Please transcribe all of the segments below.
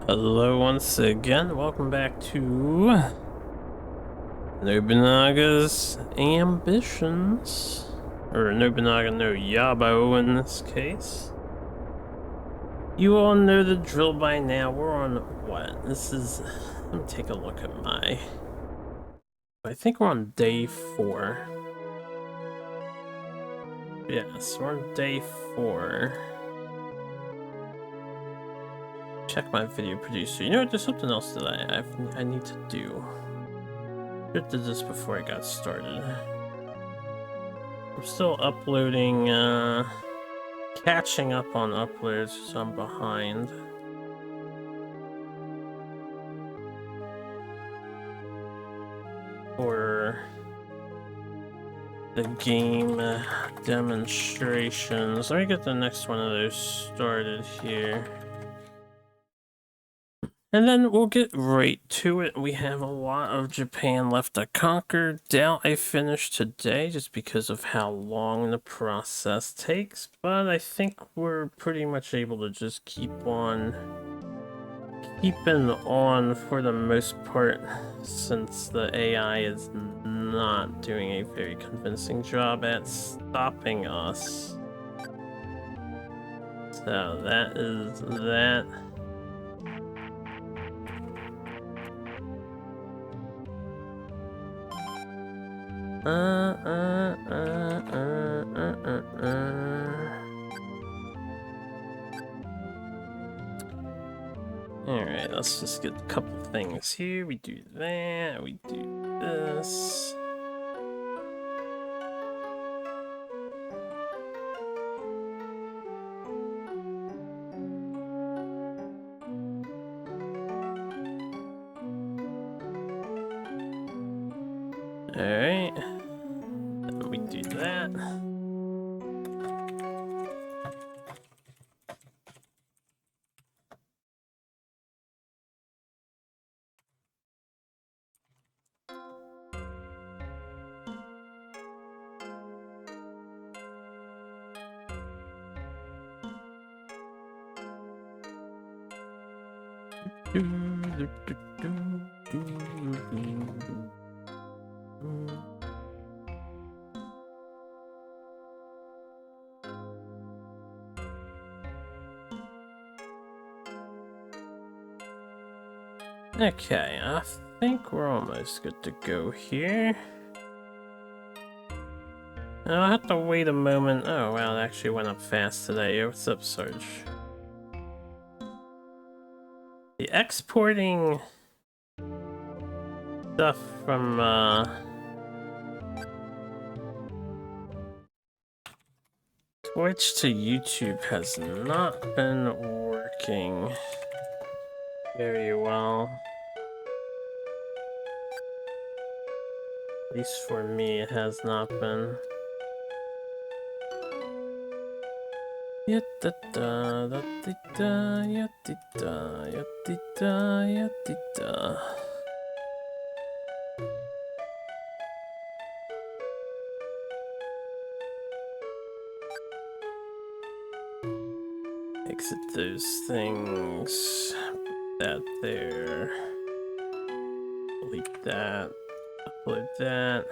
Hello once again, welcome back to Nobunaga's Ambitions. Or Nobunaga no Yabou in this case. You all know the drill by now. We're on what? Let me take a look at I think we're on day 4. Yes, we're on day 4. Check my video producer. You know what, there's something else that I need to do. I did this before I got started. I'm still uploading, catching up on uploads, so I'm behind. For the game demonstrations. Let me get the next one of those started here. And then we'll get right to it. We have a lot of Japan left to conquer. Doubt I finish today just because of how long the process takes, but I think we're pretty much able to just keeping on for the most part, since the AI is not doing a very convincing job at stopping us. So that is that. Alright, let's just get a couple things here. We do that, we do this. Alright, then we do that. Okay, I think we're almost good to go here. I'll have to wait a moment. Oh wow, it actually went up fast today. What's up, Sarge? The exporting stuff from Twitch to YouTube has not been working very well. At least for me, it has not been. Exit those things. Put that there. Delete that. Upload that.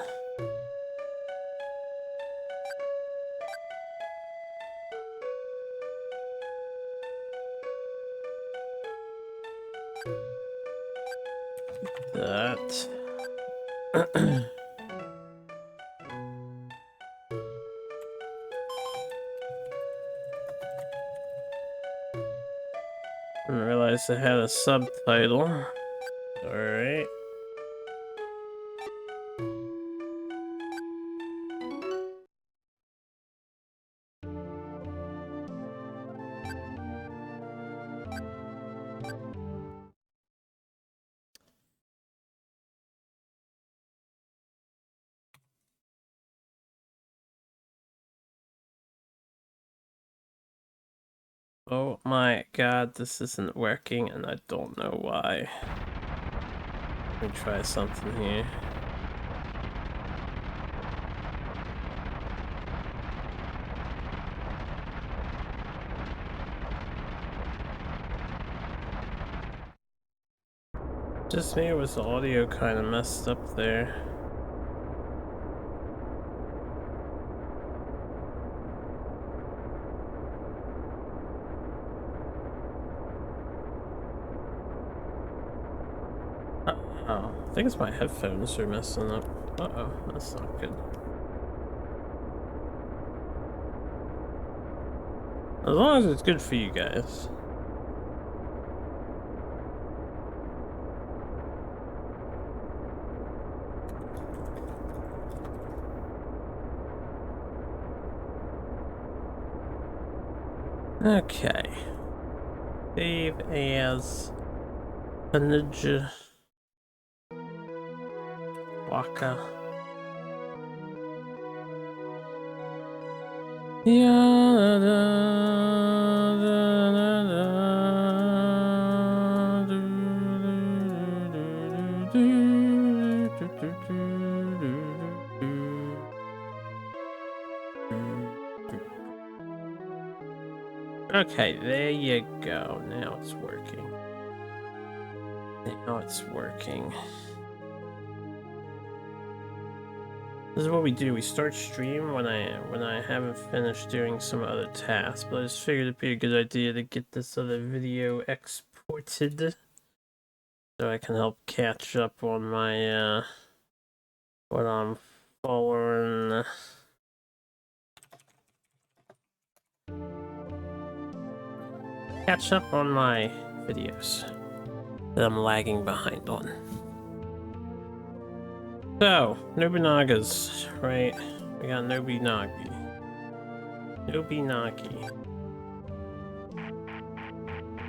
That. Didn't realize I had a subtitle. Alright. Oh my god, this isn't working and I don't know why. Let me try something here. Just me, or was the audio kind of messed up there? Uh-oh. I think it's my headphones are messing up. Uh-oh, that's not good. As long as it's good for you guys. Okay. Save as a ninja. Waka. Okay, there you go. Now it's working. Now it's working. This is what we do. We start stream when I haven't finished doing some other tasks, but I just figured it'd be a good idea to get this other video exported so I can help catch up on my what I'm following. Catch up on my videos that I'm lagging behind on. So, Nobunaga's, right? We got Nobunaga.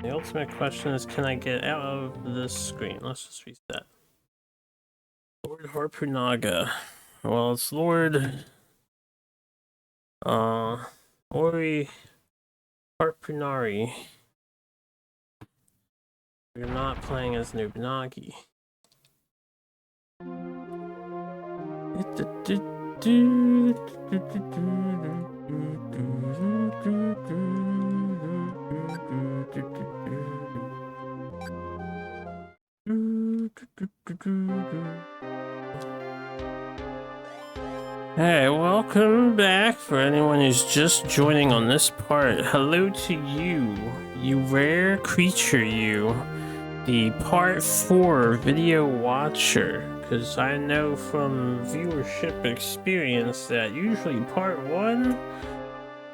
The ultimate question is, can I get out of this screen? Let's just reset. Lord Harpunaga. Well, it's Lord... Ori... Harpunari. We're not playing as Nobunaga. Hey, welcome back for anyone who's just joining on this part. Hello to you, you rare creature, you. The part 4 video watcher. Because I know from viewership experience that usually part 1,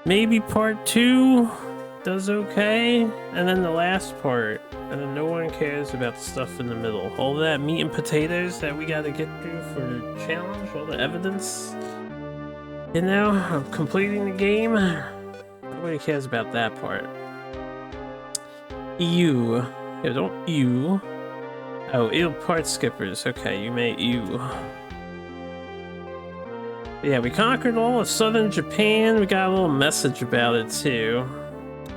maybe part 2 does okay, and then the last part, and then no one cares about the stuff in the middle. All that meat and potatoes that we gotta get through for the challenge, all the evidence, you know, of completing the game. Nobody cares about that part. You. Yeah, don't you. Oh, ew, part skippers. Okay, you made you. Yeah, we conquered all of southern Japan. We got a little message about it too.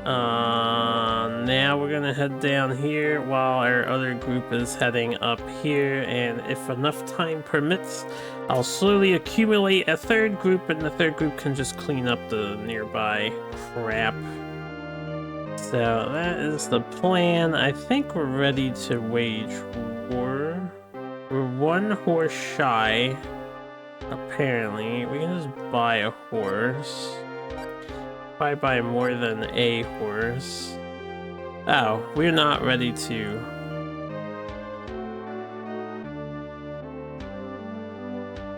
Now we're gonna head down here while our other group is heading up here, and if enough time permits, I'll slowly accumulate a third group, and the third group can just clean up the nearby crap. So that is the plan. I think we're ready to wage war. We're one horse shy, apparently. We can just buy a horse. Probably buy more than a horse. Oh, we're not ready to.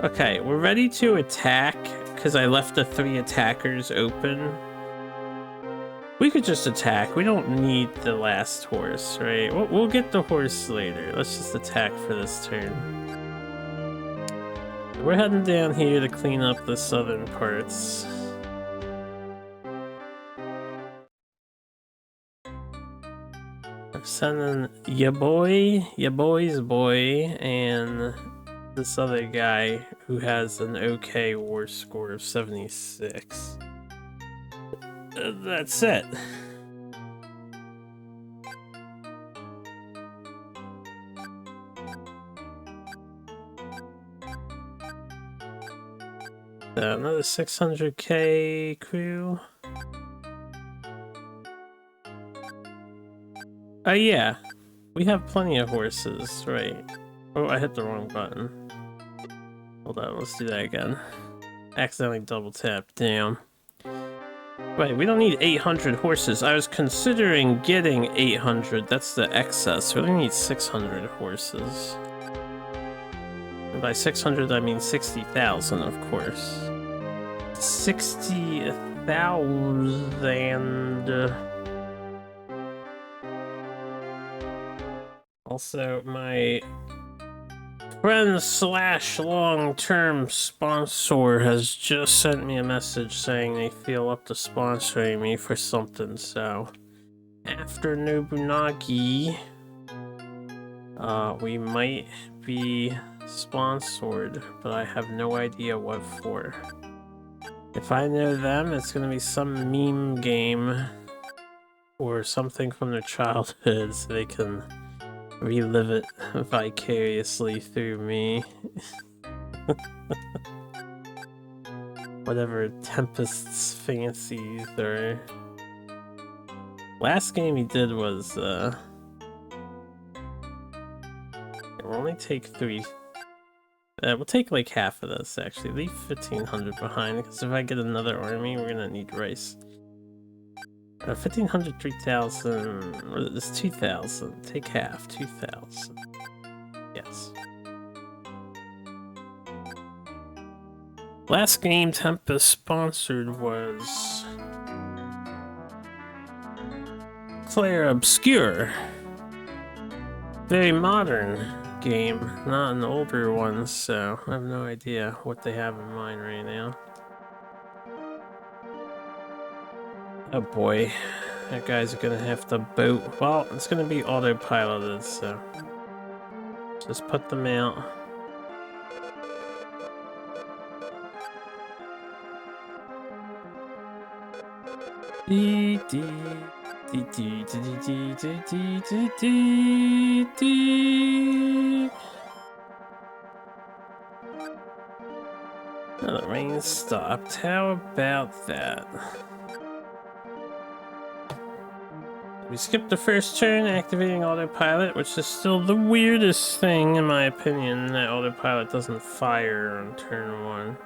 Okay, we're ready to attack because I left the 3 attackers open. We could just attack. We don't need the last horse, right? We'll get the horse later. Let's just attack for this turn. We're heading down here to clean up the southern parts. I'm sending Yaboy's boy, and this other guy who has an okay war score of 76. That's it. Another 600k crew. Oh yeah, We have plenty of horses, right? Oh, I hit the wrong button. Hold on, let's do that again. Accidentally double tapped, damn. Wait, we don't need 800 horses. I was considering getting 800, that's the excess. We only need 600 horses. And by 600, I mean 60,000, of course. 60,000. Also, my friend slash long-term sponsor has just sent me a message saying they feel up to sponsoring me for something, so after Nobunaga, we might be sponsored, but I have no idea what for. If I know them, it's gonna be some meme game or something from their childhood so they can relive it vicariously through me. Whatever Tempest's fancies or... Last game he did was, we'll only take 3. We'll take like half of this actually. Leave 1,500 behind because if I get another army, we're gonna need rice. 1,500, 3,000, it's 2,000. Take half, 2,000. Yes. Last game Tempest sponsored was Claire Obscure. Very modern game, not an older one, so I have no idea what they have in mind right now. Oh boy, that guy's gonna have to boat. Well, it's gonna be autopiloted, so just put them out. Oh, the rain stopped. How about that? We skipped the first turn, activating autopilot, which is still the weirdest thing, in my opinion, that autopilot doesn't fire on turn 1.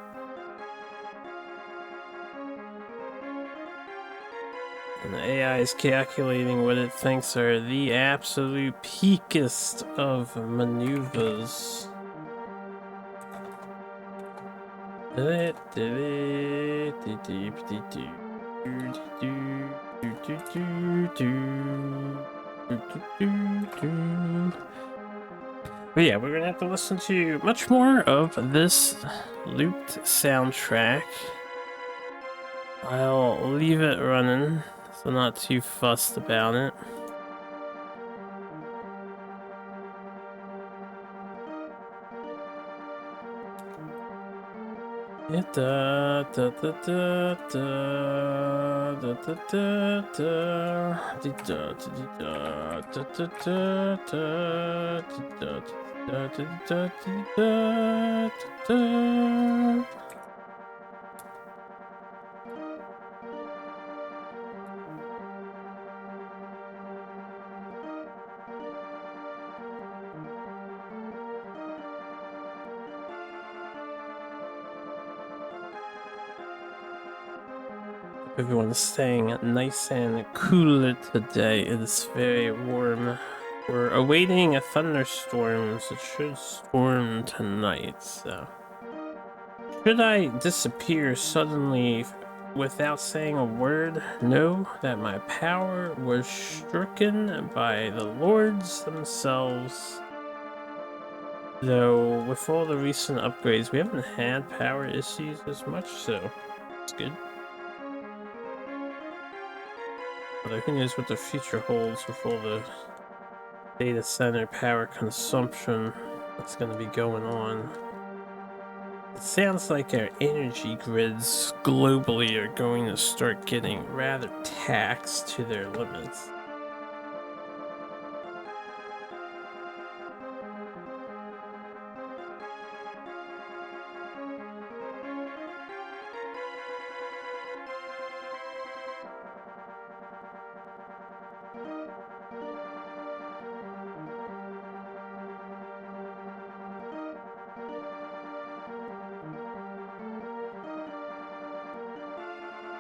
And the AI is calculating what it thinks are the absolute peakest of maneuvers. But yeah, we're gonna have to listen to much more of this looped soundtrack. I'll leave it running, so not too fussed about it. Da da da da da da da da da da da da. Everyone's staying nice and cool today. It is very warm. We're awaiting a thunderstorm, so it should storm tonight, so... Should I disappear suddenly without saying a word? Know that my power was stricken by the lords themselves. Though, with all the recent upgrades, we haven't had power issues as much, so it's good. But who knows what the future holds with all the data center power consumption that's going to be going on. It sounds like our energy grids globally are going to start getting rather taxed to their limits.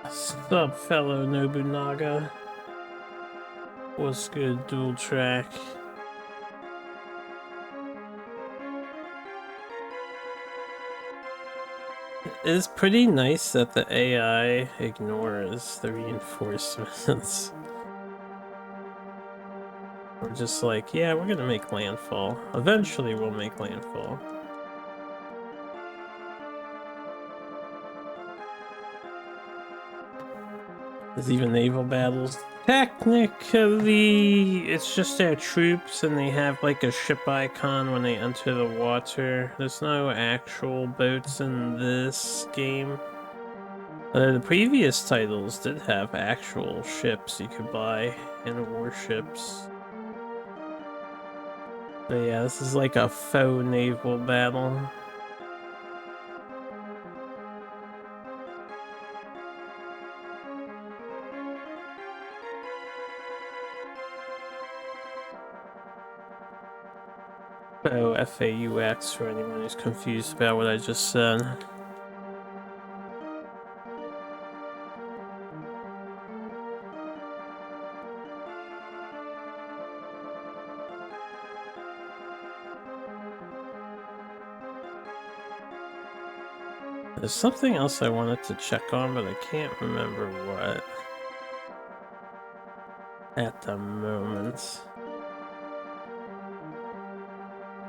Sup, fellow Nobunaga? What's good, dual track? It's pretty nice that the AI ignores the reinforcements. We're just like, yeah, we're gonna make landfall. Eventually we'll make landfall. There's even naval battles. Technically, it's just their troops and they have like a ship icon when they enter the water. There's no actual boats in this game. The previous titles did have actual ships you could buy and warships. But yeah, this is like a faux naval battle. Oh, FAUX for anyone who's confused about what I just said. There's something else I wanted to check on, but I can't remember what at the moment.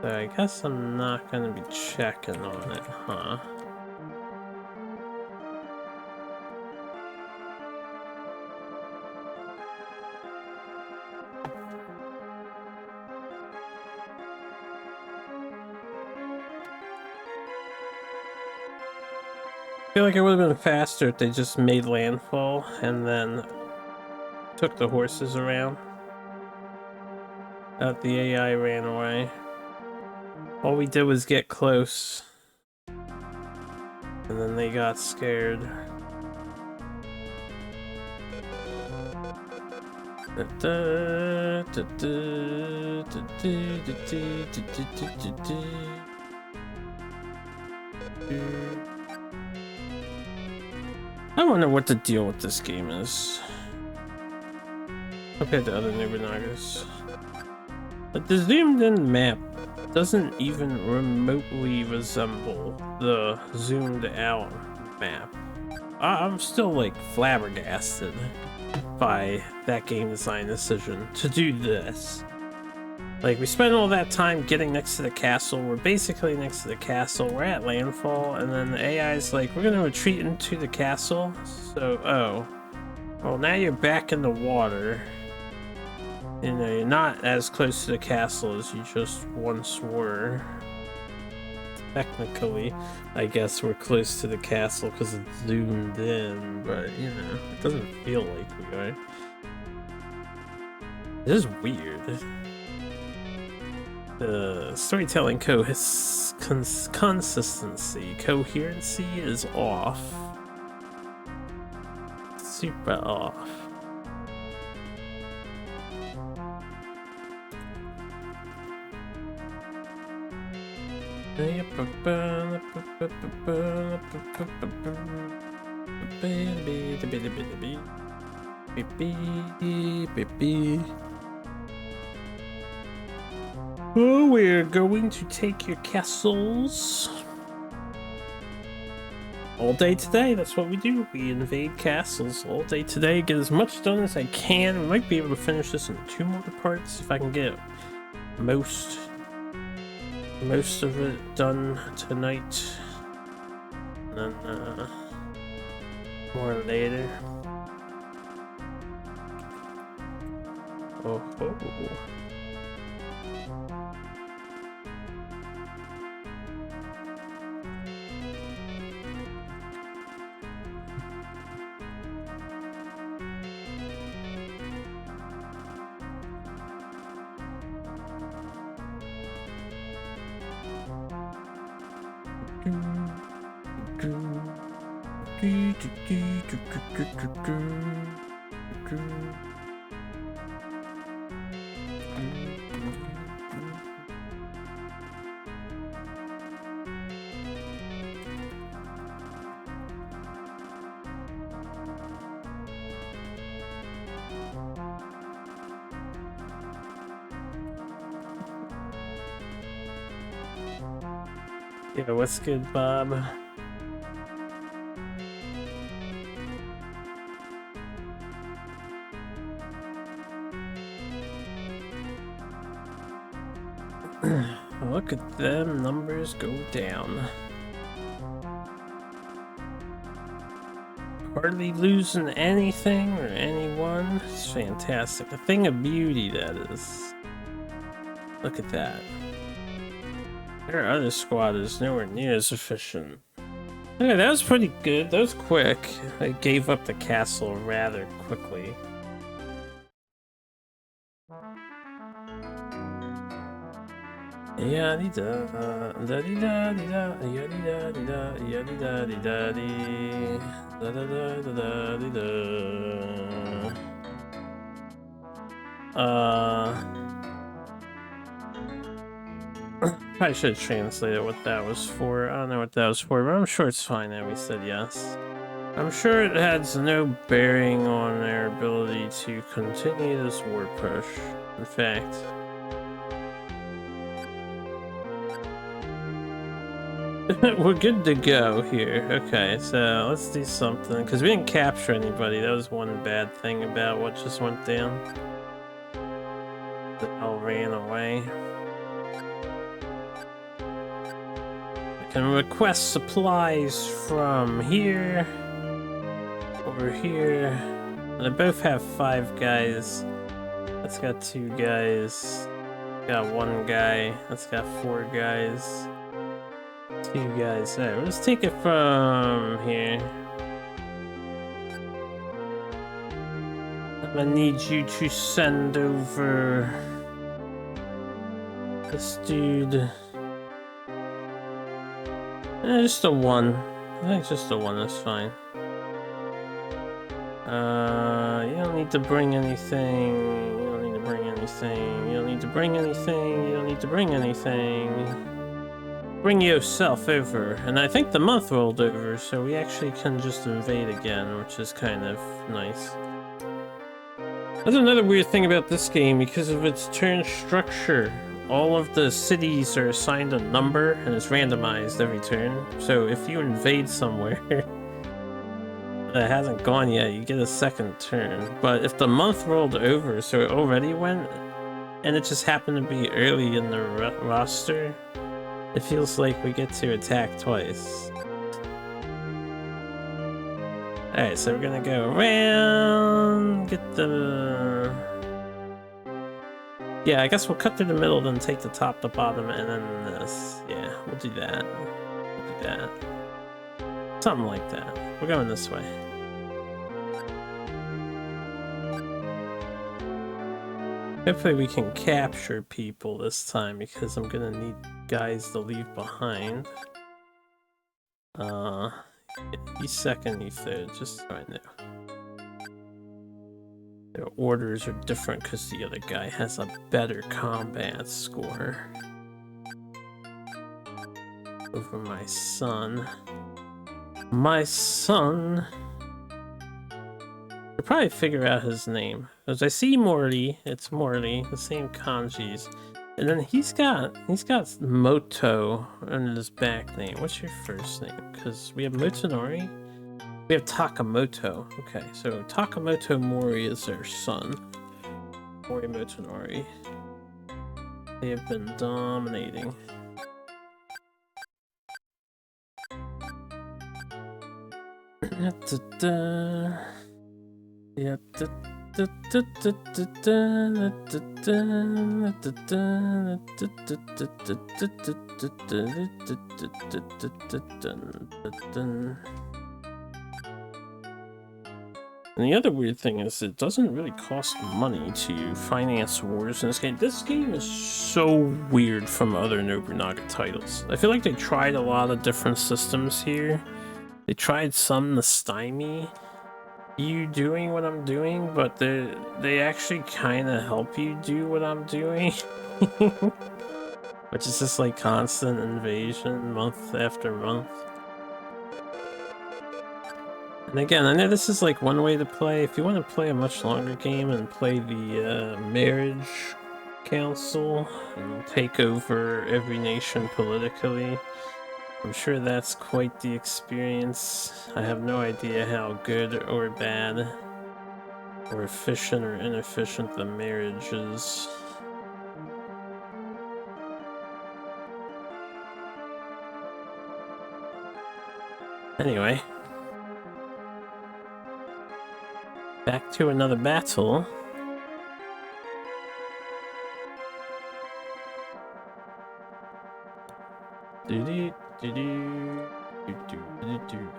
So I guess I'm not gonna be checking on it, huh? I feel like it would have been faster if they just made landfall and then took the horses around. The AI ran away. All we did was get close. And then they got scared. I wonder what the deal with this game is compared to other Nobunagas. But the zoomed in map doesn't even remotely resemble the zoomed out map. I'm still like flabbergasted by that game design decision to do this. Like, we spent all that time getting next to the castle, we're basically next to the castle, we're at landfall, and then the AI's like, we're gonna retreat into the castle, so, oh. Well, now you're back in the water. You know, you're not as close to the castle as you just once were. Technically, I guess we're close to the castle because it's zoomed in, but, you know, it doesn't feel like we are. This is weird. The storytelling consistency, coherency is off. Super off. Oh, we're going to take your castles. All day today, that's what we do. We invade castles all day today, get as much done as I can. We might be able to finish this in 2 more parts if I can get most of it done tonight. And then more later. Oh. Yeah, what's good, Bob? Look at them numbers go down. Hardly losing anything or anyone. It's fantastic. A thing of beauty, that is. Look at that. Their other squad is nowhere near as efficient. Okay, that was pretty good. That was quick. I gave up the castle rather quickly. Yadi da da di da di da yadi da di da yadi da di da di da da da da di da. Probably should have translated what that was for. I don't know what that was for, but I'm sure it's fine that we said yes. I'm sure it has no bearing on their ability to continue this war push. In fact, we're good to go here. Okay, so let's do something, because we didn't capture anybody. That was one bad thing about what just went down. They all ran away. I can request supplies from here, over here. And they both have 5 guys. That's got 2 guys. Got 1 guy. That's got 4 guys. 2 guys. Alright, let's take it from here. I'm gonna need you to send over this dude. Just a 1. I think just a 1 is fine. You don't need to bring anything. You don't need to bring anything. You don't need to bring anything. You don't need to bring anything. Bring yourself over. And I think the month rolled over, so we actually can just invade again, which is kind of nice. That's another weird thing about this game, because of its turn structure. All of the cities are assigned a number, and it's randomized every turn. So if you invade somewhere that hasn't gone yet, you get a second turn. But if the month rolled over, so it already went, and it just happened to be early in the roster, it feels like we get to attack twice. Alright, so we're gonna go around, get the... Yeah, I guess we'll cut through the middle, then take the top, the bottom, and then this. Yeah, we'll do that. We'll do that. Something like that. We're going this way. Hopefully we can capture people this time, because I'm gonna need guys to leave behind. You second, you third, just so I know. Their orders are different because the other guy has a better combat score over my son. My son! I'll probably figure out his name. As I see Morty, it's Morty, the same kanjis. And then he's got Moto in his back name. What's your first name? Because we have Motonori. We have Takamoto. Okay, so Takamoto Mori is their son. Mori Motonori. They have been dominating. And the other weird thing is it doesn't really cost money to finance wars in this game. This game is so weird from other Nobunaga titles. I feel like they tried a lot of different systems here. They tried some to stymie you doing what I'm doing, but they actually kind of help you do what I'm doing. Which is just like constant invasion month after month. And again, I know this is like one way to play. If you want to play a much longer game and play the marriage council and take over every nation politically, I'm sure that's quite the experience. I have no idea how good or bad, or efficient or inefficient the marriage is. Anyway. Back to another battle.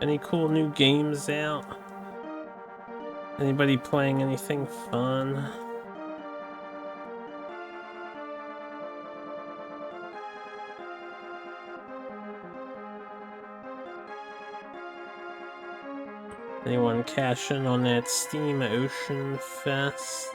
Any cool new games out? Anybody playing anything fun? Anyone cash in on that Steam Ocean Fest?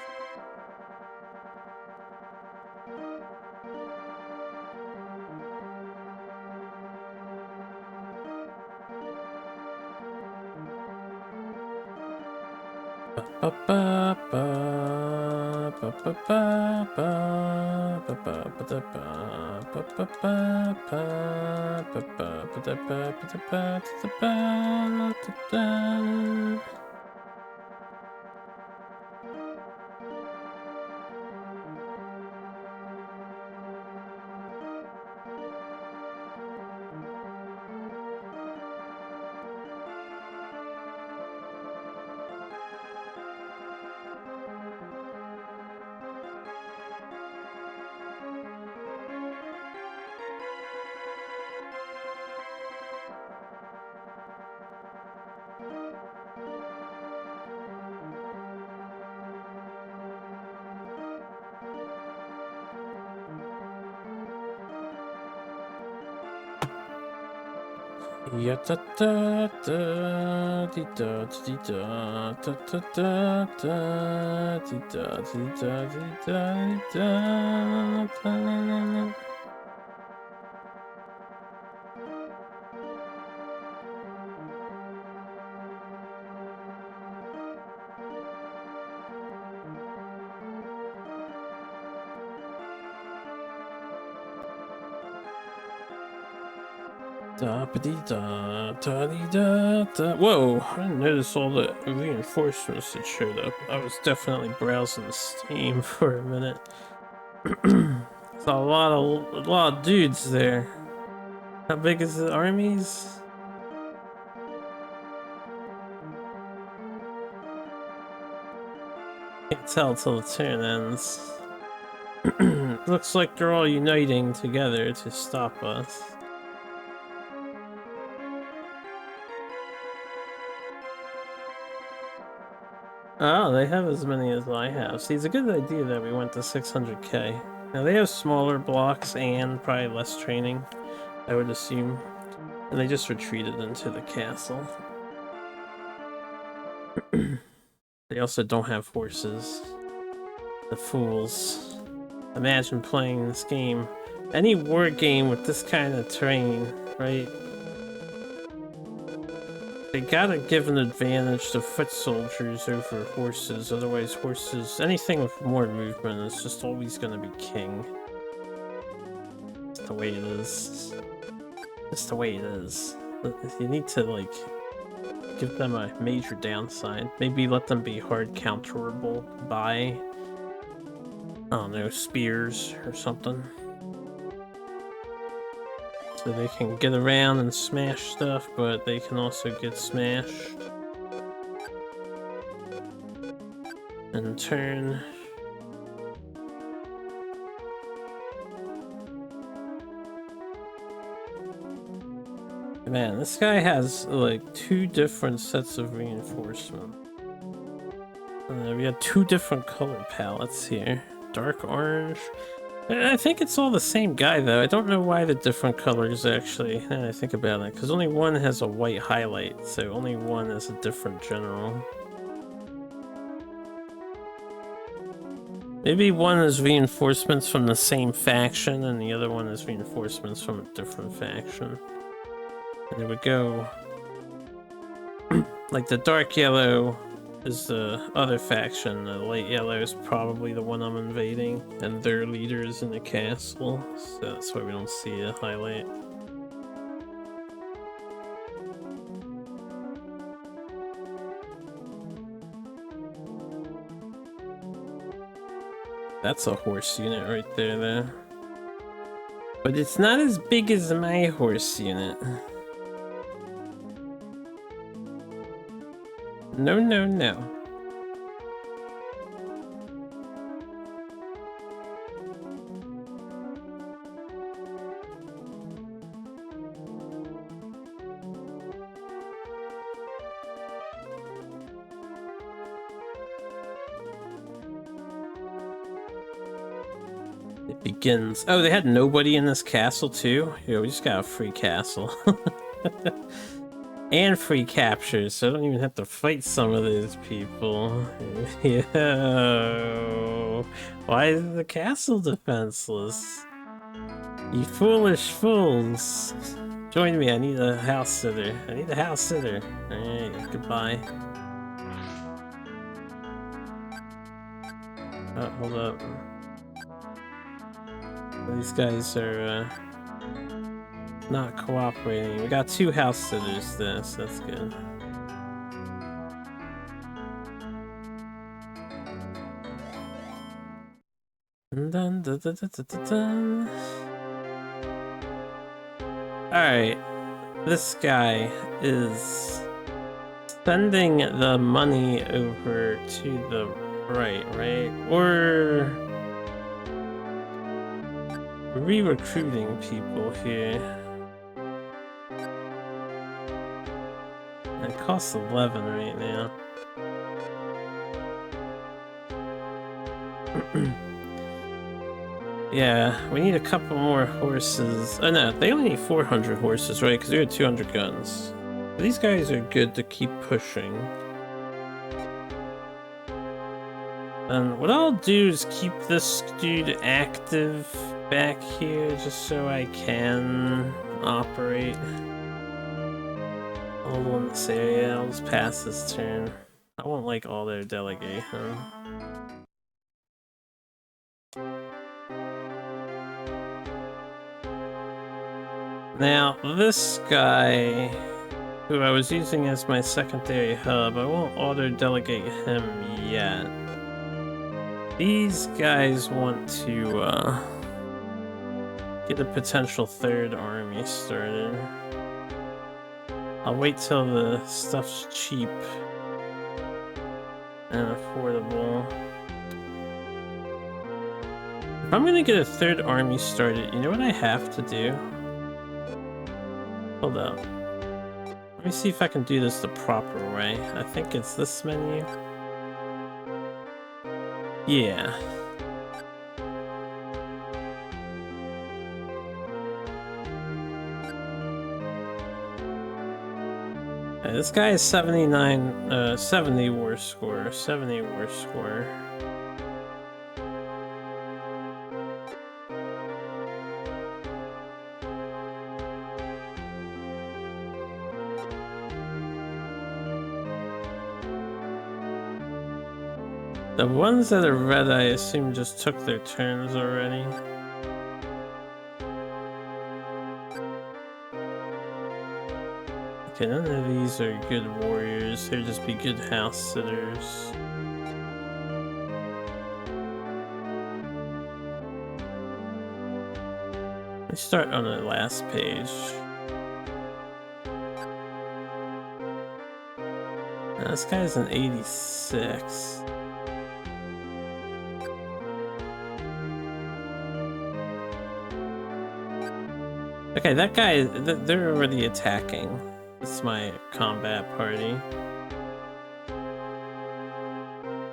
Ya da da da di da di da da da da da di da di da di da di da. Whoa, I didn't notice all the reinforcements that showed up. I was definitely browsing Steam for a minute. There's a lot of dudes there. How big is the armies? Can't tell till the turn ends. Looks like they're all uniting together to stop us. Oh, they have as many as I have. See, it's a good idea that we went to 600k. Now, they have smaller blocks and probably less training, I would assume. And they just retreated into the castle. They also don't have horses. The fools. Imagine playing this game. Any war game with this kind of terrain, right? They gotta give an advantage to foot soldiers over horses, otherwise horses, anything with more movement is just always gonna be king. It's the way it is. It's the way it is. You need to, like, give them a major downside. Maybe let them be hard counterable by, I don't know, spears or something. So they can get around and smash stuff, but they can also get smashed. And turn. Man, this guy has like 2 different sets of reinforcement. We have 2 different color palettes here. Dark orange. I think it's all the same guy, though. I don't know why the different colors, actually, now I think about it. Because only one has a white highlight, so only one is a different general. Maybe one is reinforcements from the same faction, and the other one is reinforcements from a different faction. And there we go. Like, the dark yellow is the other faction, the light yellow is probably the one I'm invading, and their leader is in the castle, so that's why we don't see a highlight. That's a horse unit right there, though. But it's not as big as my horse unit. No, no, no. It begins. Oh, they had nobody in this castle too? Yeah, we just got a free castle. And free captures, so I don't even have to fight some of those people. Yo. Why is the castle defenseless? You foolish fools. Join me, I need a house sitter. I need a house sitter. Alright, goodbye. Oh, hold up. These guys are not cooperating. We got 2 house sitters though, so that's good. Dun, dun, dun, dun, dun, dun. Alright, this guy is sending the money over to the right? Or re-recruiting people here. It costs 11 right now. Yeah, we need a couple more horses. Oh no, they only need 400 horses, right? Because we had 200 guns. These guys are good to keep pushing. And what I'll do is keep this dude active back here just so I can operate. All in this area. I'll just pass this turn. I won't like all their delegation. Now, this guy, who I was using as my secondary hub, I won't auto-delegate him yet. These guys want to get a potential 3rd army started. I'll wait till the stuff's cheap and affordable. If I'm gonna get a 3rd army started, you know what I have to do? Hold up. Let me see if I can do this the proper way. I think it's this menu. Yeah. This guy is 70 war score. 70 war score. The ones that are red, I assume, just took their turns already. Okay, none of these are good warriors. They'll just be good house sitters. Let's start on the last page. Now, this guy's an 86. Okay, that guy, they're already attacking. This is my combat party.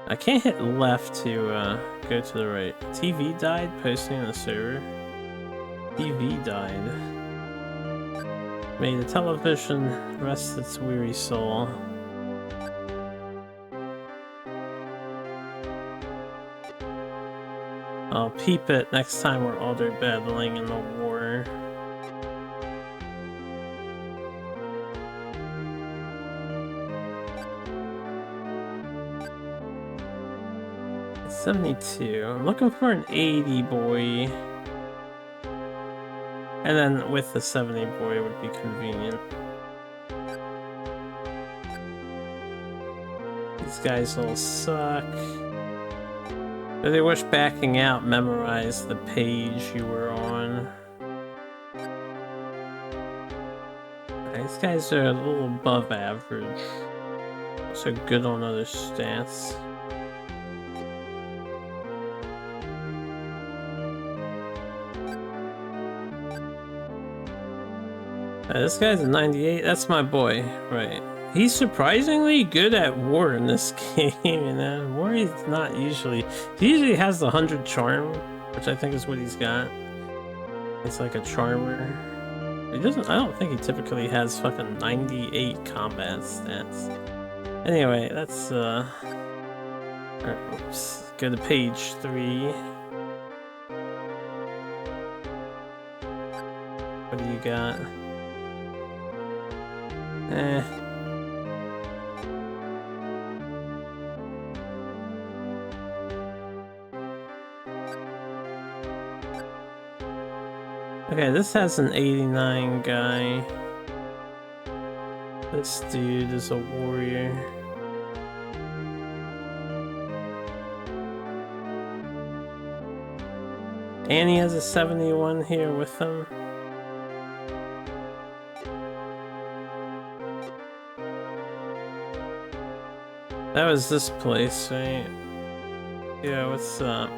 I can't hit left to go to the right. TV died posting on the server. TV died. May the television rest its weary soul. I'll peep it next time we're all there battling in the war. 72. I'm looking for an 80 boy. And then with the 70 boy would be convenient. These guys all suck. Really wish backing out memorized the page you were on. These guys are a little above average. So good on other stats. This guy's a 98. That's my boy, right? He's surprisingly good at war in this game, you know? War is not usually... He usually has the 100 charm, which I think is what he's got. It's like a charmer. He doesn't... I don't think he typically has fucking 98 combat stats. Anyway, that's, oops. Go to page 3. What do you got? Okay, this has an 89 guy. This dude is a warrior. And he has a 71 here with him. That was this place, right? Yeah, what's up?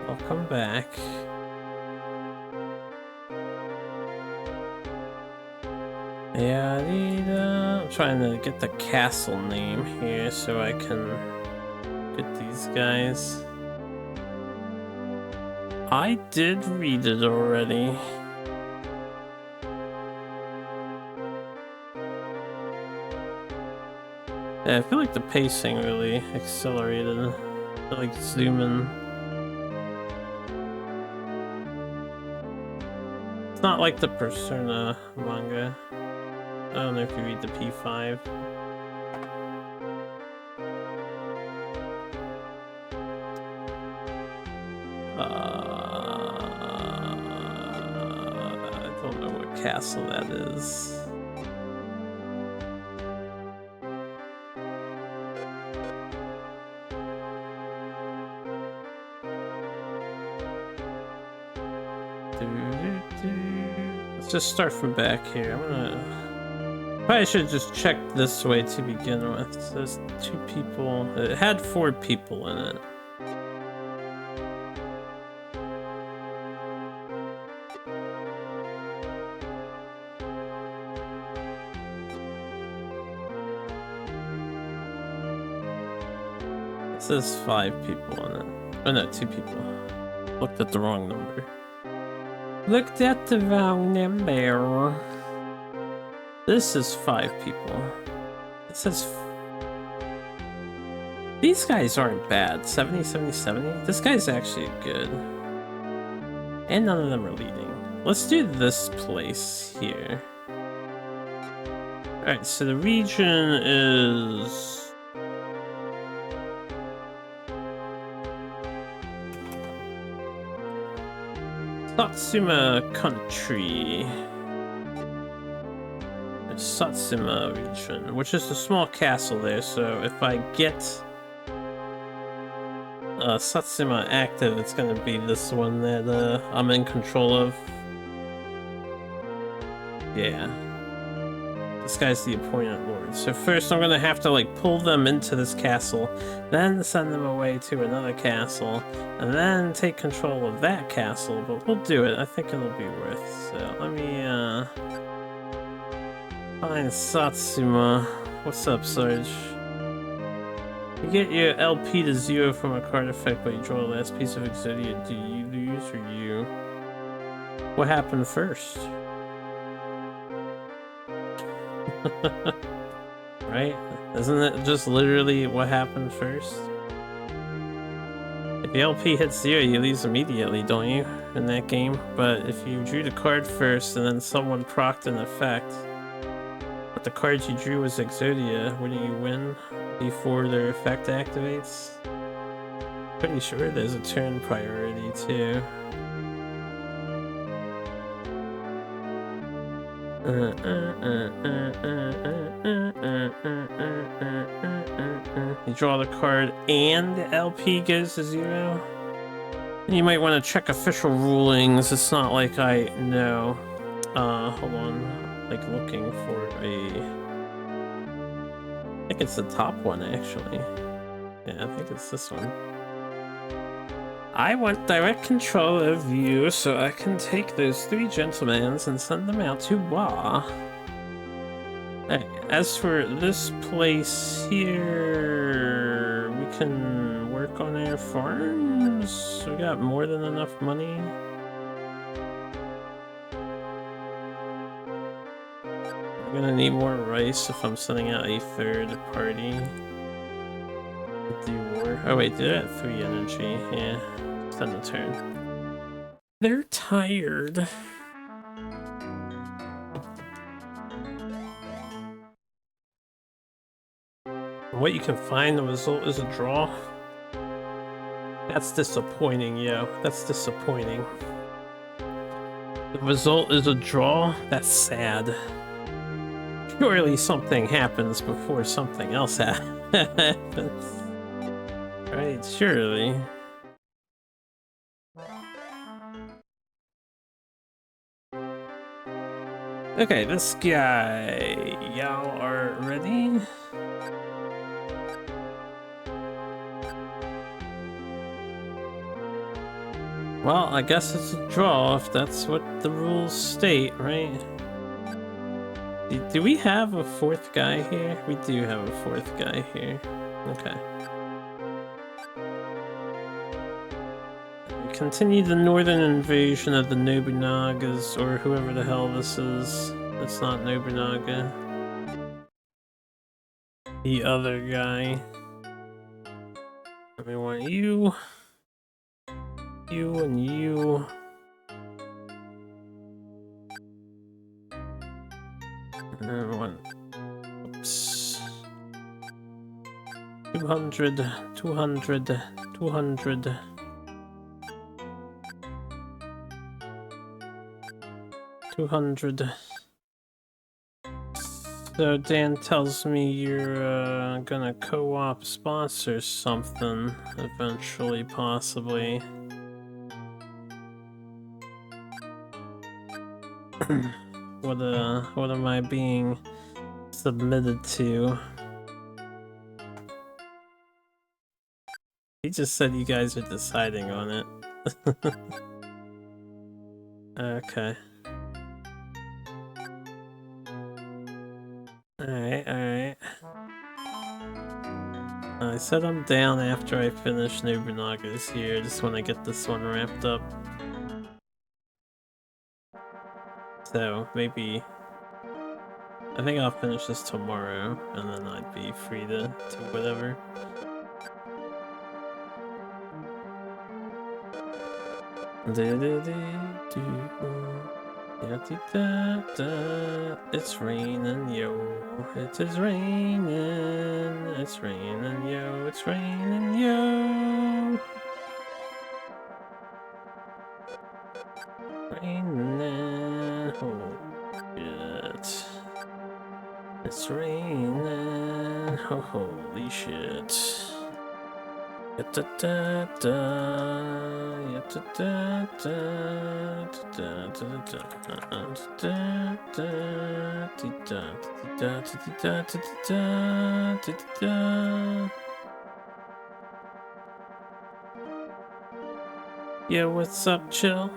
I'll come back. Yeah, I'm trying to get the castle name here so I can get these guys. I did read it already. Yeah, I feel like the pacing really accelerated. I like zoom in. It's not like the Persona manga. I don't know if you read the P5. I don't know what castle that is. Let's just start from back here. Probably should just check this way to begin with. So there's 2 people. It had 4 people in it. It says 5 people in it. Oh no, 2 people. Looked at the wrong number. Looked at the wrong number. This is 5 people. It says... These guys aren't bad. 70, 70, 70. This guy's actually good. And none of them are leading. Let's do this place here. Alright, so the region is... Satsuma Country. Satsuma region, which is a small castle there, so if I get Satsuma active, it's gonna be this one that I'm in control of. Yeah. This guy's the appointed lord. So first I'm gonna have to like pull them into this castle, then send them away to another castle, and then take control of that castle, but we'll do it. I think it'll be worth. So let me find Satsuma. What's up, Sarge? You get your LP to 0 from a card effect, but you draw the last piece of Exodia. Do you lose or you? What happened first? Right? Isn't it just literally what happened first? If the LP hits 0, you lose immediately, don't you? In that game? But if you drew the card first and then someone procced an effect, but the card you drew was Exodia, wouldn't you win before their effect activates? Pretty sure there's a turn priority too. You draw the card and the LP goes to 0. You might want to check official rulings. It's not like I know. Hold on. Like looking for I think it's the top one actually. Yeah, I think it's this one. I want direct control of you so I can take those 3 gentlemen and send them out to war. Hey, as for this place here, we can work on our farms. We got more than enough money. I'm gonna need more rice if I'm sending out a 3rd party. Oh wait, they're at 3 energy. Yeah, it's on the turn. They're tired. What you can find, the result is a draw. That's disappointing, yo. That's disappointing. The result is a draw? That's sad. Surely something happens before something else happens. Right, surely. Okay, this guy. Y'all are ready? Well, I guess it's a draw if that's what the rules state, right? Do we have a 4th guy here? We do have a 4th guy here. Okay. Continue the northern invasion of the Nobunagas, or whoever the hell this is. It's not Nobunaga. The other guy. We want you. You and you. And one. Oops. 200, 200, 200. So Dan tells me you're gonna co-op sponsor something eventually, possibly. What am I being submitted to? He just said you guys are deciding on it. Okay. Alright. I said I'm down after I finish Nobunaga's here. I just want to get this one wrapped up. So, maybe... I think I'll finish this tomorrow, and then I'd be free to whatever. It's raining, yo. It is raining. It's raining, yo. It's raining, yo. Raining. Oh, shit. It's raining. Oh, holy shit. Yeah, what's up, chill?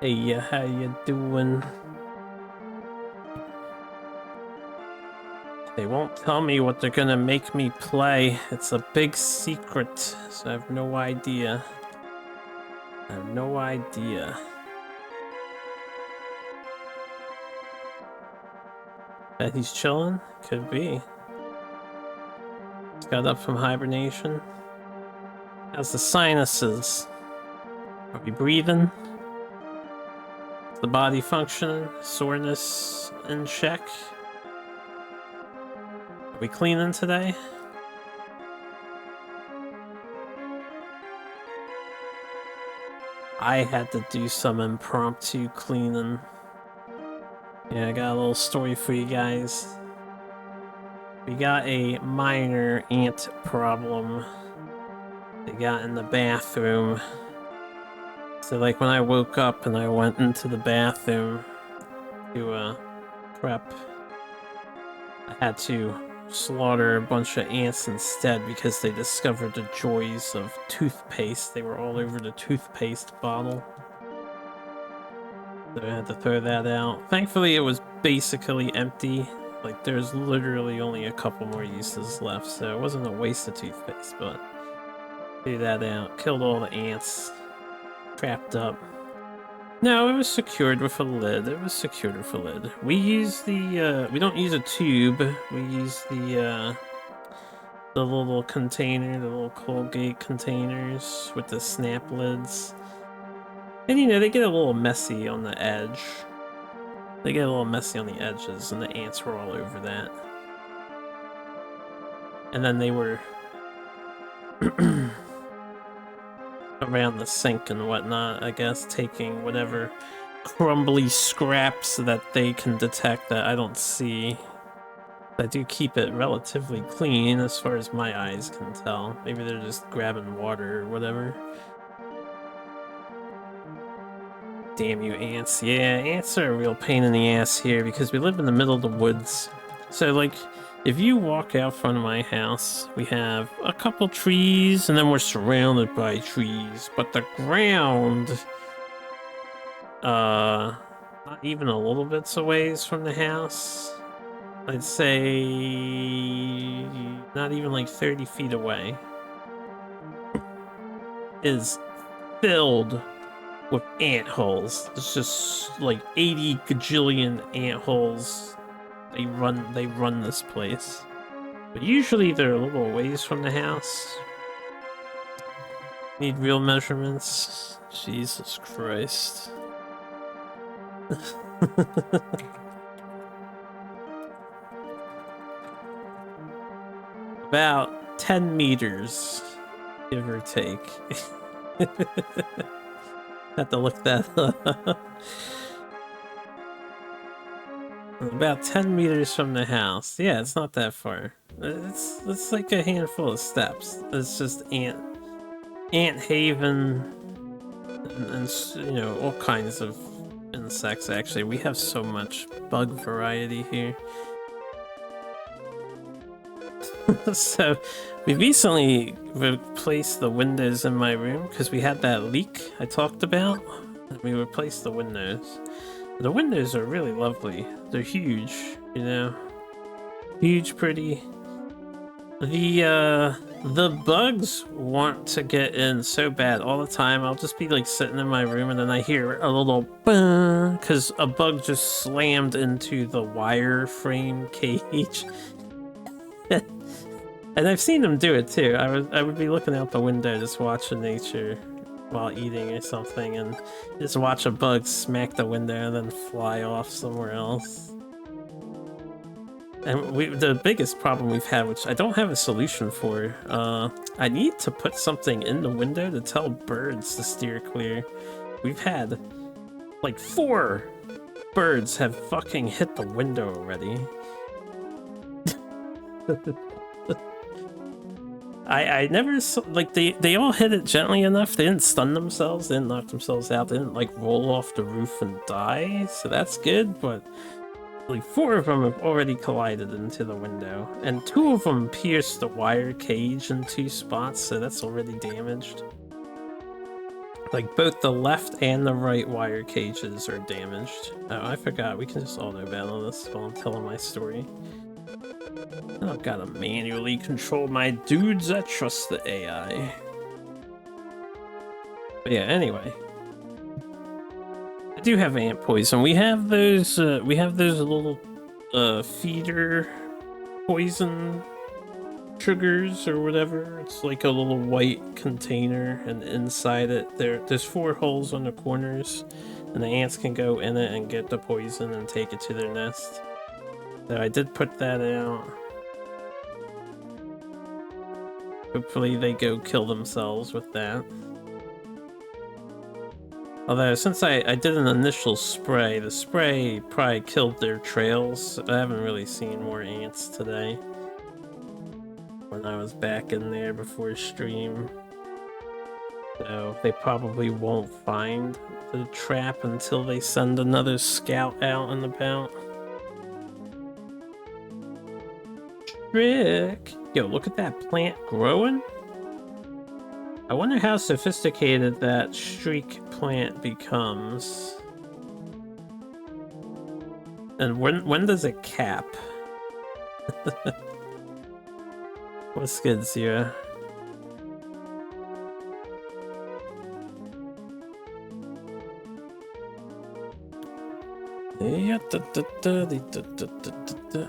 Hey, how you doing? They won't tell me what they're gonna make me play. It's a big secret, so I have no idea. I have no idea. Bet he's chilling? Could be. He's got up from hibernation. How's the sinuses? Are we breathing? Is the body functioning? Soreness in check? Are we cleaning today? I had to do some impromptu cleaning. Yeah, I got a little story for you guys. We got a minor ant problem. They got in the bathroom. So like when I woke up and I went into the bathroom to prep, I had to slaughter a bunch of ants instead because they discovered the joys of toothpaste. They were all over the toothpaste bottle. So I had to throw that out. Thankfully it was basically empty. Like there's literally only a couple more uses left, so it wasn't a waste of toothpaste, but threw that out. Killed all the ants. Trapped up. No, it was secured with a lid. It was secured with a lid. We use the, we don't use a tube. We use the little container, the little Colgate containers with the snap lids. And you know, they get a little messy on the edge. They get a little messy on the edges, and the ants were all over that. And then they were around the sink and whatnot, I guess, taking whatever crumbly scraps that they can detect that I don't see. I do keep it relatively clean as far as my eyes can tell. Maybe they're just grabbing water or whatever. Damn you, ants. Yeah, ants are a real pain in the ass here because we live in the middle of the woods. So, like, if you walk out front of my house, we have a couple trees, and then we're surrounded by trees. But the ground, not even a little bit away from the house. I'd say not even like 30 feet away is filled with ant holes. It's just like 80 gajillion ant holes. They run this place. But usually they're a little ways from the house. Need real measurements. Jesus Christ. About 10 meters, give or take. Have to look that up. About 10 meters from the house. Yeah, it's not that far. It's like a handful of steps. It's just ant haven and you know, all kinds of insects. Actually, we have so much bug variety here. So we recently replaced the windows in my room because we had that leak I talked about. We replaced the windows. The windows are really lovely. They're huge, you know, huge, pretty. The bugs want to get in so bad all the time. I'll just be like sitting in my room and then I hear a little because a bug just slammed into the wire frame cage. And I've seen them do it too. I would be looking out the window just watching nature while eating or something and just watch a bug smack the window and then fly off somewhere else. And the biggest problem we've had, which I don't have a solution for, I need to put something in the window to tell birds to steer clear. We've had like 4 birds have fucking hit the window already. I never saw, like, they all hit it gently enough. They didn't stun themselves, they didn't knock themselves out, they didn't like roll off the roof and die, so that's good, but like 4 of them have already collided into the window, and 2 of them pierced the wire cage in 2 spots, so that's already damaged. Like both the left and the right wire cages are damaged. Oh, I forgot, we can just auto battle this while I'm telling my story. I've got to manually control my dudes. I trust the AI. But yeah, anyway. I do have ant poison. We have those little feeder poison sugars or whatever. It's like a little white container, and inside it there's 4 holes on the corners, and the ants can go in it and get the poison and take it to their nest. So I did put that out. Hopefully they go kill themselves with that. Although, since I did an initial spray, the spray probably killed their trails. I haven't really seen more ants today. When I was back in there before stream. So they probably won't find the trap until they send another scout out and about. Trick! Yo, look at that plant growing. I wonder how sophisticated that streak plant becomes. And when does it cap? What's good, Zira?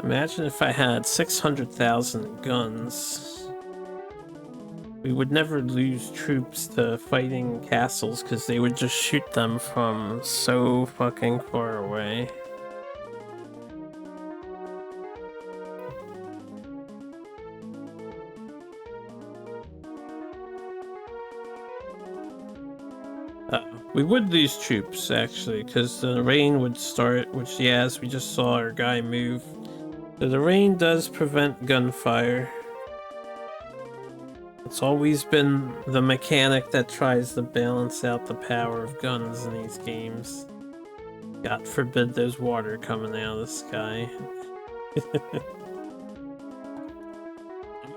Imagine if I had 600,000 guns. We would never lose troops to fighting castles because they would just shoot them from so fucking far away. We would lose troops, actually, because the rain would start, which, yeah, as we just saw our guy move. So the rain does prevent gunfire. It's always been the mechanic that tries to balance out the power of guns in these games. God forbid there's water coming out of the sky. I'm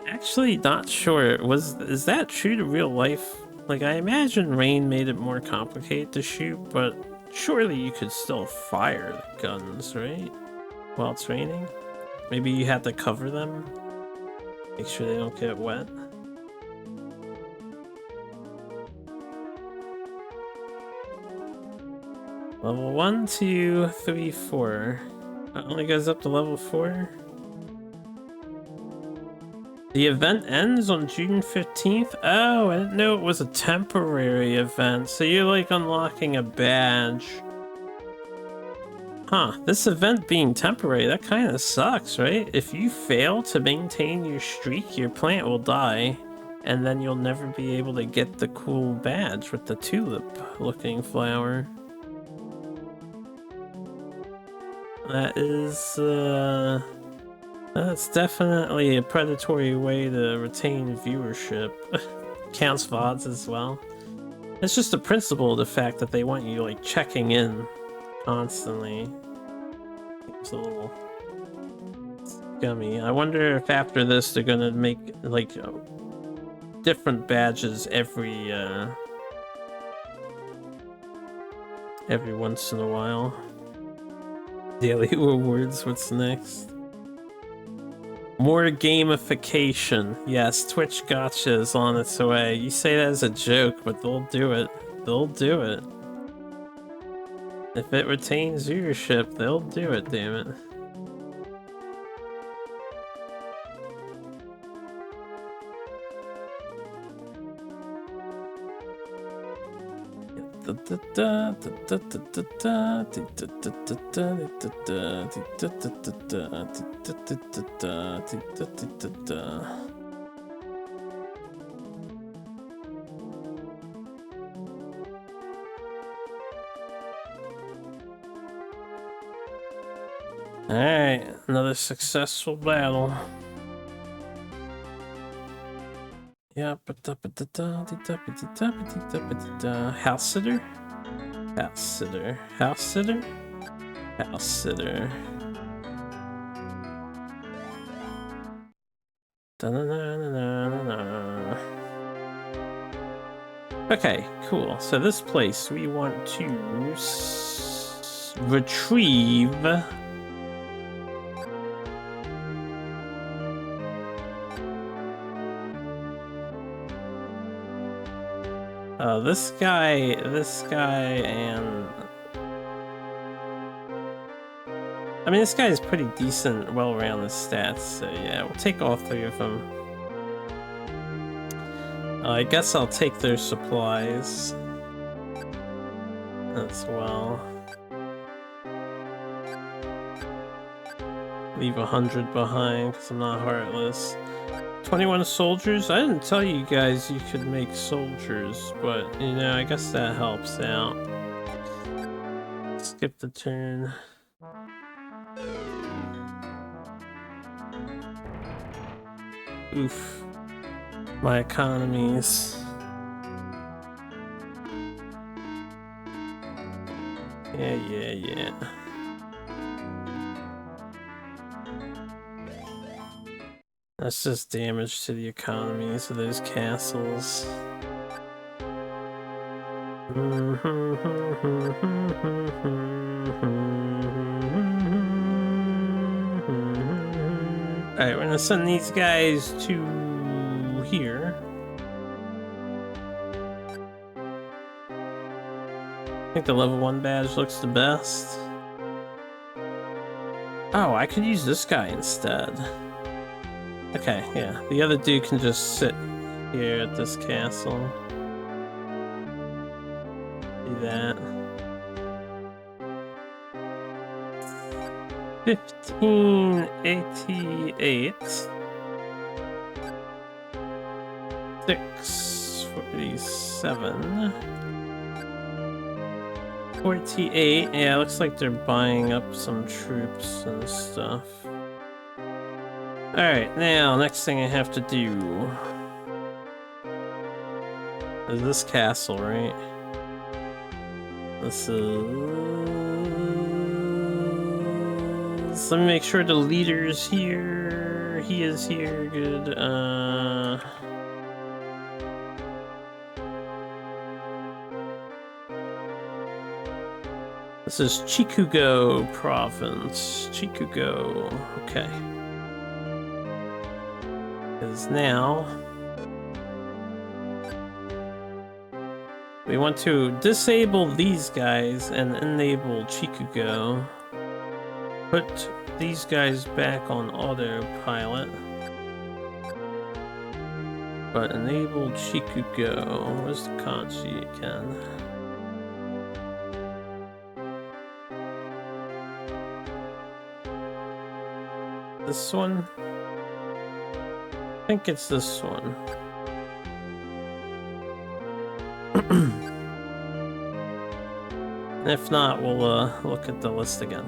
actually not sure. Is that true to real life? Like, I imagine rain made it more complicated to shoot, but surely you could still fire the guns, right? While it's raining? Maybe you have to cover them? Make sure they don't get wet? Level 1, 2, 3, 4. It only goes up to level 4? The event ends on June 15th? Oh, I didn't know it was a temporary event. So you're like unlocking a badge. Huh, this event being temporary, that kind of sucks, right? If you fail to maintain your streak, your plant will die. And then you'll never be able to get the cool badge with the tulip-looking flower. That is, that's definitely a predatory way to retain viewership. Counts VODs as well. It's just the principle of the fact that they want you, like, checking in constantly. It's a little scummy. I wonder if after this they're gonna make, like, different badges every once in a while. Daily rewards, what's next? More gamification. Yes, Twitch Gotcha is on its way. You say that as a joke, but they'll do it. They'll do it. If it retains viewership, they'll do it, damn it. Alright, another successful battle. Yeah, house sitter? House sitter. House sitter? House sitter. Okay, cool. So this place we want to retrieve this guy, and I mean, this guy is pretty decent, well-rounded stats, so yeah, we'll take all three of them. I guess I'll take their supplies as well. Leave 100 behind, because I'm not heartless. 21 soldiers? I didn't tell you guys you could make soldiers, but, you know, I guess that helps out. Skip the turn. Oof. My economies. Yeah. That's just damage to the economies of those castles. Alright, we're gonna send these guys to here. I think the level 1 badge looks the best. Oh, I could use this guy instead. Okay, yeah. The other dude can just sit here at this castle. Do that. 1588. 647. 48. Yeah, looks like they're buying up some troops and stuff. Alright, now, next thing I have to do is this castle, right? This is... Let me make sure the leader's here. He is here, good. This is Chikugo province. Chikugo, okay. Because now we want to disable these guys and enable Chikugo. Put these guys back on autopilot. But enable Chikugo. Where's the kanji again? This one? I think it's this one. If not, we'll look at the list again.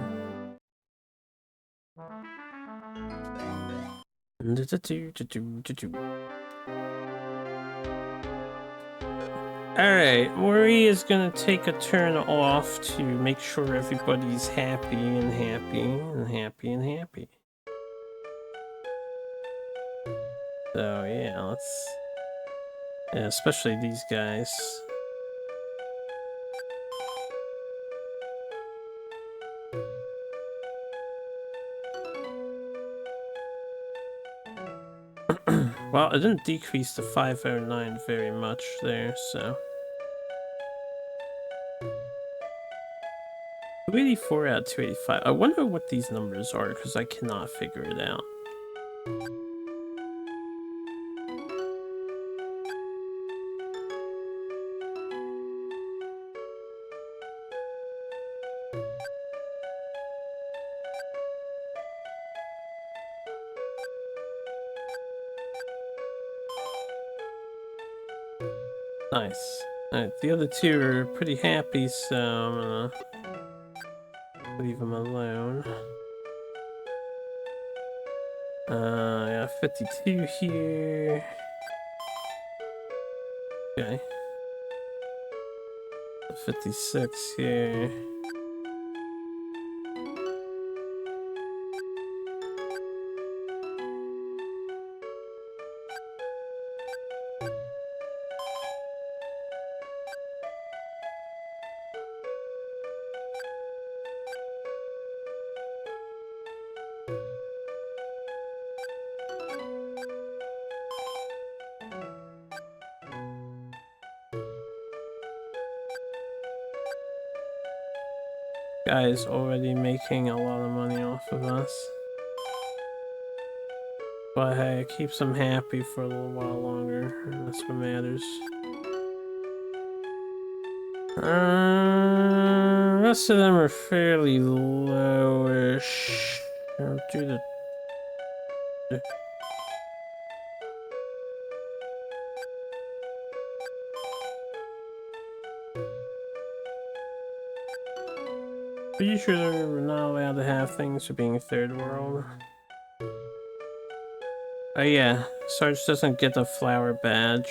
Alright, Mori is gonna take a turn off to make sure everybody's happy and happy and happy and happy. So yeah, let's... Yeah, especially these guys. Well, it didn't decrease to 509 very much there, so... 284 out of 285. I wonder what these numbers are, because I cannot figure it out. Nice. Alright, the other two are pretty happy, so I'm gonna leave them alone. Yeah, 52 here. Okay. 56 here. Guy's already making a lot of money off of us. But hey, it keeps them happy for a little while longer, and that's what matters. Rest of them are fairly lowish. I'll do the... Pretty sure we're not allowed to have things for being third world. Oh yeah, Sarge doesn't get the flower badge.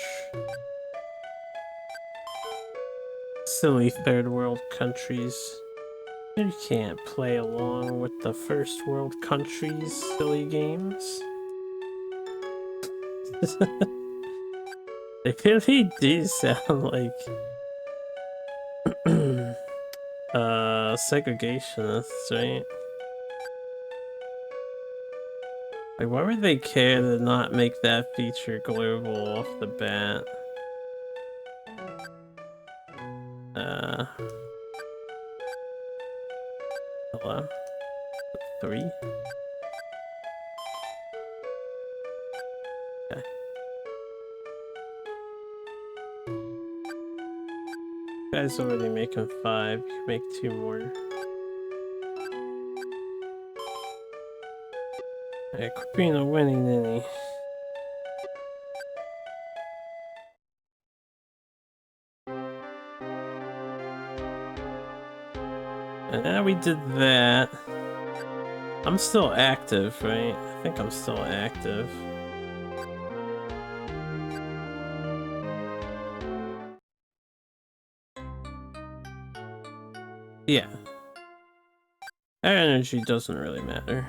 Silly third world countries. You can't play along with the first world countries' silly games. They really do sound like segregationists, right? Like, why would they care to not make that feature global off the bat? Hello? 3? Okay. Guy's already making 5. You can make 2 more. Alright, quit being a winnie ninny. And now we did that. I'm still active, right? I think I'm still active. Yeah. Our energy doesn't really matter.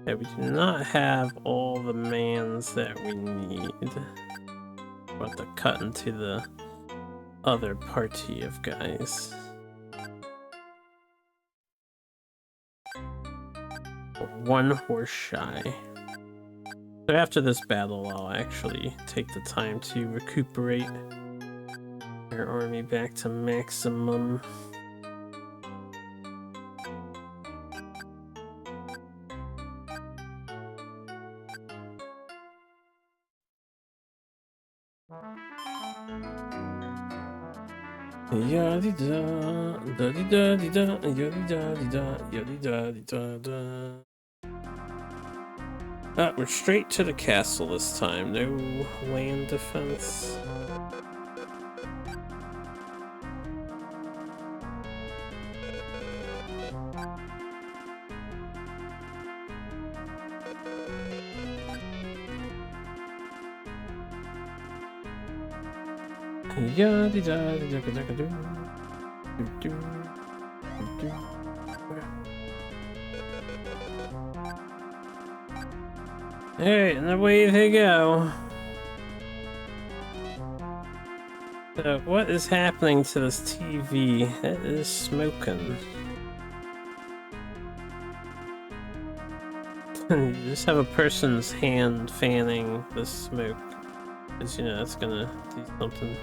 Okay, we do not have all the mans that we need. We'll have to cut into the other party of guys. One horse shy. So after this battle, I'll actually take the time to recuperate our army back to maximum. Yadi-da, da-di-da-di-da, yadi-da-di-da, yadi-da-di-da-da. We're straight to the castle this time, no land defense. Alright, and away they go. So, what is happening to this TV? It is smoking. You just have a person's hand fanning the smoke. Because, you know, it's gonna do something.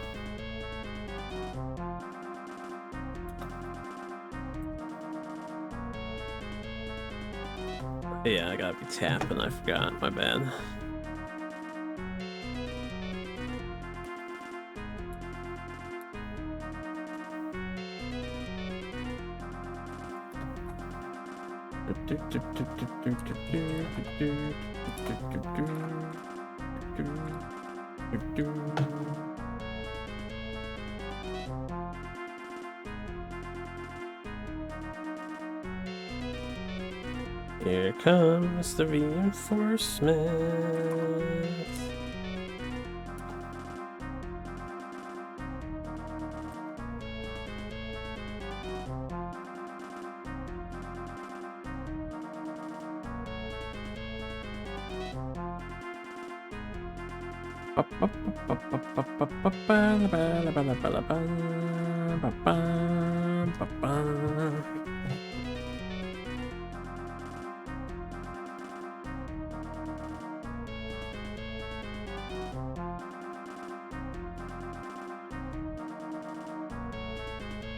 Yeah, I gotta be tapping, I forgot, my bad. Here comes the reinforcements.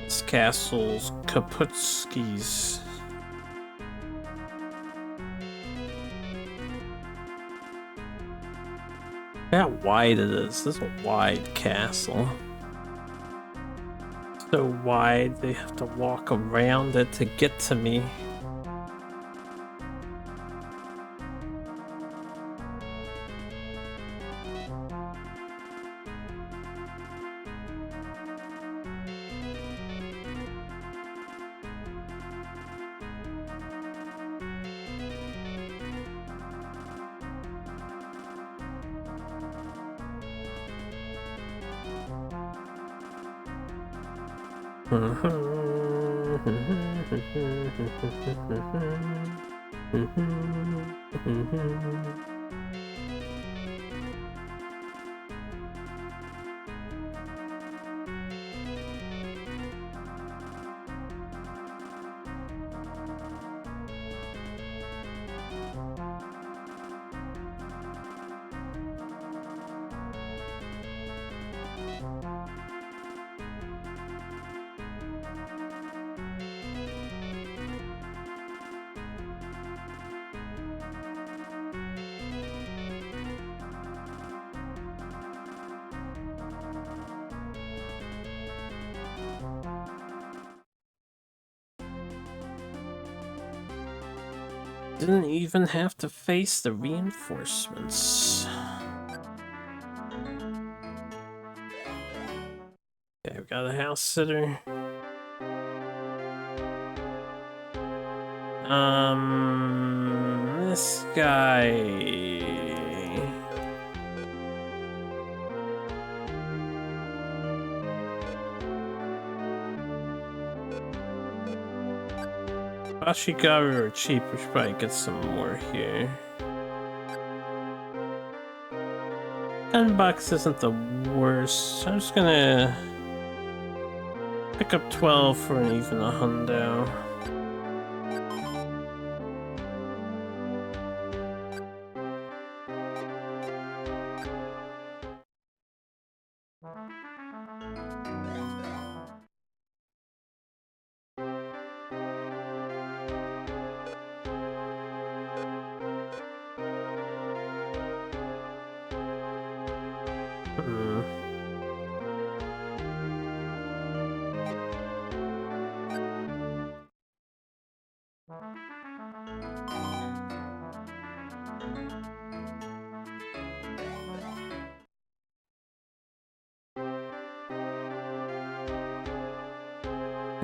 This castle's Kaputskis. Look how wide it is. This is a wide castle. So wide they have to walk around it to get to me. Didn't even have to face the reinforcements. Okay, we got a house sitter. This guy. Ashikaru or cheap, we should probably get some more here. $10 isn't the worst. I'm just gonna pick up 12 for an even a hundo.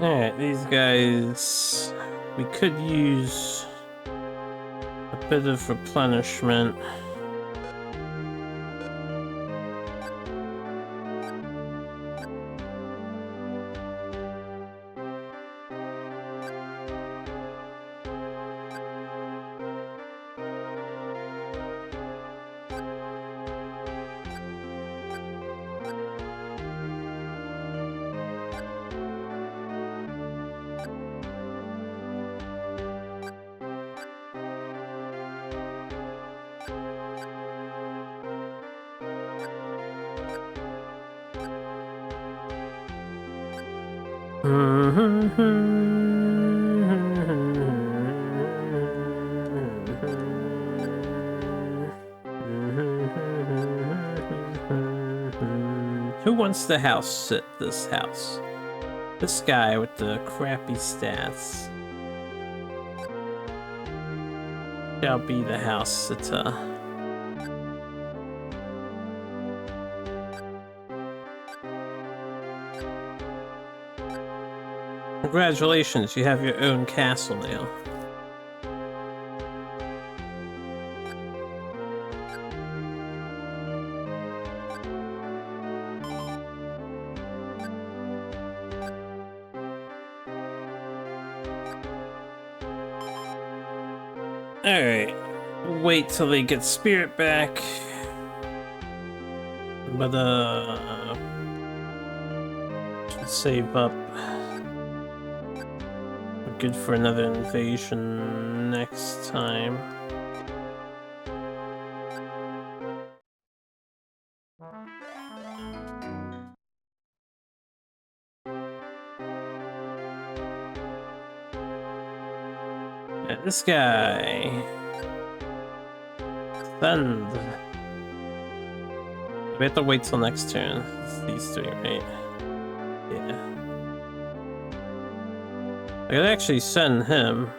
Alright, these guys, we could use a bit of replenishment. Who wants to house sit this house? This guy with the crappy stats shall be the house sitter. Congratulations, you have your own castle now. Alright, wait till they get spirit back. But, should save up. We're good for another invasion next time. Yeah, this guy. Send. We have to wait till next turn. It's these three, right? Yeah. I could actually send him.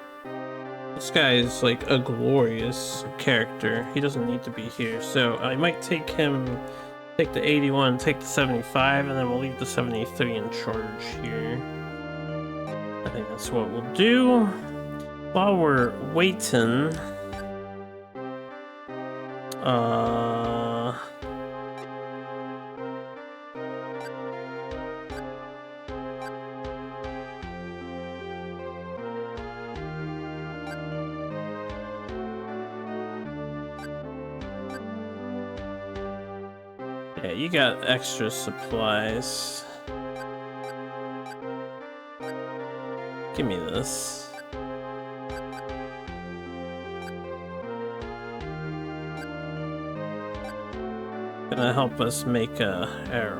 This guy is like a glorious character. He doesn't need to be here. So I might take him, take the 81, take the 75, and then we'll leave the 73 in charge here. I think that's what we'll do. While we're waiting, Yeah, you got extra supplies. Give me this. Gonna help us make our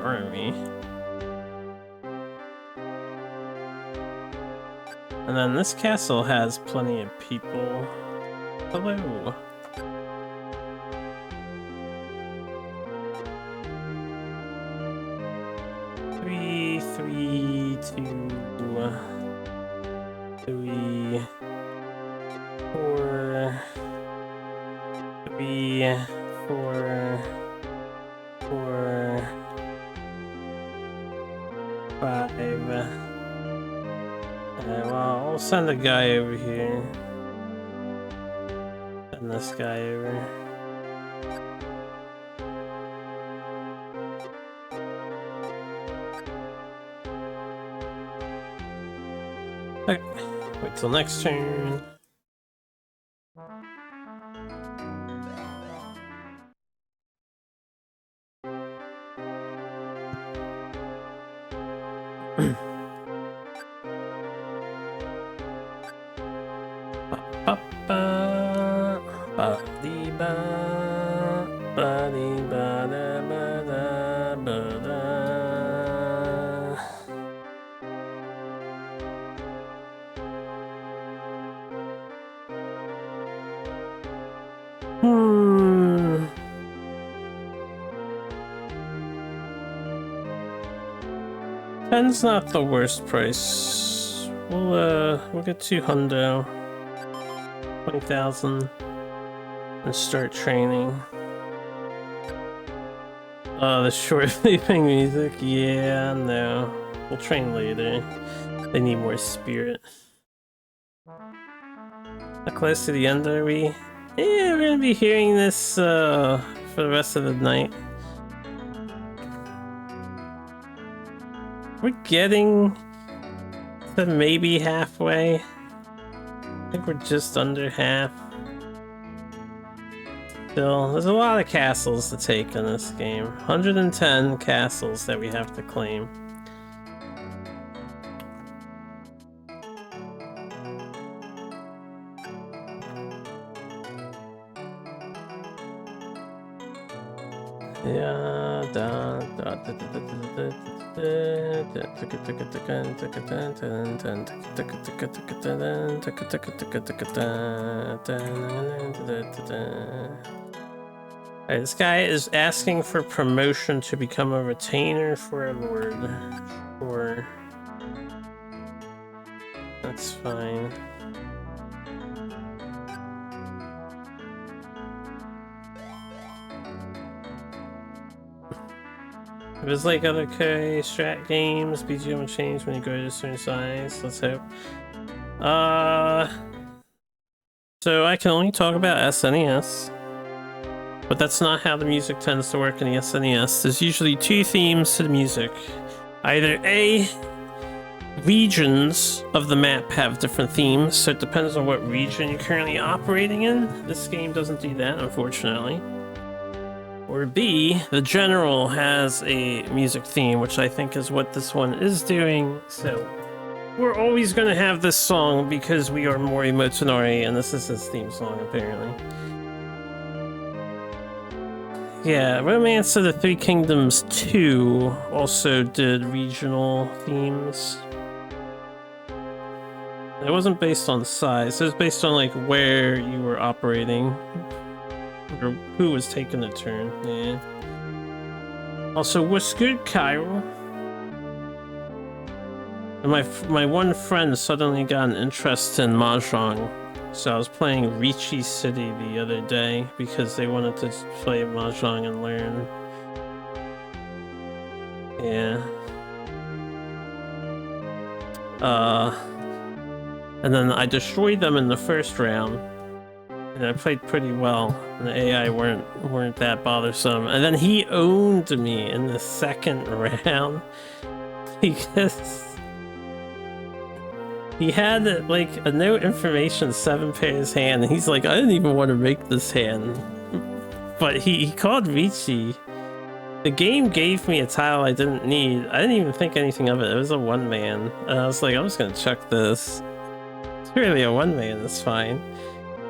army. And then this castle has plenty of people. Hello. Three, 2, 3, 4, 3, 4, 4, 5. Well, I'll send a guy over here. Send this guy over. Okay, wait till next turn. Ten's not the worst price. We'll get 200, 20,000, and start training. The short sleeping music, yeah, no. We'll train later. They need more spirit. How close to the end are we? Yeah, we're gonna be hearing this for the rest of the night. We're getting to maybe halfway. I think we're just under half. Still, there's a lot of castles to take in this game. 110 castles that we have to claim. Yeah, Alright, this guy is asking for promotion to become a retainer for a lord. Sure. That's fine. If it's like other strat games, BGM will change when you go to a certain size. Let's hope. So I can only talk about SNES. But that's not how the music tends to work in the SNES. There's usually two themes to the music. Either A, regions of the map have different themes, so it depends on what region you're currently operating in. This game doesn't do that, unfortunately. Or B, the general has a music theme, which I think is what this one is doing. So we're always going to have this song because we are Mori Motonori, and this is his theme song, apparently. Yeah, Romance of the Three Kingdoms 2 also did regional themes. It wasn't based on size, it was based on like where you were operating. Or who was taking the turn, yeah. Also, what's good, Cairo? And my one friend suddenly got an interest in Mahjong. So I was playing Ricci City the other day because they wanted to play Mahjong and learn. Yeah. And then I destroyed them in the first round. And I played pretty well. And the AI weren't that bothersome. And then he owned me in the second round because he had like a no information 7 pairs hand, and he's like, I didn't even want to make this hand. But he called Ricci, The game gave me a tile I didn't need. I didn't even think anything of it. It was a one-man. And I was like, I'm just gonna chuck this. It's really a one-man, it's fine.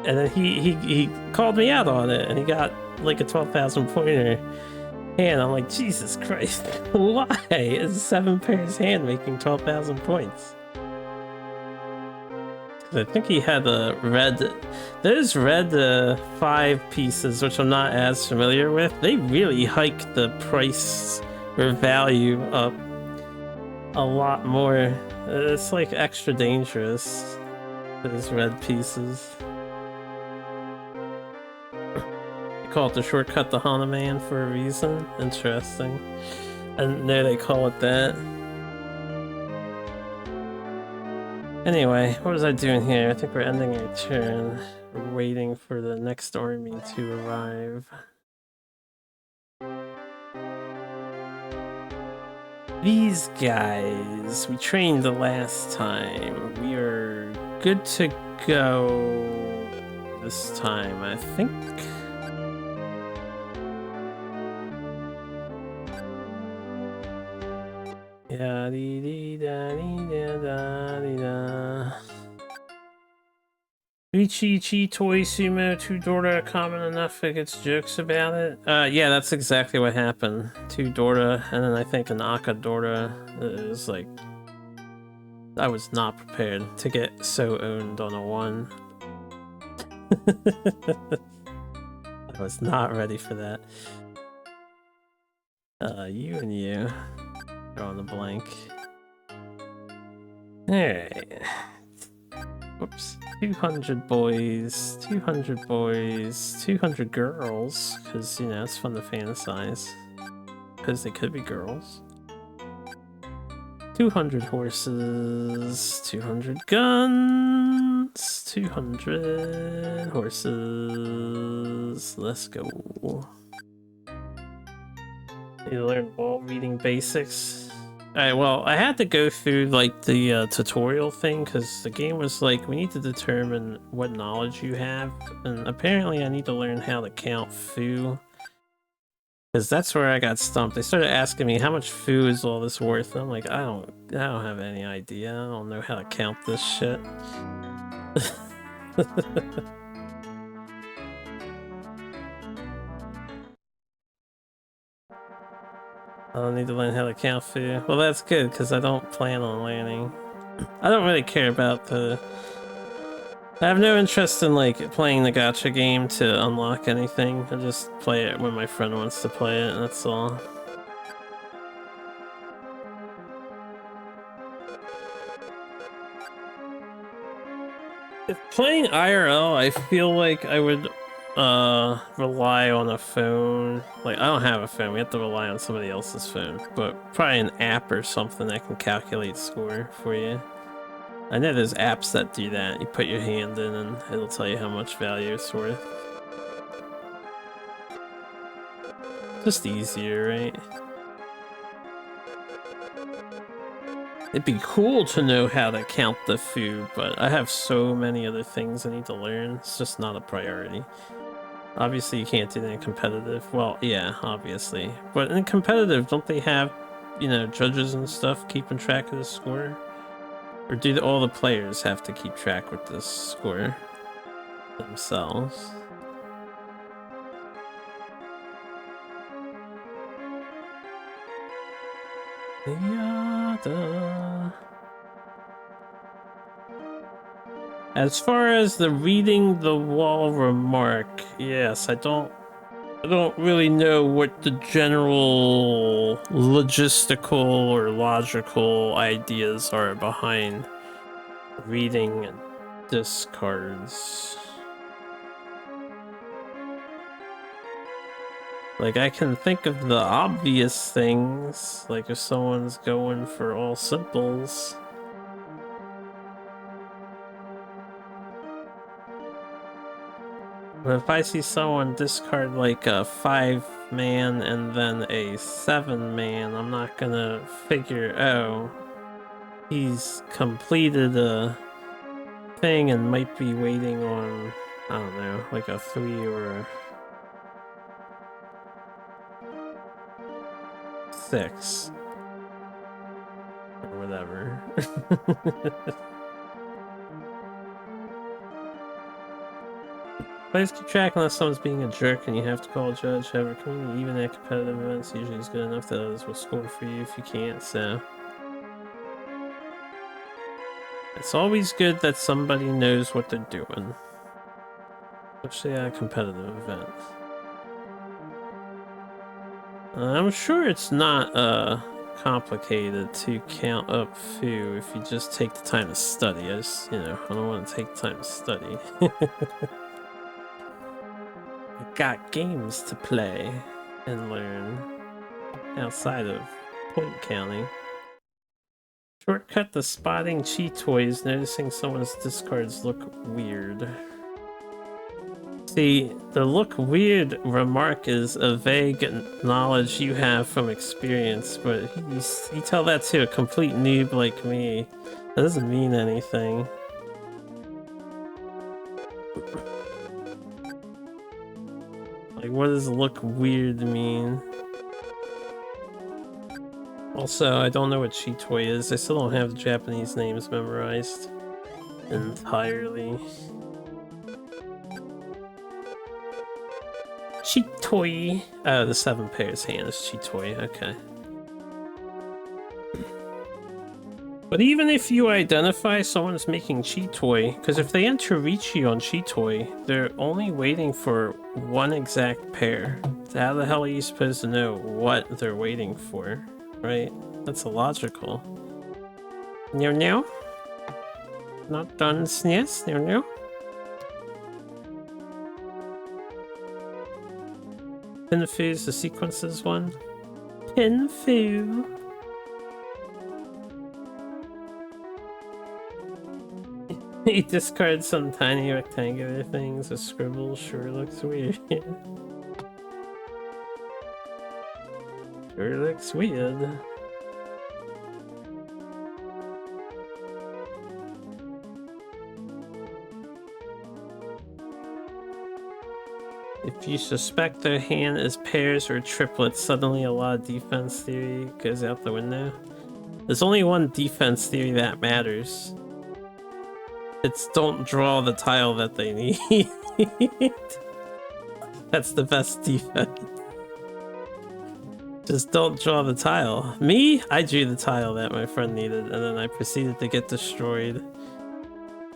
And then he called me out on it, and he got like a 12,000 pointer hand. I'm like, Jesus Christ, why is 7 pairs hand making 12,000 points? I think he had a red. Those red 5 pieces, which I'm not as familiar with, they really hike the price or value up a lot more. It's like extra dangerous, those red pieces. They call it the shortcut to Hanuman for a reason. Interesting. And there they call it that. Anyway, what was I doing here? I think we're ending our turn. We're waiting for the next army to arrive. These guys, we trained the last time. We are good to go this time, I think. Yeah, dee dee da dee da da dee da. Ichi toy sumo 2 Dora common enough it gets jokes about it. Yeah, that's exactly what happened. 2 Dora and then I think an Aka Dora. It was like I was not prepared to get so owned on a 1. I was not ready for that. You and you. Drawing the blank. Alright. Whoops. 200 boys, 200 boys, 200 girls, because, you know, it's fun to fantasize. Because they could be girls. 200 horses, 200 guns, 200 horses. Let's go. Need to learn ball reading basics. Alright, well, I had to go through, like, the tutorial thing, because the game was like, we need to determine what knowledge you have, and apparently I need to learn how to count foo. Because that's where I got stumped. They started asking me, how much foo is all this worth? And I'm like, I don't have any idea. I don't know how to count this shit. I don't need to learn how to count foo. Well, that's good, because I don't plan on learning. I don't really care about the... I have no interest in, like, playing the gacha game to unlock anything. I just play it when my friend wants to play it, and that's all. If playing IRL, I feel like I would rely on a phone. Like, I don't have a phone, we have to rely on somebody else's phone, but probably an app or something that can calculate score for you. I know there's apps that do that. You put your hand in and it'll tell you how much value it's worth. Just easier, right? It'd be cool to know how to count the food, but I have so many other things I need to learn. It's just not a priority. Obviously, you can't do that in competitive. Well, yeah, obviously. But in competitive, don't they have, you know, judges and stuff keeping track of the score? Or do all the players have to keep track with this score themselves? Yada. As far as the reading the wall remark, yes, I don't really know what the general logistical or logical ideas are behind reading discards. Like, I can think of the obvious things, like if someone's going for all simples. But if I see someone discard like a 5-man and then a 7-man, I'm not gonna figure, oh, he's completed a thing and might be waiting on, I don't know, like a 3 or a... 6. Or whatever. Players keep track unless someone's being a jerk and you have to call a judge. However, coming even at competitive events usually is good enough that others will score for you if you can't, so... It's always good that somebody knows what they're doing. Especially at a competitive event. I'm sure it's not complicated to count up foo if you just take the time to study. I just, I don't want to take the time to study. I got games to play and learn outside of point counting. Shortcut to spotting cheat toys, noticing someone's discards look weird. See, the look weird remark is a vague knowledge you have from experience, but you tell that to a complete noob like me. That doesn't mean anything. Like, what does look weird mean? Also, I don't know what cheat toy is. I still don't have the Japanese names memorized entirely. Cheat toy. The 7 pairs hand is cheat toy. Okay. But even if you identify someone's making cheat toy, because if they enter Ricci on cheat toy, they're only waiting for one exact pair. So how the hell are you supposed to know what they're waiting for, right? That's illogical. No. Not done SNES. No. Pinfu is the sequences one. Pinfu. He discards some tiny rectangular things. A scribble sure looks weird. Sure looks weird. If you suspect their hand is pairs or triplets, suddenly a lot of defense theory goes out the window. There's only one defense theory that matters. It's don't draw the tile that they need. That's the best defense. Just don't draw the tile. Me? I drew the tile that my friend needed, and then I proceeded to get destroyed.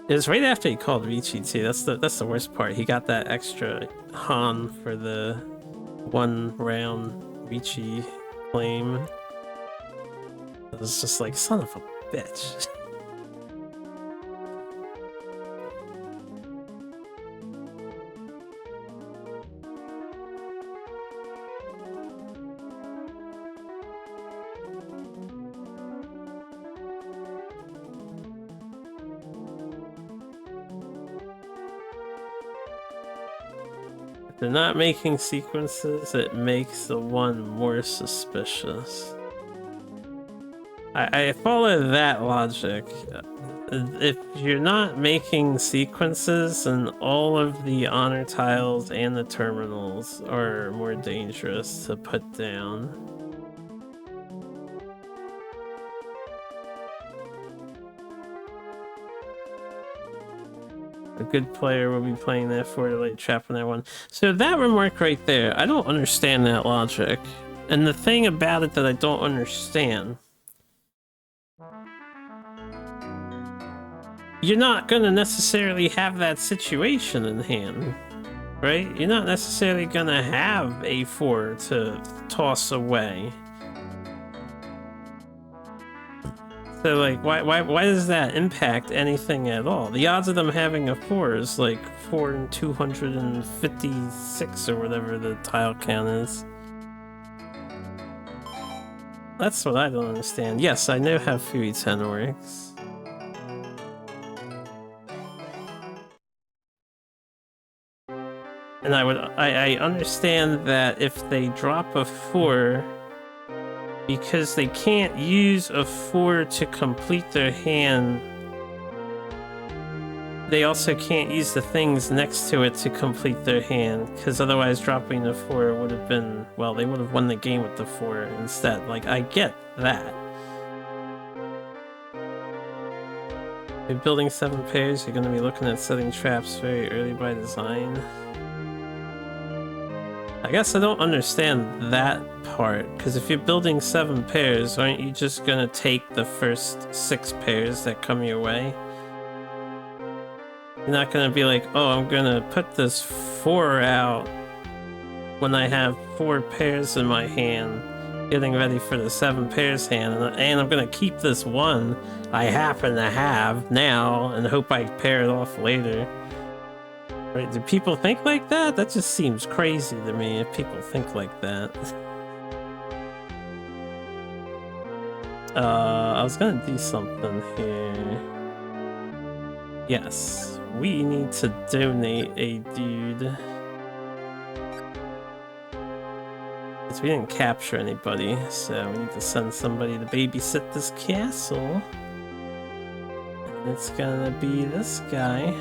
It was right after he called Ricci too. That's the worst part. He got that extra Han for the 1 round Ricci claim. It was just like, son of a bitch. They're not making sequences, it makes the one more suspicious. I follow that logic. If you're not making sequences, then all of the honor tiles and the terminals are more dangerous to put down. A good player will be playing that for the late trap on that one. So that remark right there, I don't understand that logic. And the thing about it that I don't understand, you're not gonna necessarily have that situation in hand, right? You're not necessarily gonna have A4 to toss away. So like, why does that impact anything at all? The odds of them having a 4 is like 4 in 256 or whatever the tile count is. That's what I don't understand. Yes, I know how Fui 10 works. And I understand that if they drop a 4, because they can't use a 4 to complete their hand, They also can't use the things next to it to complete their hand, because otherwise dropping the 4 would have been, well, they would have won the game with the 4 instead. Like, I get that. If you're building 7 pairs, you're going to be looking at setting traps very early by design. I guess I don't understand that part, because if you're building 7 pairs, aren't you just going to take the first 6 pairs that come your way? You're not going to be like, oh, I'm going to put this 4 out when I have 4 pairs in my hand, getting ready for the 7 pairs hand, and I'm going to keep this 1 I happen to have now and hope I pair it off later. Right? Do people think like that? That just seems crazy to me if people think like that. I was going to do something here. Yes, we need to donate a dude. Because we didn't capture anybody, so we need to send somebody to babysit this castle. And it's gonna be this guy.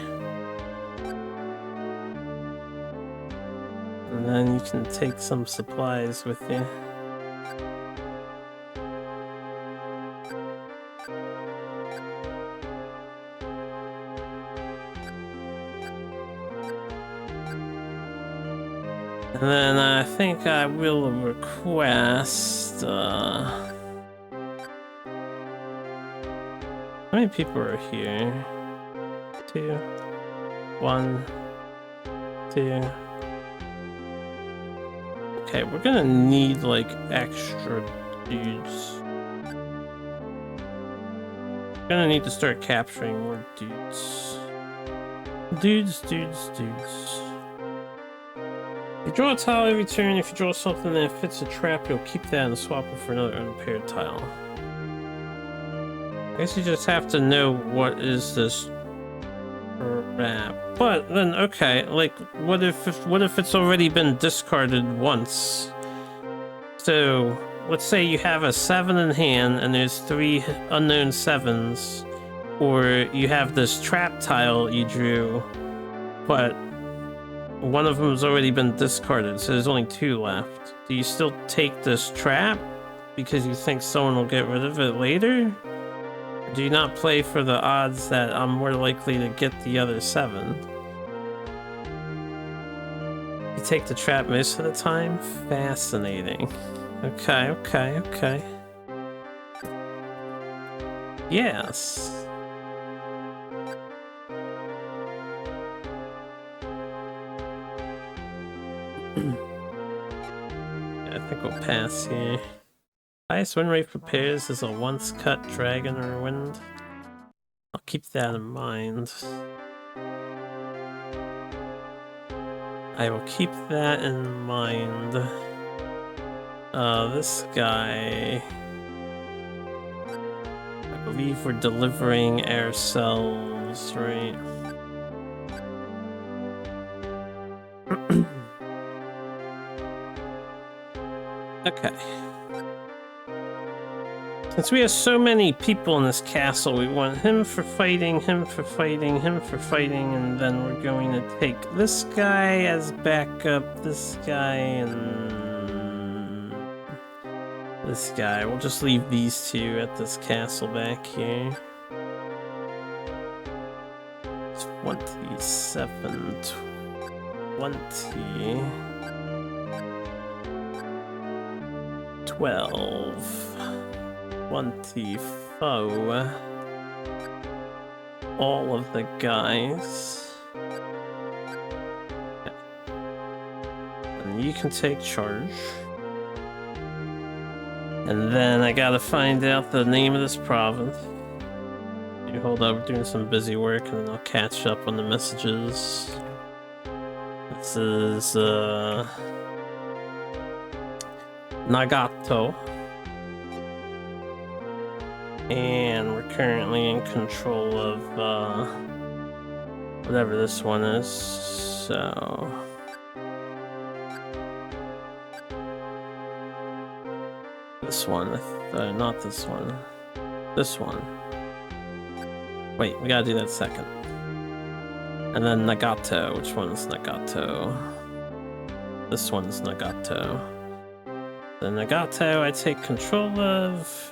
And then you can take some supplies with you. And then I think I will request, how many people are here? 2, 1, 2. Okay, we're gonna need like extra dudes. We're gonna need to start capturing more dudes. Dudes. You draw a tile every turn. If you draw something that fits a trap, you'll keep that and swap it for another unpaired tile. I guess you just have to know what is this trap. But then, okay, like, what if it's already been discarded once? So, let's say you have a 7 in hand and there's 3 unknown 7s, or you have this trap tile you drew, but one of them's already been discarded, so there's only 2 left. Do you still take this trap because you think someone will get rid of it later? Or do you not play for the odds that I'm more likely to get the other 7? You take the trap most of the time? Fascinating. Okay. Yes. I think we'll pass here. Highest win rate for pairs is a once cut dragon or wind. I'll keep that in mind. I will keep that in mind. This guy, I believe we're delivering ourselves, right? Okay. Since we have so many people in this castle, we want him for fighting, him for fighting, him for fighting, and then we're going to take this guy as backup, this guy, and this guy. We'll just leave these 2 at this castle back here. 27, 20, 12, 24, all of the guys. Okay. And you can take charge. And then I gotta find out the name of this province. You hold up, we're doing some busy work, and then I'll catch up on the messages. This is, Nagato. And we're currently in control of, whatever this one is, so... This one, not this one. This one. Wait, we gotta do that second. And then Nagato. Which one's Nagato? This one's Nagato. The Nagato I take control of.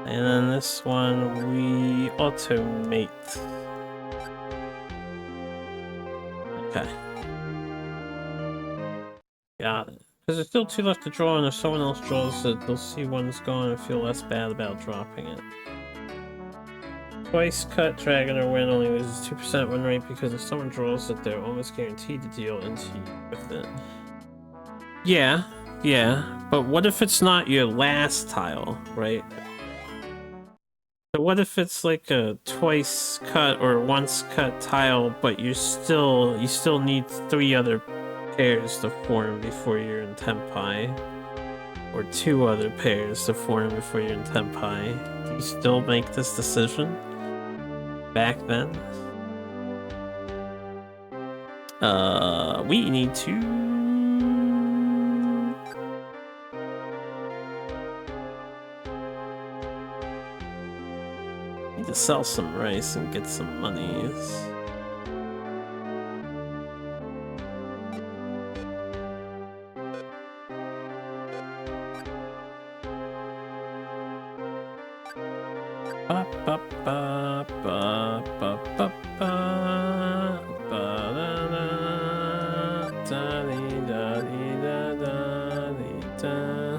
And then this one we automate. Okay. Got it. Because there's still 2 left to draw, and if someone else draws it, they'll see one's gone and feel less bad about dropping it. Twice cut, dragon, or win only loses 2% win rate because if someone draws it, they're almost guaranteed to deal into you with it. Yeah, but what if it's not your last tile, right? So what if it's like a twice cut or once cut tile, but you still need 3 other pairs to form before you're in Tenpai, or 2 other pairs to form before you're in Tenpai? Do you still make this decision back then? We need to sell some rice and get some monies.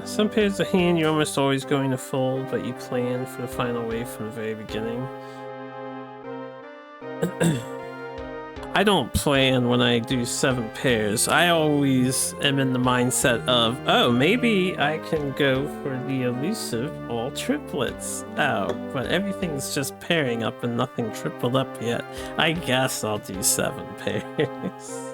Some pairs of hand you're almost always going to fold, but you plan for the final wave from the very beginning. I don't plan when I do 7 pairs. I always am in the mindset of, oh, maybe I can go for the elusive all triplets. Oh, but everything's just pairing up and nothing tripled up yet. I guess I'll do 7 pairs.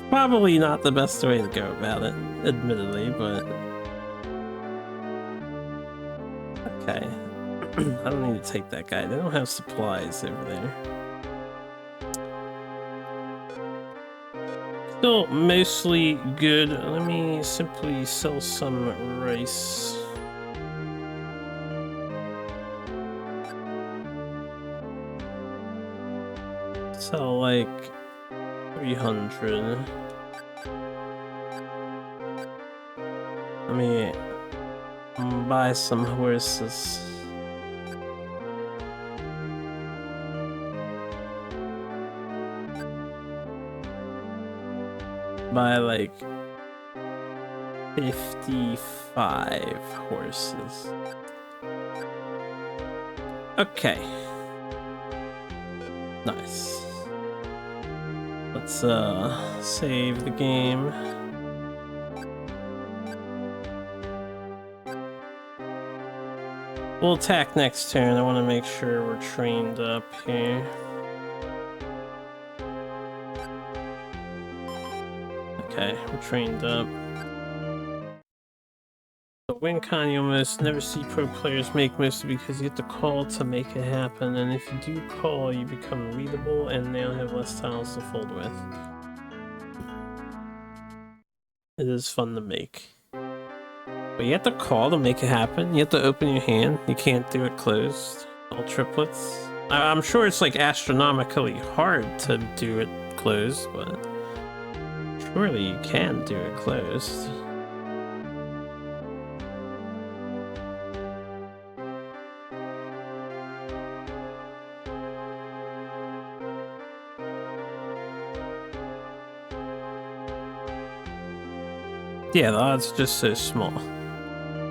Probably not the best way to go about it, admittedly, but... Okay. I don't need to take that guy. They don't have supplies over there. Still mostly good. Let me simply sell some rice. Sell like 300. Let me buy some horses. Buy like 55 horses. Okay. Nice. Let's save the game. We'll attack next turn. I want to make sure we're trained up here. Okay, we're trained up. The win con you almost never see pro players make, mostly because you have to call to make it happen, and if you do call, you become readable and now have less tiles to fold with. It is fun to make. But you have to call to make it happen. You have to open your hand. You can't do it closed. All triplets. I'm sure it's like astronomically hard to do it closed, but surely you can do it closed. Yeah, the odds are just so small.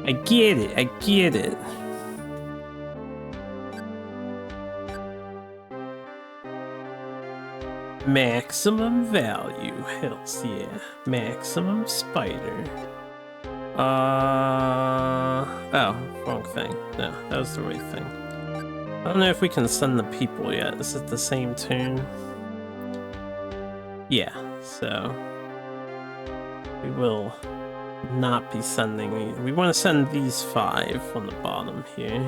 I get it, I get it. Maximum value, hells yeah. Maximum spider. Oh, wrong thing. No, that was the right thing. I don't know if we can send the people yet. Is it the same turn? Yeah, so we will not be sending these. We want to send these 5 on the bottom here.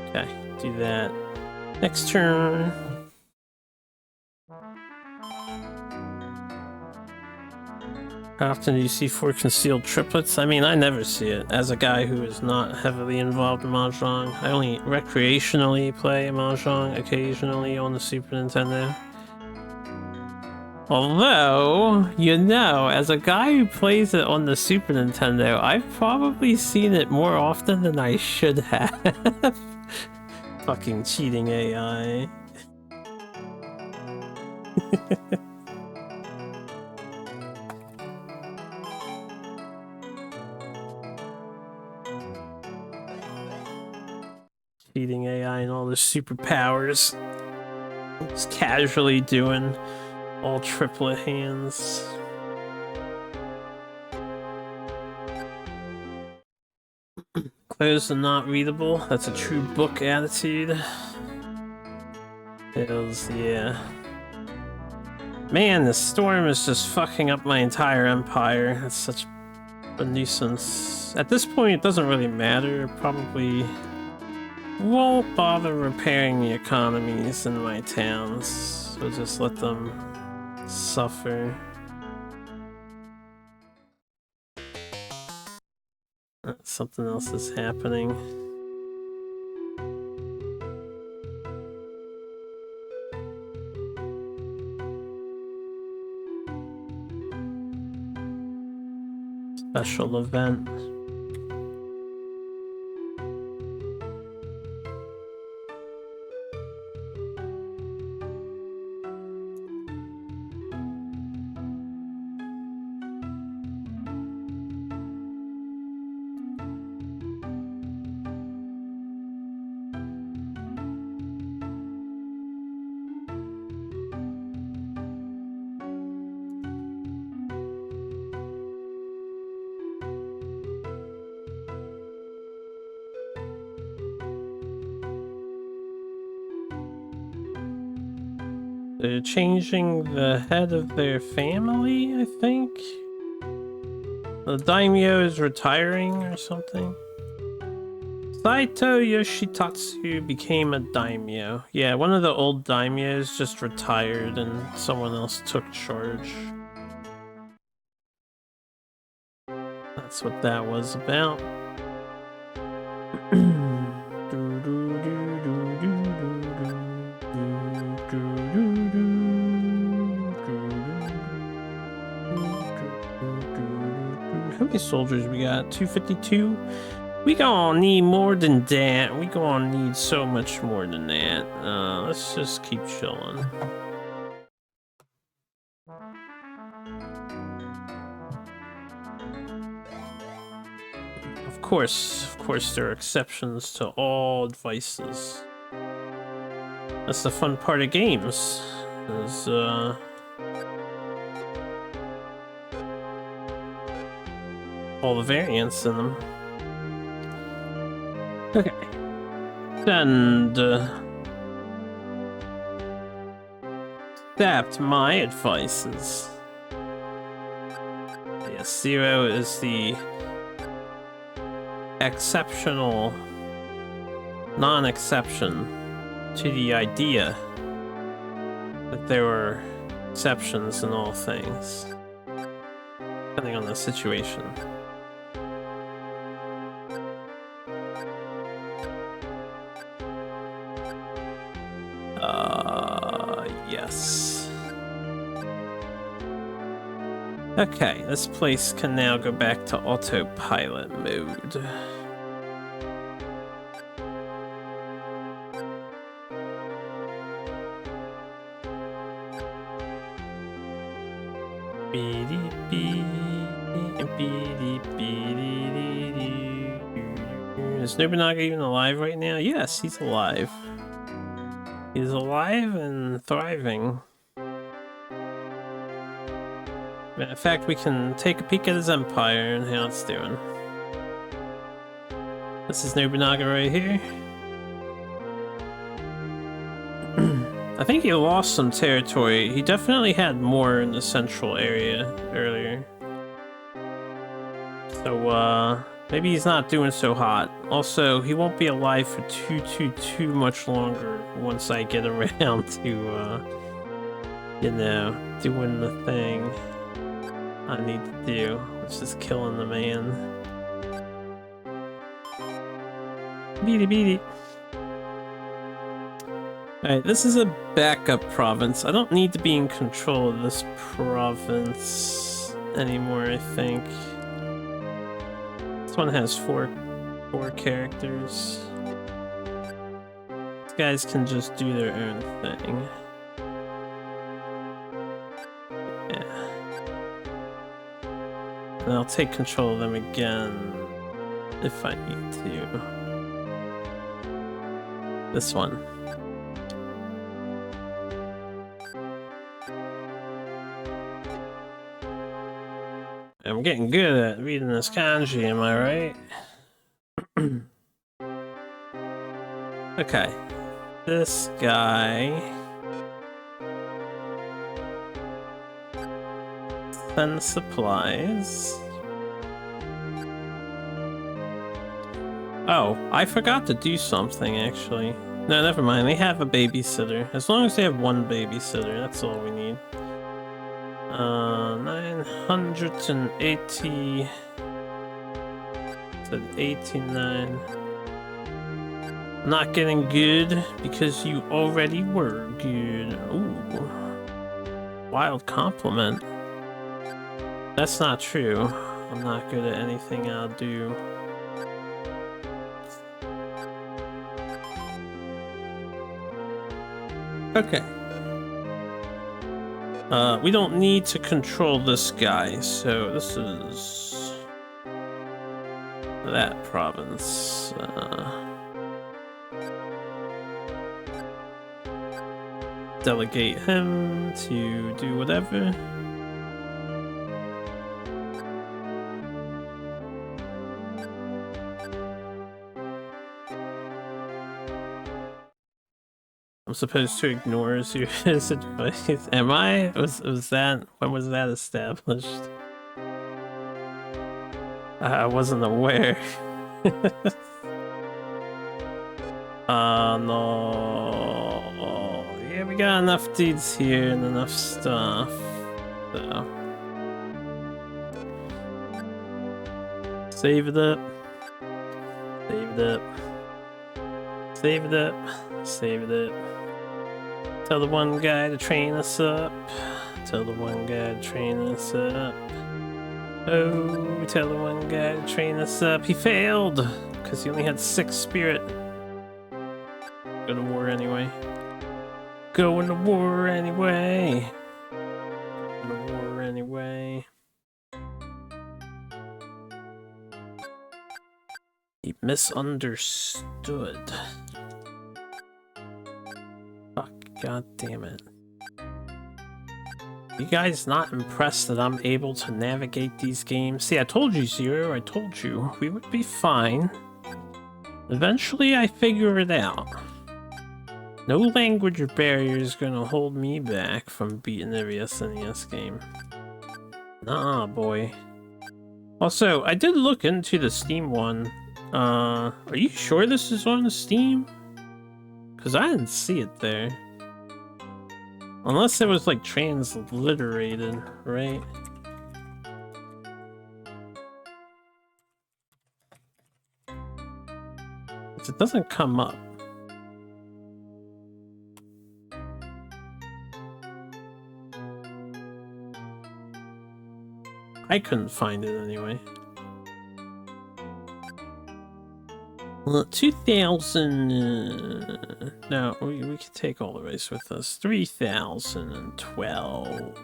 Okay, do that. Next turn. How often do you see 4 concealed triplets? I mean, I never see it. As a guy who is not heavily involved in Mahjong, I only recreationally play Mahjong occasionally on the Super Nintendo. Although, you know, as a guy who plays it on the Super Nintendo, I've probably seen it more often than I should have. Fucking cheating AI. Cheating AI and all the superpowers. Just casually doing all triplet hands. Closed and not readable. That's a true book attitude. Hills, yeah. Man, this storm is just fucking up my entire empire. That's such a nuisance. At this point, it doesn't really matter. Probably won't bother repairing the economies in my towns. So just let them suffer. Something else is happening. Special event. They're changing the head of their family, I think? The daimyo is retiring or something? Saito Yoshitatsu became a daimyo. Yeah, one of the old daimyos just retired and someone else took charge. That's what that was about. How many soldiers we got? 252? We gonna need more than that. We gonna need so much more than that. Let's just keep chilling. Of course there are exceptions to all advices. That's the fun part of games. Is all the variants in them. Okay. And adapt my advices. Yes, 0 is the exceptional non-exception to the idea that there were exceptions in all things, depending on the situation. Yes. Okay, this place can now go back to autopilot mode. Is Nobunaga even alive right now? Yes, he's alive. He's alive and thriving. In fact, we can take a peek at his empire and how it's doing. This is Nobunaga right here. I think he lost some territory. He definitely had more in the central area earlier. So, maybe he's not doing so hot. Also, he won't be alive for too much longer once I get around to, you know, doing the thing. I need to do, which is killing the man. Beady beady. Alright, this is a backup province. I don't need to be in control of this province anymore, I think. This one has four characters. These guys can just do their own thing. Yeah. And I'll take control of them again if I need to. This one. I'm getting good at reading this kanji, am I right? Okay. This guy... send supplies. Oh, I forgot to do something, actually. No, never mind. They have a babysitter. As long as they have one babysitter, that's all we need. 980... Said 89. Not getting good because you already were good. Ooh. Wild compliment. That's not true. I'm not good at anything I'll do. Okay. We don't need to control this guy, so this is that province. Delegate him to do whatever. I'm supposed to ignore his advice. Am I? Was that? When was that established? I wasn't aware. No. Yeah, we got enough dudes here and enough stuff. So. Save it up. Save it up. Save it up. Save it up. Tell the one guy to train us up. Tell the one guy to train us up. Oh, tell the one guy to train us up. He failed because he only had 6 spirit. Go to war anyway. Going to war anyway. Go to war anyway. He misunderstood. Fuck, god damn it. You guys not impressed that I'm able to navigate these games? See, I told you, Zero, I told you. We would be fine. Eventually, I figure it out. No language barrier is gonna hold me back from beating every SNES game. Nah, boy. Also, I did look into the Steam one. Are you sure this is on the Steam? Because I didn't see it there. Unless it was like transliterated, right? It doesn't come up. I couldn't find it anyway. 2000... no, we could take all the race with us. 3012.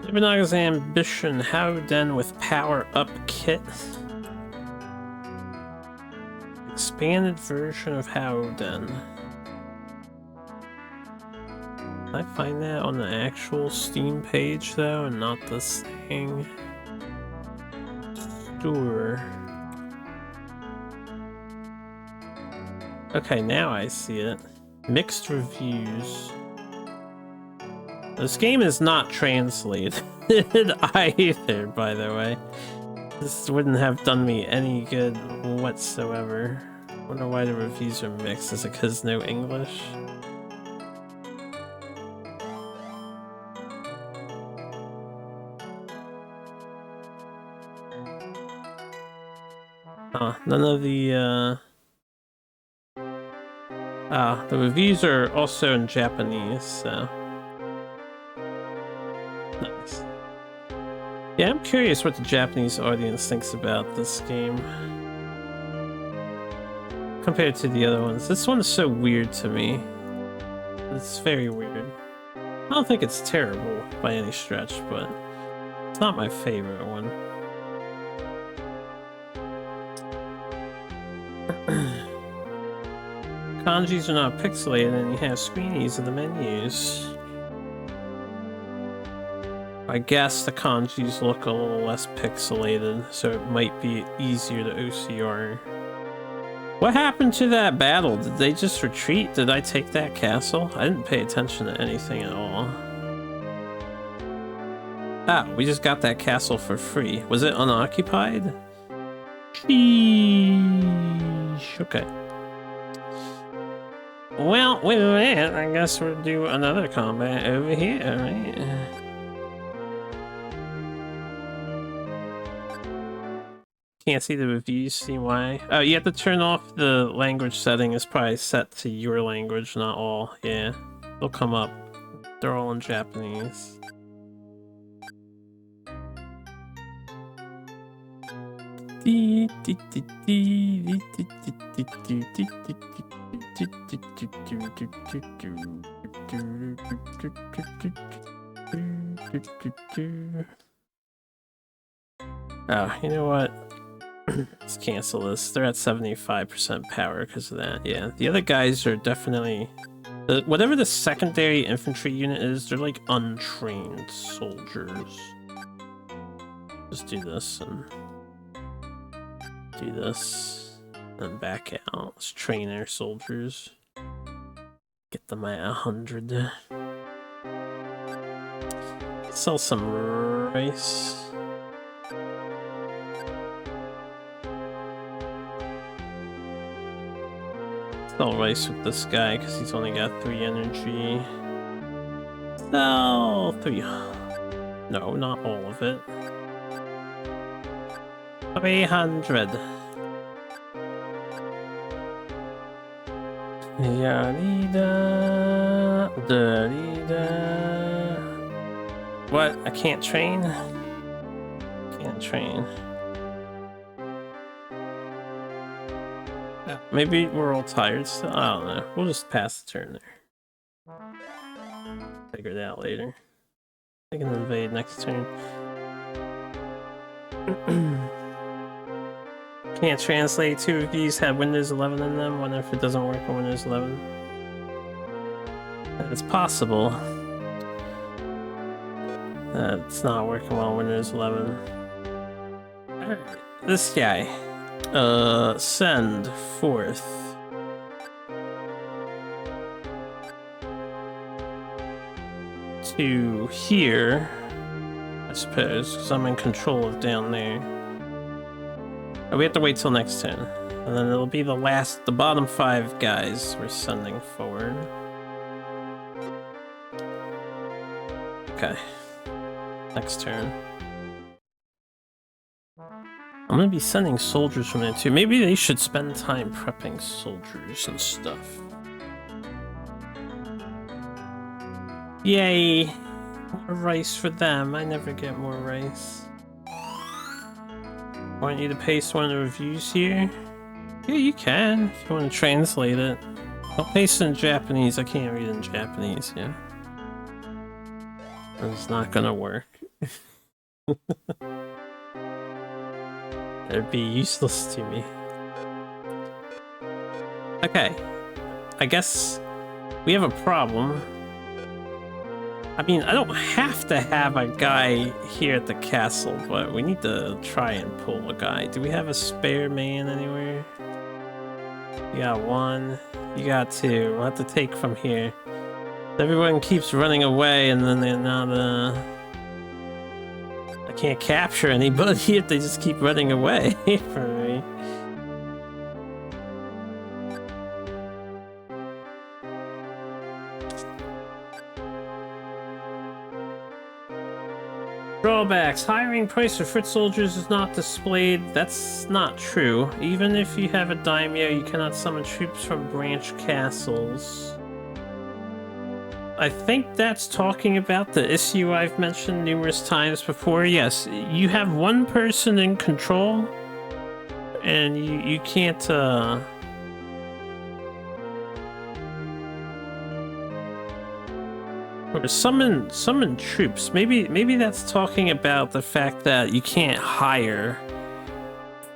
Nobunaga's ambition, Haouden with power-up kit. Expanded version of Haouden. Did I find that on the actual Steam page though, and not this thing? Store. Okay, now I see it. Mixed reviews. This game is not translated either, by the way. This wouldn't have done me any good whatsoever. Wonder why the reviews are mixed. Is it because no English? None of the the reviews are also in Japanese, so nice. Yeah, I'm curious what the Japanese audience thinks about this game compared to the other ones. This one's so weird to me. It's very weird. I don't think it's terrible by any stretch, but it's not my favorite one. Kanjis are not pixelated and you have screenies in the menus. I guess the kanjis look a little less pixelated, so it might be easier to OCR. What happened to that battle? Did they just retreat? Did I take that castle? I didn't pay attention to anything at all. Ah, we just got that castle for free. Was it unoccupied? Sheesh. Okay. Well, with that, I guess we'll do another combat over here, right? Can't see the reviews, see why? Oh, you have to turn off the language setting. It's probably set to your language, not all. Yeah, they'll come up. They're all in Japanese. Oh, you know what? Let's cancel this. They're at 75% power because of that. Yeah, the other guys are definitely... whatever the secondary infantry unit is, they're like untrained soldiers. Just do this and... do this. And back out. Let's train our soldiers. Get them at 100. Sell some rice. Sell rice with this guy because he's only got 3 energy. Sell 3. No, not all of it. 300. What? I can't train? Can't train. Maybe we're all tired still? I don't know. We'll just pass the turn there. Figure it out later. I can invade next turn. Can't translate. 2 of these have Windows 11 in them. Wonder if it doesn't work on Windows 11. It's possible. It's not working well on Windows 11. Alright, this guy. Send forth. To here, I suppose, because I'm in control of down there. Oh, we have to wait till next turn. And then it'll be the bottom 5 guys we're sending forward. Okay. Next turn. I'm gonna be sending soldiers from there too. Maybe they should spend time prepping soldiers and stuff. Yay! More rice for them. I never get more rice. Want you to paste one of the reviews here? Yeah, you can, if you want to translate it. I'll paste it in Japanese. I can't read it in Japanese, yeah. It's not gonna work. It'd be useless to me. Okay. I guess we have a problem. I mean, I don't have to have a guy here at the castle, but we need to try and pull a guy. Do we have a spare man anywhere? You got 1. You got 2. We'll have to take from here. Everyone keeps running away and then they're not, I can't capture anybody if they just keep running away from me. Drawbacks. Hiring price for foot soldiers is not displayed. That's not true. Even if you have a daimyo, you cannot summon troops from branch castles. I think that's talking about the issue I've mentioned numerous times before. Yes, you have one person in control, and you can't, or summon troops. Maybe that's talking about the fact that you can't hire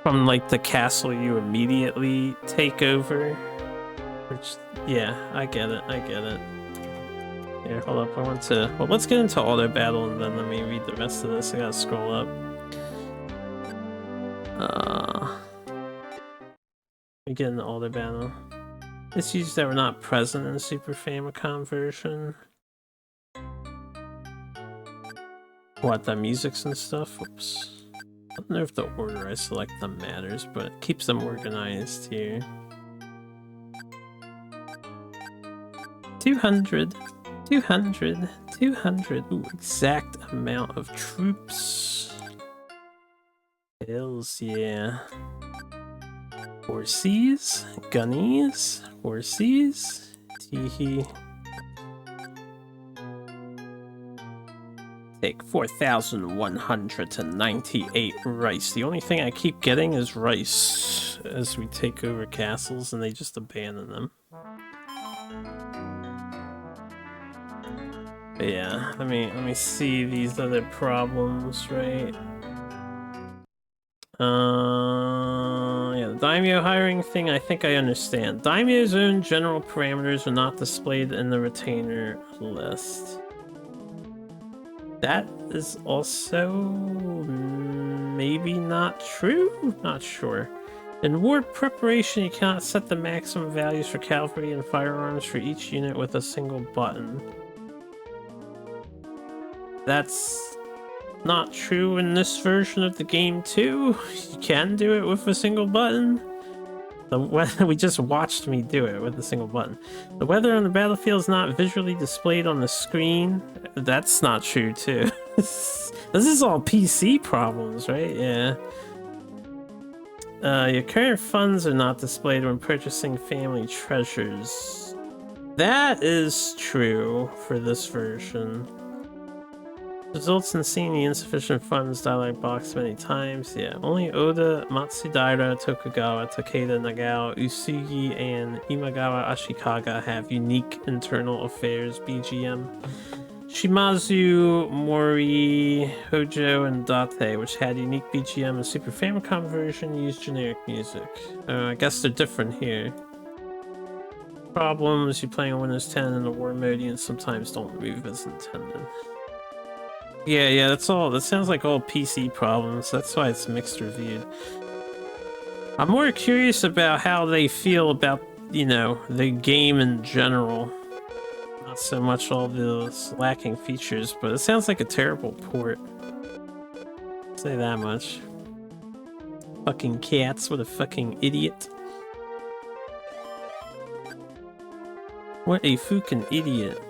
from, like, the castle you immediately take over. Which, yeah, I get it. Here, hold up, I want to... Well, let's get into auto battle and then let me read the rest of this. I gotta scroll up. We get into auto battle. Issues that were not present in the Super Famicom version. What, the musics and stuff? Oops. I don't know if the order I select them matters, but it keeps them organized here. 200. 200. Ooh, exact amount of troops. Hells yeah. Horsies, gunnies, horsies. Teehee. Take 4,198 rice. The only thing I keep getting is rice as we take over castles and they just abandon them. But yeah, let me see these other problems, right? Yeah, the daimyo hiring thing, I think I understand. Daimyo's own general parameters are not displayed in the retainer list. That is also maybe not true? Not sure. In war preparation, you cannot set the maximum values for cavalry and firearms for each unit with a single button. That's not true in this version of the game too. You can do it with a single button. We just watched me do it with a single button. The weather on the battlefield is not visually displayed on the screen. That's not true too. This is all PC problems, right? Yeah. Your current funds are not displayed when purchasing family treasures. That is true for this version. Results in seeing the insufficient funds dialog box many times. Yeah, only Oda, Matsudaira, Tokugawa, Takeda, Nagao, Usugi, and Imagawa Ashikaga have unique internal affairs BGM. Shimazu, Mori, Hojo, and Date, which had unique BGM and Super Famicom version, used generic music. I guess they're different here. Problems, you're playing on Windows 10 in the war mode and sometimes don't move as intended. Yeah, that's all. That sounds like all PC problems. That's why it's mixed reviewed. I'm more curious about how they feel about, you know, the game in general. Not so much all those lacking features, but it sounds like a terrible port. I'll say that much. Fucking cats, what a fucking idiot. What a fucking idiot.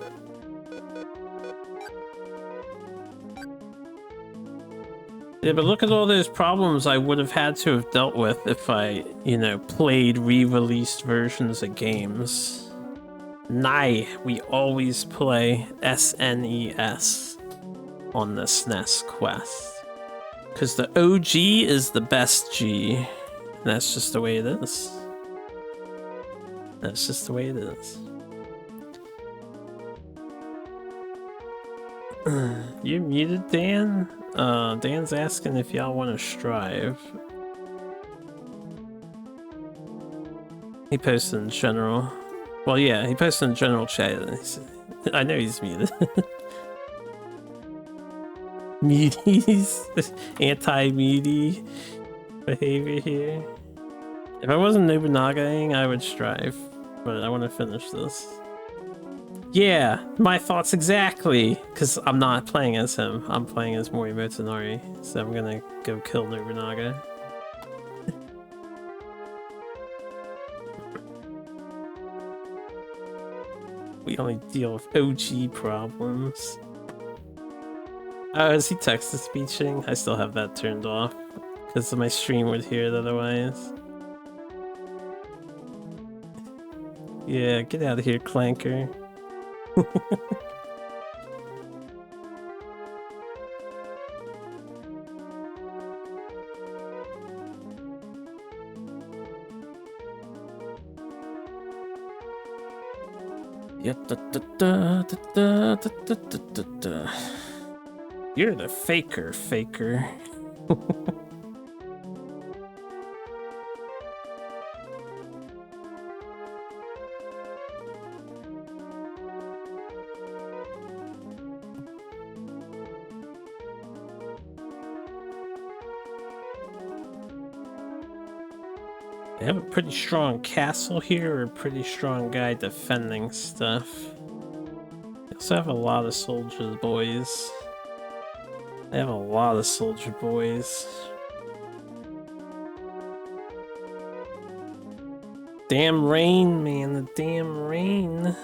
Yeah, but look at all those problems I would have had to have dealt with if I, you know, played re-released versions of games. Nah, we always play SNES on the SNES Quest. Because the OG is the best G. And that's just the way it is. That's just the way it is. You're muted, Dan? Dan's asking if y'all want to strive. He posted in general. Well, yeah, he posted in general chat. I know he's muted. Muties. Anti-mutie behavior here. If I wasn't Nobunagaing, I would strive. But I want to finish this. Yeah, my thoughts exactly. Because I'm not playing as him. I'm playing as Mori Motonari. So I'm gonna go kill Nobunaga. We only deal with OG problems. Oh, is he text-to-speeching? I still have that turned off. Because my stream would hear it otherwise. Yeah, get out of here, Clanker. You're the faker. They have a pretty strong castle here, or a pretty strong guy defending stuff. They also have a lot of soldier boys. They have a lot of soldier boys. Damn rain, man, the damn rain.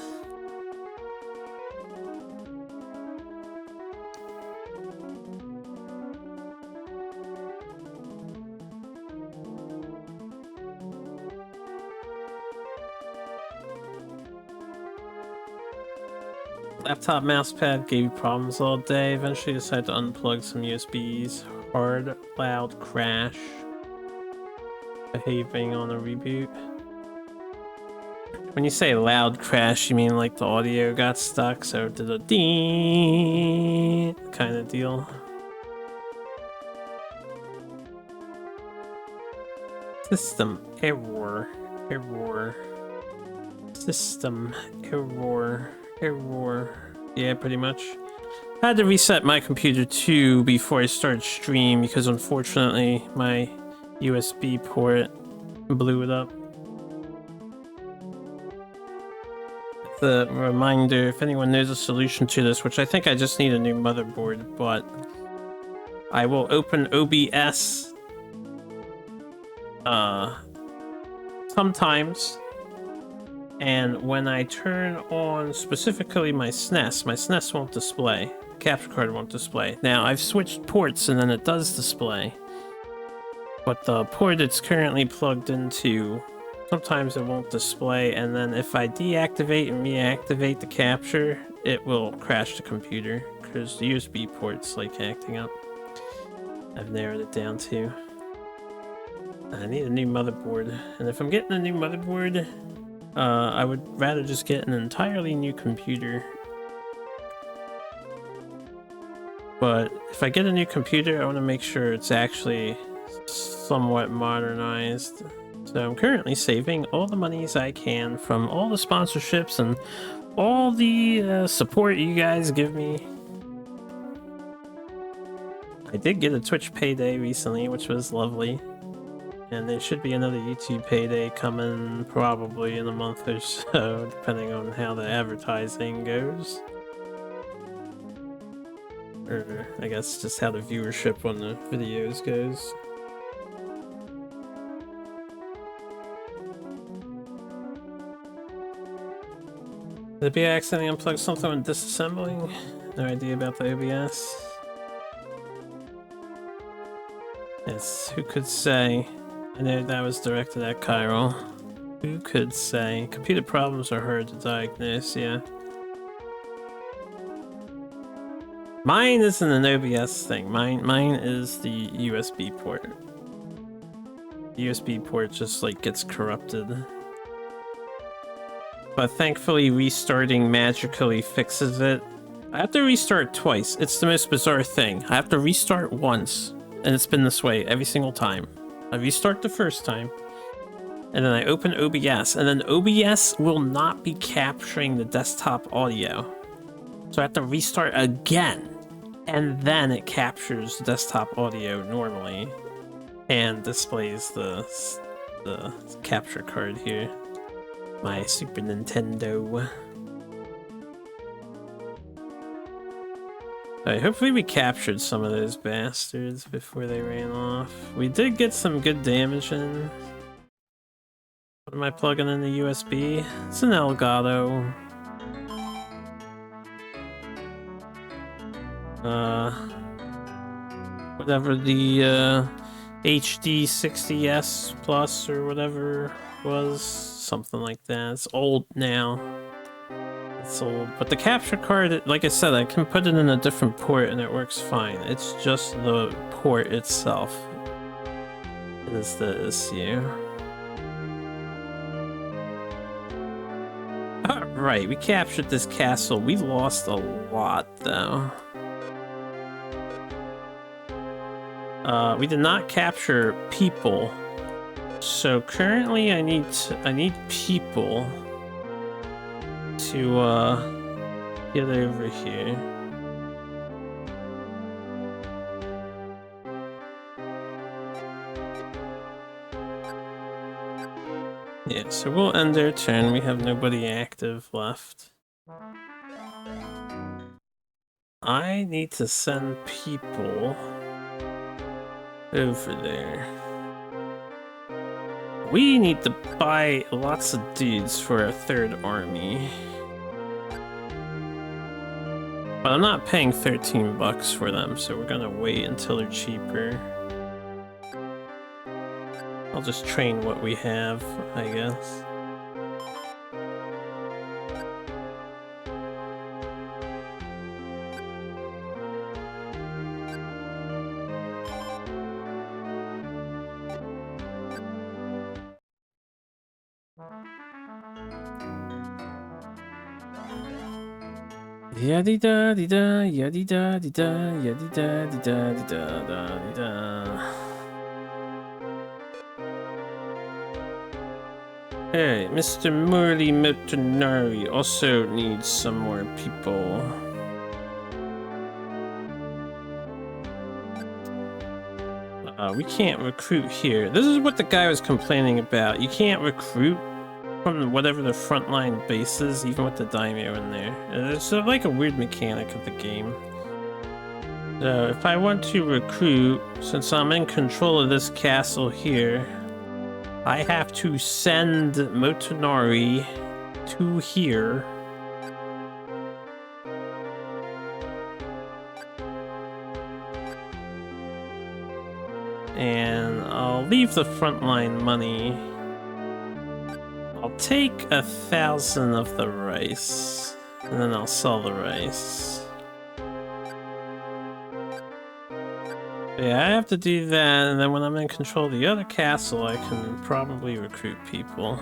Laptop mousepad gave you problems all day. Eventually decided to unplug some USBs. Hard, loud crash. Behaving on a reboot. When you say loud crash, you mean like the audio got stuck, so it did a ding kind of deal. System error. System error. Yeah, pretty much. I had to reset my computer too before I started stream because unfortunately my USB port blew it up. The reminder, if anyone knows a solution to this, which I think I just need a new motherboard, but I will open OBS sometimes, and when I turn on specifically my SNES won't display. The capture card won't display. Now I've switched ports and then it does display, but the port it's currently plugged into, sometimes it won't display, and then if I deactivate and reactivate the capture, it will crash the computer because the USB port's like acting up. I've narrowed it down to. I need a new motherboard, and if I'm getting a new motherboard, I would rather just get an entirely new computer. But if I get a new computer, I want to make sure it's actually somewhat modernized. So I'm currently saving all the monies I can from all the sponsorships and all the support you guys give me. I did get a Twitch payday recently, which was lovely. And there should be another YouTube payday coming probably in a month or so, depending on how the advertising goes. Or I guess just how the viewership on the videos goes. Did I accidentally unplug something when disassembling? No idea about the OBS. Yes, who could say? I know that was directed at Chiral. Who could say? Computer problems are hard to diagnose, yeah. Mine isn't an OBS thing. Mine is the USB port. The USB port just like gets corrupted. But thankfully restarting magically fixes it. I have to restart twice. It's the most bizarre thing. I have to restart once, and it's been this way every single time. I restart the first time, and then I open OBS, and then OBS will not be capturing the desktop audio. So I have to restart again, and then it captures the desktop audio normally, and displays the capture card here. My Super Nintendo. Alright, hopefully we captured some of those bastards before they ran off. We did get some good damage in. What am I plugging in the USB? It's an Elgato. Whatever the HD 60S Plus or whatever was. Something like that. It's old now. It's old. But the capture card, like I said, I can put it in a different port and it works fine. It's just the port itself is the issue. Alright, we captured this castle. We lost a lot though. We did not capture people. So currently I need people to get over here. Yeah, so we'll end our turn. We have nobody active left. I need to send people over there. We need to buy lots of dudes for a third army. But I'm not paying 13 bucks for them, so we're gonna wait until they're cheaper. I'll just train what we have, I guess. Yadida dida yadida dida yadida dida dida da dida. Hey, Mr. Murli Motonari also needs some more people. We can't recruit here. This is what the guy was complaining about. You can't recruit from whatever the frontline base is, even with the daimyo in there. It's like a weird mechanic of the game. So if I want to recruit, since I'm in control of this castle here, I have to send Motonari to here. And I'll leave the frontline money. I'll take 1,000 of the rice, and then I'll sell the rice. Yeah, I have to do that, and then when I'm in control of the other castle, I can probably recruit people.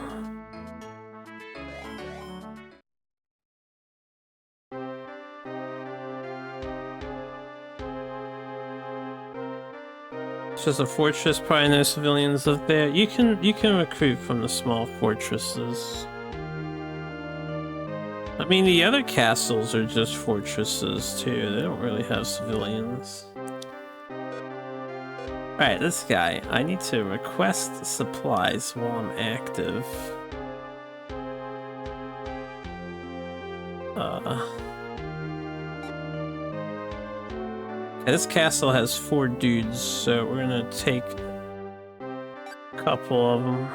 It's just a fortress, probably no civilians live there. You can recruit from the small fortresses. I mean, the other castles are just fortresses too. They don't really have civilians. Alright, this guy. I need to request supplies while I'm active. This castle has 4 dudes, so we're gonna take a couple of them.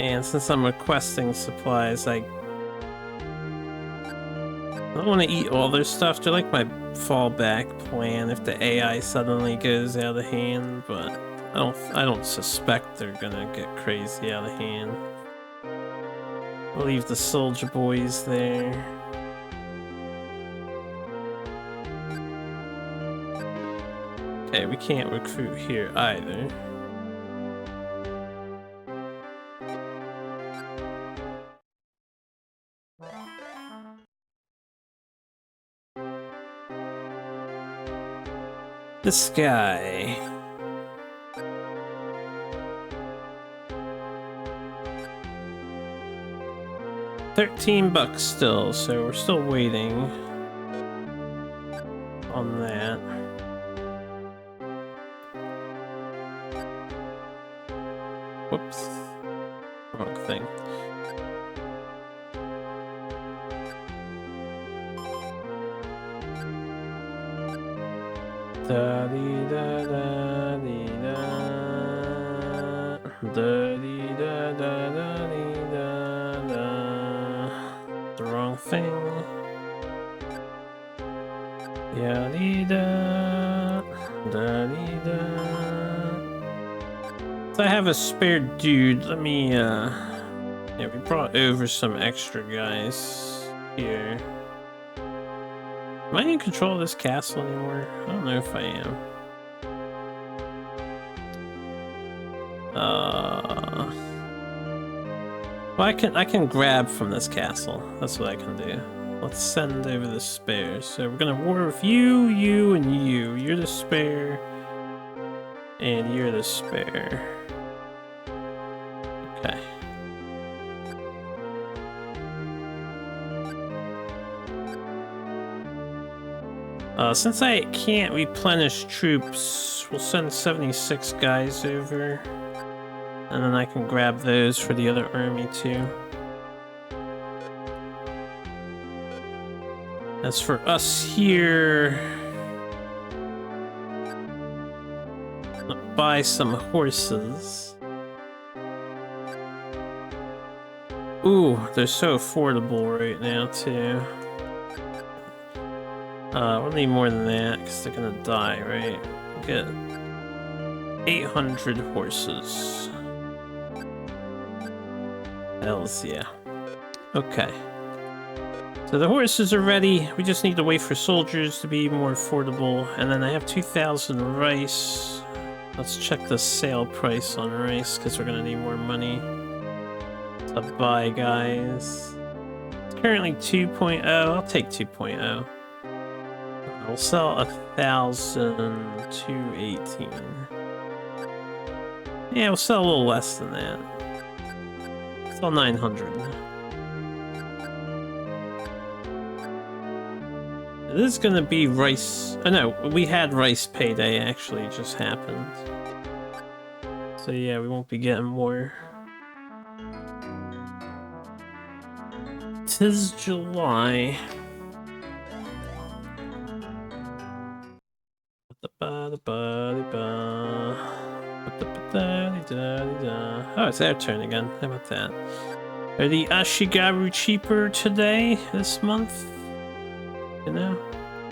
And since I'm requesting supplies, I don't want to eat all their stuff. They're like my fallback plan if the AI suddenly goes out of hand, but I don't suspect they're gonna get crazy out of hand. We'll leave the soldier boys there. Okay, we can't recruit here either. This guy. $13 still, so we're still waiting on that. Whoops. Wrong thing. Da dee da da dee da. Da dee da da da dee da da. The wrong thing. Yeah dee da. Da dee da. So I have a spare dude. Let me yeah, we brought over some extra guys here. Am I in control of this castle anymore? I don't know if I am. Well, I can grab from this castle. That's what I can do. Let's send over the spares. So we're gonna war with you, you, and you. You're the spare, and you're the spare. Okay. Since I can't replenish troops, we'll send 76 guys over. And then I can grab those for the other army too. As for us here, I'll buy some horses. Ooh, they're so affordable right now too. We'll need more than that because they're gonna die, right? We'll get 800 horses. Hells yeah. Okay. So the horses are ready. We just need to wait for soldiers to be more affordable. And then I have 2,000 rice. Let's check the sale price on rice because we're gonna need more money to buy, guys. It's currently 2.0. I'll take 2.0. We'll sell 1,218. Yeah, we'll sell a little less than that. Sell 900. This is gonna be rice. Oh no, we had rice payday actually, it just happened. So yeah, we won't be getting more. 'Tis July. Oh, it's their turn again. How about that? Are the Ashigaru cheaper today, this month? You know?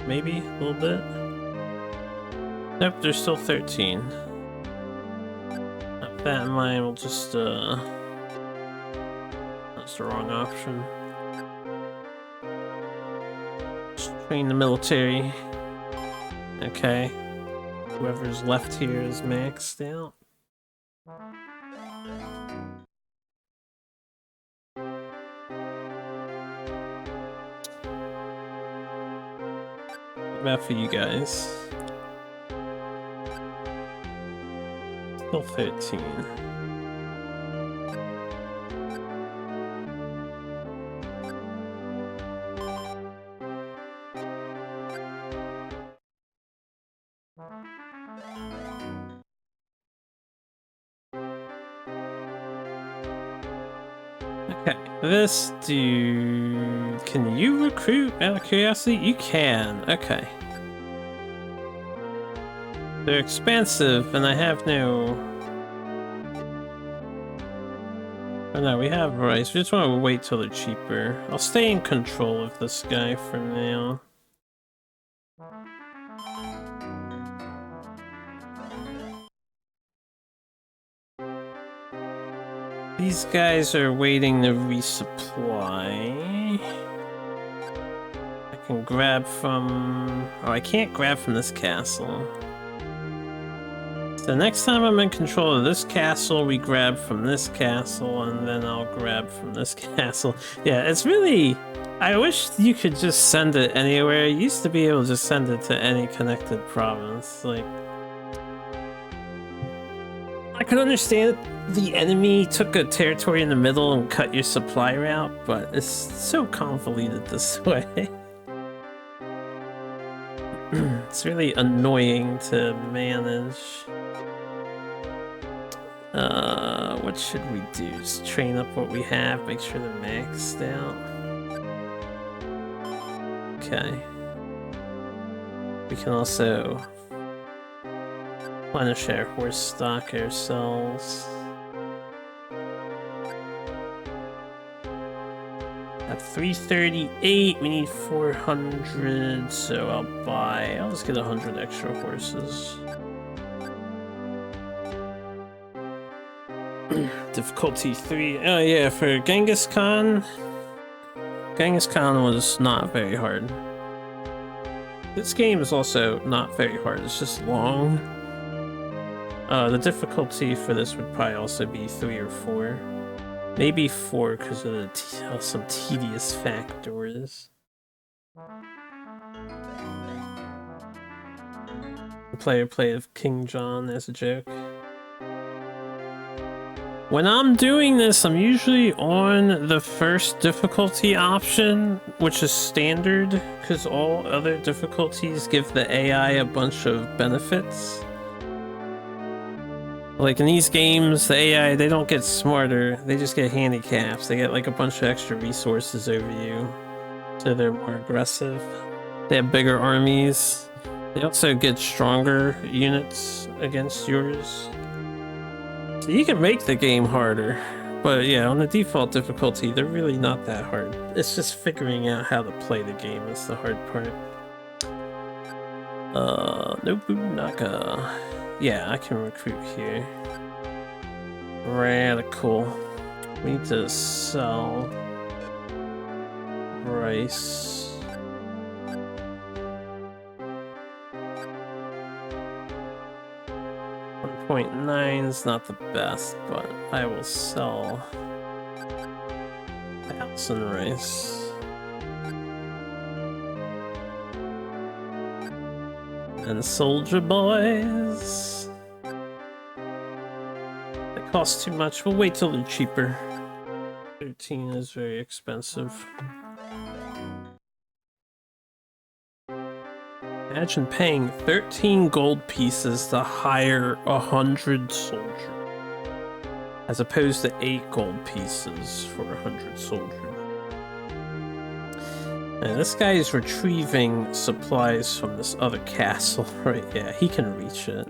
Maybe a little bit? Nope, they're still 13. With that in mind, we'll just, that's the wrong option. Just train the military. Okay. Whoever's left here is maxed out. What about for you guys? Still 13. Okay, this dude... Can you recruit out of curiosity? You can, okay. They're expensive, and I have no... Oh no, we have rice. We just want to wait till they're cheaper. I'll stay in control of this guy for now. These guys are waiting to resupply. I can grab from... Oh, I can't grab from this castle. So next time I'm in control of this castle, we grab from this castle, and then I'll grab from this castle. Yeah, it's really... I wish you could just send it anywhere. You used to be able to just send it to any connected province. Like... I could understand the enemy took a territory in the middle and cut your supply route, but it's so convoluted this way. It's really annoying to manage. What should we do? Just train up what we have, make sure they're maxed out. Okay. We can also replenish our horse stock ourselves. At 338, we need 400, so I'll just get 100 extra horses. Difficulty 3. Oh yeah, for Genghis Khan was not very hard. This game is also not very hard, it's just long. The difficulty for this would probably also be 3 or 4. Maybe 4 because of the some tedious factors. The player played of King John as a joke. When I'm doing this, I'm usually on the first difficulty option, which is standard, because all other difficulties give the AI a bunch of benefits. Like in these games, the AI, they don't get smarter, they just get handicaps. They get like a bunch of extra resources over you, so they're more aggressive. They have bigger armies. They also get stronger units against yours. So you can make the game harder, but yeah, on the default difficulty, they're really not that hard. It's just figuring out how to play the game is the hard part. Nobunaga. Yeah, I can recruit here. Radical. We need to sell rice. .9 is not the best, but I will sell 1,000 rice. And soldier boys. They cost too much. We'll wait till they're cheaper. 13 is very expensive. Imagine paying 13 gold pieces to hire 100 soldiers, as opposed to 8 gold pieces for 100 soldiers. And this guy is retrieving supplies from this other castle, right? Yeah, he can reach it.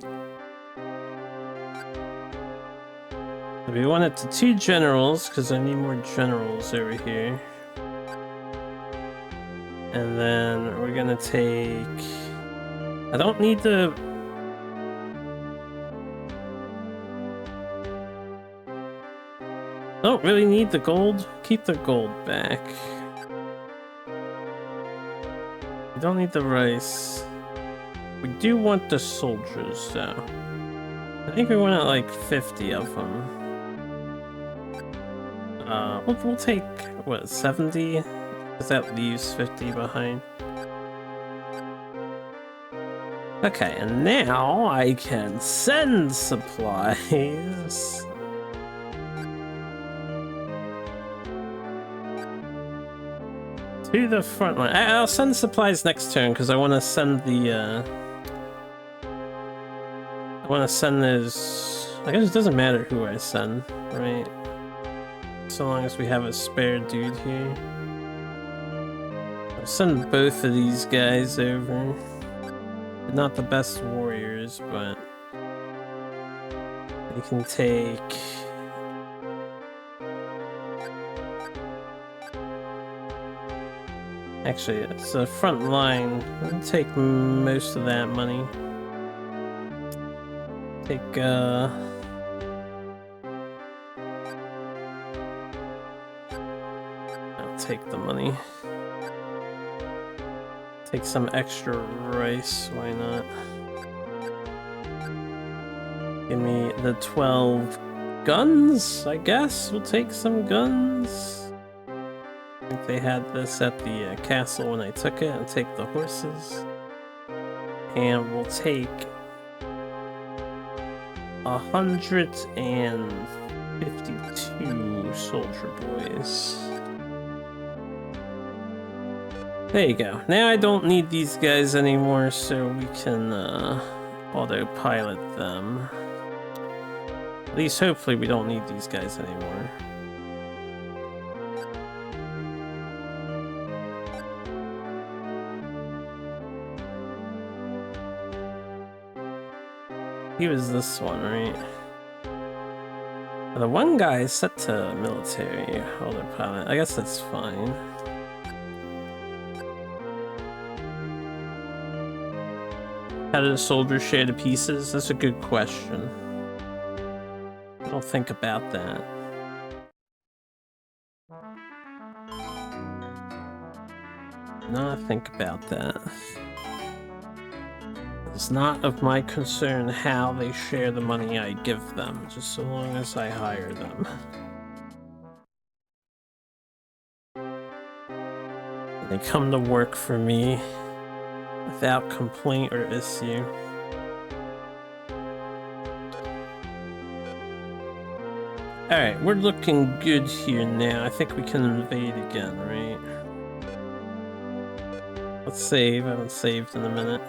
We want it to 2 generals, because I need more generals over here. And then we're gonna take... I don't need the... I don't really need the gold. Keep the gold back. We don't need the rice. We do want the soldiers, though. I think we want like 50 of them. We'll take, what, 70? Because that leaves 50 behind. Okay, and now I can send supplies. To the front line. I'll send supplies next turn because I want to send the I want to send those. I guess it doesn't matter who I send, right? So long as we have a spare dude here. I'll send both of these guys over. They're not the best warriors, but they can take... Actually, it's the front line. I'll take most of that money. Take, I'll take the money. Take some extra rice, why not? Give me the 12 guns, I guess. We'll take some guns. I think they had this at the castle when I took it. I'll take the horses. And we'll take 152 soldier boys. There you go. Now I don't need these guys anymore, so we can autopilot them. At least hopefully we don't need these guys anymore. He was this one, right? The one guy is set to military autopilot. I guess that's fine. How do the soldiers share the pieces? That's a good question. I don't think about that. Not think about that. It's not of my concern how they share the money I give them, just so long as I hire them. And they come to work for me without complaint or issue. Alright, we're looking good here now. I think we can invade again, right? Let's save. I haven't saved in a minute.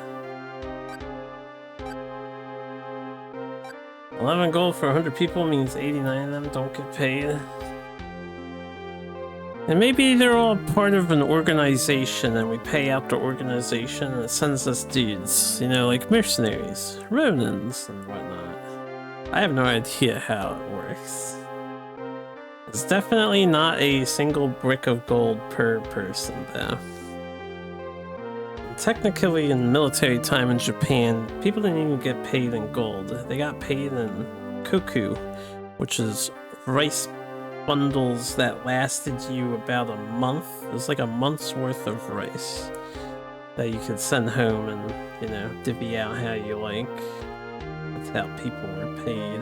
11 gold for 100 people means 89 of them don't get paid. And maybe they're all part of an organization and we pay out the organization and it sends us dudes, you know, like mercenaries, Ronins, and whatnot. I have no idea how it works. It's definitely not a single brick of gold per person, though. Technically, in military time in Japan, people didn't even get paid in gold. They got paid in koku, which is rice bundles that lasted you about a month. It was like a month's worth of rice that you could send home and, you know, divvy out how you like. That's how people were paid.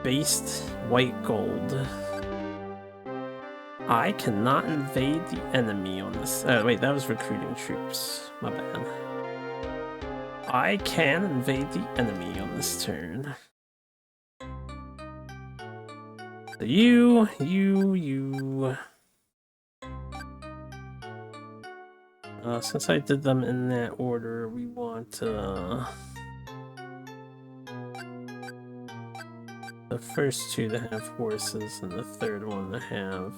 Based white gold. I cannot invade the enemy on this. Oh, wait, that was recruiting troops. My bad. I can invade the enemy on this turn. So you. Since I did them in that order, we want the first two to have horses and the third one to have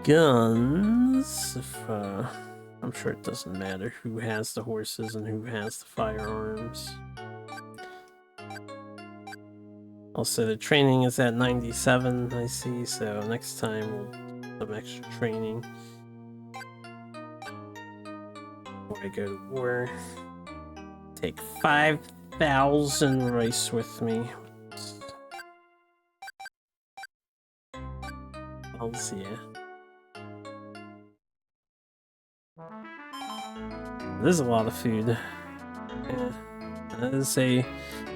guns. If, I'm sure it doesn't matter who has the horses and who has the firearms. Also, the training is at 97, I see, so next time we'll do some extra training before I go to war. Take 5,000 rice with me. Yeah. There's a lot of food. Yeah.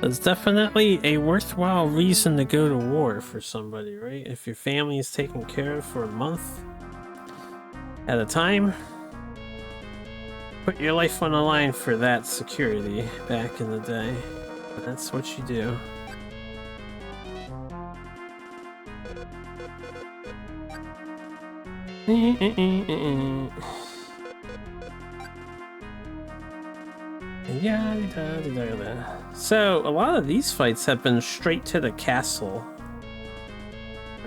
That's definitely a worthwhile reason to go to war for somebody, right? If your family is taken care of for a month at a time, put your life on the line for that security back in the day. That's what you do. So, a lot of these fights have been straight to the castle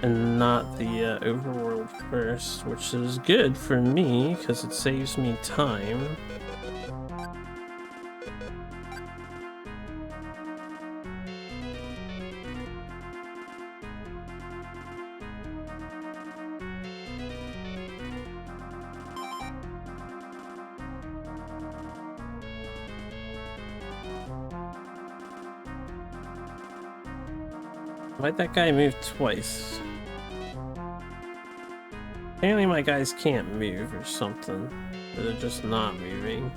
and not the overworld first, which is good for me because it saves me time. Why'd that guy move twice? Apparently my guys can't move or something. Or they're just not moving.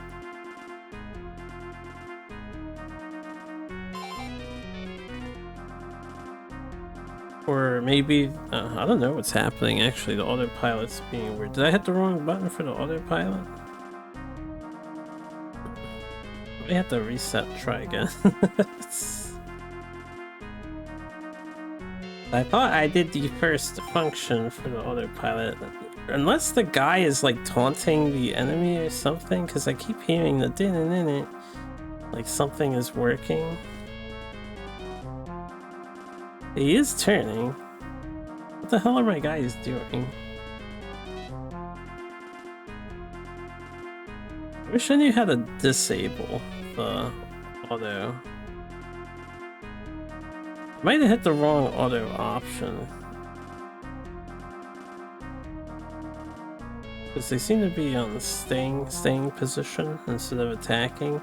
Or maybe, I don't know what's happening actually. The autopilot's being weird. Did I hit the wrong button for the autopilot? I have to reset, try again. I thought I did the first function for the autopilot. Unless the guy is like taunting the enemy or something, because I keep hearing the din-in-in-it, like something is working. He is turning. What the hell are my guys doing? I wish I knew how to disable the auto. Might have hit the wrong auto option. Because they seem to be on staying position instead of attacking.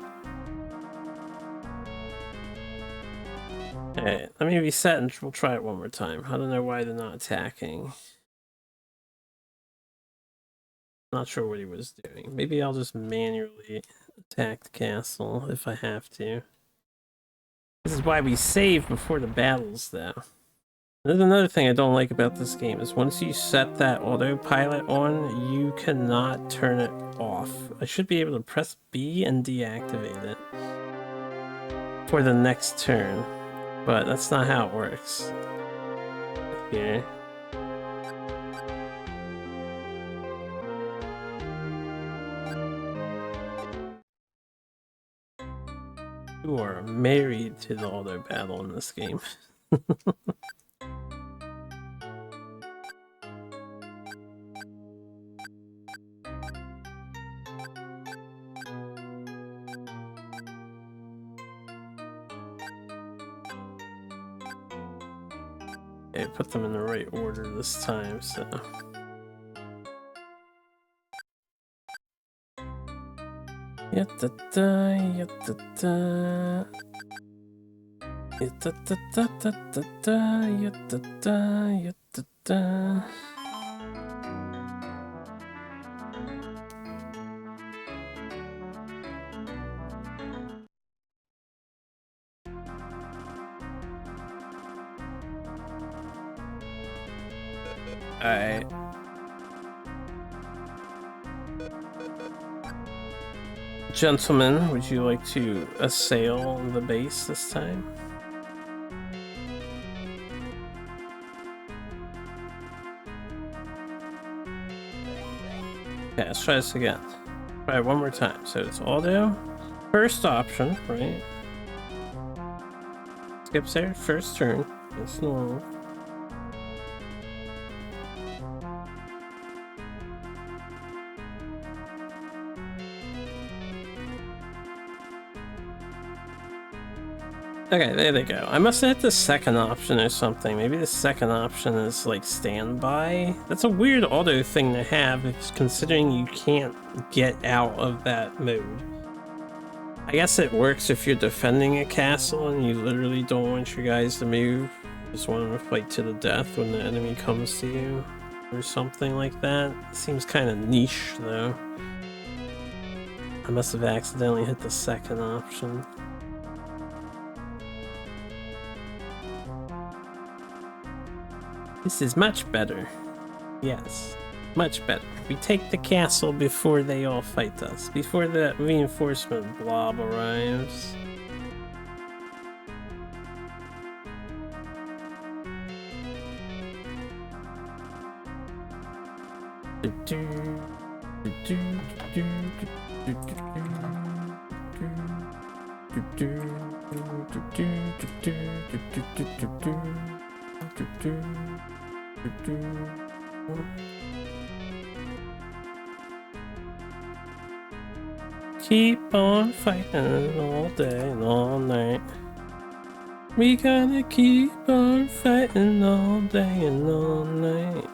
Okay, let me reset and we'll try it one more time. I don't know why they're not attacking. Not sure what he was doing. Maybe I'll just manually attack the castle if I have to. This is why we save before the battles, though. There's another thing I don't like about this game is once you set that autopilot on, you cannot turn it off. I should be able to press B and deactivate it for the next turn, but that's not how it works. Here. You are married to the auto battle in this game. Okay, put them in the right order this time, so... Yatta-da, yatta-da. Yatta-da-da-da-da-da, yatta-da, yatta-da. Alright. Gentlemen, would you like to assail the base this time? Okay, let's try this again. Try it one more time. So it's auto. First option, right? Skips there, first turn. It's normal. Okay, there they go. I must have hit the second option or something. Maybe the second option is like standby. That's a weird auto thing to have, considering you can't get out of that mode. I guess it works if you're defending a castle and you literally don't want your guys to move. Just want to fight to the death when the enemy comes to you, or something like that. Seems kind of niche, though. I must have accidentally hit the second option. This is much better. Yes, much better. We take the castle before they all fight us, before the reinforcement blob arrives. Keep on fighting all day and all night. We gotta keep on fighting all day and all night.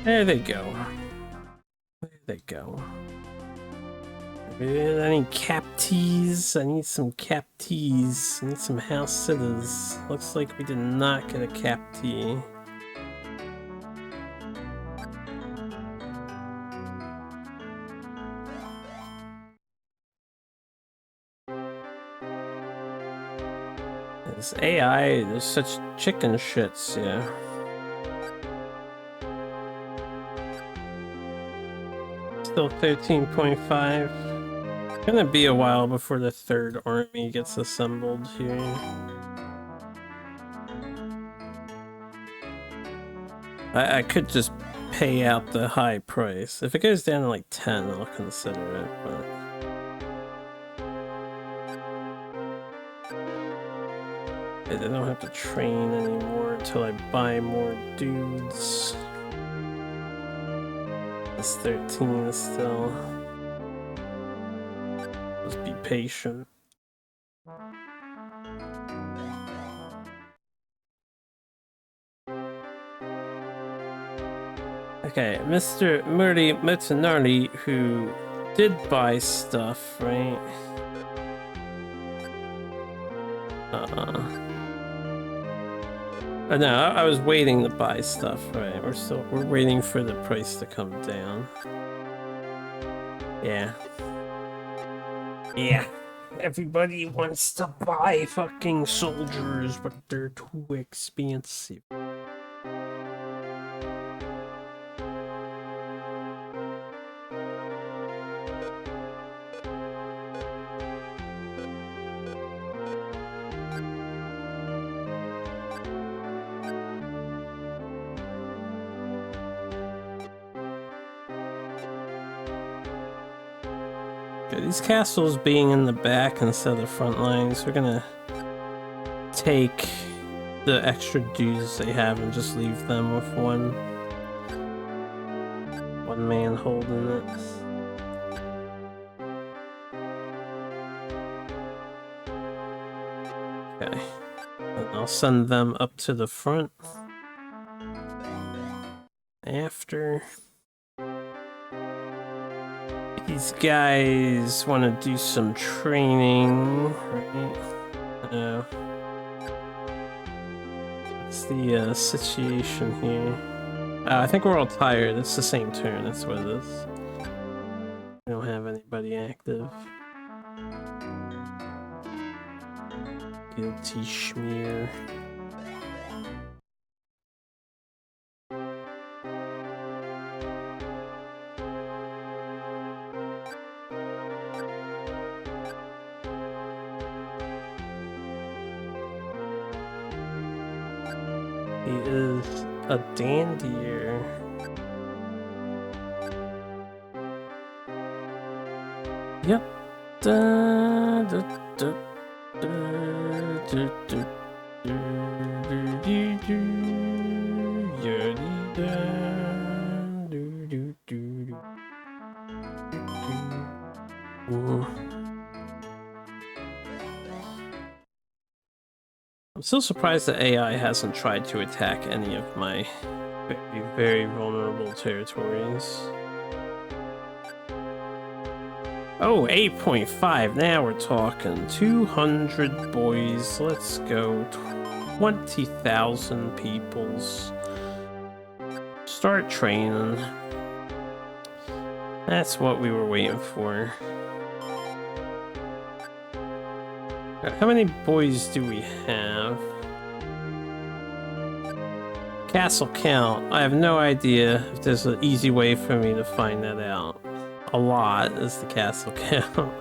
There they go. There they go. I need captees. I need some captees. I need some house sitters. Looks like we did not get a captee. This AI, there's such chicken shits, yeah. Still 13.5. Gonna be a while before the third army gets assembled here. I could just pay out the high price. If it goes down to like 10, I'll consider it, but... I don't have to train anymore until I buy more dudes. It's 13 still. Just be patient. Okay, Mr. Murray Motonari, who did buy stuff, right? Oh, no, I was waiting to buy stuff, right? We're waiting for the price to come down. Yeah. Yeah. Everybody wants to buy fucking soldiers, but they're too expensive. These castles being in the back instead of the front lines, we're gonna take the extra dudes they have and just leave them with one man holding it. Okay, and I'll send them up to the front after. These guys want to do some training, right? What's the situation here? I think we're all tired. It's the same turn. That's what it is. We don't have anybody active. Guilty schmear. He is a dandier. Yep. Da, da, da, da, da, da, I'm still surprised the AI hasn't tried to attack any of my very, very vulnerable territories. Oh, 8.5. Now we're talking 200 boys. Let's go. 20,000 peoples. Start training. That's what we were waiting for. How many boys do we have? Castle count. I have no idea if there's an easy way for me to find that out. A lot is the castle count.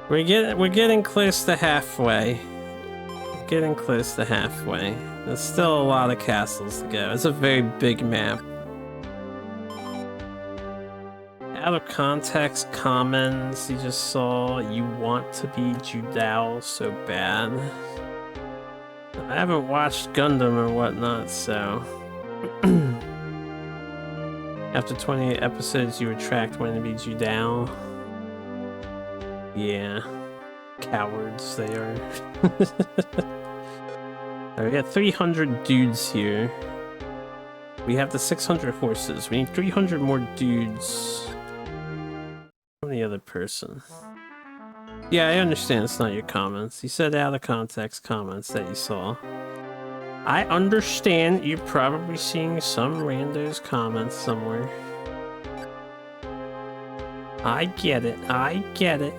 We're getting close to halfway. We're getting close to halfway. There's still a lot of castles to go. It's a very big map. Out of context comments you just saw, you want to be Judao so bad. I haven't watched Gundam or whatnot, so after 28 episodes you retract wanting to be Judao. Yeah, cowards they are. Alright, we got 300 dudes here. We have the 600 horses. We need 300 more dudes. The other person. Yeah, I understand it's not your comments. You said out of context comments that you saw. I understand you're probably seeing some rando's comments somewhere. I get it. I get it.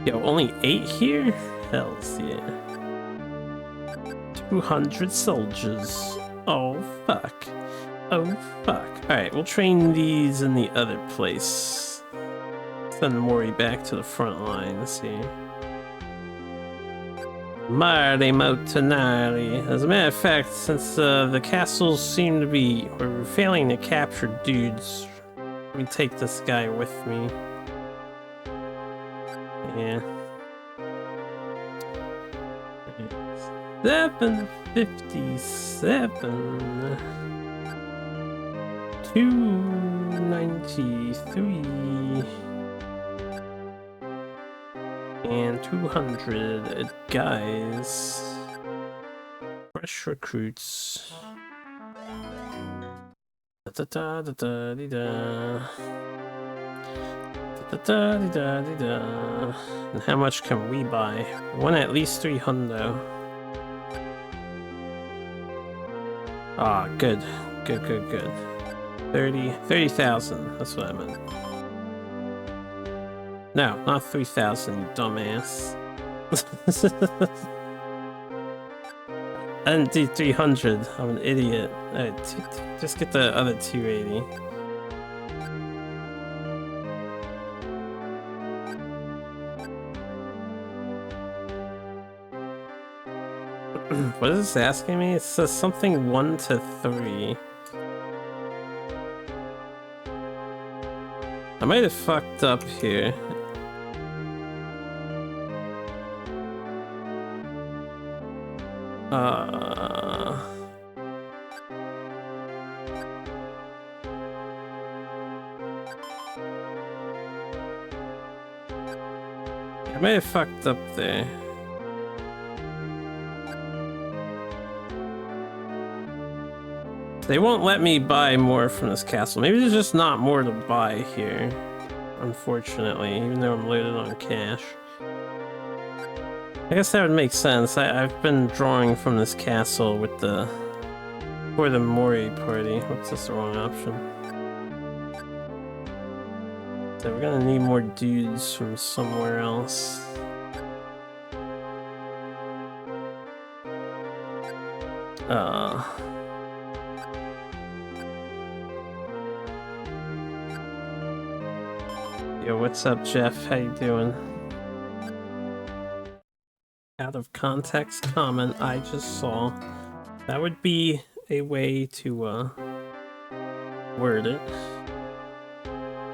Yo, only 8 here? Hells yeah. 200 soldiers. Oh, fuck. Oh, fuck. Alright, we'll train these in the other place. Send Mori back to the front line, let's see. Mari Motonari. As a matter of fact, since the castles seem to be we're failing to capture dudes, let me take this guy with me. Yeah. 757. 293. And 200 guys. Fresh recruits. Da da da da da da da da da da da. And how much can we buy? One at least 300. Ah, good. Good, good, good. 30,000. That's what I meant. No, not 3,000, you dumbass. I didn't do 300. I'm an idiot. Alright, just get the other 280. What is this asking me? It says something 1 to 3. I might have fucked up here. I may have fucked up there. They won't let me buy more from this castle. Maybe there's just not more to buy here, unfortunately, even though I'm loaded on cash. I guess that would make sense. I've been drawing from this castle with the... for the Mori party. What's this, the wrong option? So we're gonna need more dudes from somewhere else. Yo, what's up, Jeff? How you doing? Out of context comment I just saw. That would be a way to word it.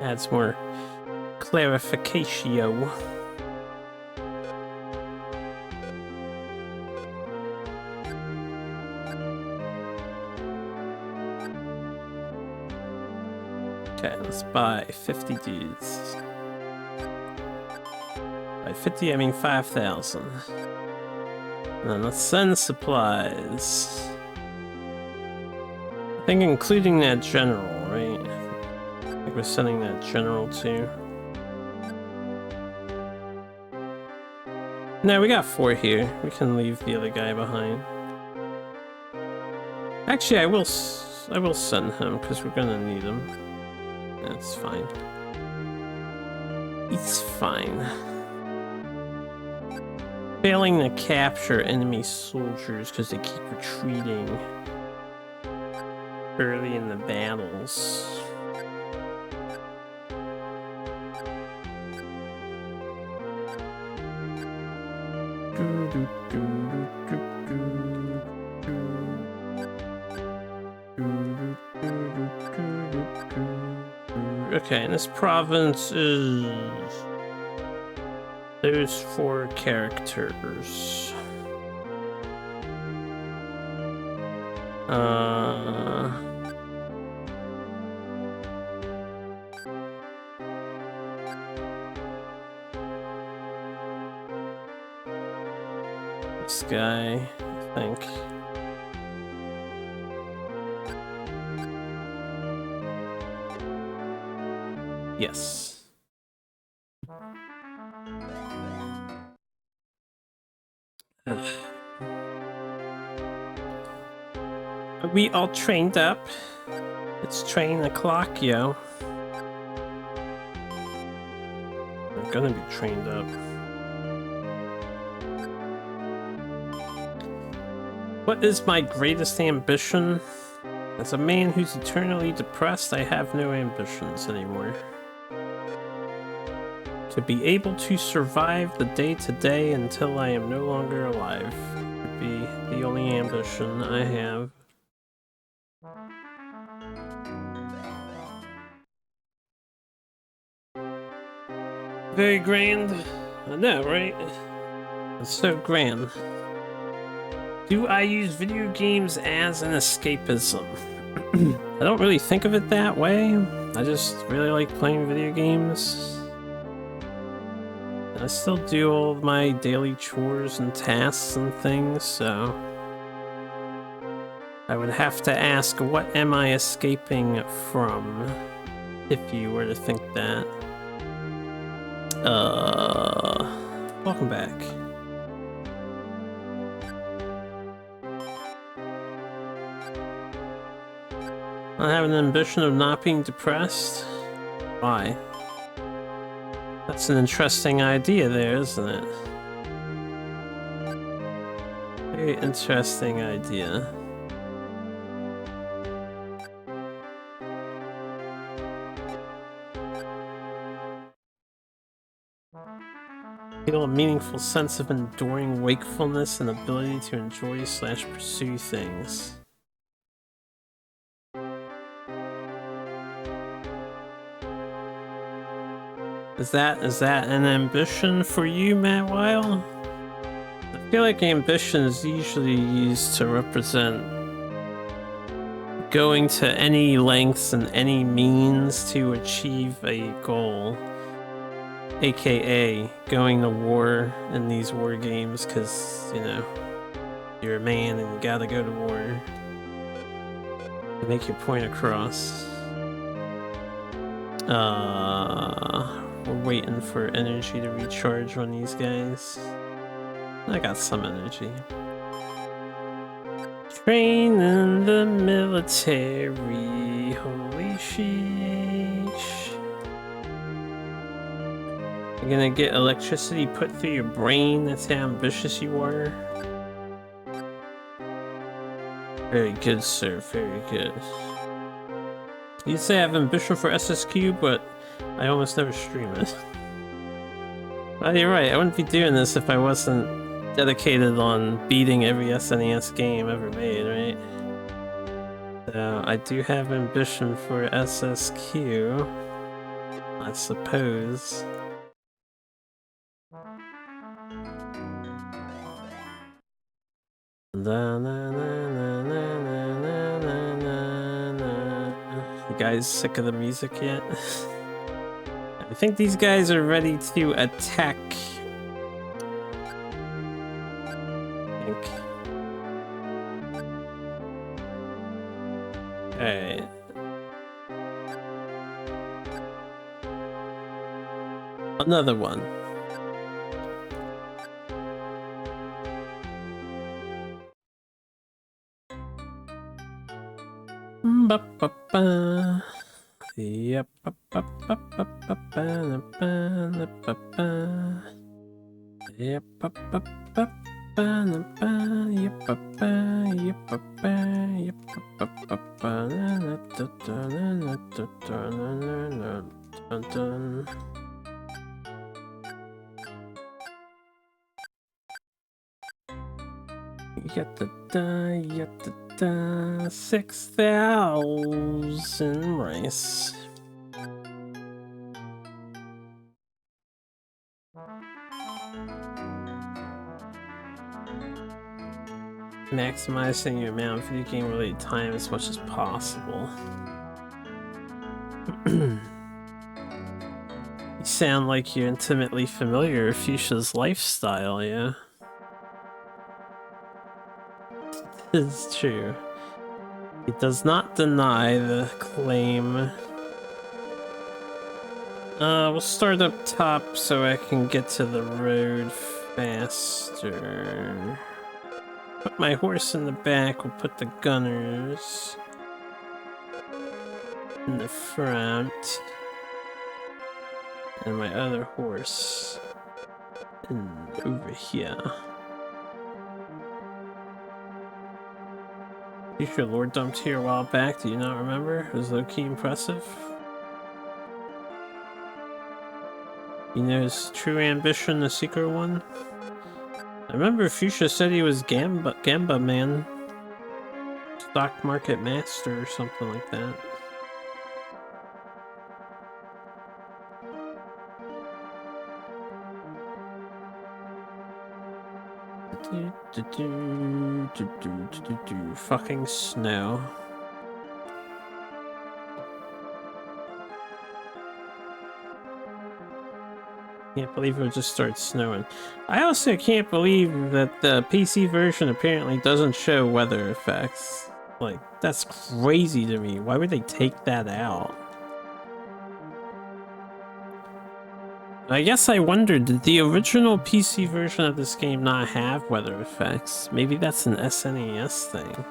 Adds more clarification. Okay, let's buy 50 dudes. By 50 I mean 5,000. And then let's send supplies. I think including that general, right? I think we're sending that general too. No, we got 4 here. We can leave the other guy behind. Actually, I will send him because we're gonna need him. That's fine. It's fine. Failing to capture enemy soldiers because they keep retreating early in the battles. Okay, and this province is those 4 characters. This guy, I think. Yes. Are we all trained up? It's train o'clock, yo. We're gonna be trained up. What is my greatest ambition? As a man who's eternally depressed, I have no ambitions anymore. To be able to survive the day-to-day until I am no longer alive would be the only ambition I have. Very grand. I know, right? It's so grand. Do I use video games as an escapism? I don't really think of it that way. I just really like playing video games. I still do all of my daily chores and tasks and things, so I would have to ask, what am I escaping from, if you were to think that. Welcome back. I have an ambition of not being depressed. Why? That's an interesting idea there, isn't it? Very interesting idea. Feel a meaningful sense of enduring wakefulness and ability to enjoy / pursue things. Is that an ambition for you, Matt Weil? I feel like ambition is usually used to represent going to any lengths and any means to achieve a goal. AKA going to war in these war games because, you know, you're a man and you gotta go to war to make your point across. We're waiting for energy to recharge on these guys. I got some energy. Train in the military, holy sheesh. You're gonna get electricity put through your brain, that's how ambitious you are. Very good, sir, very good. You'd say I have ambition for SSQ, but I almost never stream it. Well, you're right, I wouldn't be doing this if I wasn't dedicated on beating every SNES game ever made, right? So I do have ambition for SSQ, I suppose. You guys sick of the music yet? I think these guys are ready to attack. Alright. Another one. Ba-ba-ba. Yep. Yatta 6,000 rice. Maximizing your amount of video game related time as much as possible. You sound like you're intimately familiar with Fuchsia's lifestyle, yeah? It's true. He does not deny the claim. We'll start up top so I can get to the road faster. Put my horse in the back, we'll put the gunners in the front. And my other horse over here. Future Lord dumped here a while back, do you not remember? It was low-key impressive. You know his true ambition, the secret one? I remember Fuchsia said he was Gamba man. Stock market master or something like that. Fucking snow. Can't believe it would just start snowing. I also can't believe that the PC version apparently doesn't show weather effects. Like, that's crazy to me. Why would they take that out? I guess I wondered, did the original PC version of this game not have weather effects? Maybe that's an SNES thing.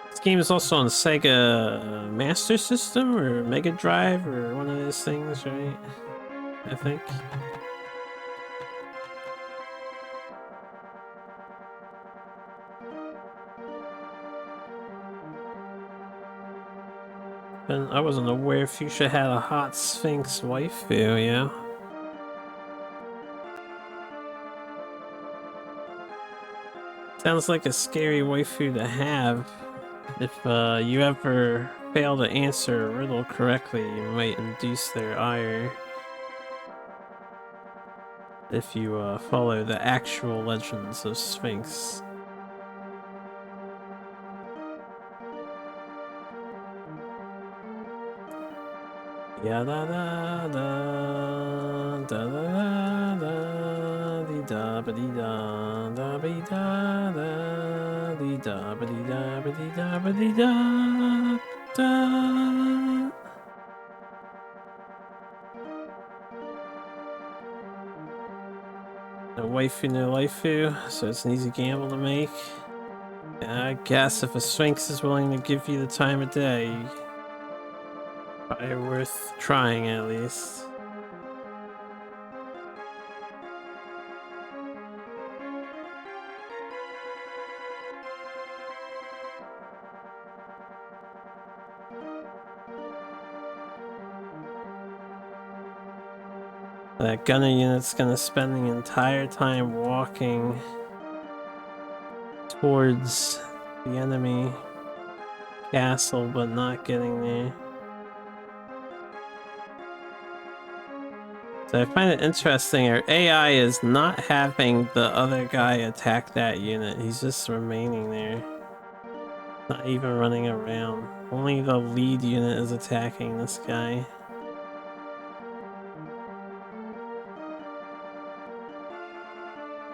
This game is also on Sega Master System or Mega Drive or one of those things, right? I think. And I wasn't aware Fuchsia had a hot Sphinx waifu, yeah. Sounds like a scary waifu to have. If you ever fail to answer a riddle correctly, you might induce their ire. If you follow the actual legends of Sphinx. Ya da da da da da da dee da ba dee da ba da da dee da ba dee da ba dee da ba dee da da. No waifu, no waifu, so it's an easy gamble to make. I guess if a Sphinx is willing to give you the time of day, probably worth trying at least. That gunner unit's gonna spend the entire time walking towards the enemy castle, but not getting there. So I find it interesting, our AI is not having the other guy attack that unit. He's just remaining there. Not even running around. Only the lead unit is attacking this guy.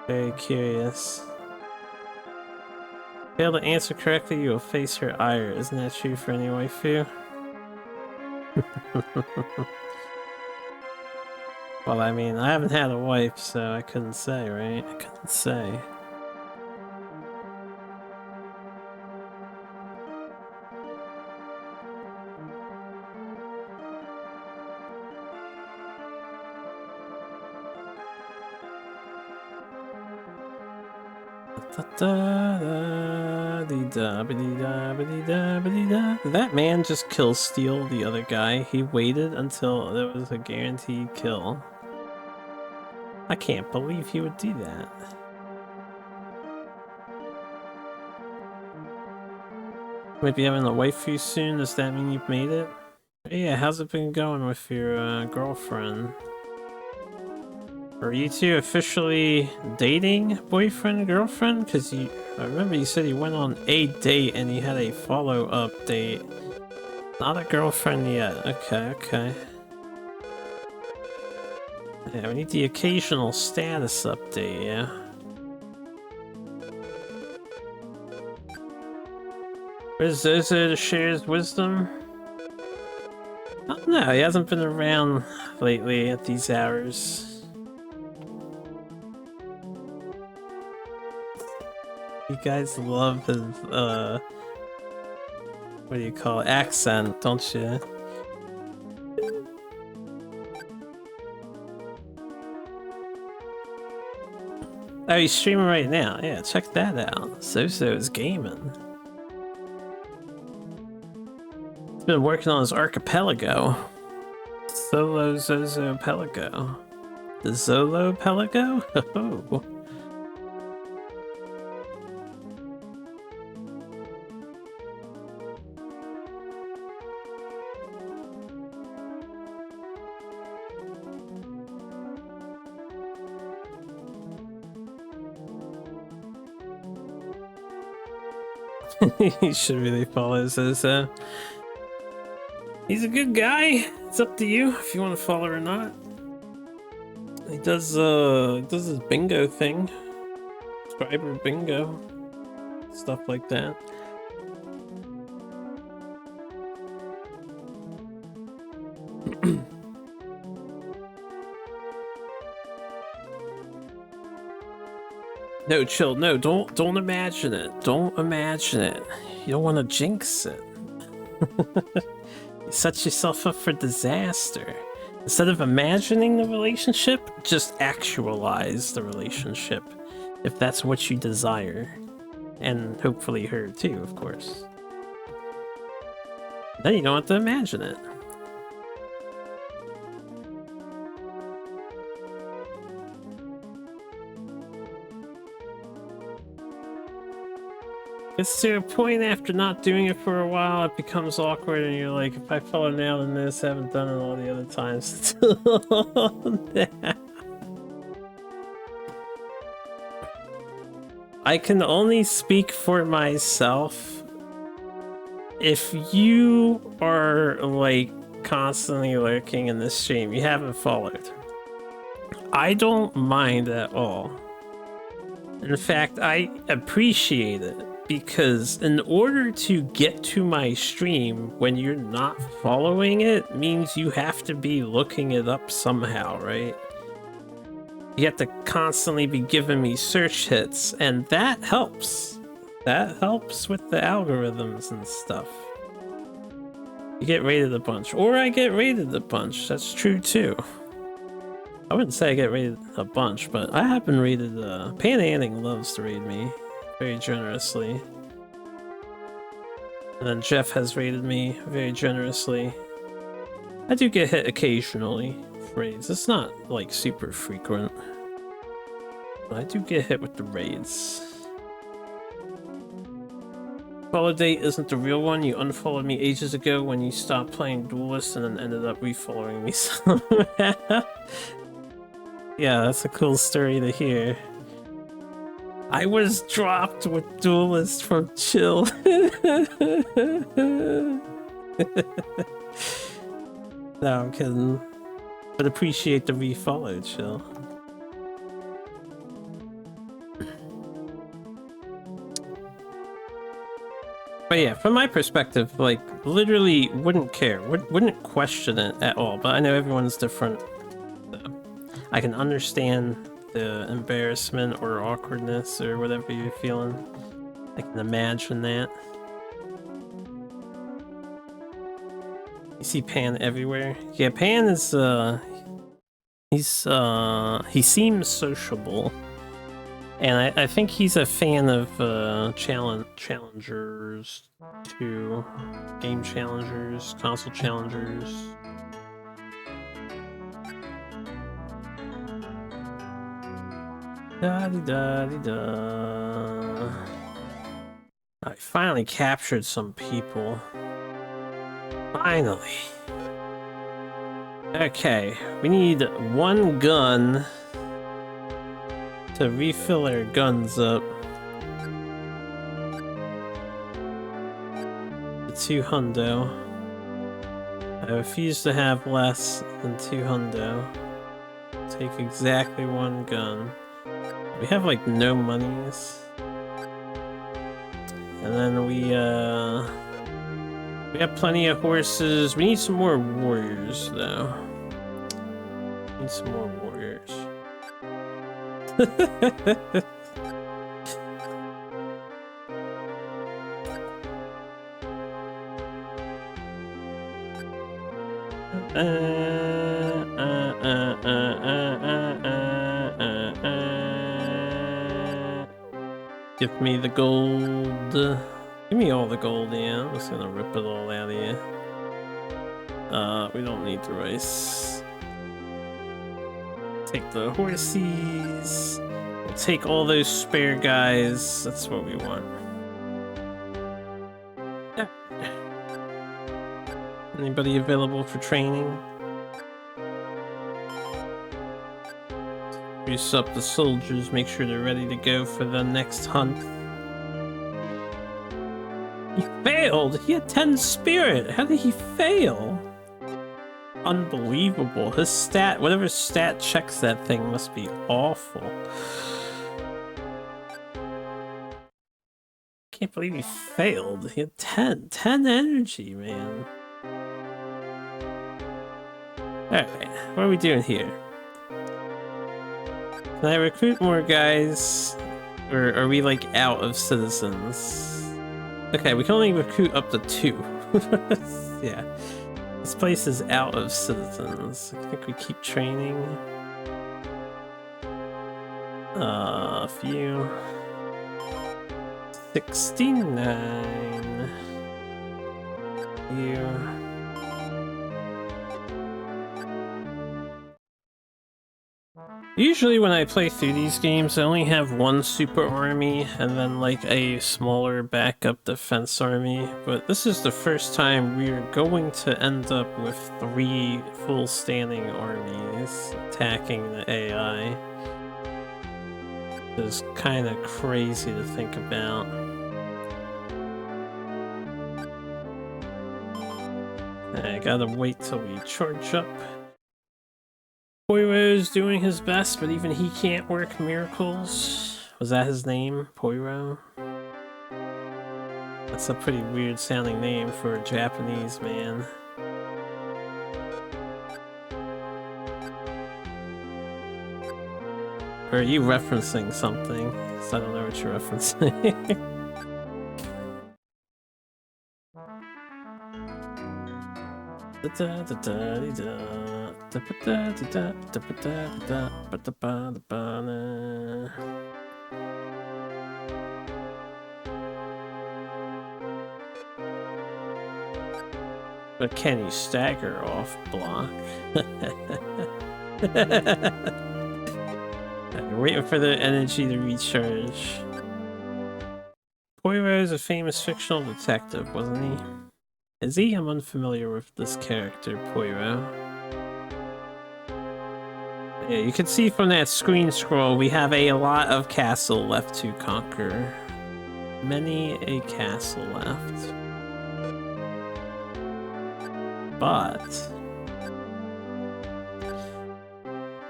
Very curious. Fail to answer correctly, you will face her ire. Isn't that true for any waifu? Well, I mean, I haven't had a wife, so I couldn't say, right? I couldn't say. Did that man just kill steal the other guy? He waited until there was a guaranteed kill. I can't believe he would do that. Might be having a waifu soon. Does that mean you've made it? Yeah, how's it been going with your girlfriend? Are you two officially dating, boyfriend, girlfriend? Because I remember you said you went on a date and you had a follow-up date. Not a girlfriend yet. Okay, okay. Yeah, we need the occasional status update, yeah. Where's Zozo to share his wisdom? I don't know, he hasn't been around lately at these hours. You guys love his, what do you call it? Accent, don't you? Oh, he's streaming right now. Yeah, check that out. Zozo's gaming. He's been working on his archipelago. Solo Zozo Pelago. The Zolo Pelago? Oh. He should really follow this. He's a good guy. It's up to you if you want to follow or not. He does his bingo thing. Subscriber bingo. Stuff like that. No, chill. No, don't imagine it. Don't imagine it. You don't want to jinx it. You set yourself up for disaster. Instead of imagining the relationship, just actualize the relationship, if that's what you desire. And hopefully her too, of course. Then you don't have to imagine it. It's to a point after not doing it for a while, it becomes awkward, and you're like, if I follow now, then this, I haven't done it all the other times. I can only speak for myself. If you are like constantly lurking in this stream, you haven't followed. I don't mind at all. In fact, I appreciate it. Because in order to get to my stream when you're not following it means you have to be looking it up somehow, right? You have to constantly be giving me search hits, and that helps. That helps with the algorithms and stuff. You get rated a bunch, or I get rated a bunch. That's true too. I wouldn't say I get rated a bunch, but I have been rated. Pan Anning loves to raid me very generously. And then Jeff has rated me very generously. I do get hit occasionally with raids. It's not like super frequent. But I do get hit with the raids. Follow date isn't the real one. You unfollowed me ages ago when you stopped playing Duelist and then ended up refollowing me somehow. Yeah, that's a cool story to hear. I was dropped with Duelist from Chill. No, I'm kidding. But appreciate the refollow, Chill. But yeah, from my perspective, like, literally wouldn't care. Wouldn't question it at all. But I know everyone's different. So I can understand the embarrassment or awkwardness or whatever you're feeling. I can imagine that. You see Pan everywhere. Yeah, Pan is he seems sociable. And I think he's a fan of challengers too. Game challengers, console challengers. Da-di-da-di-da. I finally captured some people. Finally. Okay, we need one gun to refill our guns up. The 2 hundo. I refuse to have less than 2 hundo. Take exactly one gun. We have like no monies. And then we have plenty of horses. We need some more warriors though. Need some more warriors. Give me the gold. Give me all the gold, yeah. I'm just gonna rip it all out of you. We don't need the rice. Take the horsies. We'll take all those spare guys. That's what we want. Yeah. Anybody available for training? Grease up the soldiers, make sure they're ready to go for the next hunt. He failed! He had 10 spirit! How did he fail? Unbelievable. His stat, whatever stat checks that thing must be awful. Can't believe he failed. He had 10 energy, man. Alright, what are we doing here? Can I recruit more guys? Or are we like out of citizens? Okay, we can only recruit up to 2. Yeah. This place is out of citizens. I think we keep training. A few. 69. Few. Usually when I play through these games, I only have one super army and then like a smaller backup defense army, but this is the first time we're going to end up with 3 full standing armies attacking the AI. It's kind of crazy to think about. I gotta wait till we charge up. Poiro's doing his best, but even he can't work miracles. Was that his name? Poiro? That's a pretty weird sounding name for a Japanese man. Or are you referencing something? So I don't know what you're referencing. But can you stagger off block? You're waiting for the energy to recharge. Poirot is a famous fictional detective, wasn't he? Is he? I'm unfamiliar with this character, Poirot. Yeah, you can see from that screen scroll we have a lot of castle left to conquer. Many a castle left. But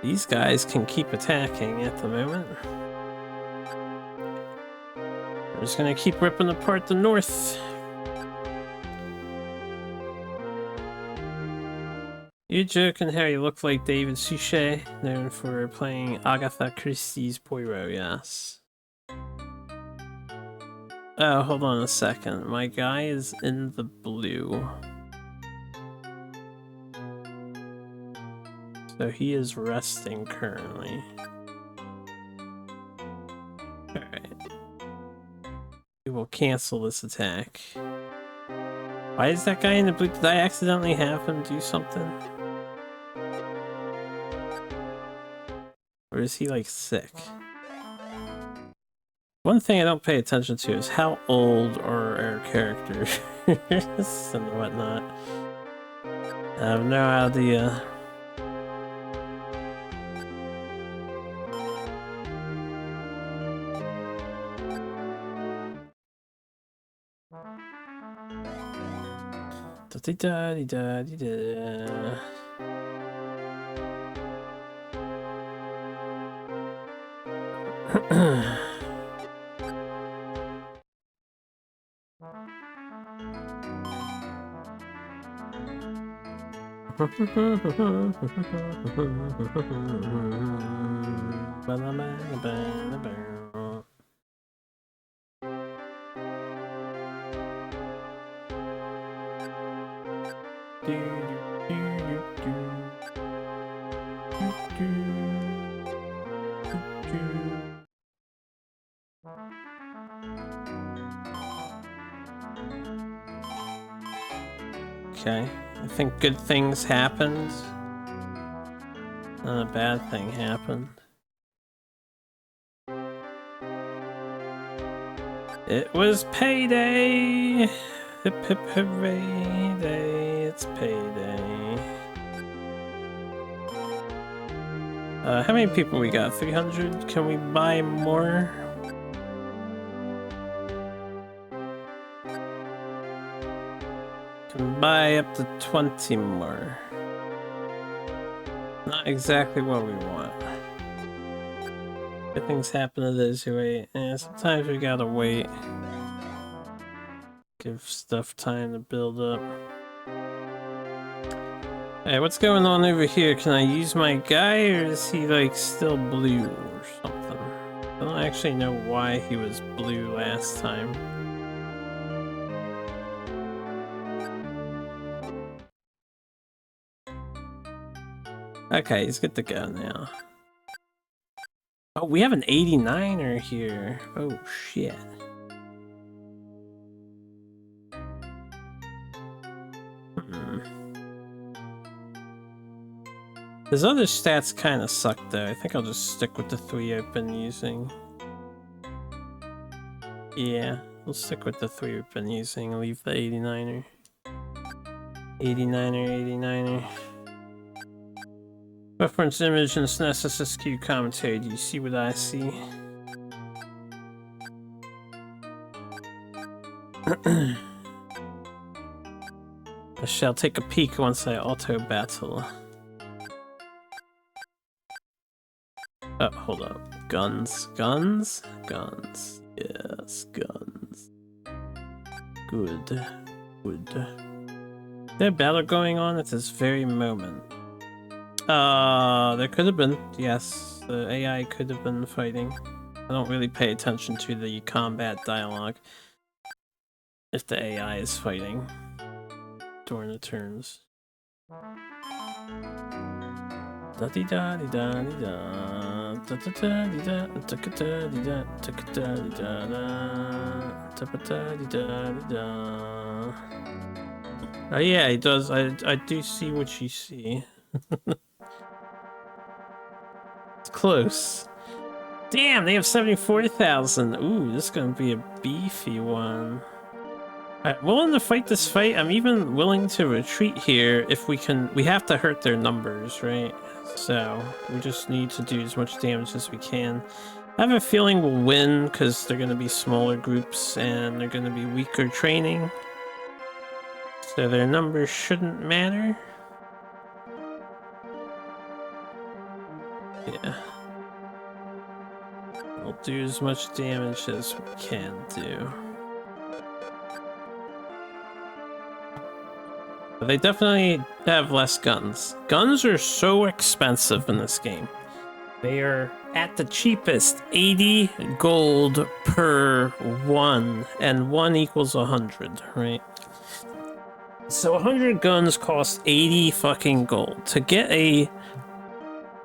these guys can keep attacking at the moment. We're just gonna keep ripping apart the north. You're joking how you look like David Suchet, known for playing Agatha Christie's Poirot, yes. Oh, hold on a second. My guy is in the blue. So he is resting currently. Alright. We will cancel this attack. Why is that guy in the blue? Did I accidentally have him do something? Or is he like sick? One thing I don't pay attention to is how old are our characters and whatnot. I have no idea. Da-da-da-da-da-da. Okay, I think good things happened. Not a bad thing happened. It was payday! Hip hip hooray day, it's payday. How many people we got? 300? Can we buy more? Can buy up to 20 more. Not exactly what we want. Good things happen to those who wait. Yeah, sometimes we gotta wait. Give stuff time to build up. Hey, what's going on over here? Can I use my guy, or is he like still blue or something? I don't actually know why he was blue last time. Okay, he's good to go now. Oh, we have an 89er here. Oh, shit. His other stats kind of suck, though. I think I'll just stick with the 3 I've been using. Yeah, we'll stick with the 3 we've been using and leave the 89er. 89er, 89er. Reference image in SNES SSQ commentary. Do you see what I see? I shall take a peek once I auto battle. Oh, hold up. Guns, guns, guns. Yes, guns. Good, good. Is there a battle going on at this very moment? There could have been, yes. The AI could have been fighting. I don't really pay attention to the combat dialogue if the AI is fighting during the turns. Oh yeah, he does. I do see what you see. It's close. Damn, they have 74,000. Ooh, this is gonna be a beefy one. I'm willing to fight this fight. I'm even willing to retreat here if we can. We have to hurt their numbers, right? So we just need to do as much damage as we can. I have a feeling we'll win because they're gonna be smaller groups and they're gonna be weaker training. So their numbers shouldn't matter. Yeah. We'll do as much damage as we can do. But they definitely have less guns. Guns are so expensive in this game. They are at the cheapest 80 gold per one, and 1 equals 100, right? So 100 guns cost 80 fucking gold. To get a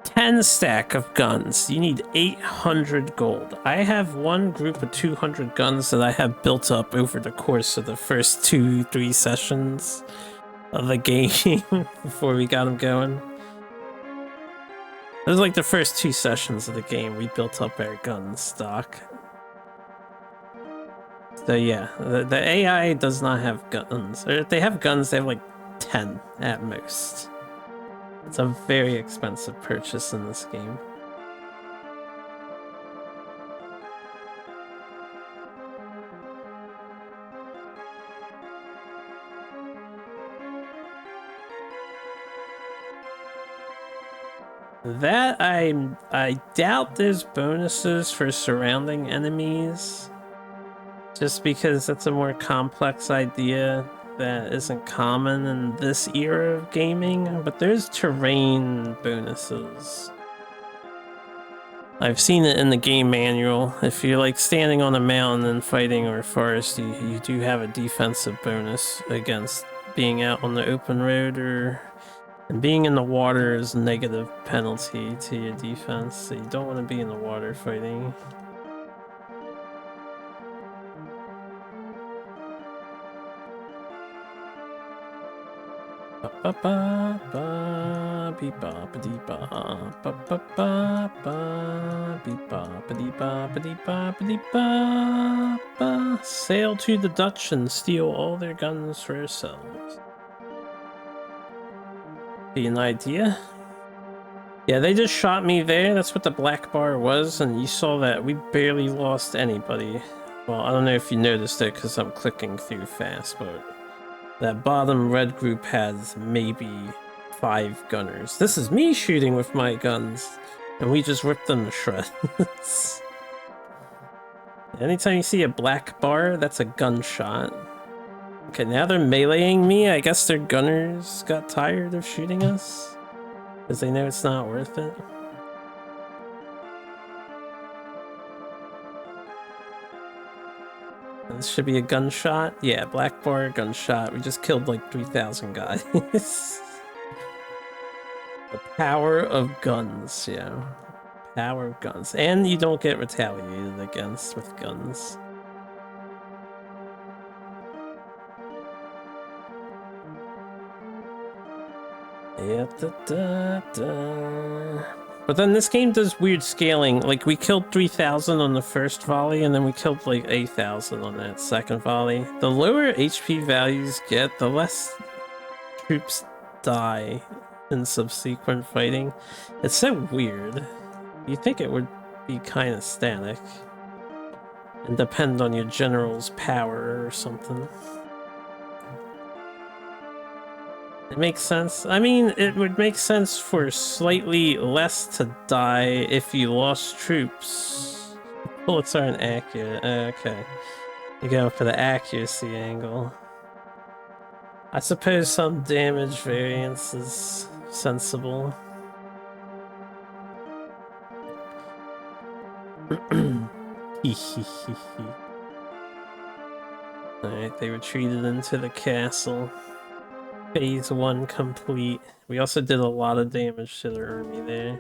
10 stack of guns, you need 800 gold. I have one group of 200 guns that I have built up over the course of the first 2-3 sessions of the game before we got them going. It was like the first 2 sessions of the game we built up our gun stock. So yeah, the AI does not have guns. Or if they have guns, they have like 10 at most. It's a very expensive purchase in this game. That I doubt there's bonuses for surrounding enemies, just because that's a more complex idea that isn't common in this era of gaming, but there's terrain bonuses. I've seen it in the game manual. If you're like standing on a mountain and fighting or forest, you do have a defensive bonus against being out on the open road, and being in the water is a negative penalty to your defense, so you don't want to be in the water fighting. Sail to the Dutch and steal all their guns for yourselves. Be an idea? Yeah, they just shot me there. That's what the black bar was, and you saw that we barely lost anybody. Well, I don't know if you noticed it because I'm clicking through fast, but That bottom red group has maybe 5 gunners. This is me shooting with my guns, and we just ripped them to shreds. Anytime you see a black bar, that's a gunshot. Okay, now they're meleeing me. I guess their gunners got tired of shooting us, because they know it's not worth it. This should be a gunshot. Yeah, black bar, gunshot. We just killed like 3,000 guys. The power of guns, yeah. Power of guns. And you don't get retaliated against with guns. Yeah, But then this game does weird scaling. Like, we killed 3,000 on the first volley, and then we killed like 8,000 on that second volley. The lower HP values get, the less troops die in subsequent fighting. It's so weird. You'd think it would be kind of static and depend on your general's power or something. It makes sense. I mean, it would make sense for slightly less to die if you lost troops. Bullets aren't accurate. Okay. You go for the accuracy angle. I suppose some damage variance is sensible. Alright, they retreated into the castle. Phase 1 complete. We also did a lot of damage to their army there.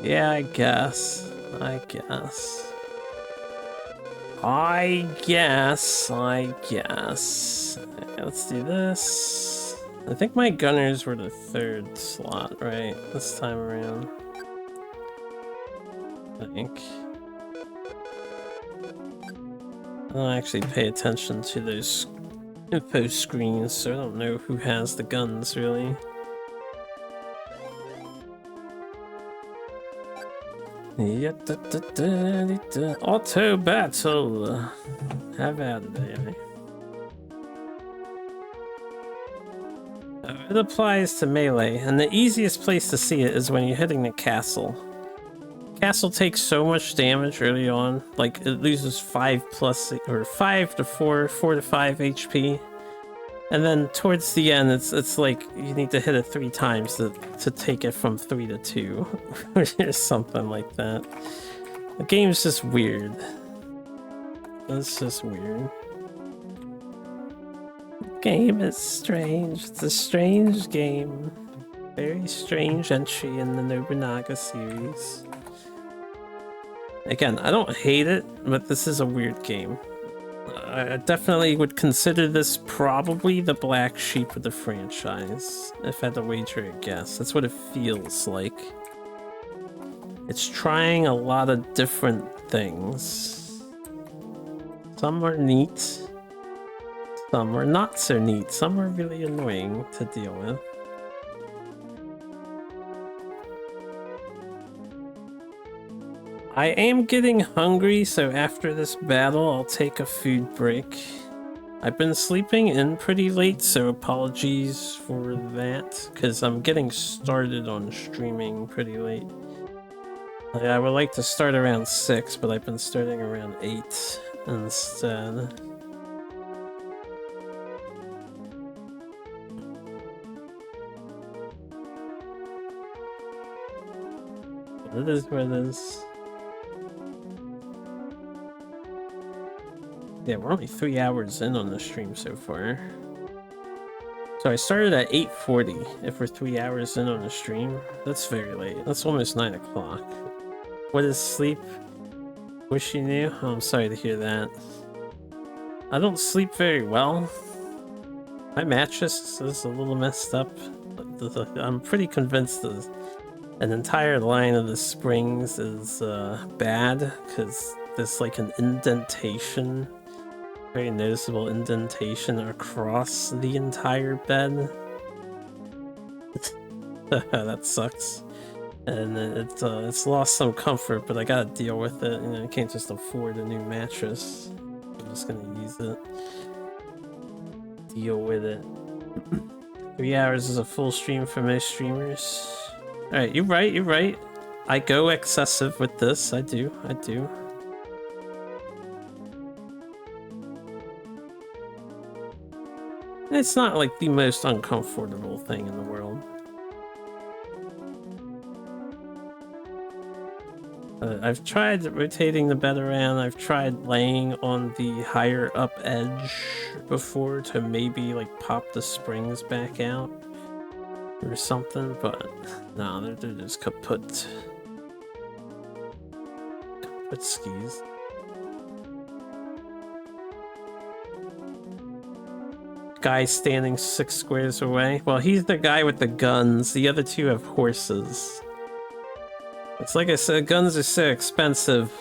Yeah, I guess. Okay, let's do this. I think my gunners were the 3rd slot, right? This time around. I think. I don't actually pay attention to those info screens, so I don't know who has the guns, really. Auto battle! Have at it, it applies to melee, and the easiest place to see it is when you're hitting the castle. Castle takes so much damage early on, like it loses 5 plus, or 5 to 4, 4 to 5 HP. And then towards the end, it's like you need to hit it 3 times to take it from 3 to 2, or something like that. The game's just weird. It's just weird. The game is strange. It's a strange game. Very strange entry in the Nobunaga series. Again, I don't hate it, but this is a weird game. I definitely would consider this probably the black sheep of the franchise, if I had to wager a guess. That's what it feels like. It's trying a lot of different things. Some are neat, some are not so neat, some are really annoying to deal with. I am getting hungry, so after this battle, I'll take a food break. I've been sleeping in pretty late, so apologies for that, because I'm getting started on streaming pretty late. I would like to start around 6, but I've been starting around 8 instead. It is what it is. Yeah, we're only 3 hours in on the stream so far. So I started at 8:40. If we're 3 hours in on the stream, that's very late. That's almost 9 o'clock. What is sleep? Wish you knew? Oh, I'm sorry to hear that. I don't sleep very well. My mattress is a little messed up. I'm pretty convinced that an entire line of the springs is bad, because there's like an indentation. Very noticeable indentation across the entire bed. That sucks. And it's lost some comfort, but I gotta deal with it. You know, I can't just afford a new mattress. I'm just gonna use it. Deal with it. 3 hours is a full stream for most streamers. Alright, you're right, you're right. I go excessive with this. I do. It's not like the most uncomfortable thing in the world. I've tried rotating the bed around. I've tried laying on the higher up edge before to maybe like pop the springs back out or something, but no, they're just kaput. Kaput skis. Guy standing 6 squares away. Well, he's the guy with the guns. The other two have horses. It's like I said, guns are so expensive.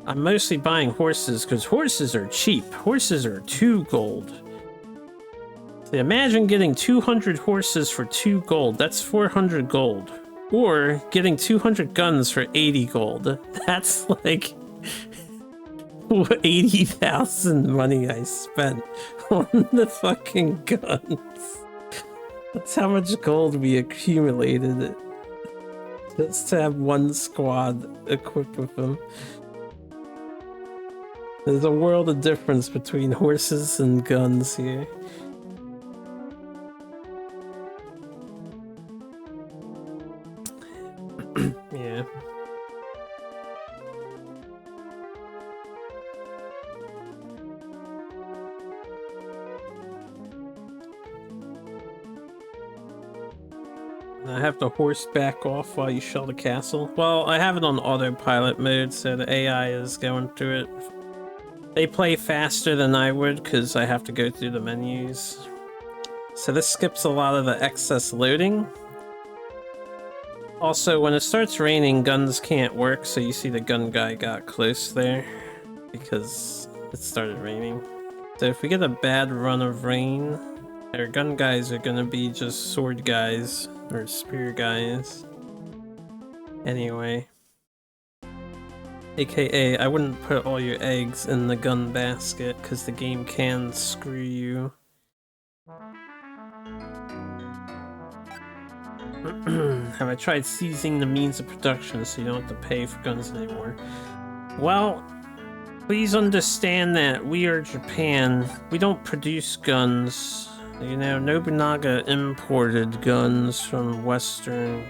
I'm mostly buying horses because horses are cheap. Horses are 2 gold. So imagine getting 200 horses for 2 gold. That's 400 gold. Or getting 200 guns for 80 gold. That's like 80,000 money I spent on the fucking guns. That's how much gold we accumulated just to have one squad equipped with them. There's a world of difference between horses and guns here. Yeah. I have to horse back off while you shell the castle. Well, I have it on autopilot mode, so the AI is going through it. They play faster than I would because I have to go through the menus. So this skips a lot of the excess loading. Also, when it starts raining, guns can't work, so you see the gun guy got close there because it started raining. So if we get a bad run of rain, our gun guys are gonna be just sword guys or spear guys. Anyway. AKA, I wouldn't put all your eggs in the gun basket because the game can screw you. Have I tried seizing the means of production so you don't have to pay for guns anymore? Well, please understand that we are Japan. We don't produce guns. You know, Nobunaga imported guns from Western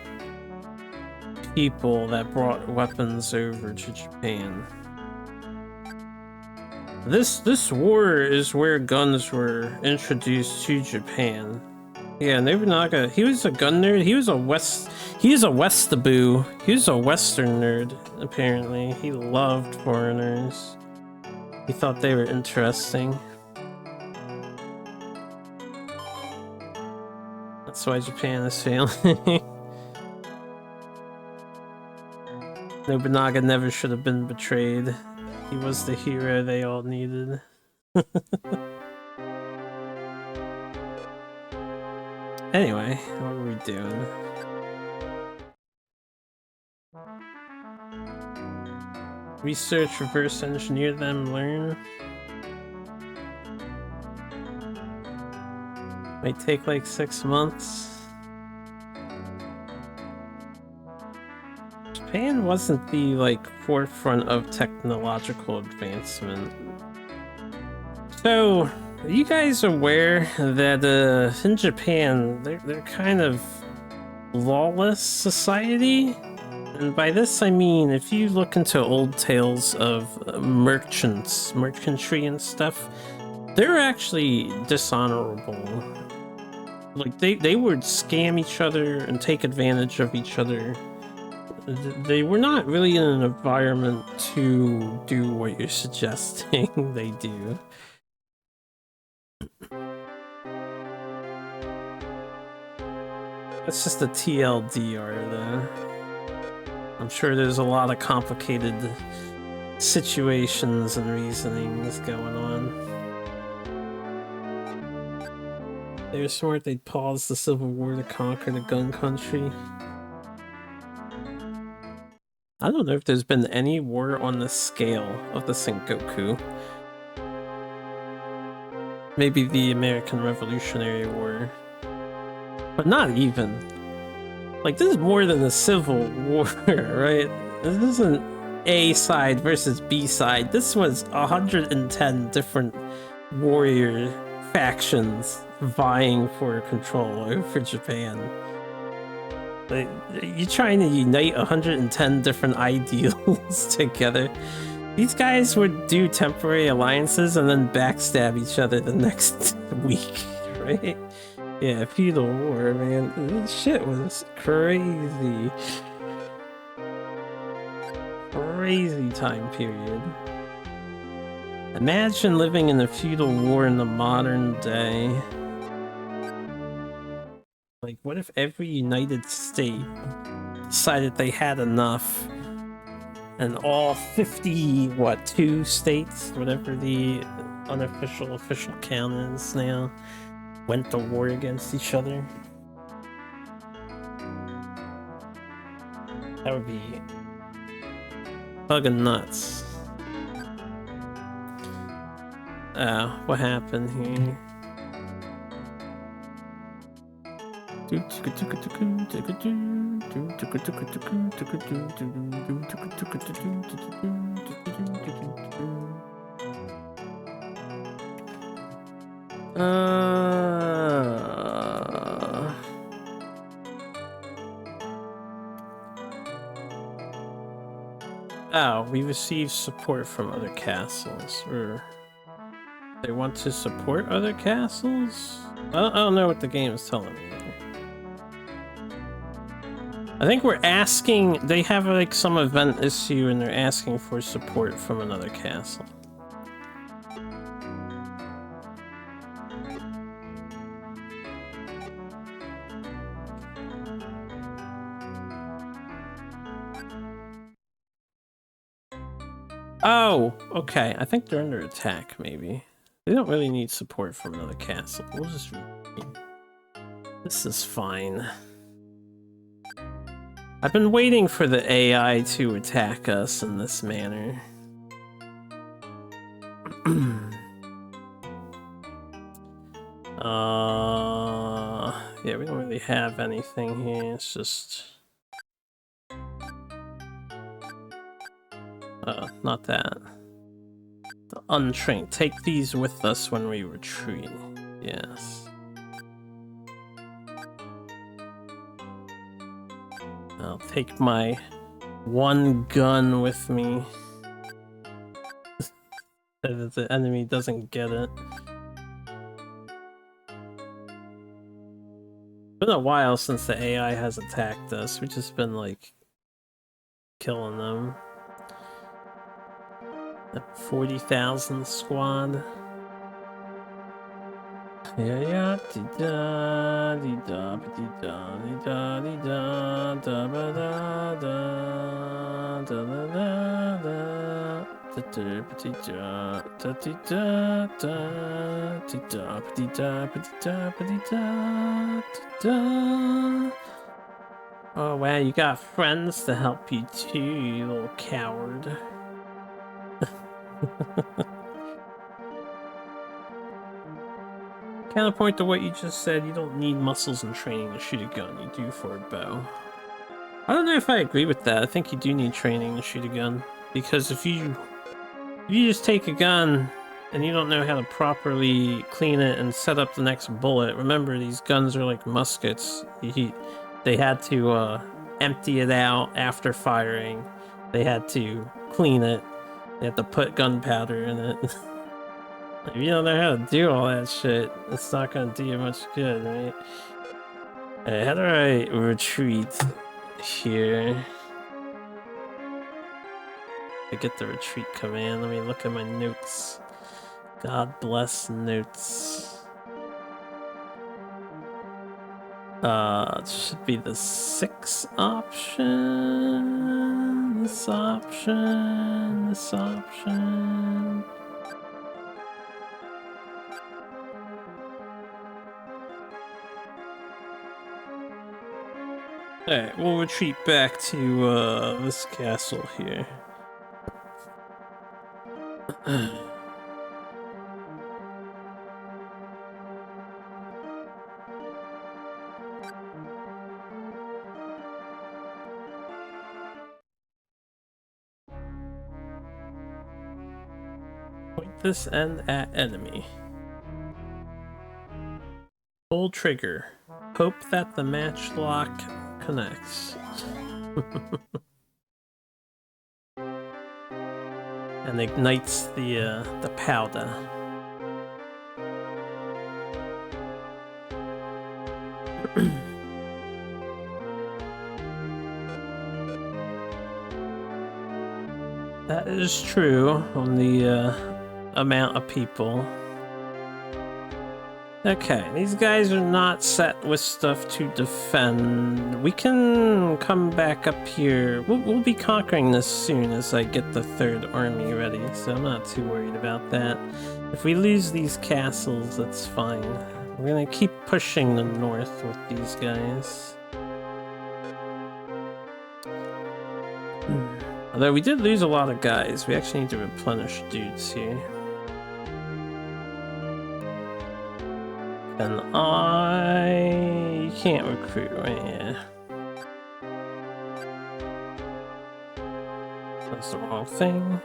people that brought weapons over to Japan. This war is where guns were introduced to Japan. Yeah, Nobunaga, he was a gun nerd. He is a Westaboo. He was a Western nerd, apparently. He loved foreigners. He thought they were interesting. That's why Japan is failing. Nobunaga never should have been betrayed. He was the hero they all needed. Anyway, what are we doing? Research, reverse engineer them, learn. Might take like 6 months. Japan wasn't the like forefront of technological advancement. So, are you guys aware that in Japan they're kind of lawless society? And by this I mean if you look into old tales of merchantry and stuff, they're actually dishonorable. Like they would scam each other and take advantage of each other. They were not really in an environment to do what you're suggesting they do. That's just a TLDR though. I'm sure there's a lot of complicated situations and reasonings going on. They were smart, they'd pause the Civil War to conquer the gun country. I don't know if there's been any war on the scale of the Sengoku. Maybe the American Revolutionary War. But not even. Like, this is more than a civil war, right? This isn't A side versus B side. This was 110 different warrior factions vying for control over Japan. Like, you're trying to unite 110 different ideals together. These guys would do temporary alliances and then backstab each other the next week, right? Yeah, feudal war, man. This shit was crazy. Crazy time period. Imagine living in a feudal war in the modern day. Like, what if every United State decided they had enough and all 52 states, whatever the unofficial official count is now, went to war against each other? That would be bugging nuts. What happened here? Oh, we received support from other castles, or they want to support other castles? I don't know what the game is telling me. I think we're asking, they have like some event issue and they're asking for support from another castle. Oh, okay. I think they're under attack, maybe. They don't really need support from another castle. We'll just... This is fine. I've been waiting for the AI to attack us in this manner. Yeah, we don't really have anything here. It's just... not that. The untrained. Take these with us when we retreat. Yes. I'll take my one gun with me. So that the enemy doesn't get it. It's been a while since the AI has attacked us. We've just been like killing them. The 40,000 squad. Yeah, dee da dee da dee da dee da dee da da ba da da da da da da da dee da da dee da da dee da dee da dee da da. Oh wow, you got friends to help you too, you little coward. Counterpoint to what you just said, you don't need muscles and training to shoot a gun, you do for a bow. I don't know if I agree with that. I think you do need training to shoot a gun. Because if you just take a gun and you don't know how to properly clean it and set up the next bullet, remember these guns are like muskets. They had to empty it out after firing. They had to clean it. They had to put gunpowder in it. If you don't know how to do all that shit, it's not gonna do you much good, right? Alright, how do I retreat here? I get the retreat command. Let me look at my notes. God bless notes. It should be the 6 option. This option. This option. Alright, we'll retreat back to this castle here. Point this end at enemy. Pull trigger. Hope that the matchlock connects. And ignites the powder. That is true on the amount of people. Okay, these guys are not set with stuff to defend. We can come back up here. We'll be conquering this soon as I get the third army ready, so I'm not too worried about that. If we lose these castles, that's fine. We're gonna keep pushing the north with these guys. Although we did lose a lot of guys, we actually need to replenish dudes here. And I can't recruit right here. That's the wrong thing.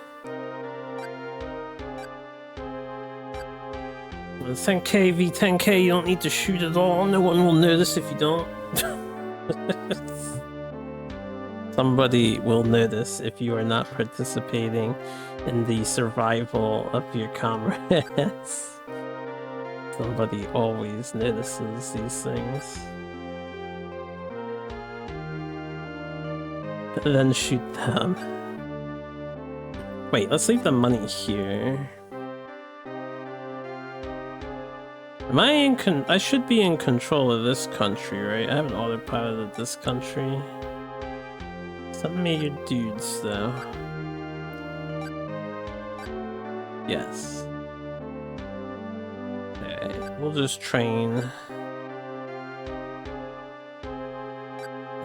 10k v 10k, you don't need to shoot at all. No one will notice if you don't. Somebody will notice if you are not participating in the survival of your comrades. Somebody always notices these things. And then shoot them. Wait, let's leave the money here. Am I in I should be in control of this country, right? I haven't autopiloted this country. Send me your dudes, though. Yes. We'll just train.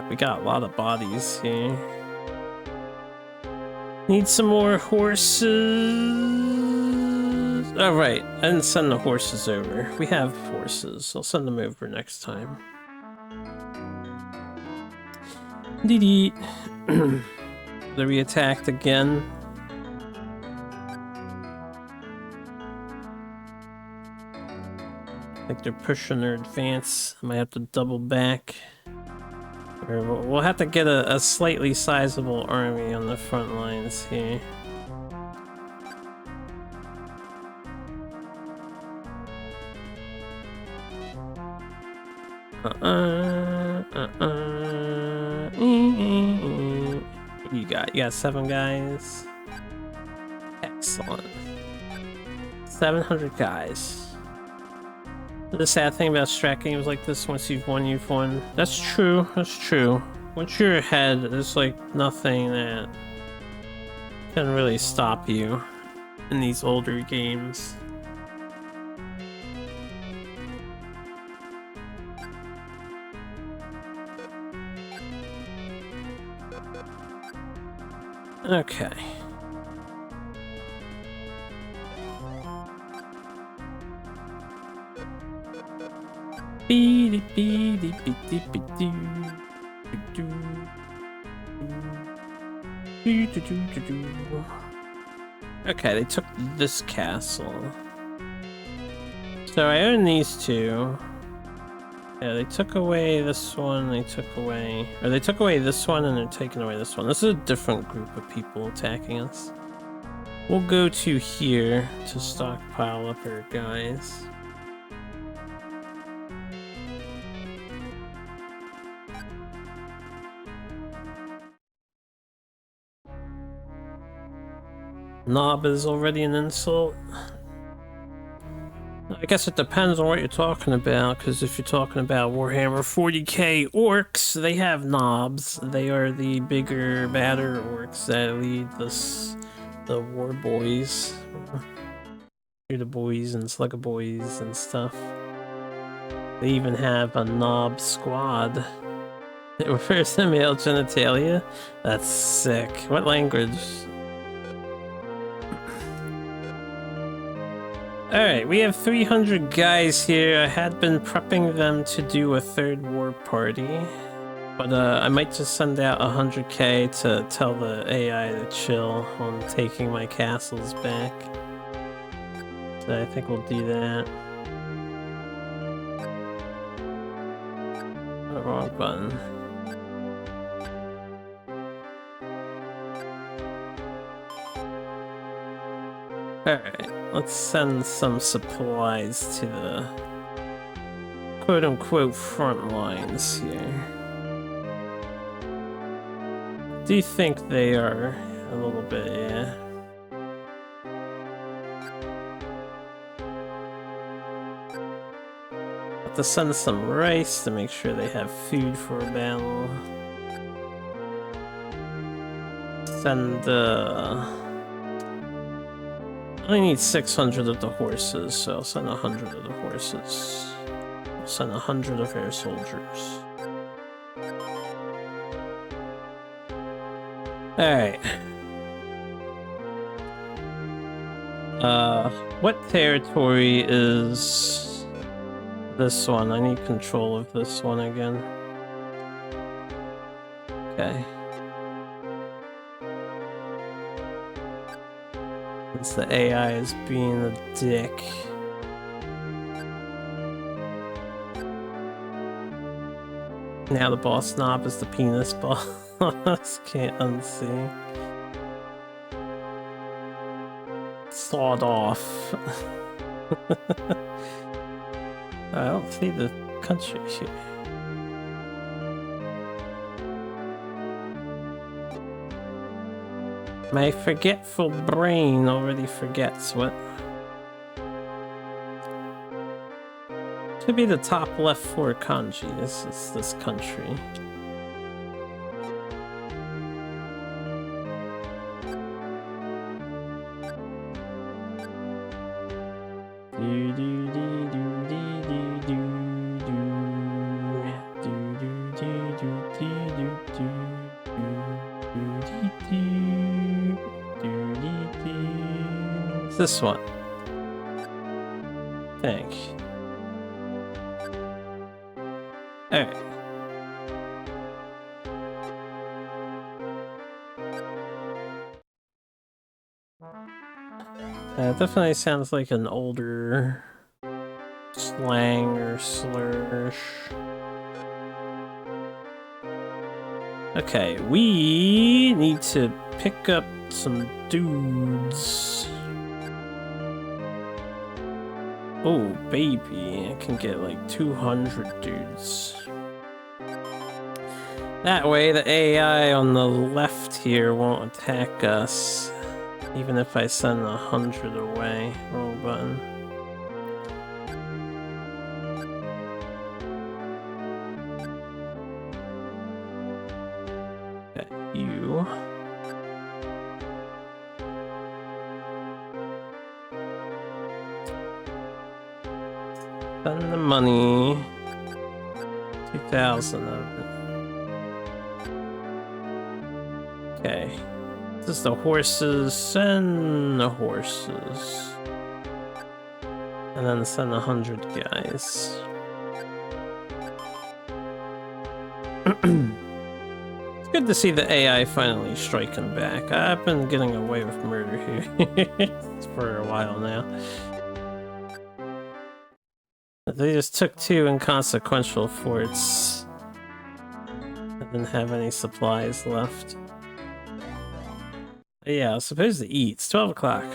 We got a lot of bodies here. Need some more horses. Oh, right. I didn't send the horses over. We have horses. I'll send them over next time. Dee They're re-attacked again. I think they're pushing their advance. I might have to double back. Or we'll have to get a slightly sizable army on the front lines here. What do you got? You got 7 guys? Excellent. 700 guys. The sad thing about strat games like this, once you've won, you've won. That's true, that's true. Once you're ahead, there's like nothing that can really stop you in these older games. Okay. Okay, they took this castle. So I own these two. Yeah, they took away this one, they took away this one and they're taking away this one. This is a different group of people attacking us. We'll go to here to stockpile up our guys. Knob is already an insult. I guess it depends on what you're talking about, because if you're talking about Warhammer 40k orcs, they have knobs. They are the bigger, badder orcs that lead the war boys. Shooter boys and slugger boys and stuff. They even have a knob squad. It refers to male genitalia? That's sick. What language? Alright, we have 300 guys here. I had been prepping them to do a third war party. But I might just send out 100k to tell the AI to chill on taking my castles back. So I think we'll do that. Oh, wrong button. Alright, let's send some supplies to the quote-unquote front lines here. Do you think they are a little bit, yeah. Have to send some rice to make sure they have food for a battle. Send I only need 600 of the horses, so I'll send 100 of the horses. I'll send 100 of air soldiers. Alright. What territory is this one? I need control of this one again. Okay. Since the AI is being a dick. Now the boss knob is the penis boss. Can't unsee. Sawed off. I don't see the country here. My forgetful brain already forgets what. Should be the top left for kanji. This is this country. This one. Thank. Alright. It definitely sounds like an older slang or slur. Okay, we need to pick up some dudes. Oh, baby, I can get like 200 dudes. That way the AI on the left here won't attack us, even if I send 100 away. Wrong button. Okay, you. Send the money. 2,000 of it. Okay. This is the horses. Send the horses. And then send 100 guys. It's good to see the AI finally striking back. I've been getting away with murder here for a while now. They just took 2 inconsequential forts. I didn't have any supplies left. Yeah, I was supposed to eat. It's 12 o'clock.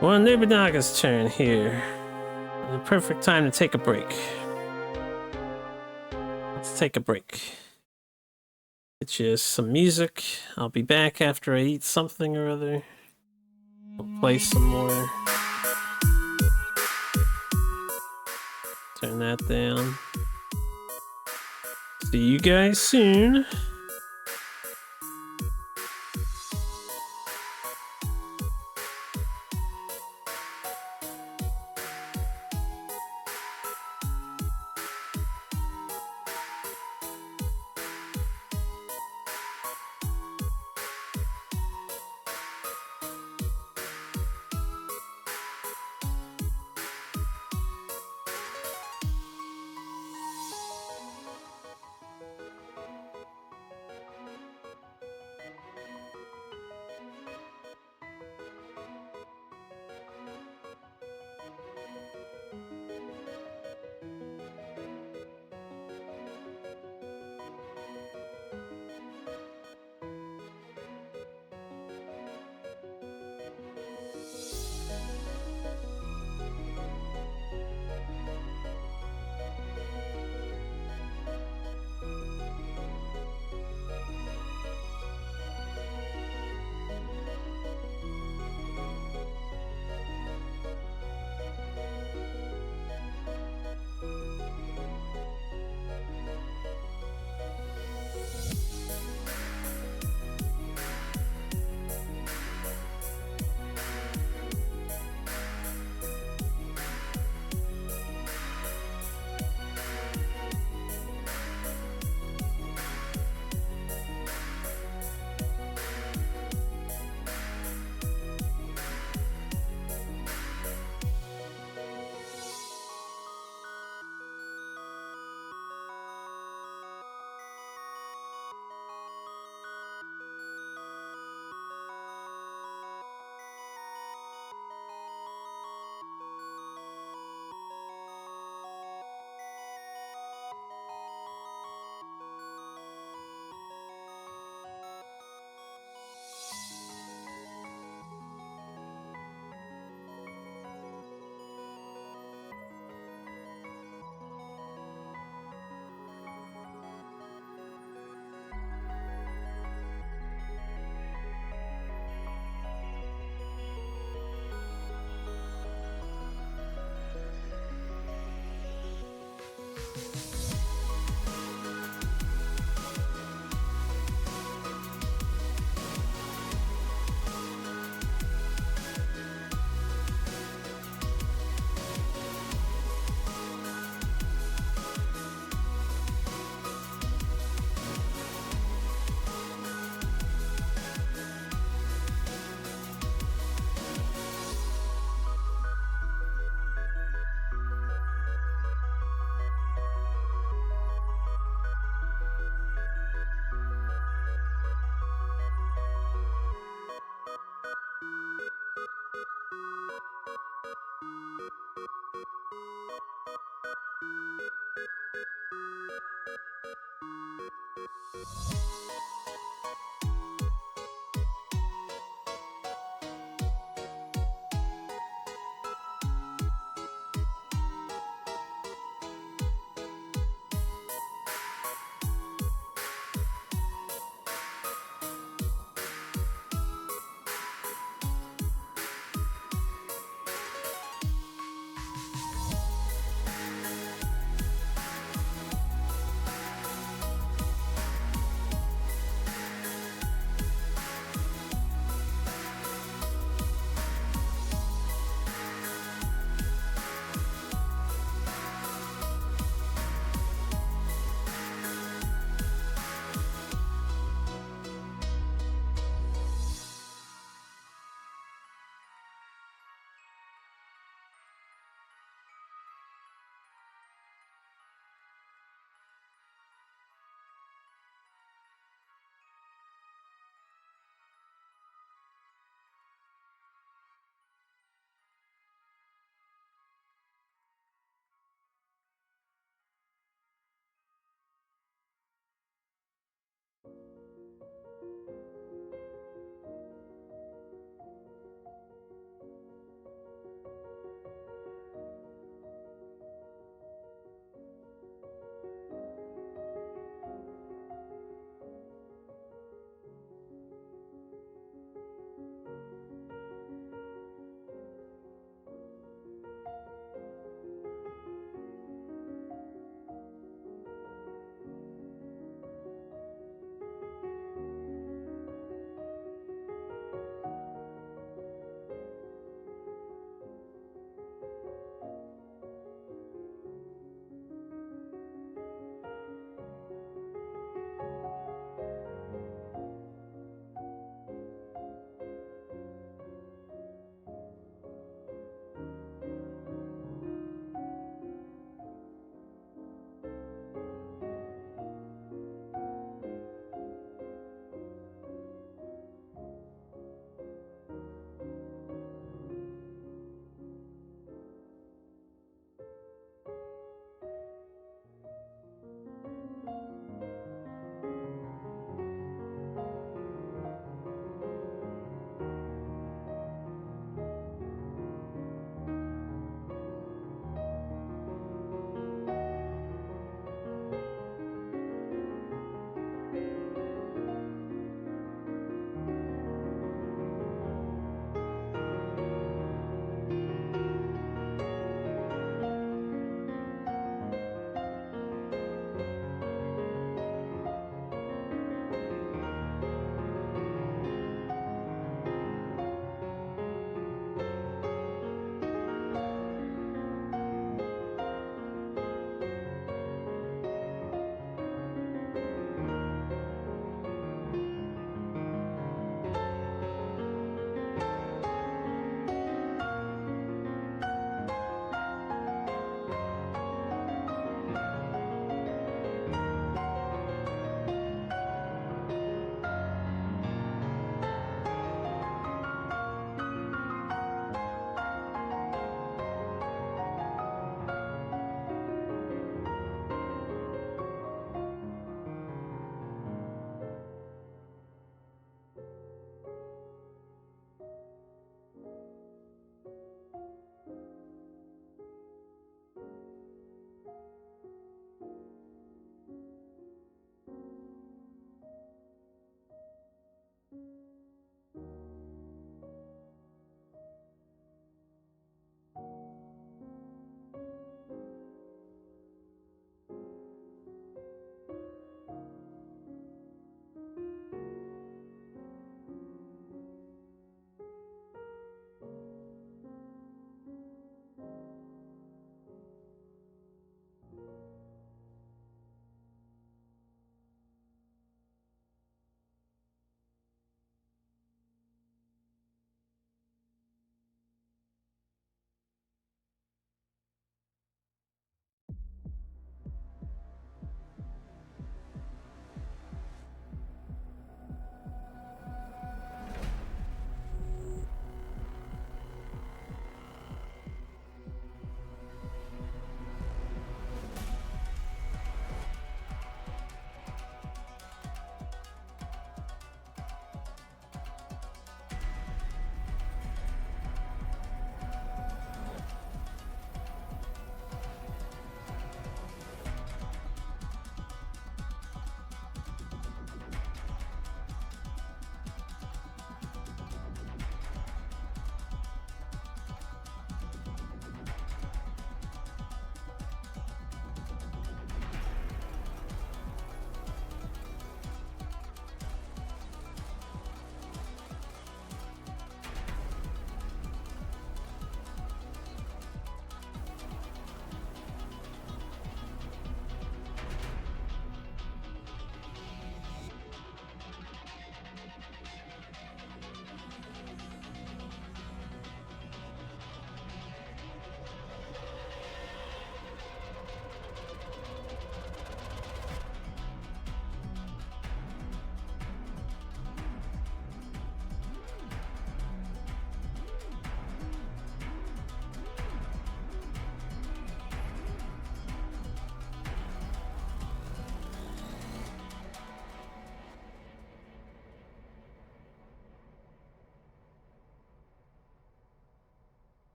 Well, Nobunaga's turn here. The perfect time to take a break. Let's take a break. Get you some music. I'll be back after I eat something or other. We'll play some more. Turn that down. See you guys soon.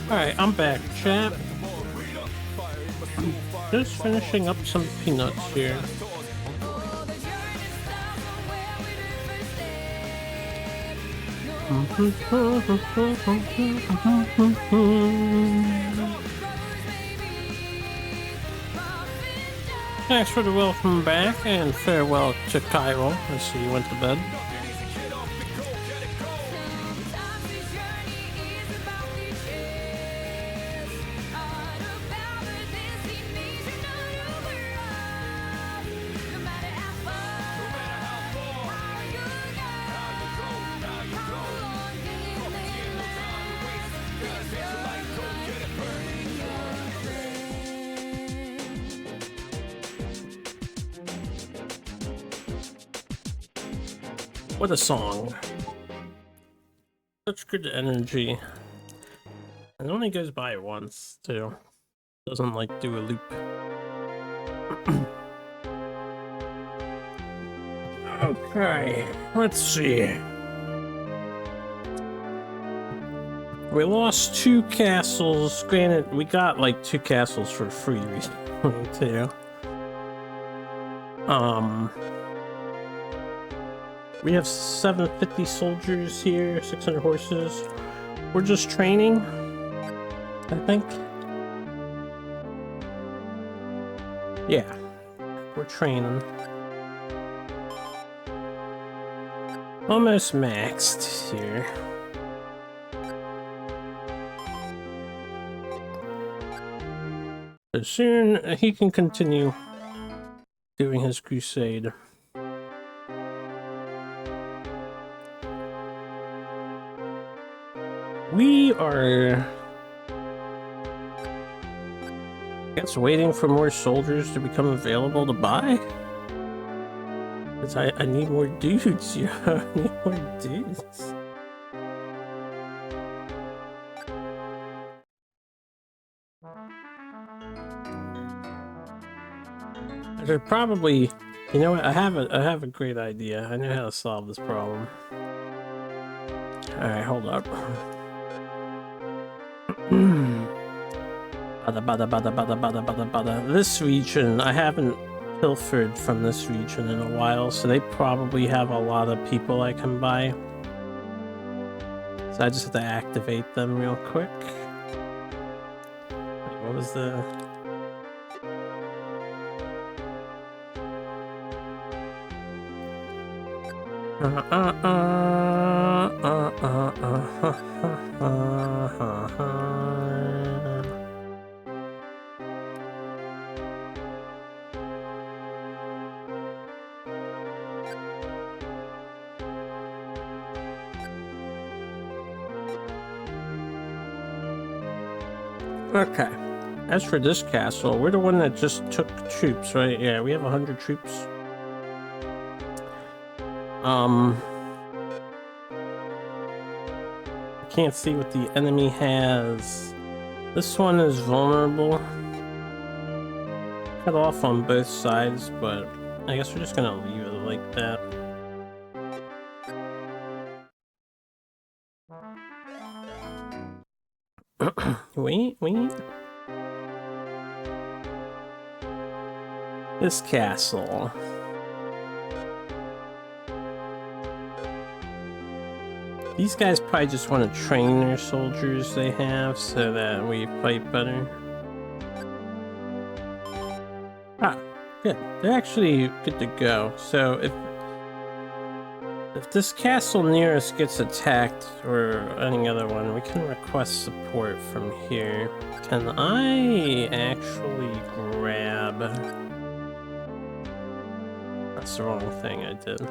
Alright, I'm back, chat. Just finishing up some peanuts here. Thanks for the welcome back and farewell to Cairo. I see you went to bed. What a song. Such good energy. It only goes by once, too. Doesn't, like, do a loop. Okay, let's see. We lost 2 castles. Granted, we got, like, 2 castles for free recently, too. We have 750 soldiers here, 600 horses. We're just training, I think. Yeah, we're training. Almost maxed here. So soon he can continue doing his crusade. We are, I guess, waiting for more soldiers to become available to buy. Because I need more dudes, yo. I need more dudes. I should probably, you know what? I have a great idea. I know how to solve this problem. All right, hold up. This region, I haven't pilfered from this region in a while, so they probably have a lot of people I can buy. So I just have to activate them real quick. Wait, what was the... Okay. As for this castle, we're the one that just took troops, right? Yeah, we have 100 troops. Can't see what the enemy has. This one is vulnerable. Cut off on both sides, but I guess we're just gonna leave it like that. Wait. This castle. These guys probably just want to train their soldiers they have so that we fight better. Ah, good. They're actually good to go. So if this castle near us gets attacked, or any other one, we can request support from here. Can I actually grab... That's the wrong thing I did.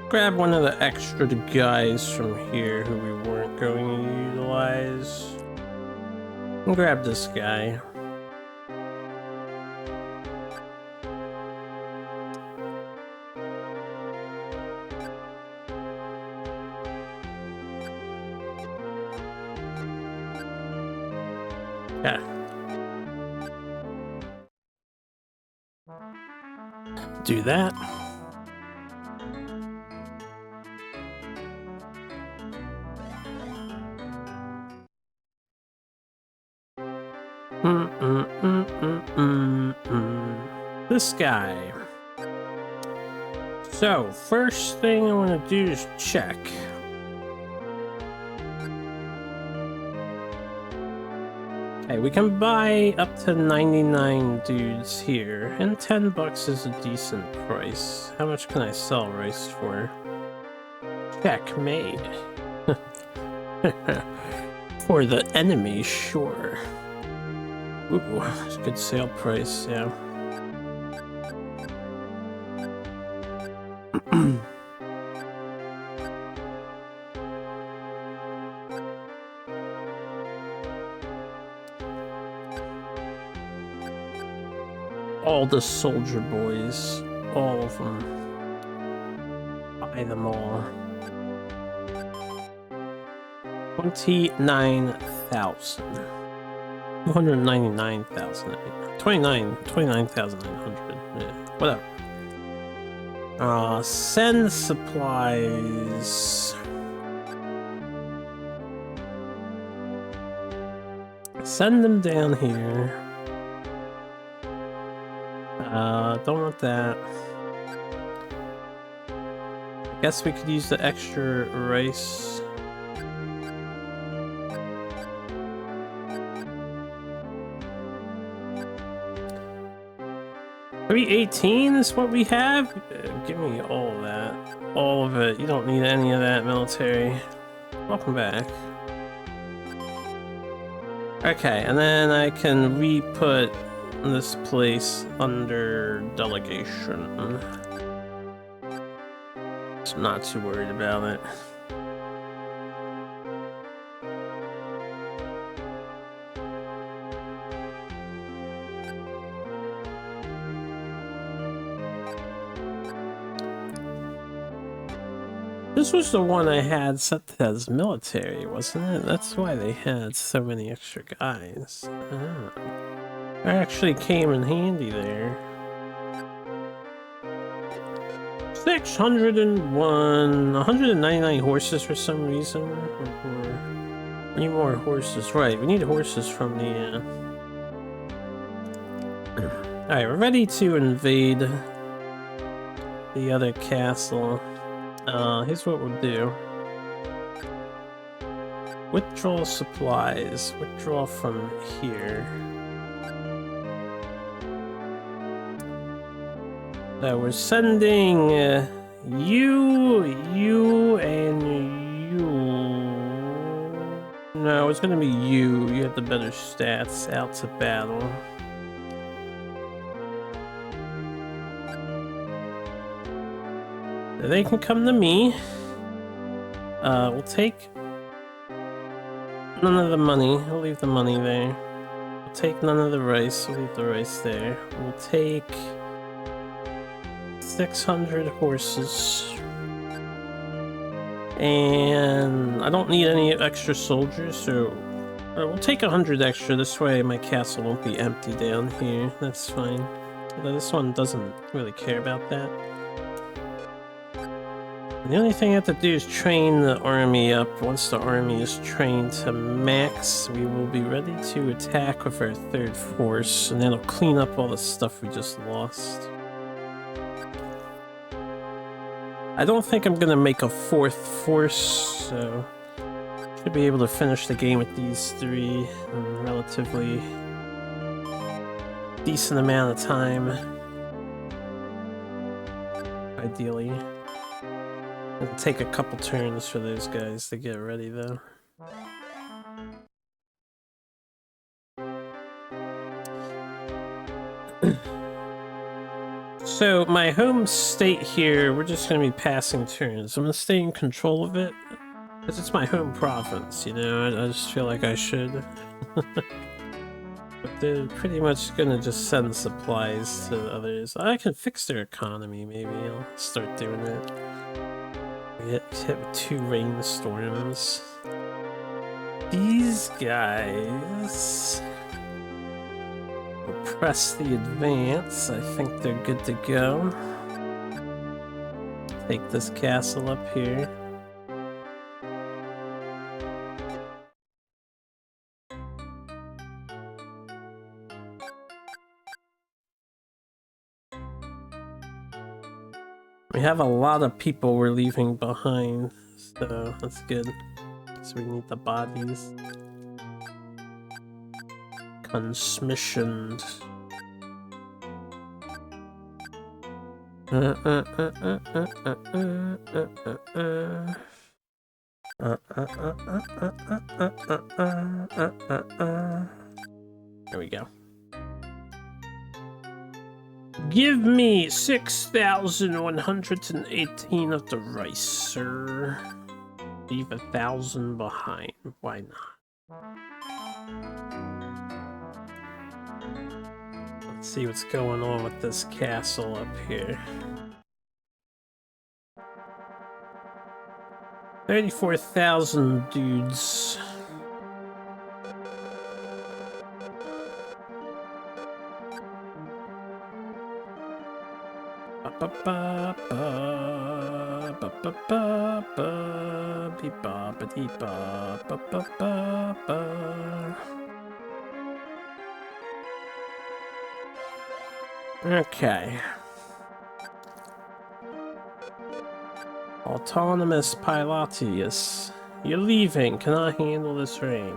Grab one of the extra guys from here who we weren't going to utilize. And grab this guy. Yeah. Do that. This guy. So, first thing I want to do is check. Okay, we can buy up to 99 dudes here, and 10 bucks is a decent price. How much can I sell rice for? Checkmate. For the enemy, sure. Ooh, it's a good sale price, yeah. All the soldier boys, all of them. Buy them all. 29,000. 299,000. 29,900. Yeah, whatever. Send supplies. Send them down here. Don't want that. I guess we could use the extra rice. $318 is what we have? Give me all of that. All of it. You don't need any of that, military. Welcome back. Okay, and then I can re-put this place under delegation. So I'm not too worried about it. This was the one I had set as military, wasn't it? That's why they had so many extra guys. Ah. That actually came in handy there. 601, 199 horses for some reason. We need more horses, right? We need horses from the. All right, we're ready to invade the other castle. Here's what we'll do. Withdraw supplies. Withdraw from here. So we're sending you, and you. No, it's gonna be you. You have the better stats out to battle. They can come to me. We'll take none of the money. We'll leave the money there. We'll take none of the rice. We'll leave the rice there. We'll take 600 horses. And I don't need any extra soldiers, so we'll take 100 extra. This way my castle won't be empty down here. That's fine. Although this one doesn't really care about that. The only thing I have to do is train the army up. Once the army is trained to max, we will be ready to attack with our third force, and that'll clean up all the stuff we just lost. I don't think I'm gonna make a fourth force, so should be able to finish the game with these three in a relatively decent amount of time. Ideally. It'll take a couple turns for those guys to get ready, though. So, my home state here, we're just going to be passing turns. I'm going to stay in control of it, because it's my home province, you know? I just feel like I should. But they're pretty much going to just send supplies to others. I can fix their economy, maybe. I'll start doing it. Get hit with 2 rainstorms. These guys. press the advance. I think they're good to go. Take this castle up here. We have a lot of people we're leaving behind, so that's good. So we need the bodies consmissioned. There we go. Give me 6,118 of the rice, sir. Leave 1,000 behind. Why not? Let's see what's going on with this castle up here. 34,000 dudes. Okay. Autonomous Pilotius. You're leaving. Can I handle this rain?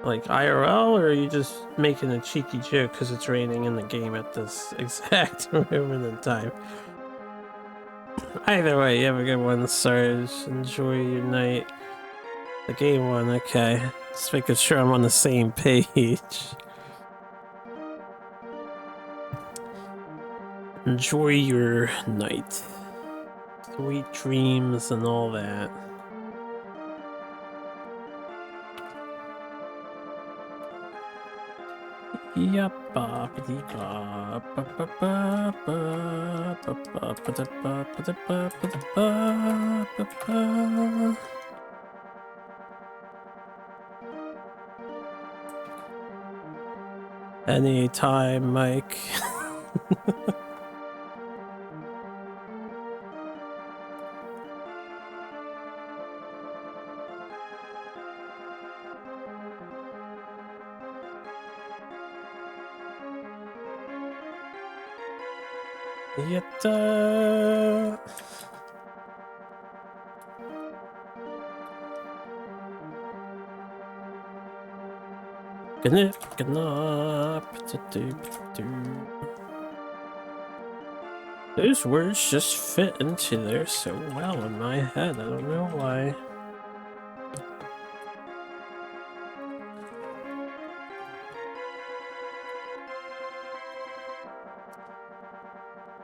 Like IRL, or are you just making a cheeky joke because it's raining in the game at this exact moment in time? Either way, you have a good one, Sarge. Enjoy your night. The game one, okay. Just making sure I'm on the same page. Enjoy your night. Sweet dreams and all that. Anytime, Mike. Yatta. Those words just fit into there so well in my head. I don't know why.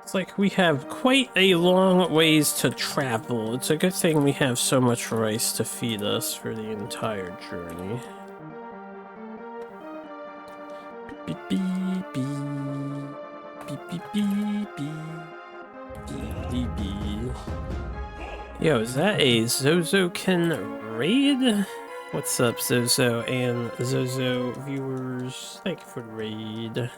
It's like we have quite a long ways to travel. It's a good thing we have so much rice to feed us for the entire journey. Beep beep beep beep beep beep beep beep beep. Yo, is that a Zozoken raid? What's up, Zozo and Zozo viewers? Thank you for the raid.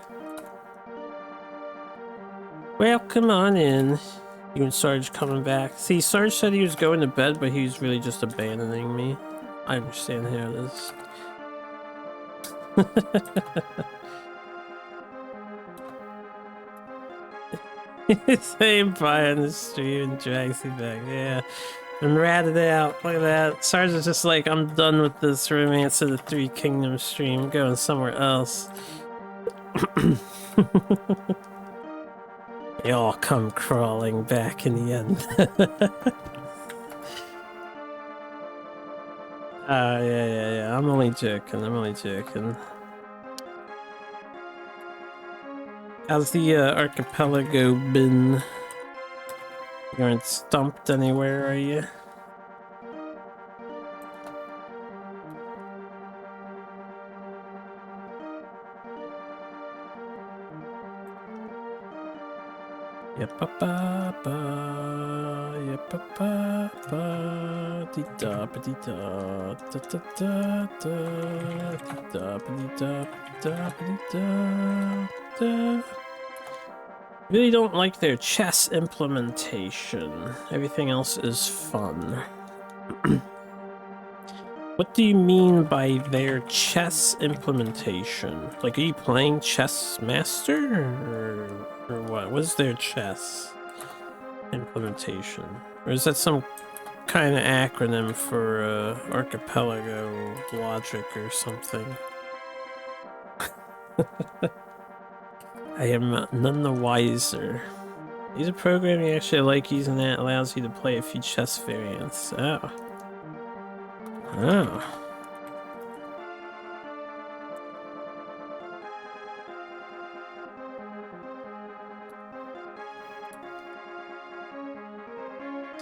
Welcome on in. You and Sarge coming back. See, Sarge said he was going to bed, but he was really just abandoning me. I understand how it is. Same pie on the stream and drags me back. Yeah. And ratted out. Look at that. Sarge is just like, I'm done with this Romance of the Three Kingdoms stream. I'm going somewhere else. They all come crawling back in the end. Yeah. I'm only joking. How's the archipelago been? You aren't stumped anywhere, are you? Yapapa, yapapa, di da ba di da da da da da di da ba di da da ba di da da. Really don't like their chess implementation. Everything else is fun. What do you mean by their chess implementation? Like, are you playing Chess Master? Or what? What's their chess implementation? Or is that some kind of acronym for archipelago logic or something? I am none the wiser. Use a program you actually like using that allows you to play a few chess variants. Oh. Oh.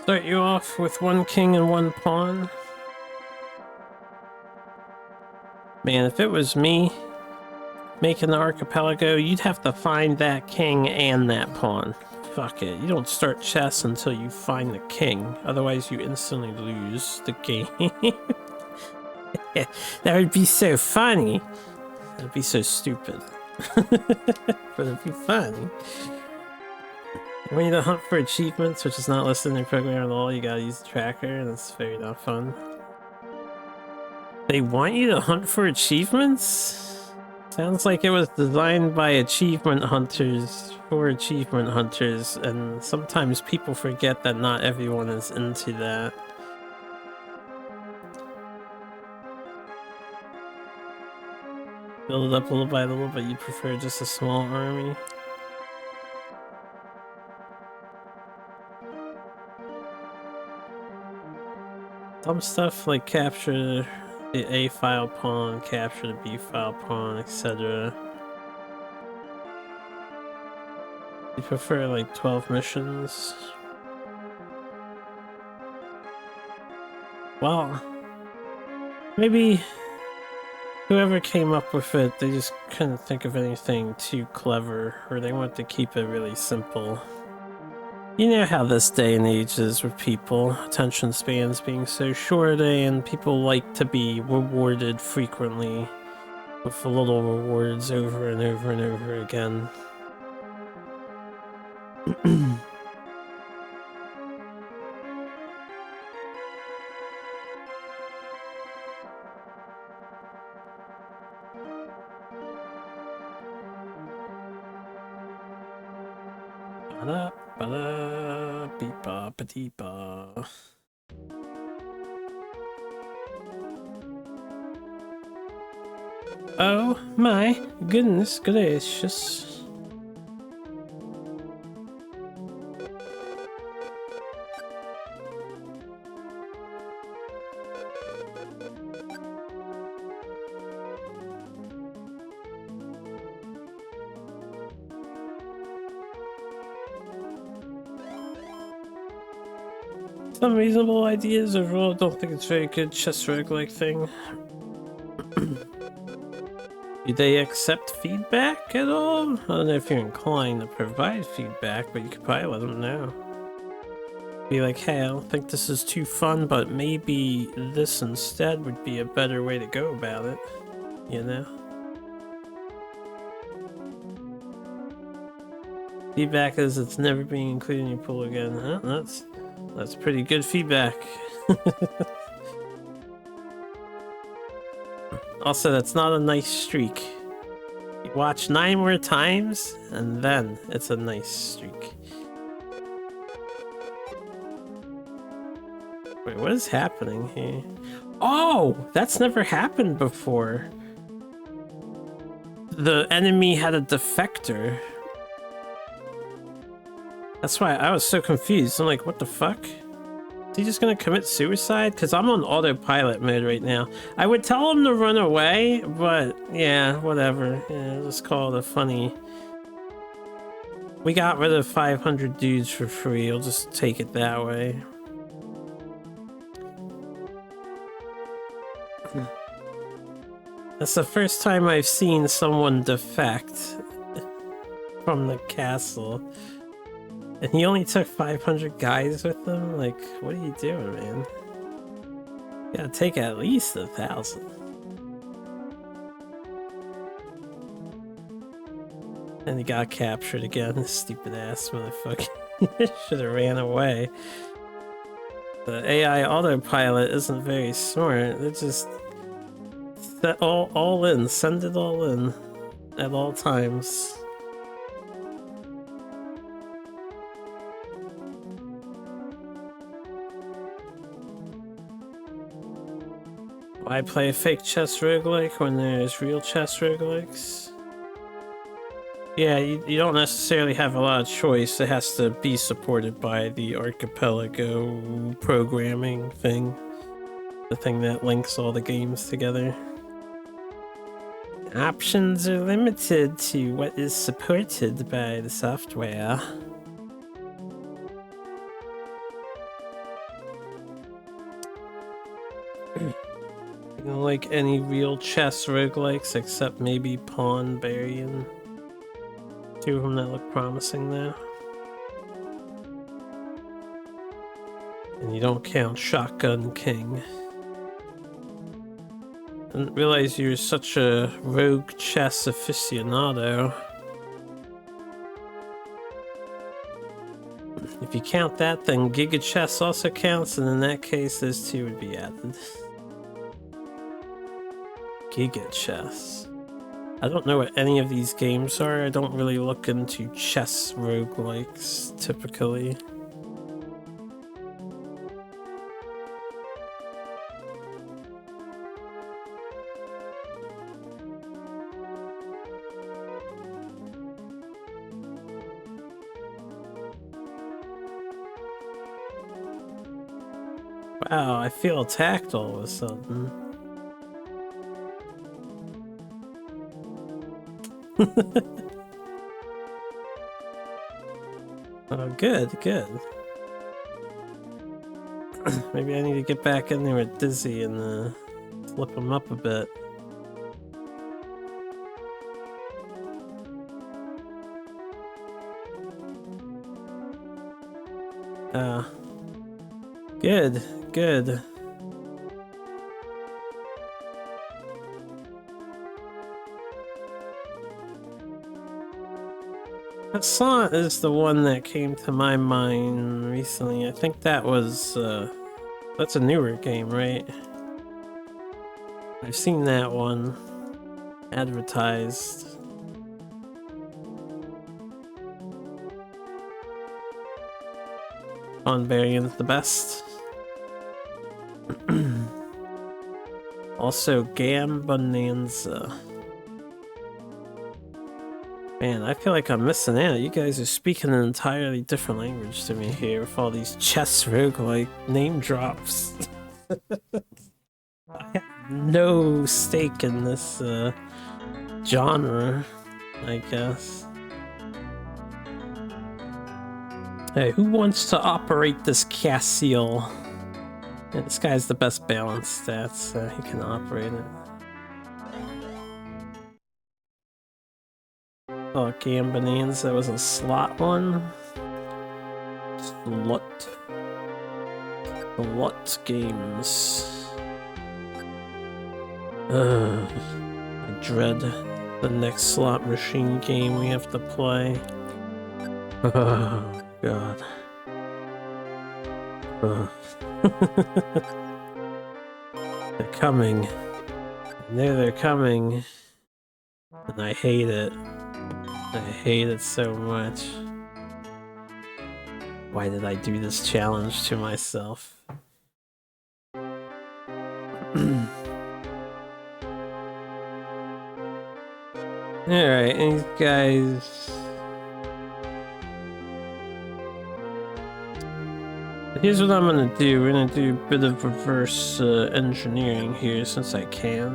Start you off with one king and one pawn. Man, if it was me making the archipelago, you'd have to find that king and that pawn. Fuck it. You don't start chess until you find the king. Otherwise, you instantly lose the game. That would be so funny. That'd be so stupid. But it'd be funny. When you hunt for achievements, which is not listed in the program at all, you gotta use the tracker, and it's very not fun. They want you to hunt for achievements? Sounds like it was designed by achievement hunters for achievement hunters, and sometimes people forget that not everyone is into that. Build it up little by little, but you prefer just a small army. Some stuff like capture the A file pawn, capture the B file pawn, etc. You prefer like 12 missions? Well, maybe whoever came up with it, they just couldn't think of anything too clever, or they want to keep it really simple. You know how this day and age is with people, attention spans being so short, and people like to be rewarded frequently with little rewards over and over and over again. Oh my goodness gracious. Some reasonable ideas overall. Don't think it's very good chess roguelike thing. Do they accept feedback at all? I don't know if you're inclined to provide feedback, but you could probably let them know. Be like, hey, I don't think this is too fun, but maybe this instead would be a better way to go about it, you know? Feedback is it's never being included in your pool again. Huh? That's pretty good feedback. Also, that's not a nice streak. You watch 9 more times, and then it's a nice streak. Wait, what is happening here? Oh, that's never happened before. The enemy had a defector. That's why I was so confused. I'm like, what the fuck? Is he just gonna commit suicide? Because I'm on autopilot mode right now. I would tell him to run away, but yeah, whatever. Yeah, let's call it a funny... We got rid of 500 dudes for free. I'll just take it that way. That's the first time I've seen someone defect from the castle. And he only took 500 guys with him? Like, what are you doing, man? You gotta take at least 1,000. And he got captured again, this stupid ass motherfucker. Should have ran away. The AI autopilot isn't very smart. They're just set all in, send it all in at all times. Why play a fake chess roguelike when there's real chess roguelikes? Yeah, you don't necessarily have a lot of choice. It has to be supported by the archipelago programming thing. The thing that links all the games together. Options are limited to what is supported by the software. You don't like any real chess roguelikes except maybe Pawn Barian. Two of them that look promising there. And you don't count Shotgun King. I didn't realize you're such a rogue chess aficionado. If you count that, then Giga Chess also counts, and in that case, those two would be added. Giga Chess. I don't know what any of these games are. I don't really look into chess roguelikes, typically. Wow, I feel attacked all of a sudden. Oh, good. Maybe I need to get back in there with Dizzy and flip him up a bit. Good. Croissant is the one that came to my mind recently. I think that was, that's a newer game, right? I've seen that one advertised. On Variant's the best. Also, Gam Bonanza. Man, I feel like I'm missing out. You guys are speaking an entirely different language to me here with all these chess roguelike name drops. I have no stake in this genre, I guess. Hey, who wants to operate this castle? Yeah, this guy's the best balanced stats, so he can operate it. Oh, Gam Bonanza was a slot one. Slot games. I dread the next slot machine game we have to play. Oh, God. They're coming. I know they're coming. And I hate it. I hate it so much. Why did I do this challenge to myself? Alright, these guys... Here's what I'm gonna do. We're gonna do a bit of reverse engineering here since I can.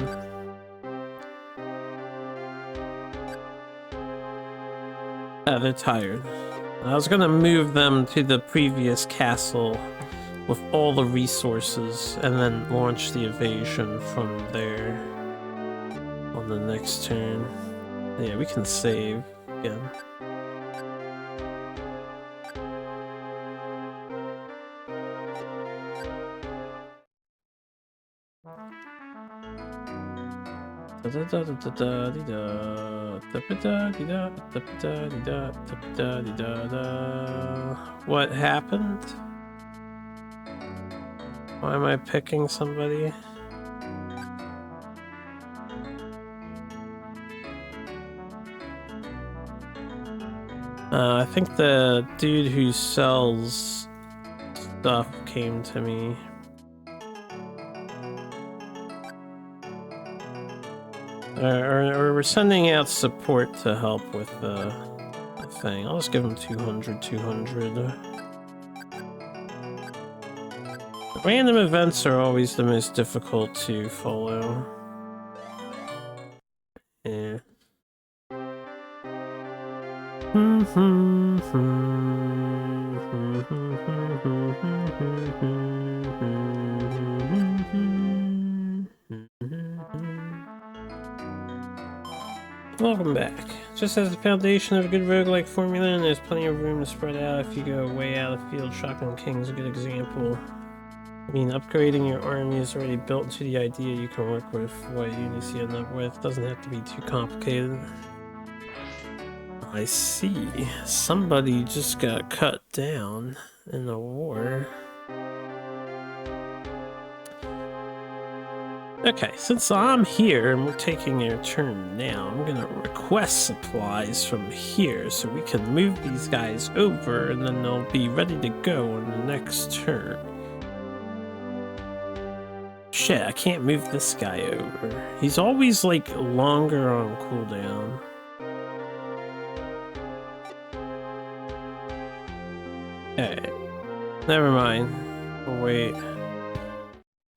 They're tired. I was gonna move them to the previous castle with all the resources and then launch the evasion from there on the next turn. Yeah, we can save again. What happened? Why am I picking somebody? I think the dude who sells stuff came to me. Or we're sending out support to help with the thing. I'll just give him 200, 200. Random events are always the most difficult to follow. Yeah. Welcome back. Just as the foundation of a good roguelike formula, and there's plenty of room to spread out if you go way out of field. Shotgun King's a good example. I mean, upgrading your army is already built into the idea you can work with what units you end up with. Doesn't have to be too complicated. I see. Somebody just got cut down in a war. Okay, since I'm here and we're taking our turn now, I'm gonna request supplies from here so we can move these guys over and then they'll be ready to go on the next turn. Shit, I can't move this guy over. He's always like longer on cooldown. Okay, never mind. We'll wait.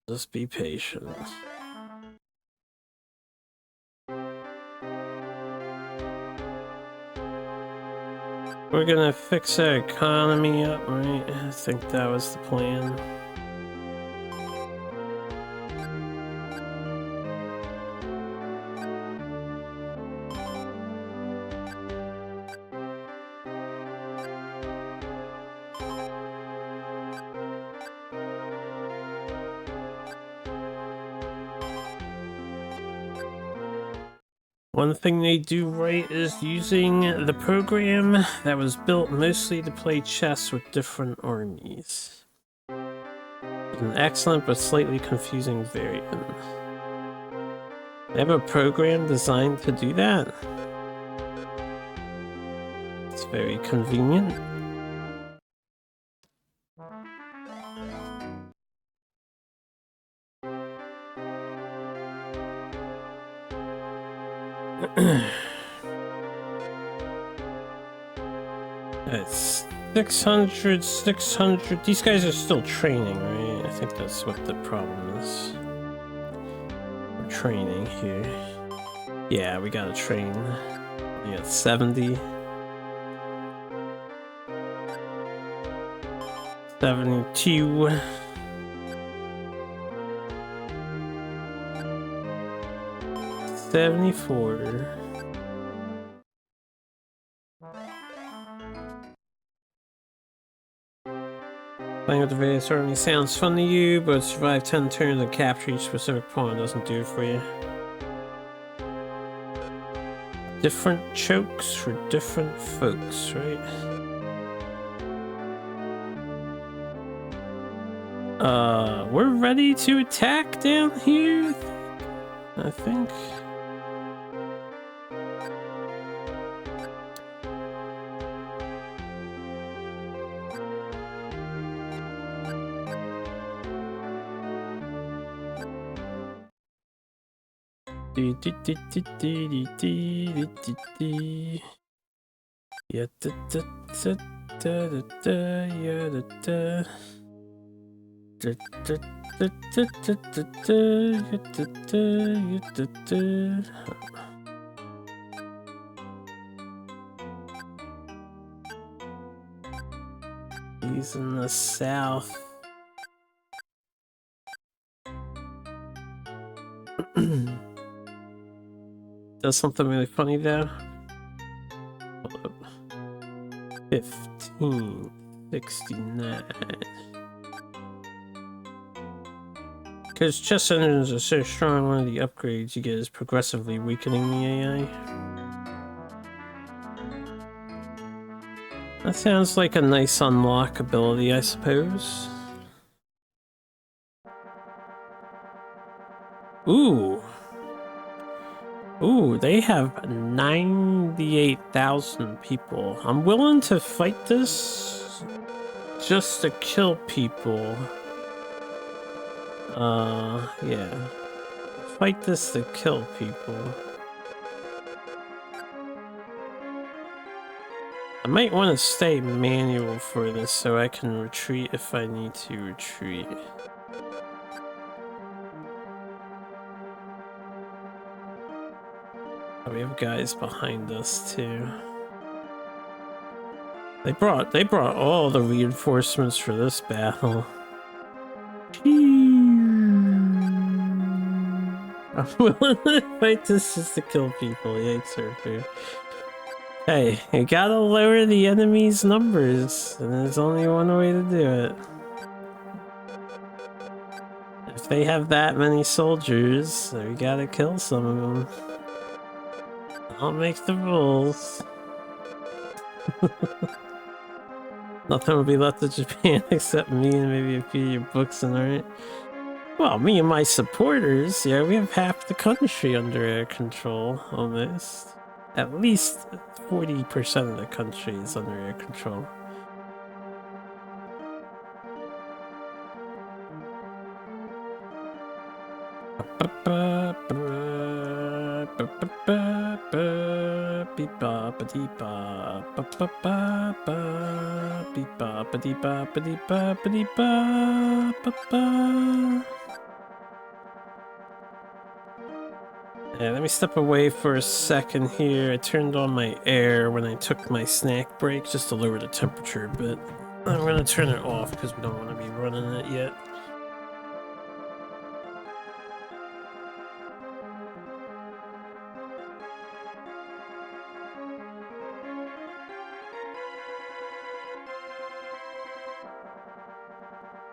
Just be patient. We're gonna fix our economy up, right? I think that was the plan. One thing they do right is using the program that was built mostly to play chess with different armies. It's an excellent but slightly confusing variant. They have a program designed to do that? It's very convenient. It's 600, 600. These guys are still training, right? I think that's what the problem is. We're training here. Yeah, we gotta train. We got 70. 72. 74. Playing with the various army sounds fun to you, but survive 10 turns and capture each specific pawn doesn't do it for you. Different chokes for different folks, right? We're ready to attack down here, I think. He's in the south. Does something really funny there. Hold up. 1569. Because chess engines are so strong, one of the upgrades you get is progressively weakening the AI. That sounds like a nice unlock ability, I suppose. Ooh. Ooh, they have 98,000 people. I'm willing to fight this just to kill people. Yeah. Fight this to kill people. I might want to stay manual for this so I can retreat if I need to retreat. Oh, we have guys behind us too. They brought all the reinforcements for this battle. I'm willing to fight this just to kill people. Yikes, Urfu. Hey, you gotta lower the enemy's numbers, and there's only one way to do it. If they have that many soldiers, we gotta kill some of them. I'll make the rules. Nothing will be left of Japan except me and maybe a few of your books and art. Well, me and my supporters, yeah, we have half the country under our control, almost. At least 40% of the country is under our control. Yeah, let me step away for a second here. I turned on my air when I took my snack break just to lower the temperature a bit. I'm gonna turn it off because we don't want to be running it yet.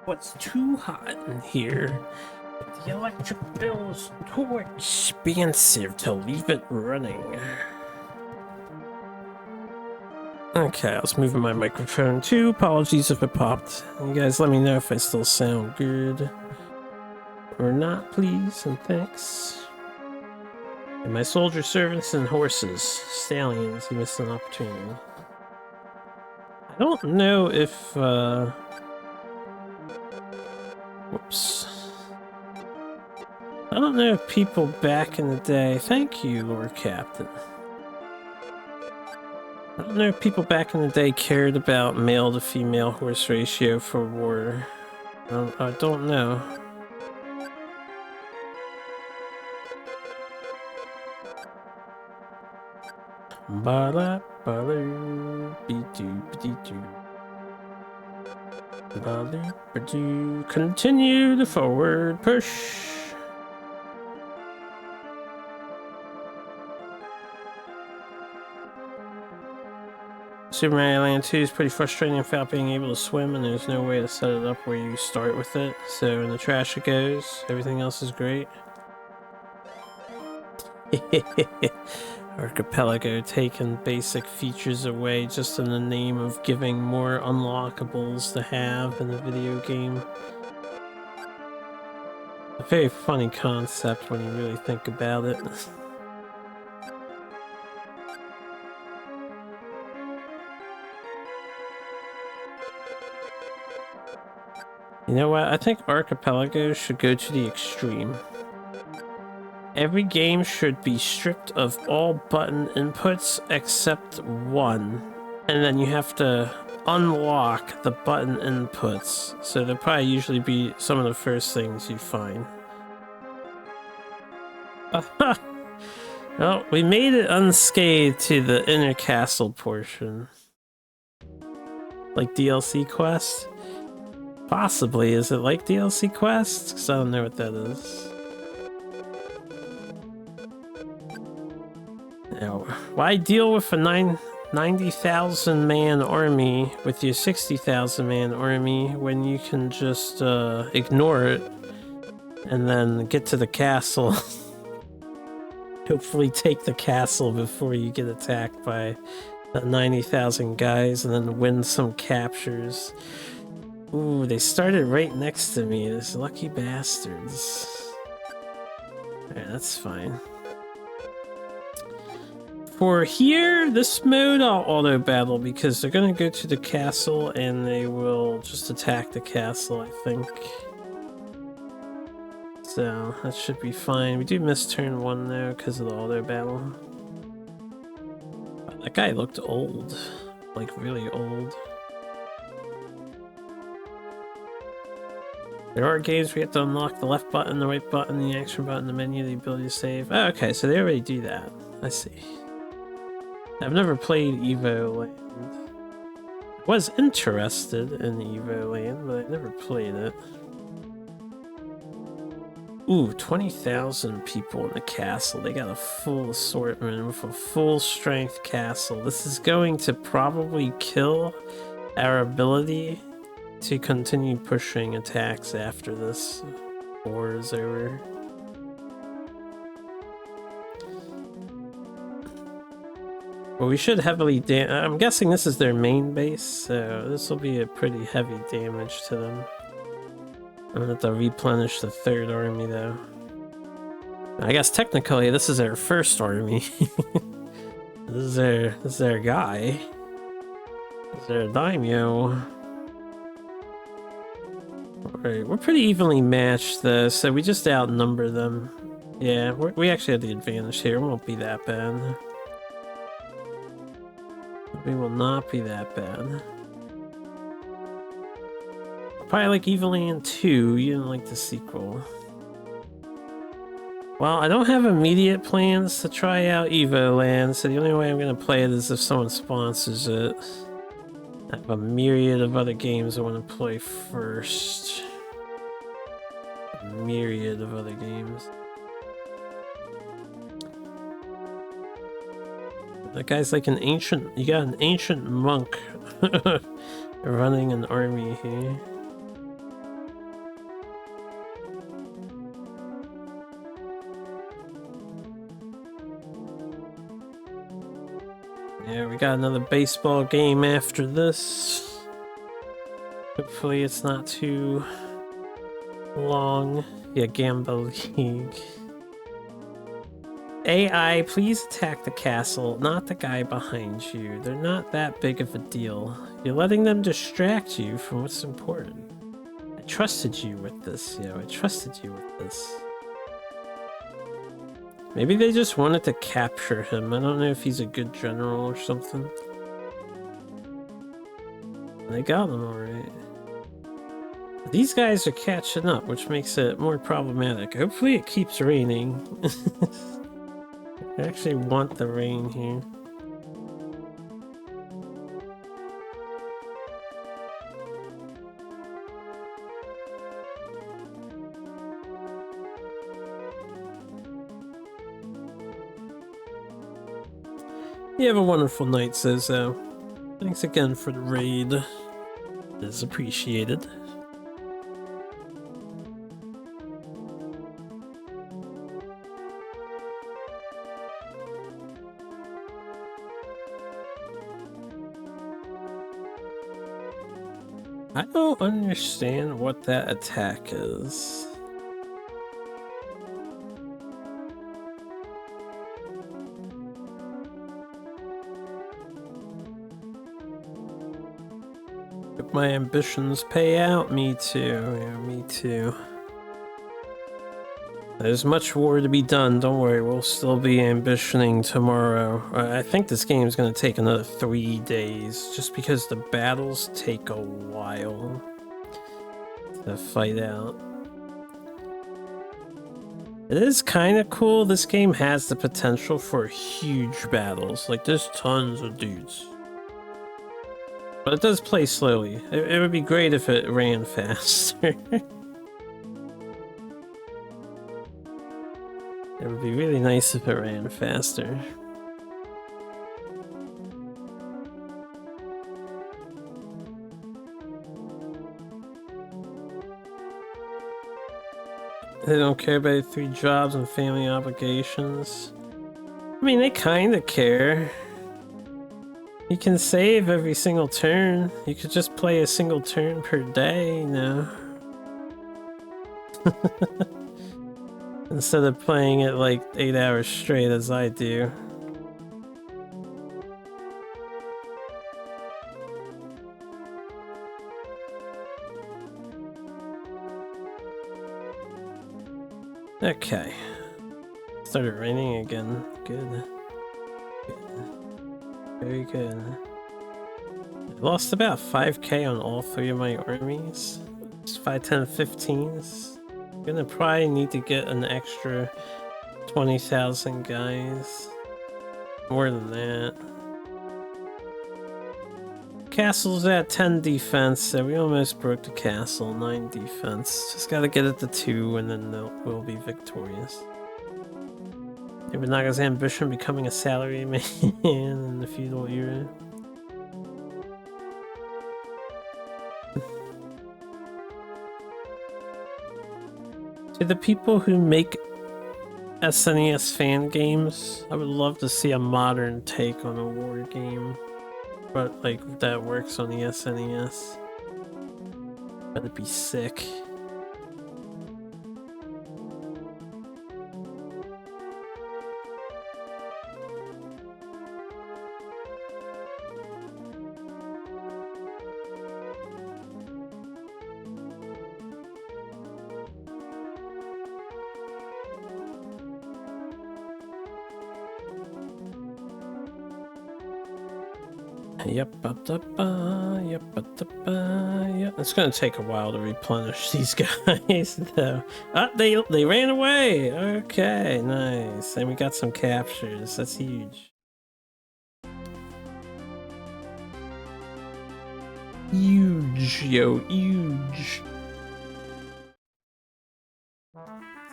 What's too hot in here? The electric bill is too expensive to leave it running. Okay, I was moving my microphone too. Apologies if it popped. You guys let me know if I still sound good or not, please, and thanks. And my soldier servants and horses, stallions, you missed an opportunity. I don't know if, whoops. I don't know if people back in the day... Thank you, Lord Captain. I don't know if people back in the day cared about male to female horse ratio for war. I don't know. Continue the forward push. Super Mario Land 2 is pretty frustrating without being able to swim, and there's no way to set it up where you start with it. So in the trash it goes. Everything else is great. Archipelago taking basic features away just in the name of giving more unlockables to have in the video game. A very funny concept when you really think about it. You know what? I think Archipelago should go to the extreme. Every game should be stripped of all button inputs except one. And then you have to unlock the button inputs. So they'll probably usually be some of the first things you find. Well, we made it unscathed to the inner castle portion. Like DLC quest? Possibly. Is it like DLC quests? Because I don't know what that is. Now, why deal with a 90,000 man army with your 60,000 man army when you can just ignore it and then get to the castle. Hopefully take the castle before you get attacked by the 90,000 guys, and then win some captures. Ooh, they started right next to me, those lucky bastards. Alright, that's fine. For here, this mode, I'll auto battle because they're gonna go to the castle and they will just attack the castle, I think. So that should be fine. We do miss turn 1 though because of the auto battle. Wow, that guy looked old, like really old. There are games where you have to unlock the left button, the right button, the action button, the menu, the ability to save. Oh, okay, so they already do that. I see. I've never played Evo Land. I was interested in Evo Land, but I never played it. Ooh, 20,000 people in the castle. They got a full assortment with a full strength castle. This is going to probably kill our ability to continue pushing attacks after this war is over. Well, we should heavily I'm guessing this is their main base, so this will be a pretty heavy damage to them. I'm gonna have to replenish the third army though. I guess technically this is their first army. This is their guy. This is their daimyo. Alright, we're pretty evenly matched though, so we just outnumber them. Yeah, we actually have the advantage here. It won't be that bad. We will not be that bad. Probably like Evoland 2, you didn't like the sequel. Well, I don't have immediate plans to try out Evoland, so the only way I'm going to play it is if someone sponsors it. I have a myriad of other games I want to play first. A myriad of other games. That guy's like an ancient... You got an ancient monk running an army here. Yeah, we got another baseball game after this. Hopefully it's not too long. Yeah, Gamba League. AI, please attack the castle, not the guy behind you. They're not that big of a deal. You're letting them distract you from what's important. I trusted you with this, yo. I trusted you with this. Maybe they just wanted to capture him. I don't know if he's a good general or something. They got him alright. These guys are catching up, which makes it more problematic. Hopefully it keeps raining. I actually want the rain here. You have a wonderful night, Zozo. Thanks again for the raid. It is appreciated. I don't understand what that attack is. Hope my ambitions pay out. Me too. Yeah, me too. There's much war to be done. Don't worry, we'll still be ambitioning tomorrow. I think this game is going to take another 3 days, just because the battles take a while to fight out. It is kind of cool. This game has the potential for huge battles. Like, there's tons of dudes. But it does play slowly. It would be great if it ran faster. It would be really nice if it ran faster. They don't care about 3 jobs and family obligations. I mean, they kinda care. You can save every single turn. You could just play a single turn per day, you know? Instead of playing it like 8 hours straight as I do. Okay. Started raining again. Good. Very good. I lost about 5k on all 3 of my armies. Just 5, 10, 15s. Gonna probably need to get an extra 20,000 guys. More than that. Castle's at 10 defense, so we almost broke the castle. 9 defense. Just gotta get it to 2 and then we'll be victorious. Nobunaga's ambition becoming a salaryman in the feudal era. To the people who make SNES fan games, I would love to see a modern take on a war game, but like that works on the SNES. That'd be sick. Yep, it's gonna take a while to replenish these guys, though. Ah, they ran away. Okay, nice, and we got some captures. That's huge. Huge, yo, huge.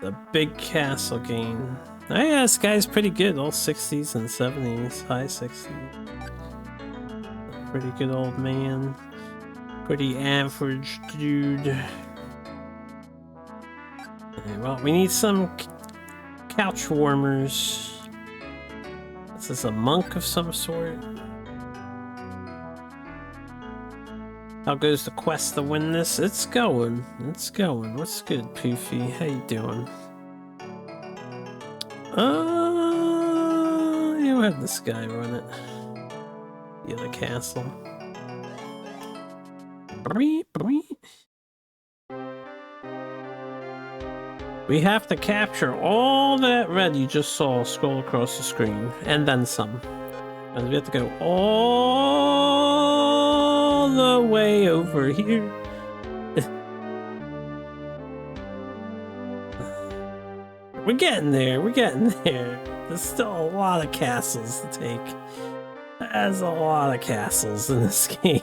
The big castle gain. Oh yeah, this guy's pretty good. All 60s and 70s, high 60s. Pretty good old man. Pretty average dude. Okay, well, we need some couch warmers. This is a monk of some sort. How goes the quest to win this? It's going. It's going. What's good, Poofy? How you doing? You'll have this guy run it. The other castle. We have to capture all that red you just saw scroll across the screen, and then some. And we have to go all the way over here. We're getting there, we're getting there. There's still a lot of castles to take. There's a lot of castles in this game.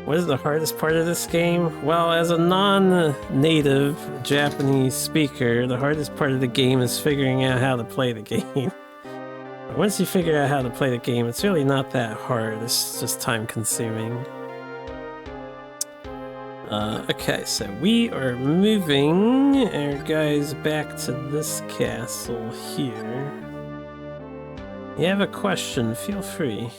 What is the hardest part of this game? Well, as a non-native Japanese speaker, the hardest part of the game is figuring out how to play the game. But once you figure out how to play the game, it's really not that hard. It's just time-consuming. Okay, so we are moving our guys back to this castle here. You have a question, feel free.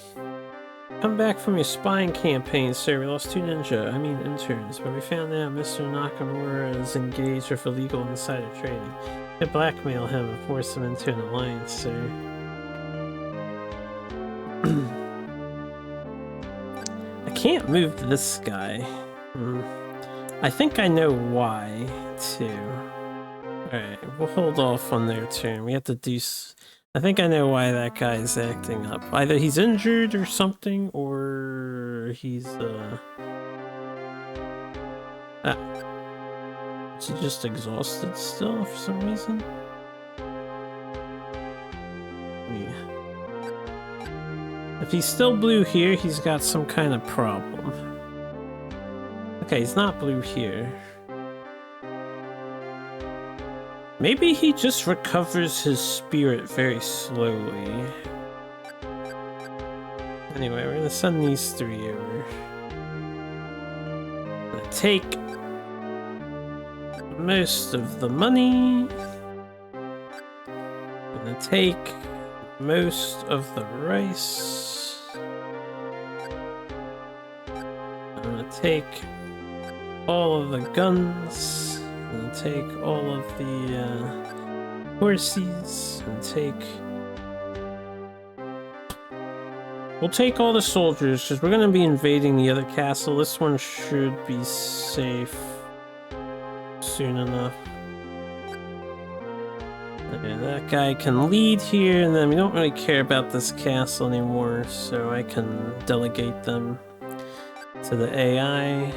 Come back from your spying campaign, sir. We lost 2 interns, but we found out Mr. Nakamura is engaged with illegal insider trading. We blackmail him and force him into an alliance, sir. I can't move this guy. I think I know why, too. Alright, we'll hold off on their turn. We have to do... I think I know why that guy is acting up. Either he's injured or something, or he's, is he just exhausted still for some reason? Yeah. If he's still blue here, he's got some kind of problem. Okay, he's not blue here. Maybe he just recovers his spirit very slowly. Anyway, we're gonna send these 3 over. I'm gonna take most of the money. Gonna take most of the rice. I'm gonna take all of the guns. I'm gonna take all of the horses and we'll take all the soldiers because we're gonna be invading the other castle. This one should be safe soon enough. Okay, that guy can lead here, and then we don't really care about this castle anymore, so I can delegate them to the AI.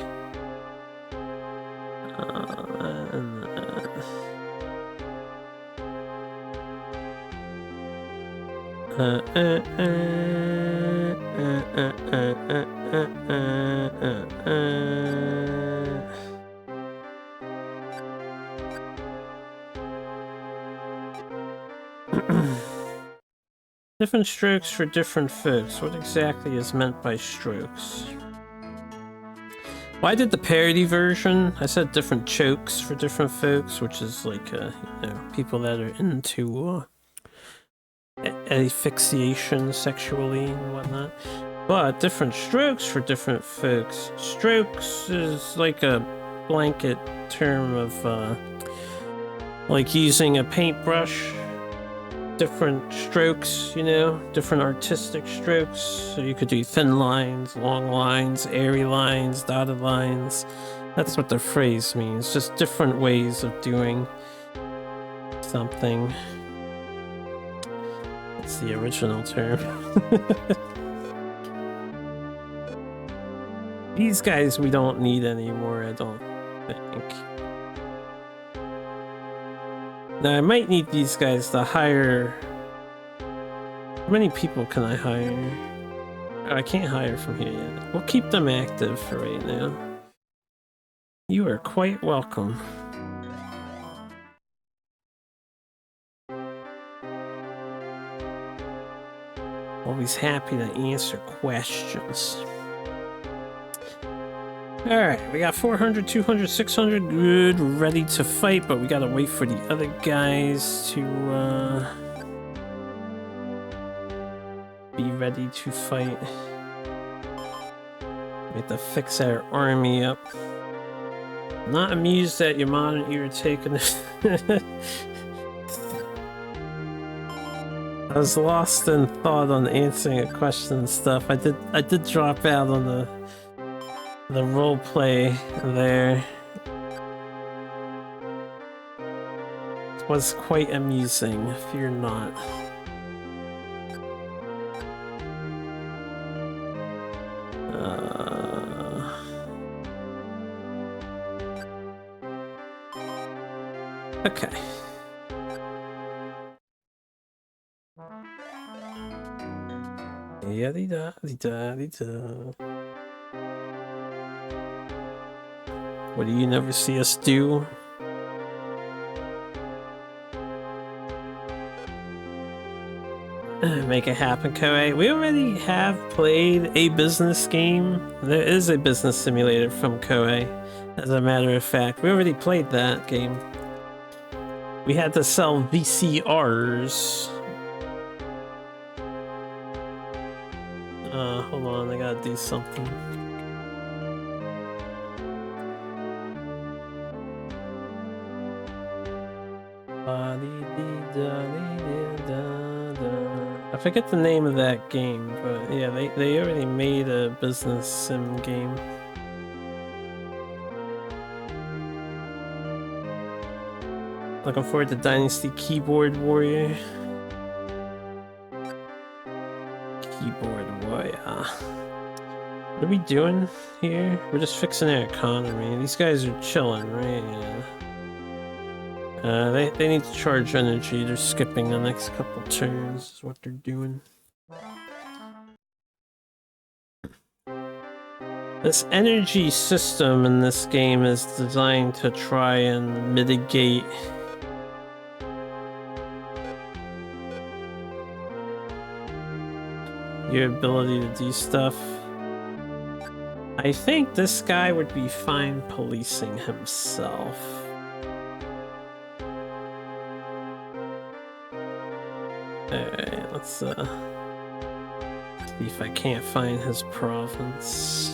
Different strokes for different folks. What exactly is meant by strokes? Well, I did the parody version. I said different chokes for different folks, which is like, you know, people that are into asphyxiation sexually and whatnot. But different strokes for different folks. Strokes is like a blanket term of like using a paintbrush. Different strokes, you know, different artistic strokes. So you could do thin lines, long lines, airy lines, dotted lines. That's what the phrase means. Just different ways of doing something. That's the original term. These guys we don't need anymore, I don't think. Now, I might need these guys to hire... How many people can I hire? Oh, I can't hire from here yet. We'll keep them active for right now. You are quite welcome. Always happy to answer questions. Alright, we got 400, 200, 600, good, ready to fight, but we gotta wait for the other guys to, be ready to fight. We have to fix our army up. Not amused that your modern era taken it. I was lost in thought on answering a question and stuff. I did drop out on the role play there. It was quite amusing, fear not. Okay. Yaddy-da-dee-da-dee-da. What do you never see us do? Make it happen, Koei. We already have played a business game. There is a business simulator from Koei. As a matter of fact, we already played that game. We had to sell VCRs. Hold on, I gotta do something. I forget the name of that game, but yeah, they already made a business sim game. Looking forward to Dynasty Keyboard Warrior. Keyboard Warrior. What are we doing here? We're just fixing our economy. These guys are chilling, right? Yeah. They need to charge energy. They're skipping the next couple turns is what they're doing. This energy system in this game is designed to try and mitigate your ability to do stuff. I think this guy would be fine policing himself. Alright, let's see if I can't find his province.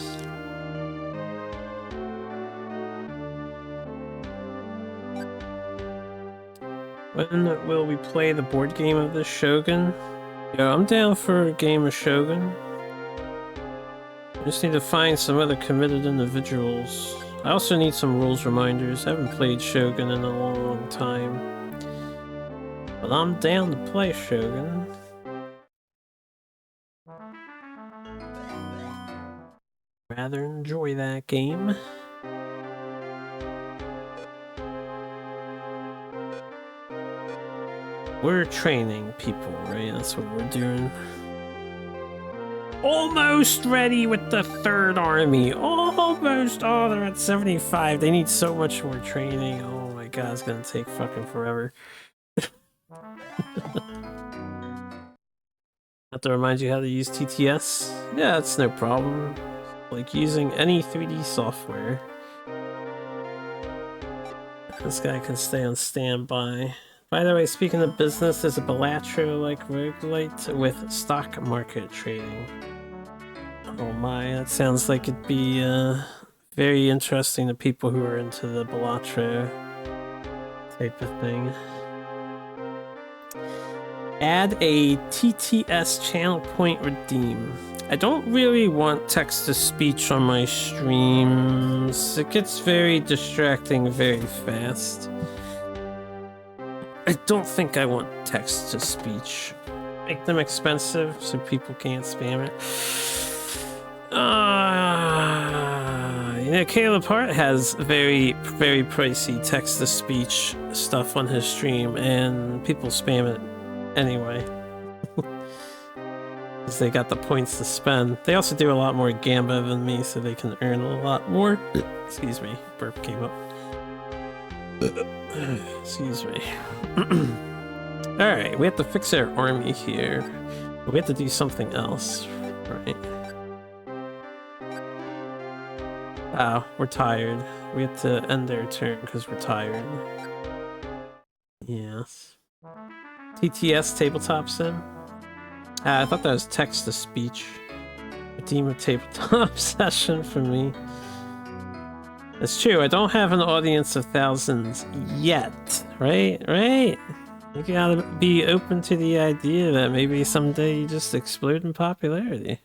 When will we play the board game of the Shogun? Yo, I'm down for a game of Shogun. I just need to find some other committed individuals. I also need some rules reminders. I haven't played Shogun in a long time. But I'm down to play Shogun. Rather enjoy that game. We're training people, right? That's what we're doing. Almost ready with the 3rd army. Almost. Oh, they're at 75. They need so much more training. Oh my god, it's gonna take fucking forever. Have to remind you how to use TTS? Yeah, it's no problem. Like using any 3D software. This guy can stay on standby. By the way, speaking of business, there's a Balatro-like roguelite with stock market trading. Oh my, that sounds like it'd be very interesting to people who are into the Balatro type of thing. Add a TTS channel point redeem. I don't really want text-to-speech on my streams. It gets very distracting very fast. I don't think I want text-to-speech. Make them expensive so people can't spam it. You know, Caleb Hart has very pricey text-to-speech stuff on his stream, and people spam it anyway. Because they got the points to spend. They also do a lot more Gamba than me, so they can earn a lot more. Excuse me, burp came up. Excuse me. Alright, we have to fix our army here. But we have to do something else, right? Oh, we're tired. We have to end our turn because we're tired. Yes. TTS tabletop sim? I thought that was text-to-speech. Redeem a tabletop session for me. It's true, I don't have an audience of thousands yet, right? Right? You gotta be open to the idea that maybe someday you just explode in popularity.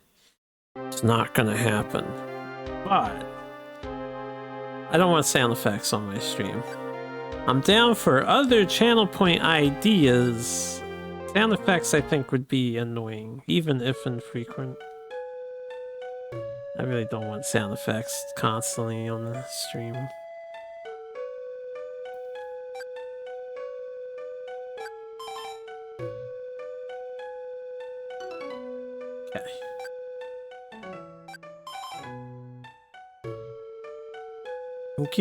It's not gonna happen. But I don't want sound effects on my stream. I'm down for other channel point ideas. Sound effects, I think, would be annoying, even if infrequent. I really don't want sound effects constantly on the stream. Okay.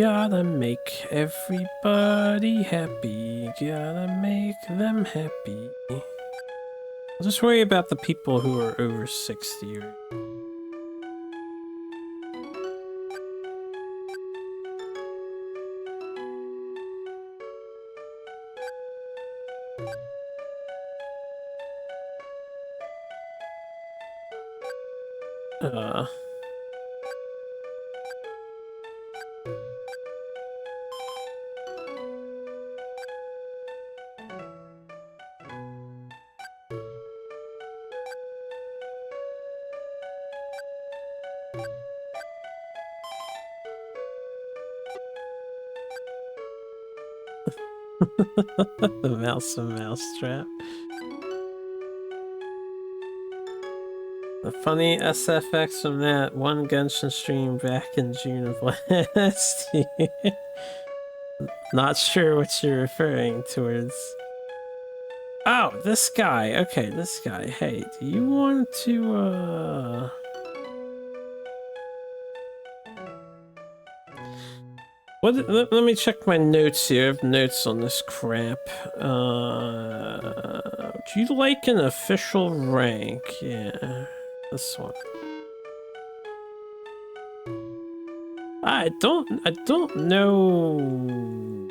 Gotta make everybody happy. Gotta make them happy. I'll just worry about the people who are over 60. Right? The mouse and mousetrap. The funny SFX from that one Genshin stream back in June of last year. Not sure what you're referring towards. Oh, this guy. Okay, this guy. Hey, do you want to, let me check my notes here. I have notes on this crap. Do you like an official rank? Yeah, this one. I don't know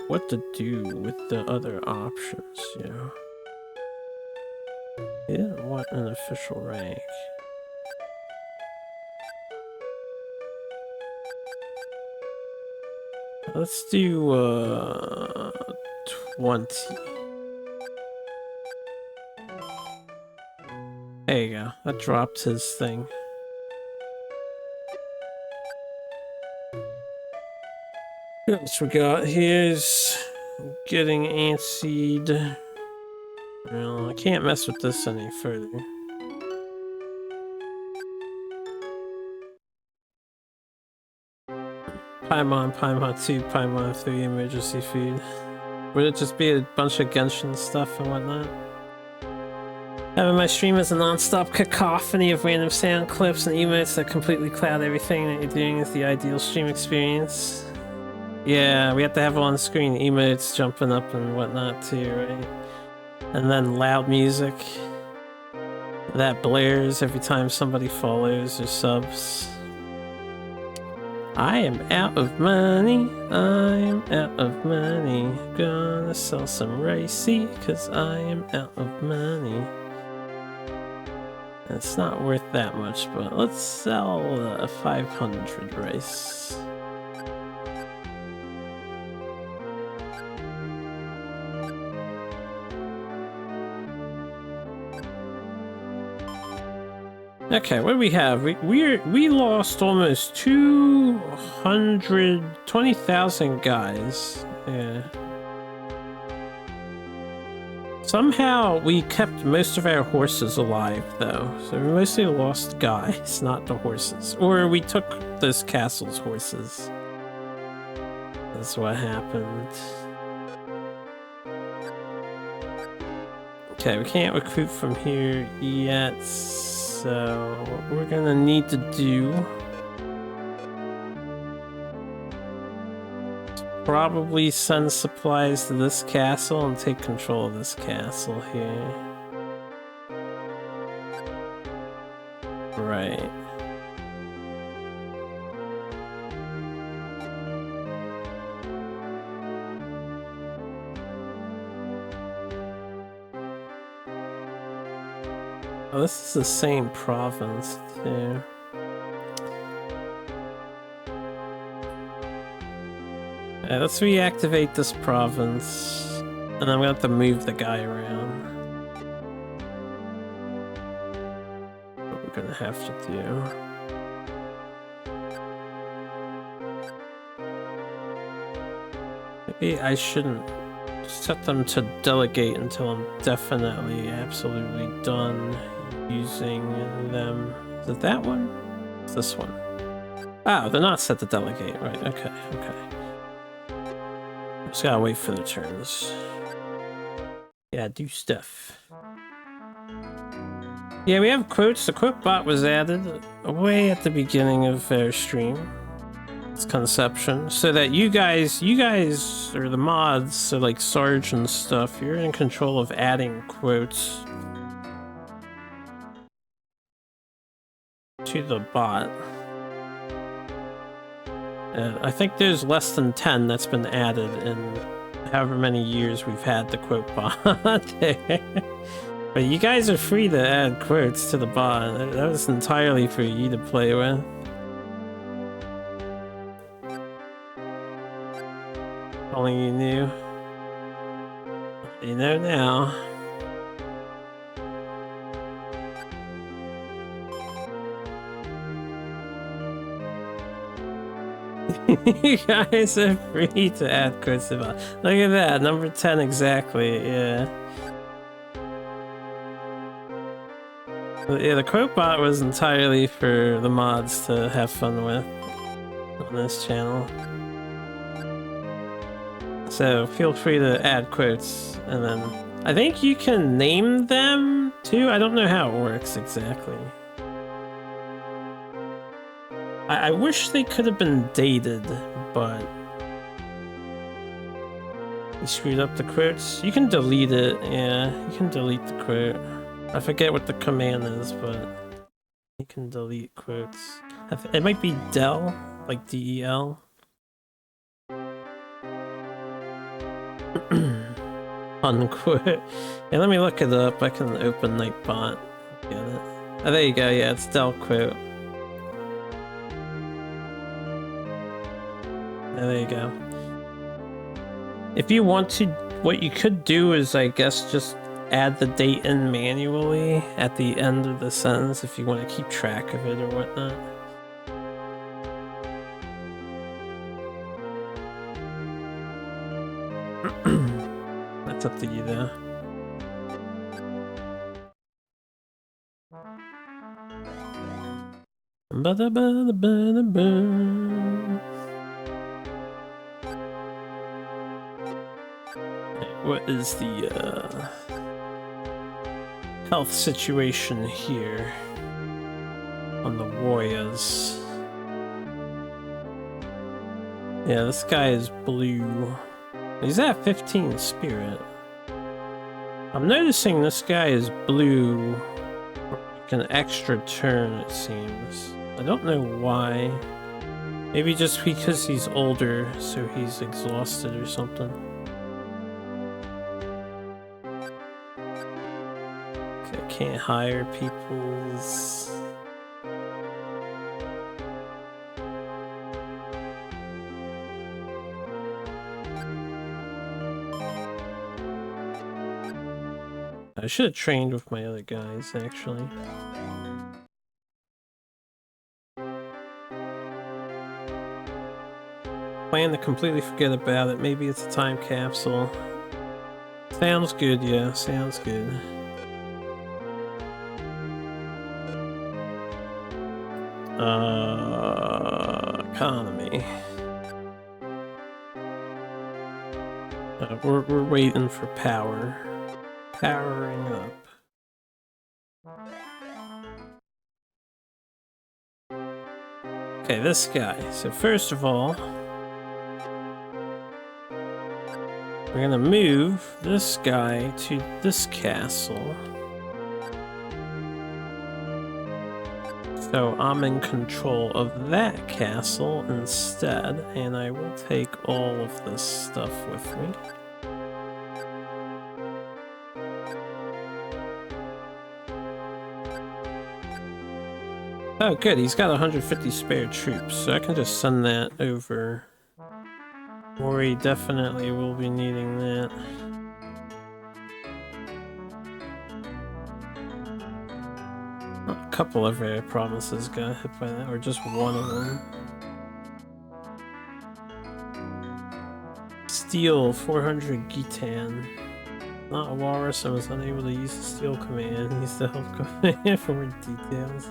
what to do with the other options, you know. He didn't want an official rank. Let's do 20. There you go. That dropped his thing. What else we got? Here's getting antsied. Well, I can't mess with this any further. Paimon, Paimon 2, Paimon 3, emergency food. Would it just be a bunch of Genshin stuff and whatnot? Having my stream is a non-stop cacophony of random sound clips and emotes that completely cloud everything that you're doing is the ideal stream experience. Yeah, we have to have on screen emotes jumping up and whatnot too, right? And then loud music that blares every time somebody follows or subs. I am out of money, I am out of money. Gonna sell some ricey, cause I am out of money. It's not worth that much, but let's sell 500 rice. Okay, what do we have? We lost almost 220,000 guys. Yeah. Somehow we kept most of our horses alive, though. So we mostly lost guys, not the horses. Or we took those castle's horses. That's what happened. Okay, we can't recruit from here yet. So what we're gonna need to do is probably send supplies to this castle and take control of this castle here. Right. Oh, this is the same province, too. Yeah, let's reactivate this province, and I'm gonna have to move the guy around. What we're gonna have to do. Maybe I shouldn't set them to delegate until I'm definitely, absolutely done using them. Is it that one? It's this one. Oh, they're not set to delegate, right? Okay, okay. Just gotta wait for their turns. Yeah, do stuff. Yeah, we have quotes. The quote bot was added way at the beginning of our stream. It's conception, so that you guys or the mods, so like Sarge and stuff, you're in control of adding quotes to the bot. And I think there's less than 10 that's been added in however many years we've had the quote bot there. But you guys are free to add quotes to the bot. That was entirely for you to play with. Only you knew. You know now. You guys are free to add quotes to the bot. Look at that, number 10 exactly, yeah. Yeah, the quote bot was entirely for the mods to have fun with on this channel. So feel free to add quotes, and then I think you can name them too. I don't know how it works exactly. I wish they could have been dated, but you screwed up the quotes. You can delete it, yeah, you can delete the quote. I forget what the command is, but you can delete quotes. It might be del, like DEL. unquote. Yeah, let me look it up. I can open Nightbot. Get it. Oh, there you go. Yeah, it's del quote. There you go. If you want to, what you could do is, I guess, just add the date in manually at the end of the sentence if you want to keep track of it or whatnot. That's up to you though. What is the health situation here on the warriors? Yeah, this guy is blue. He's at 15 spirit. I'm noticing this guy is blue for like an extra turn, it seems. I don't know why. Maybe just because he's older, so he's exhausted or something. Okay, I can't hire people's... I should have trained with my other guys, actually. Plan to completely forget about it. Maybe it's a time capsule. Sounds good, yeah, sounds good. Economy. We're waiting for power. Powering up. Okay, this guy. So first of all, we're gonna move this guy to this castle. So I'm in control of that castle instead, and I will take all of this stuff with me. Oh good, he's got 150 spare troops, so I can just send that over. Mori definitely will be needing that. A couple of rare promises got hit by that, or just one of them. Steel, 400 Gitan. Not a walrus, I was unable to use the steel command. Use the help command for more details.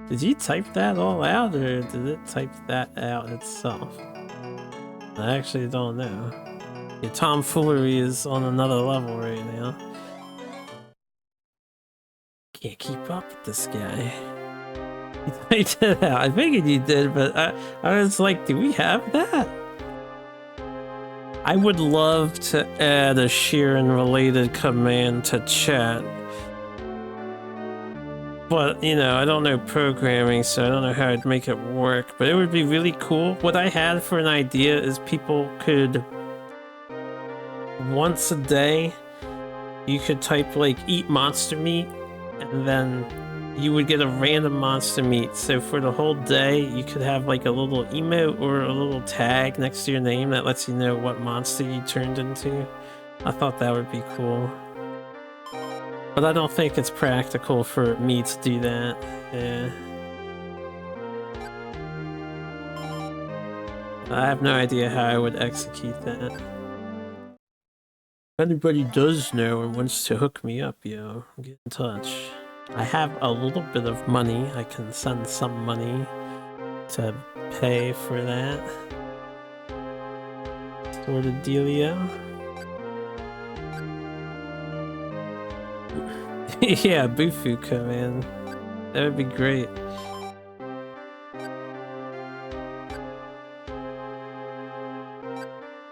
Did you type that all out, or did it type that out itself? I actually don't know. Your tomfoolery is on another level right now. Can't keep up with this guy. You typed it out. I figured you did, but I was like, do we have that? I would love to add a Sheeran-related command to chat. But, you know, I don't know programming, so I don't know how I'd make it work. But it would be really cool. What I had for an idea is people could... once a day, you could type, like, eat monster meat, and then you would get a random monster meat. So for the whole day, you could have, like, a little emote or a little tag next to your name that lets you know what monster you turned into. I thought that would be cool. But I don't think it's practical for me to do that. Yeah. I have no idea how I would execute that. If anybody does know and wants to hook me up, yo, get in touch. I have a little bit of money. I can send some money to pay for that sort of dealio. Yeah, Bufuka, man. That would be great.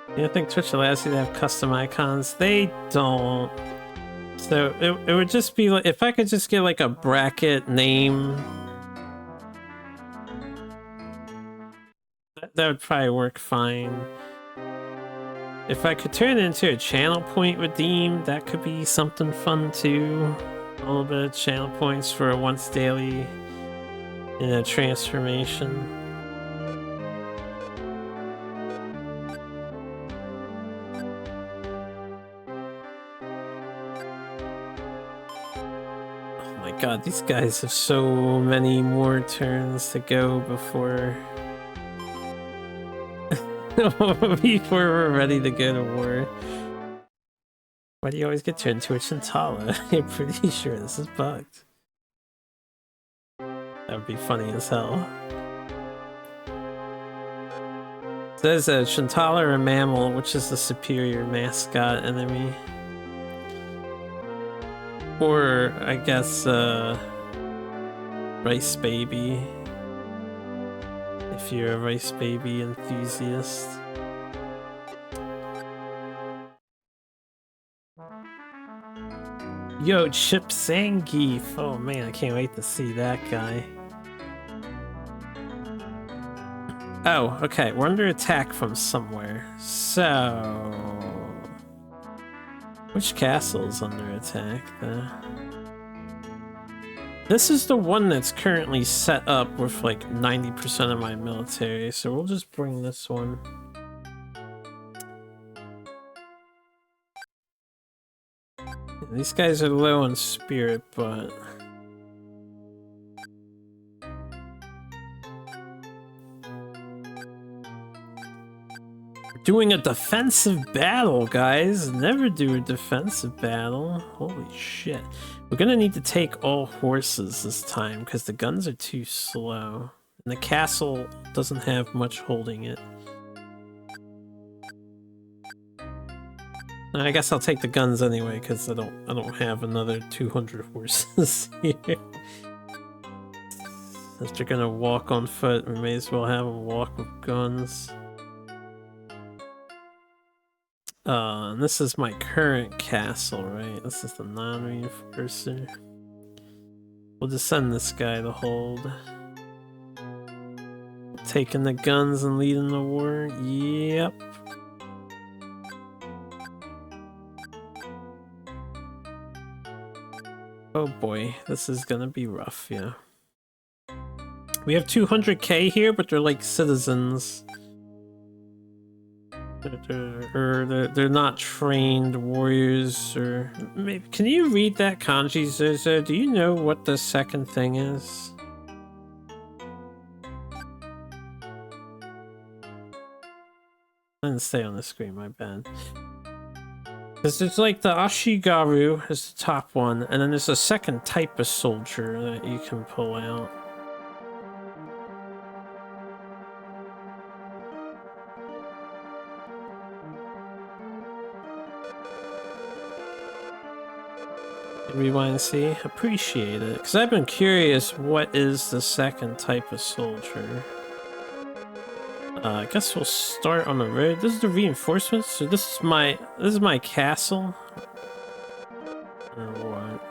You don't think Twitch allows you to have custom icons? They don't. So it would just be like, if I could just get like a bracket name, that would probably work fine. If I could turn it into a channel point redeem, that could be something fun too. A little bit of channel points for a once daily, transformation. Oh my god, these guys have so many more turns to go before before we're ready to go to war. Why do you always get turned to a Chintala? I'm pretty sure this is bugged. That would be funny as hell. There's a Chintala or a mammal, which is the superior mascot enemy. Or, I guess, Rice Baby. If you're a Rice Baby enthusiast. Yo, Chip Zangief! Oh man, I can't wait to see that guy. Oh, okay, we're under attack from somewhere. So... which castle is under attack, though? This is the one that's currently set up with like 90% of my military, so we'll just bring this one. These guys are low on spirit, but... doing a defensive battle, guys. Never do a defensive battle. Holy shit. We're gonna need to take all horses this time because the guns are too slow. And the castle doesn't have much holding it. I guess I'll take the guns anyway because I don't have another 200 horses here. If they're gonna walk on foot, we may as well have them walk with guns. And this is my current castle, right? This is the non-reinforcer. We'll just send this guy to hold. Taking the guns and leading the war. Yep. Oh boy, this is gonna be rough, yeah. We have 200k here, but they're like citizens. They're not trained warriors, or maybe. Can you read that kanji, Zozo? Do you know what the second thing is? I didn't stay on the screen, my bad. Because there's like the Ashigaru is the top one, and then there's a second type of soldier that you can pull out. Rewind C, appreciate it. Because I've been curious, what is the second type of soldier? I guess we'll start on the road. This is the reinforcements, so this is my castle. Or what?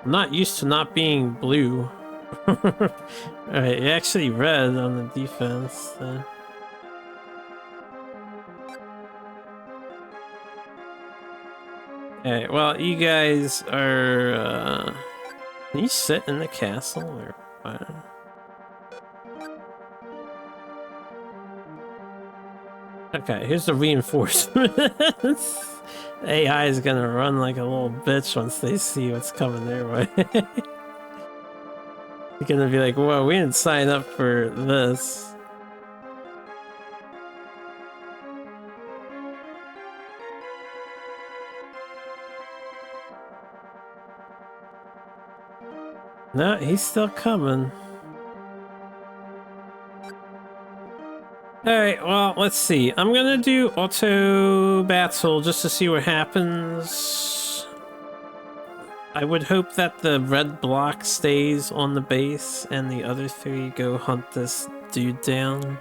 I'm not used to not being blue. Alright, actually red on the defense then. Alright, well, you guys are, can you sit in the castle, or what? Okay, here's the reinforcements. AI is gonna run like a little bitch once they see what's coming their way. They're gonna be like, whoa, we didn't sign up for this. No, he's still coming. Alright, well, let's see. I'm gonna do auto battle just to see what happens. I would hope that the red block stays on the base and the other three go hunt this dude down.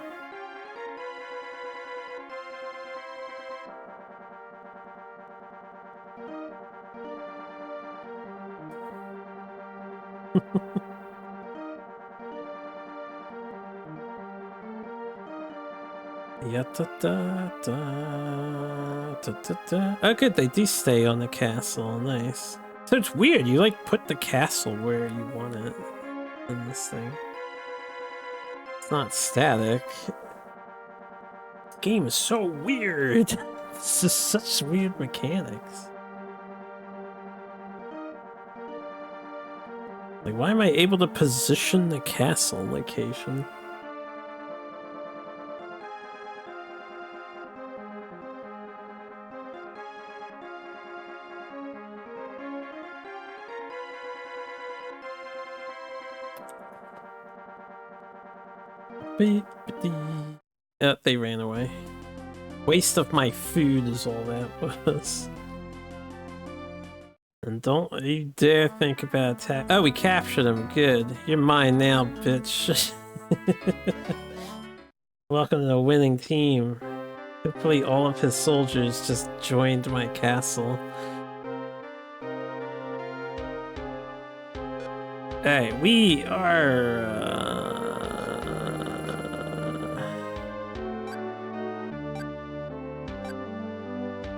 Yeah, da, da, da, da, da, da. Oh, good, they do stay on the castle. Nice. So it's weird, you like put the castle where you want it in this thing. It's not static. This game is so weird. This is such weird mechanics. Like, why am I able to position the castle location? Yeah, they ran away. Waste of my food is all that was. And don't you dare think about attack. Oh, we captured him. Good. You're mine now, bitch. Welcome to the winning team. Hopefully all of his soldiers just joined my castle. Hey, we are...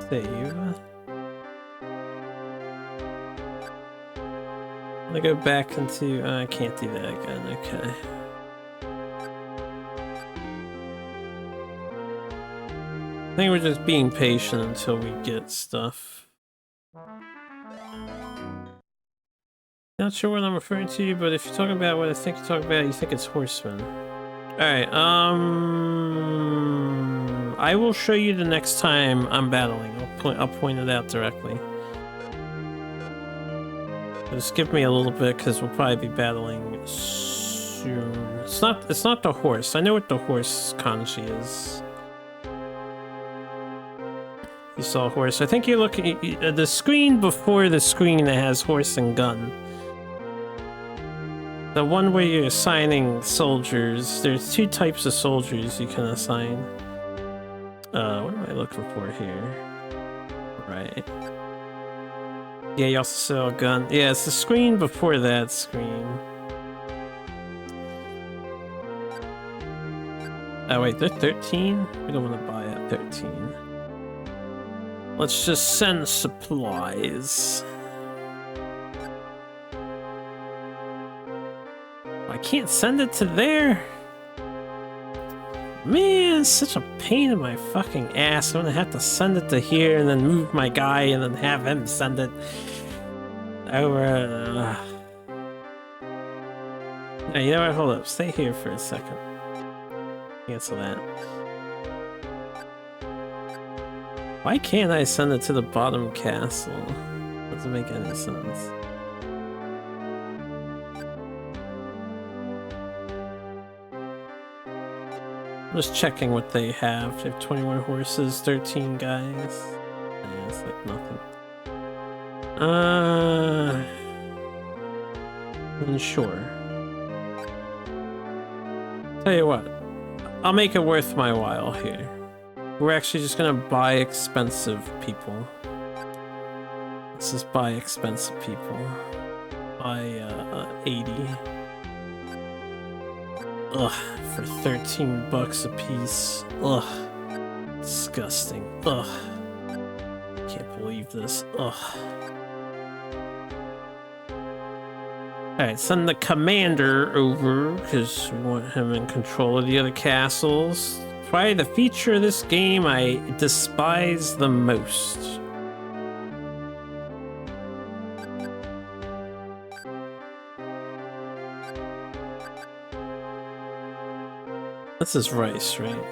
Save. I'm gonna go back into... I can't do that again, okay. I think we're just being patient until we get stuff. Not sure what I'm referring to, but if you're talking about what I think you're talking about, you think it's horsemen. Alright, I will show you the next time I'm battling. I'll point it out directly. Just give me a little bit, because we'll probably be battling soon. It's not the horse. I know what the horse kanji is. You saw a horse. I think you're looking at the screen before the screen that has horse and gun. The one where you're assigning soldiers. There's two types of soldiers you can assign. What am I looking for here? Right. Yeah, you also saw a gun. Yeah, it's the screen before that screen. Oh wait, they're 13? We don't want to buy at 13. Let's just send supplies. I can't send it to there. Man, such a pain in my fucking ass. I'm gonna have to send it to here and then move my guy and then have him send it over. Hey, you know what? Hold up. Stay here for a second. Cancel that. Why can't I send it to the bottom castle? Doesn't make any sense. I'm just checking what they have. They have 21 horses, 13 guys. Yeah, it's like nothing. Unsure. Tell you what, I'll make it worth my while here. We're actually just gonna buy expensive people. Let's just buy expensive people. Buy 80. Ugh, for 13 bucks a piece. Ugh. Disgusting. Ugh. Can't believe this. Ugh. Alright, send the commander over, because we want him in control of the other castles. Probably the feature of this game I despise the most. This is rice, right?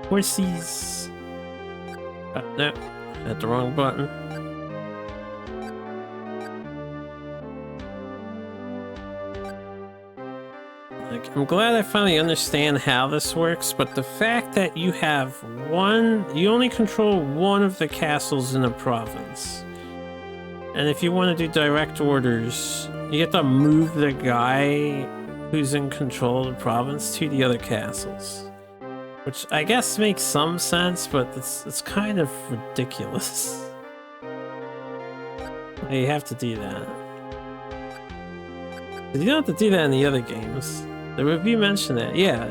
Horsies. No, had the wrong button. Like, I'm glad I finally understand how this works, but the fact that you have you only control one of the castles in a province. And if you want to do direct orders, you have to move the guy who's in control of the province to the other castles. Which I guess makes some sense, but it's kind of ridiculous. You have to do that. You don't have to do that in the other games. The review mentioned that. Yeah.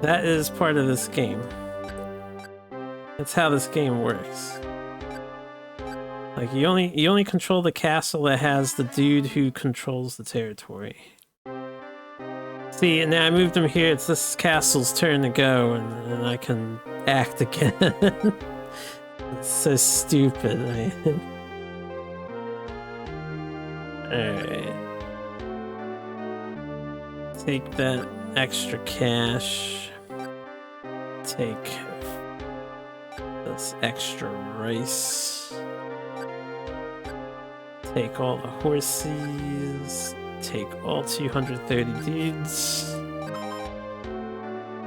That is part of this game. That's how this game works. Like you only control the castle that has the dude who controls the territory. See, and now I moved him here. It's this castle's turn to go, and I can act again. It's so stupid. Alright. Take that extra cash. Take this extra rice. Take all the horses. Take all 230 dudes.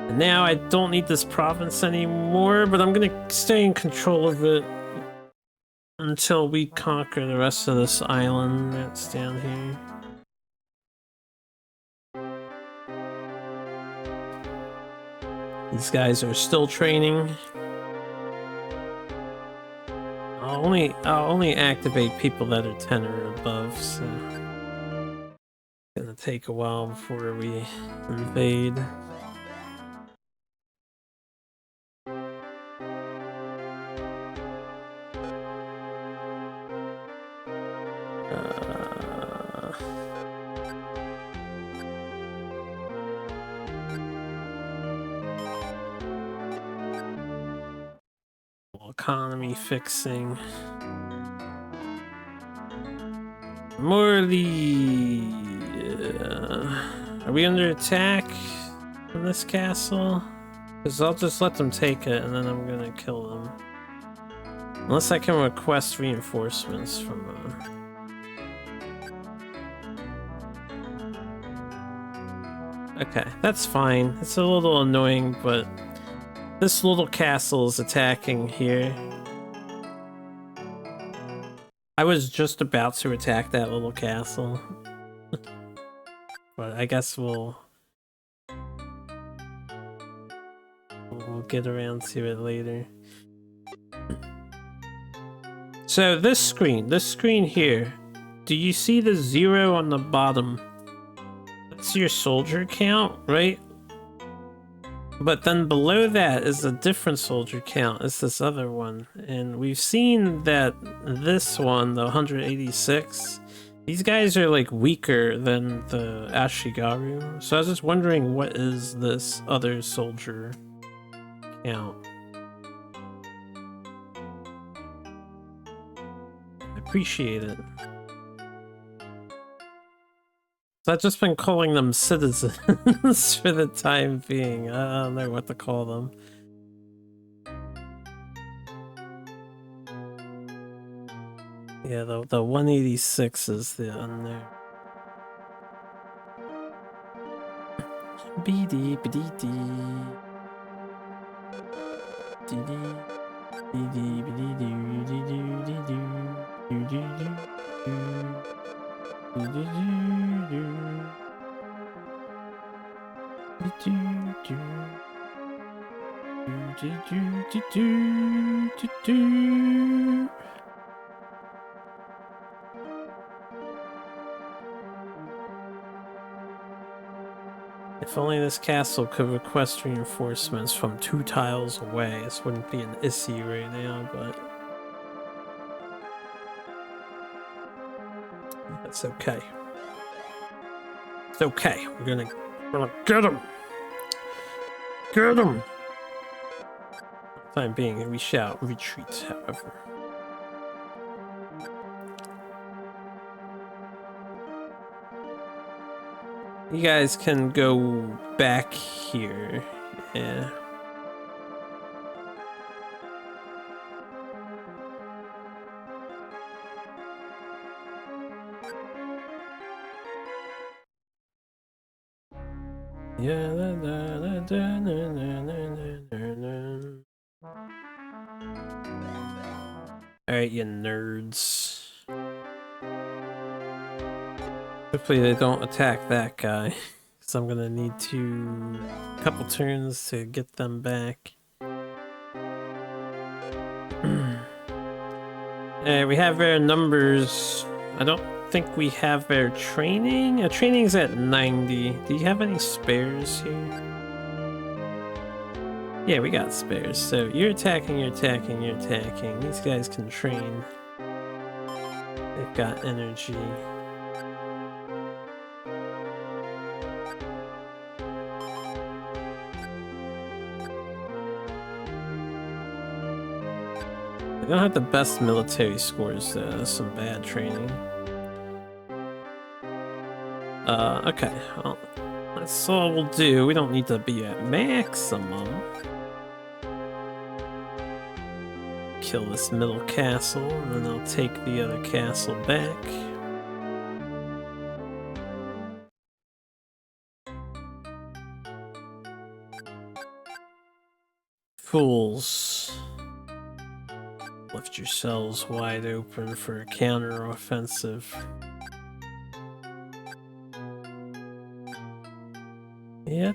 And now I don't need this province anymore, but I'm gonna stay in control of it until we conquer the rest of this island that's down here. These guys are still training. I'll only activate people that are 10 or above, so it's gonna take a while before we invade. Economy fixing. Morley. Are we under attack from this castle? Because I'll just let them take it and then I'm gonna kill them. Unless I can request reinforcements from Okay, that's fine. It's a little annoying, but this little castle is attacking here. I was just about to attack that little castle. But I guess we'll get around to it later. So this screen here, do you see the 0 on the bottom? That's your soldier count, right? But then below that is a different soldier count. It's this other one. And we've seen that this one, the 186, these guys are like weaker than the Ashigaru. So I was just wondering, what is this other soldier count? I appreciate it. So I've just been calling them citizens for the time being. I don't know what to call them. Yeah, the 186 is the unknown. BD BD If only this castle could request reinforcements from 2 tiles away. This wouldn't be an issue right now, but that's okay. It's okay. We're gonna get him. Get him. For the time being, we shall retreat, however. You guys can go back here. Yeah. Yeah. Alright, you nerds. Hopefully they don't attack that guy, because I'm gonna need a couple turns to get them back. We have their numbers. I don't think we have their training. Training's at 90. Do you have any spares here? Yeah, we got spares. So you're attacking, you're attacking, you're attacking. These guys can train. They've got energy. They don't have the best military scores, though. Some bad training. Okay. Well, that's all we'll do. We don't need to be at maximum. Kill this middle castle, and then I'll take the other castle back. Fools. Left yourselves wide open for a counter-offensive. Yeah.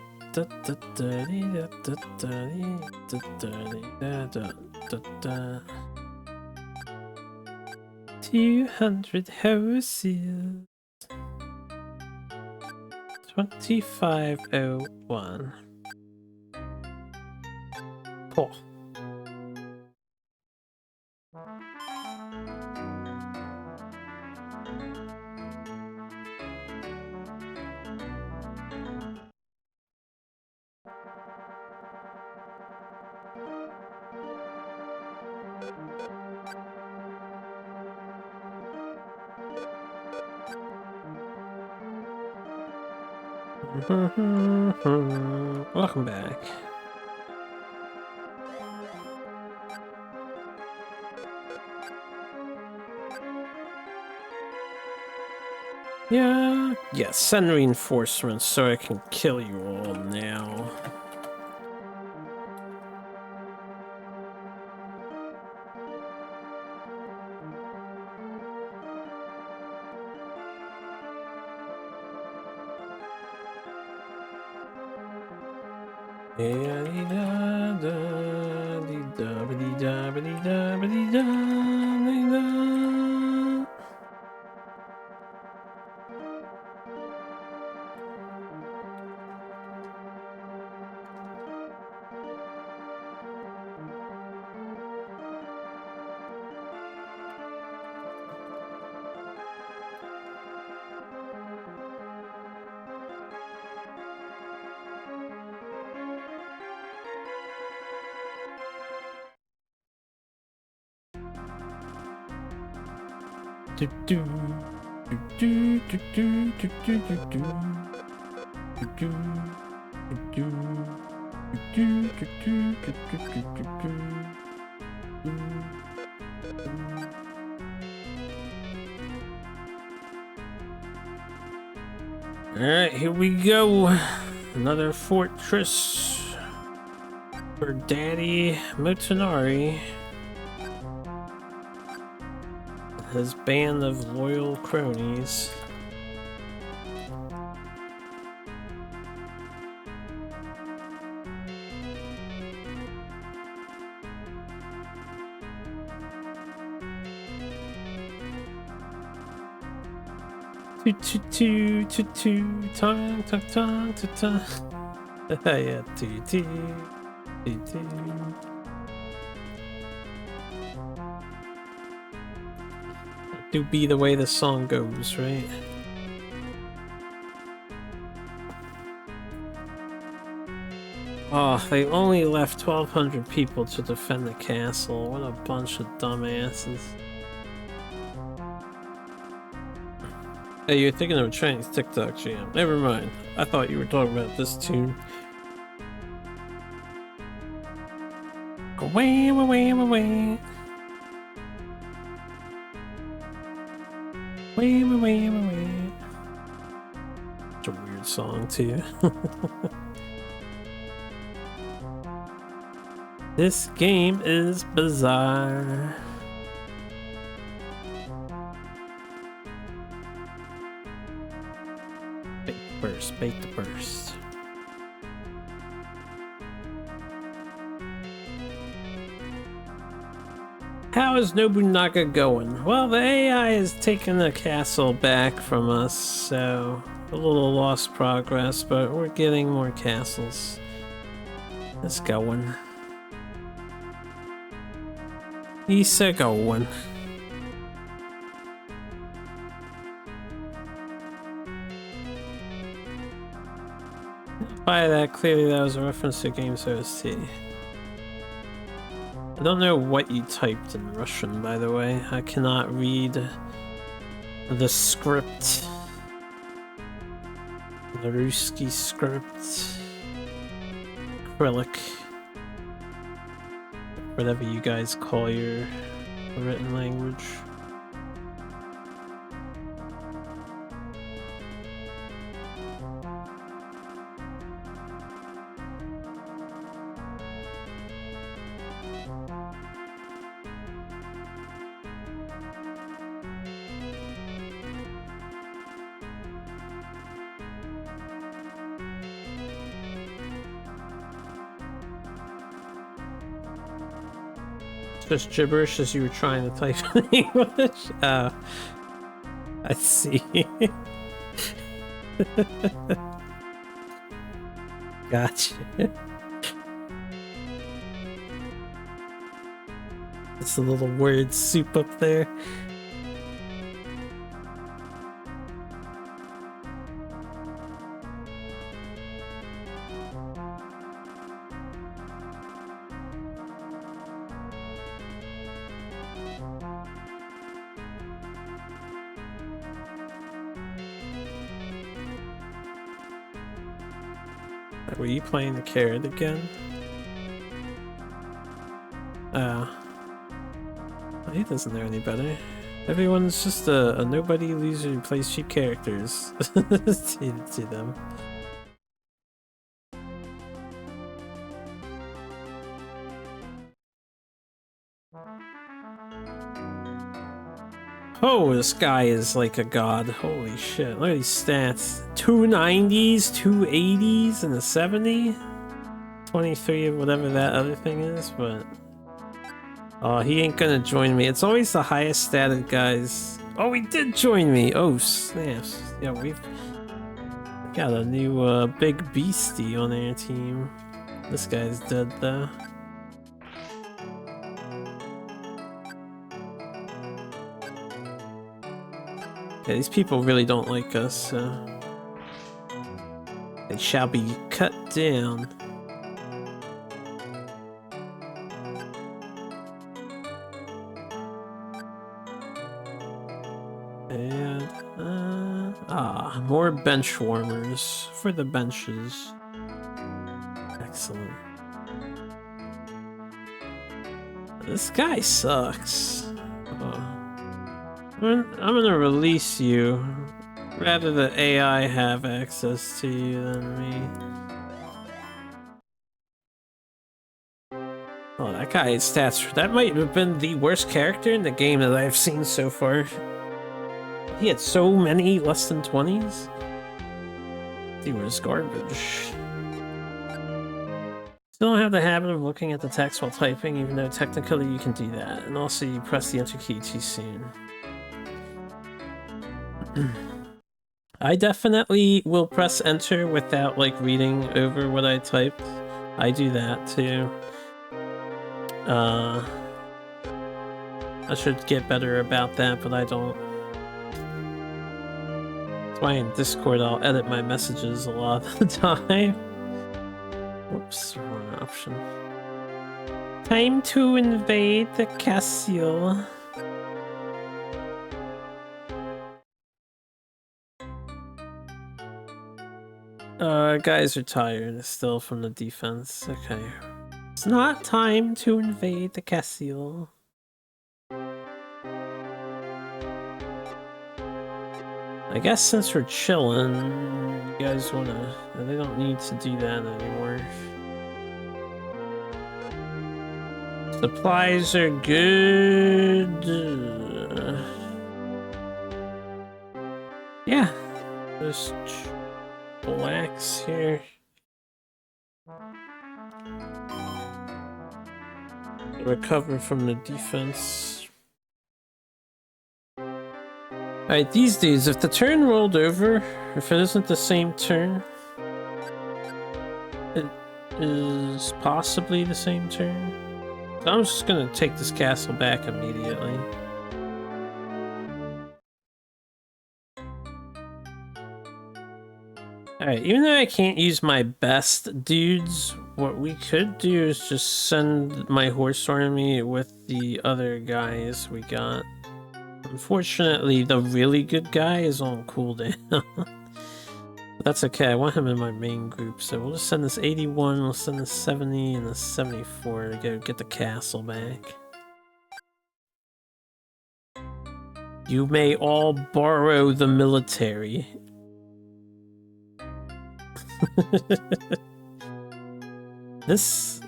200 houses. 2501. Cool. Welcome back. Yeah, send reinforcements so I can kill you all now. Alright, here we go. Another fortress for Daddy Motonari. His band of loyal cronies. Tong, tong, tong, tong. Yeah, toot. Do be the way the song goes, right? Oh, they only left 1,200 people to defend the castle. What a bunch of dumbasses. Hey, you're thinking of a Chinese TikTok jam. Never mind. I thought you were talking about this tune. Away, away, away. Away, away, away. It's a weird song, too. This game is bizarre. Bait the burst. How is Nobunaga going? Well, the AI is taking the castle back from us, so a little lost progress, but we're getting more castles. Let's go one. He's a go one. By that, clearly that was a reference to Games OST. I don't know what you typed in Russian, by the way. I cannot read the script. The Ruski script. Acrylic. Whatever you guys call your written language. Just gibberish as you were trying to type in English? I see. Gotcha. It's a little word soup up there. Were you playing the carrot again? He doesn't know any better. Everyone's just a nobody loser who plays cheap characters to them. Oh, this guy is like a god. Holy shit. Look at these stats. 290s, 280s, and a 70? 23 of whatever that other thing is, but... Oh, he ain't gonna join me. It's always the highest stated guys. Oh, he did join me! Oh, snaps. Yeah, we've got a new big beastie on our team. This guy's dead though. Yeah, these people really don't like us, so... They shall be cut down. And, more bench warmers for the benches. Excellent. This guy sucks. I'm gonna release you. Rather the AI have access to you than me. Oh, that guy's stats. That might have been the worst character in the game that I've seen so far. He had so many less than 20s. He was garbage. Still don't have the habit of looking at the text while typing, even though technically you can do that. And also you press the enter key too soon. I definitely will press enter without like reading over what I typed. I do that too. I should get better about that, but I don't. That's why in Discord I'll edit my messages a lot of the time. Whoops, wrong option. Time to invade the castle. Guys are tired still from the defense. Okay. It's not time to invade the castle. I guess since we're chilling, you guys wanna... They don't need to do that anymore. Supplies are good. Yeah. Just relax here. Recover from the defense. Alright, these dudes, if the turn rolled over, if it isn't the same turn, is possibly the same turn. So I'm just gonna take this castle back immediately. Alright, even though I can't use my best dudes, what we could do is just send my horse army with the other guys we got. Unfortunately, the really good guy is on cooldown. That's okay, I want him in my main group, so we'll just send this 81, we'll send this 70 and this 74 to go get the castle back. You may all borrow the military. This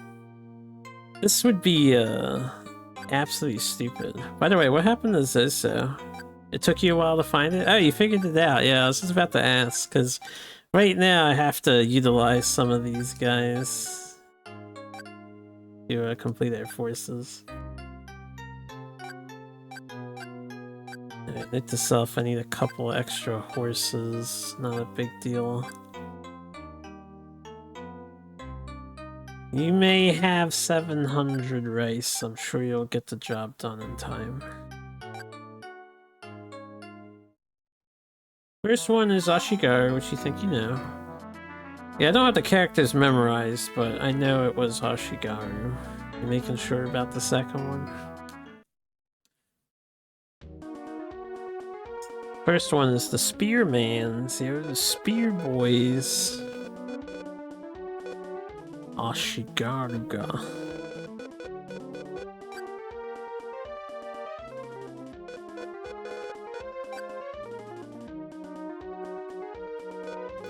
would be absolutely stupid. By the way, what happened to Zoso? It took you a while to find it? Oh, you figured it out. Yeah, I was just about to ask, because right now I have to utilize some of these guys to complete their forces. Alright, note to self, I need a couple extra horses. Not a big deal. You may have 700 rice. I'm sure you'll get the job done in time. First one is Ashigaru, which you think you know. Yeah, I don't have the characters memorized, but I know it was Ashigaru. You making sure about the second one? First one is the Spearmans. They're the Spear Boys. Ashigaruga.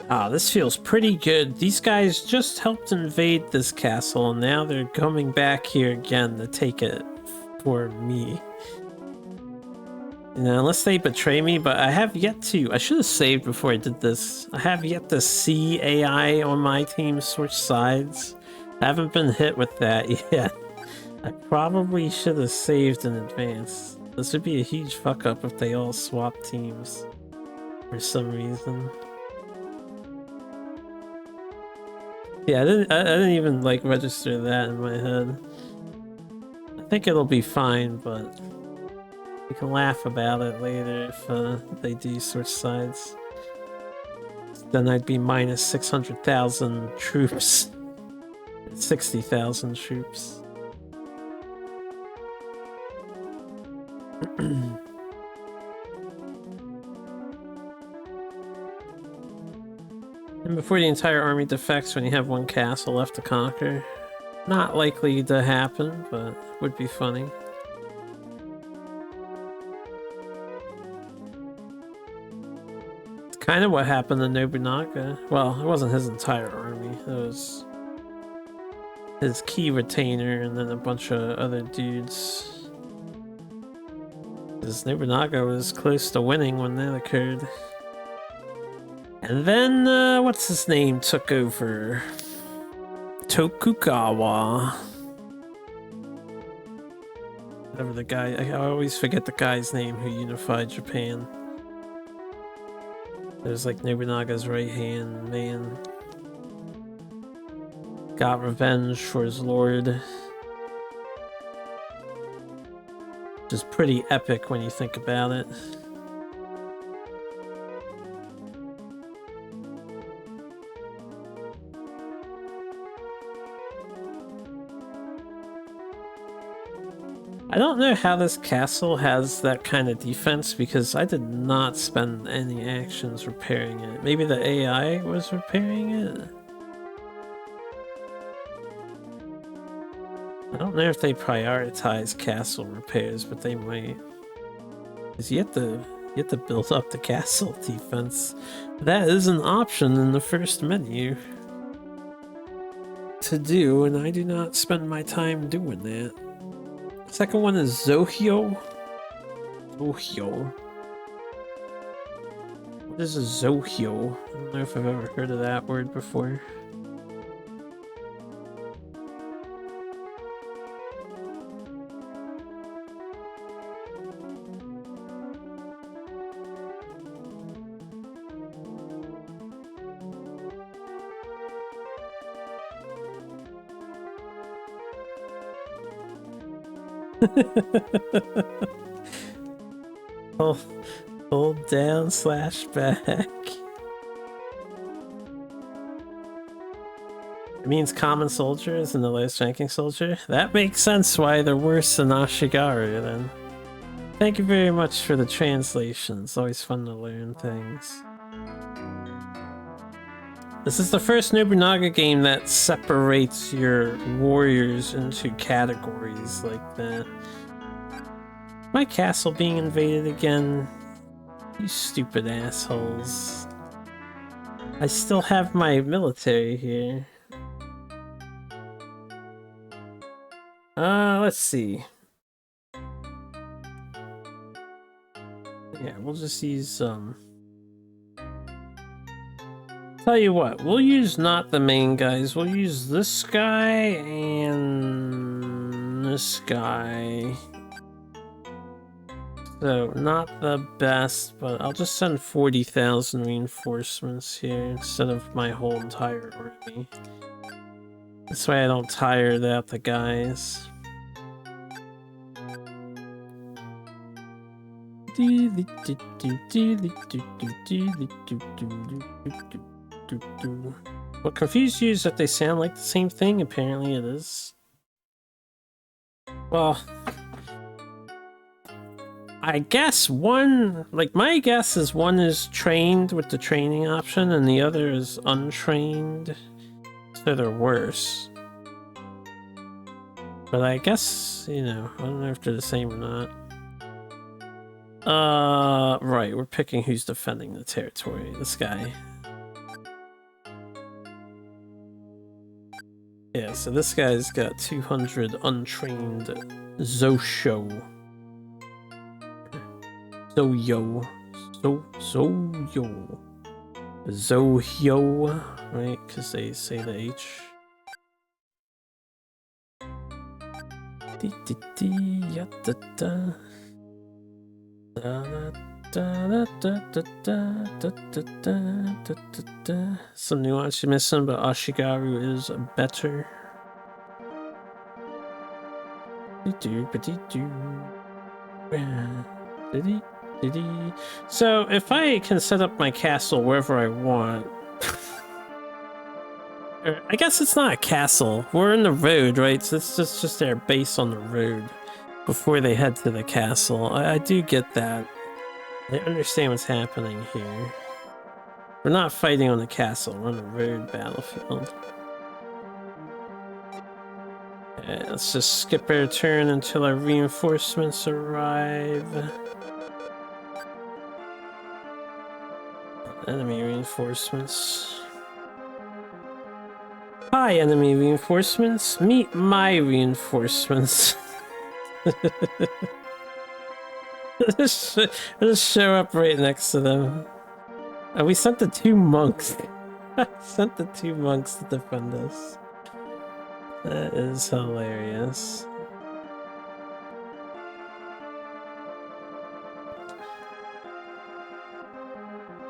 Ah, this feels pretty good. These guys just helped invade this castle, and now they're coming back here again to take it for me. You know, unless they betray me, but I have yet to... I should have saved before I did this. I have yet to see AI on my team switch sides. I haven't been hit with that yet. I probably should have saved in advance. This would be a huge fuck up if they all swap teams for some reason. Yeah, I didn't even like register that in my head. I think it'll be fine, but we can laugh about it later if they do switch sides. Then I'd be minus 600,000 troops. 60,000 troops. And before the entire army defects when you have one castle left to conquer. Not likely to happen, but would be funny. It's kind of what happened to Nobunaga. Well, it wasn't his entire army. It was his key retainer and then a bunch of other dudes. Because Nobunaga was close to winning when that occurred. And then, what's his name took over? Tokugawa. Whatever the guy, I always forget the guy's name who unified Japan. It was like Nobunaga's right-hand man. Got revenge for his lord. Which is pretty epic when you think about it. I don't know how this castle has that kind of defense because I did not spend any actions repairing it. Maybe the AI was repairing it? I don't know if they prioritize castle repairs, but they might. Because you have to build up the castle defense. That is an option in the first menu to do, and I do not spend my time doing that. Second one is Zohyo. Zohyo. What is a Zohyo? I don't know if I've ever heard of that word before. Hold down slash back. It means common soldier is in the lowest ranking soldier. That makes sense why they're worse than Ashigaru then. Thank you very much for the translation. It's always fun to learn things. This is the first Nobunaga game that separates your warriors into categories like that. My castle being invaded again. You stupid assholes. I still have my military here. Let's see. Yeah, we'll just use, tell you what, we'll use not the main guys, we'll use this guy and this guy. So, not the best, but I'll just send 40,000 reinforcements here instead of my whole entire army. This way I don't tire out the guys. What confused you is that they sound like the same thing. Apparently it is. Well, I guess one, like my guess is one is trained with the training option and the other is untrained, so they're worse. But I guess, you know, I don't know if they're the same or not. Right, we're picking who's defending the territory. This guy. Yeah, so this guy's got 200 untrained Zosho. Zoyo. Zohyo, right? Because they say the H. Some nuance you're missing, but Ashigaru is better. So if I can set up my castle wherever I want, I guess it's not a castle. We're in the road, right? So it's just their base on the road before they head to the castle. I do get that. I understand what's happening here. We're not fighting on the castle, we're on the road battlefield. Okay, let's just skip our turn until our reinforcements arrive. Enemy reinforcements. Hi, enemy reinforcements. Meet my reinforcements. Just show up right next to them. We sent the 2 monks. Sent the 2 monks to defend us. That is hilarious.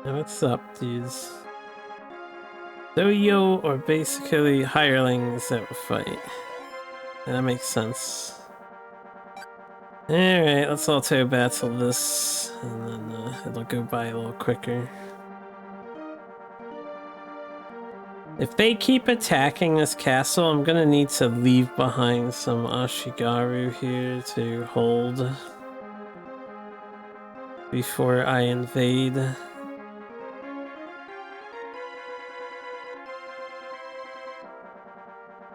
Now what's up, dudes? Doyo are basically hirelings that will fight. That makes sense. Alright, let's auto battle this, and then it'll go by a little quicker. If they keep attacking this castle, I'm gonna need to leave behind some Ashigaru here to hold before I invade.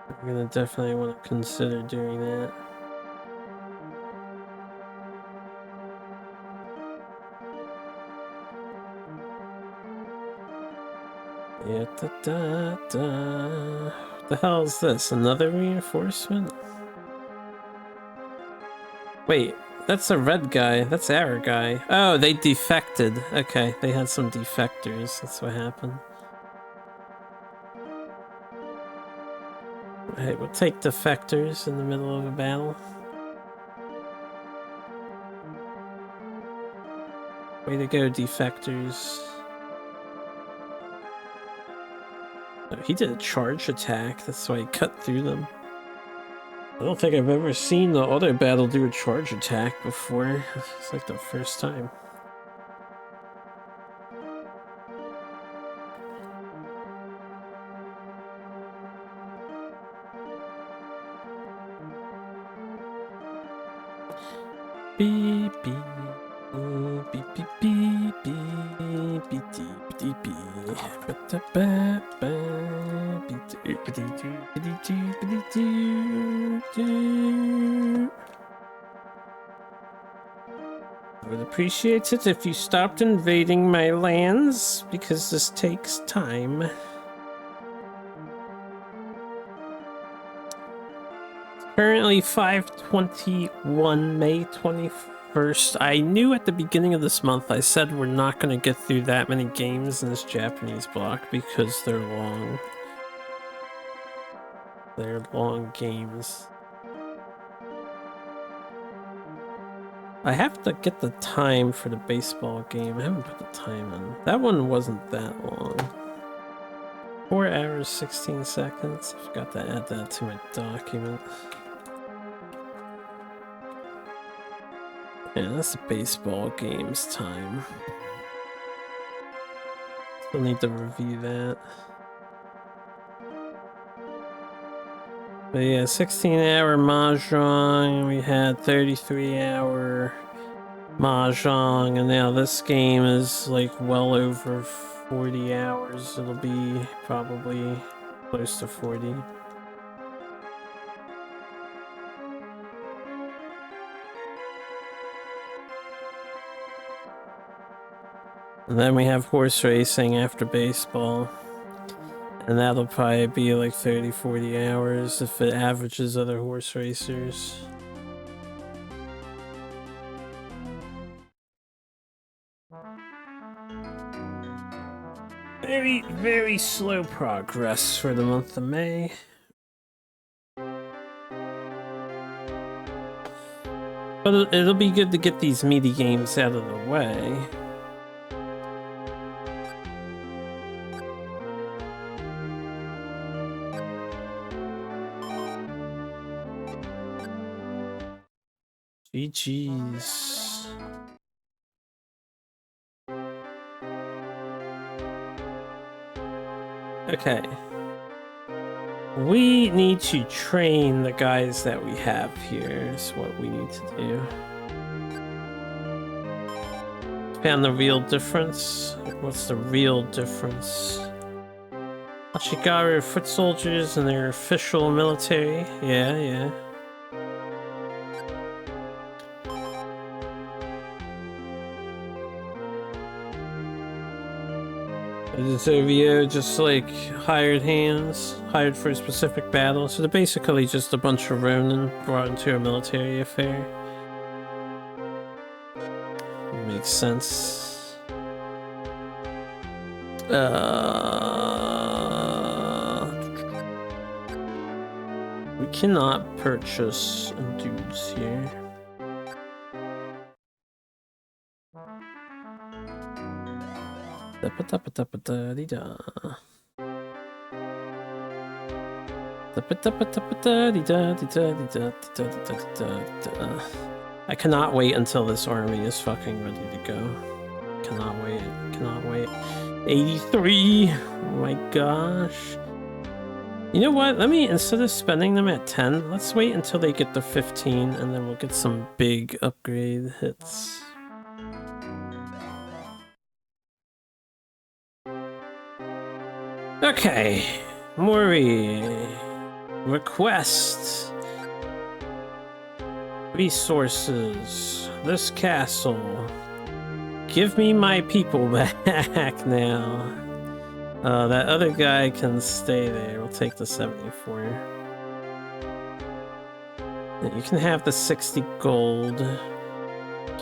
I'm gonna definitely want to consider doing that. Yeah, What the hell is this? Another reinforcement? Wait, that's a red guy. That's our guy. Oh, they defected. Okay, they had some defectors. That's what happened. Hey, we'll take defectors in the middle of a battle. Way to go, defectors. Oh, he did a charge attack, that's why he cut through them. I don't think I've ever seen the auto battle do a charge attack before. It's like the first time. Beep beep beep beep beep beep beep beep beep I would appreciate it if you stopped invading my lands, because this takes time. Currently 5/21, May 21st. I knew at the beginning of this month, I said we're not going to get through that many games in this Japanese block because they're long. They're long games. I have to get the time for the baseball game. I haven't put the time in. That one wasn't that long. 4 hours, 16 seconds. I forgot to add that to my document. Yeah, that's the baseball game's time. Still need to review that. But yeah, 16-hour Mahjong, we had 33-hour Mahjong, and now this game is like well over 40 hours. It'll be probably close to 40. And then we have horse racing after baseball. And that'll probably be like 30-40 hours if it averages other horse racers. Very, very slow progress for the month of May. But it'll be good to get these meaty games out of the way. GG's. Okay. We need to train the guys that we have here, is what we need to do. Found the real difference? What's the real difference? Ashigaru foot soldiers and their official military. Yeah. Zovio just like hired hands, hired for a specific battle, so they're basically just a bunch of Ronin brought into a military affair. Makes sense. We cannot purchase dudes here. I cannot wait until this army is fucking ready to go. Cannot wait. 83! Oh my gosh. You know what? Let me, instead of spending them at 10, let's wait until they get to 15 and then we'll get some big upgrade hits. Okay, Mori. Request. Resources. This castle. Give me my people back now. That other guy can stay there. We'll take the 74. You can have the 60 gold.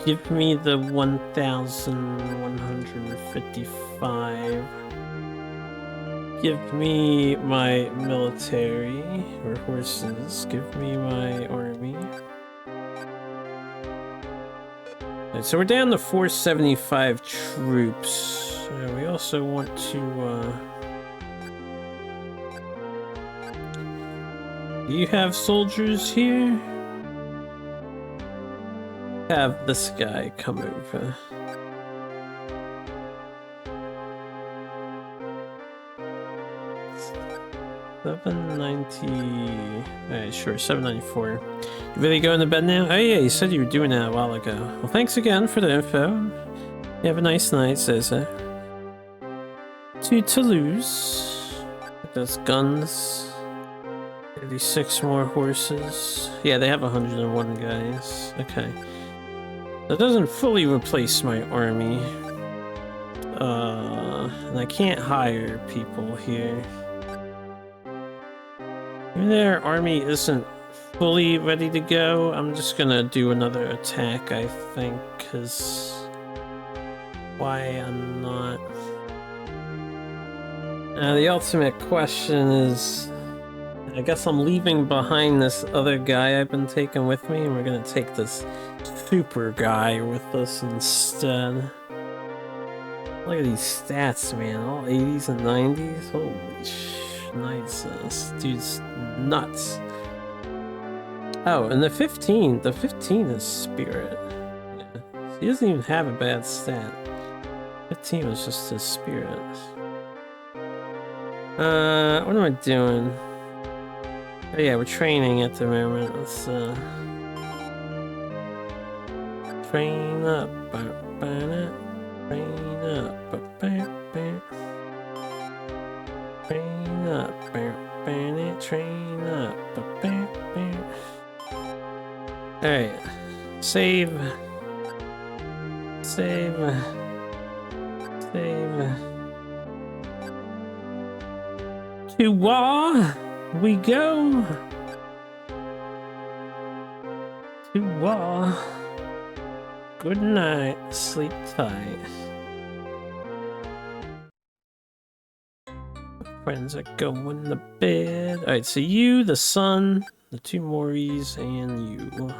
Give me the 1,155. Give me my military, or horses. Give me my army. Right, so we're down to 475 troops. We also want to Do you have soldiers here? Have this guy come over. 790. Alright, sure, 794. You ready to go into bed now? Oh yeah, you said you were doing that a while ago. Well, thanks again for the info. You have a nice night, says it. To Toulouse. Those guns. 36 more horses. Yeah, they have 101 guys. Okay. That doesn't fully replace my army. And I can't hire people here. Even though their army isn't fully ready to go, I'm just gonna do another attack, I think, because why I'm not. Now the ultimate question is, I guess I'm leaving behind this other guy I've been taking with me, and we're gonna take this super guy with us instead. Look at these stats, man, all 80s and 90s, holy sh. Nice, this dude's nuts. Oh, and the 15 is spirit. Yeah. He doesn't even have a bad stat. 15 was just his spirit. What am I doing? Oh yeah, we're training at the moment. Let's train up, train up, train up, train up. Alright. Save. To war we go. To war. Good night. Sleep tight. Friends are going to bed. Alright, so you, the sun, the two Moris, and you.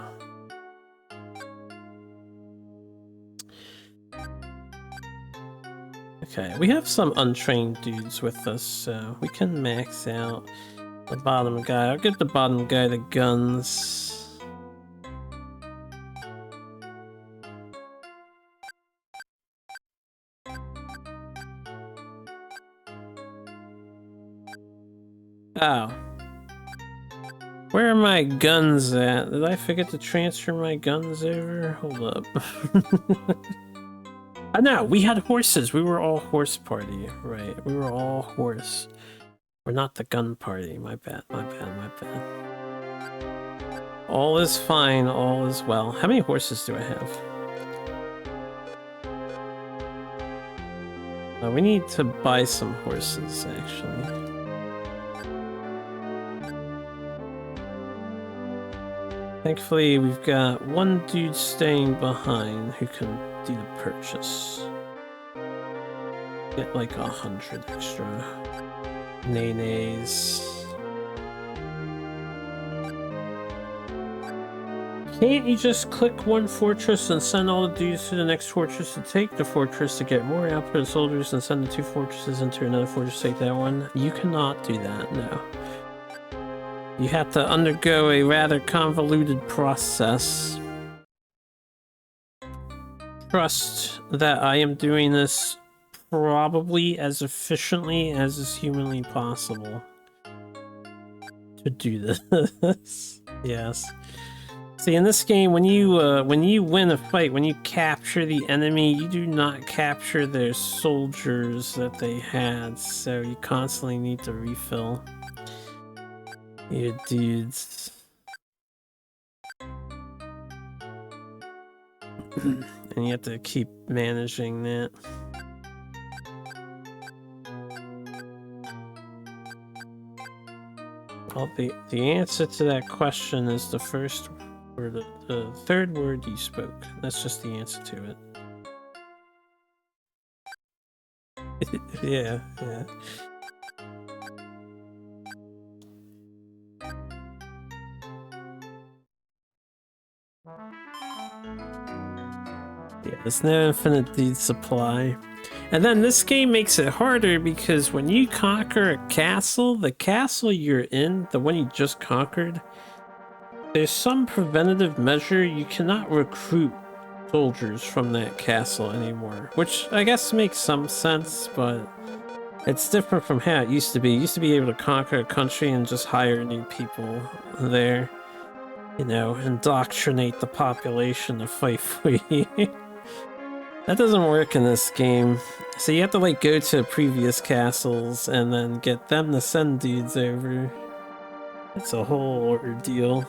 Okay, we have some untrained dudes with us, so we can max out the bottom guy. I'll give the bottom guy the guns. Oh. Where are my guns at? Did I forget to transfer my guns over? Hold up. No, we had horses. We were all horse party, right? We were all horse. We're not the gun party. My bad, my bad, my bad. All is fine, all is well. How many horses do I have? We need to buy some horses, actually. Thankfully, we've got one dude staying behind who can do the purchase. Get like 100 extra nays. Can't you just click one fortress and send all the dudes to the next fortress to take the fortress to get more output of soldiers and send the two fortresses into another fortress to take that one? You cannot do that, no. You have to undergo a rather convoluted process. Trust that I am doing this probably as efficiently as is humanly possible to do this. Yes. See, in this game, when you win a fight, when you capture the enemy, you do not capture their soldiers that they had, so you constantly need to refill your dudes. And you have to keep managing that. Well, the answer to that question is the first word, the third word you spoke. That's just the answer to it. Yeah, yeah. Yeah, there's no infinite dude supply. And then this game makes it harder because when you conquer a castle, the castle you're in, the one you just conquered, there's some preventative measure you cannot recruit soldiers from that castle anymore, which I guess makes some sense, but it's different from how it used to be. You used to be able to conquer a country and just hire new people there, you know, indoctrinate the population to fight for you. That doesn't work in this game. So you have to like go to previous castles and then get them to send dudes over. It's a whole ordeal.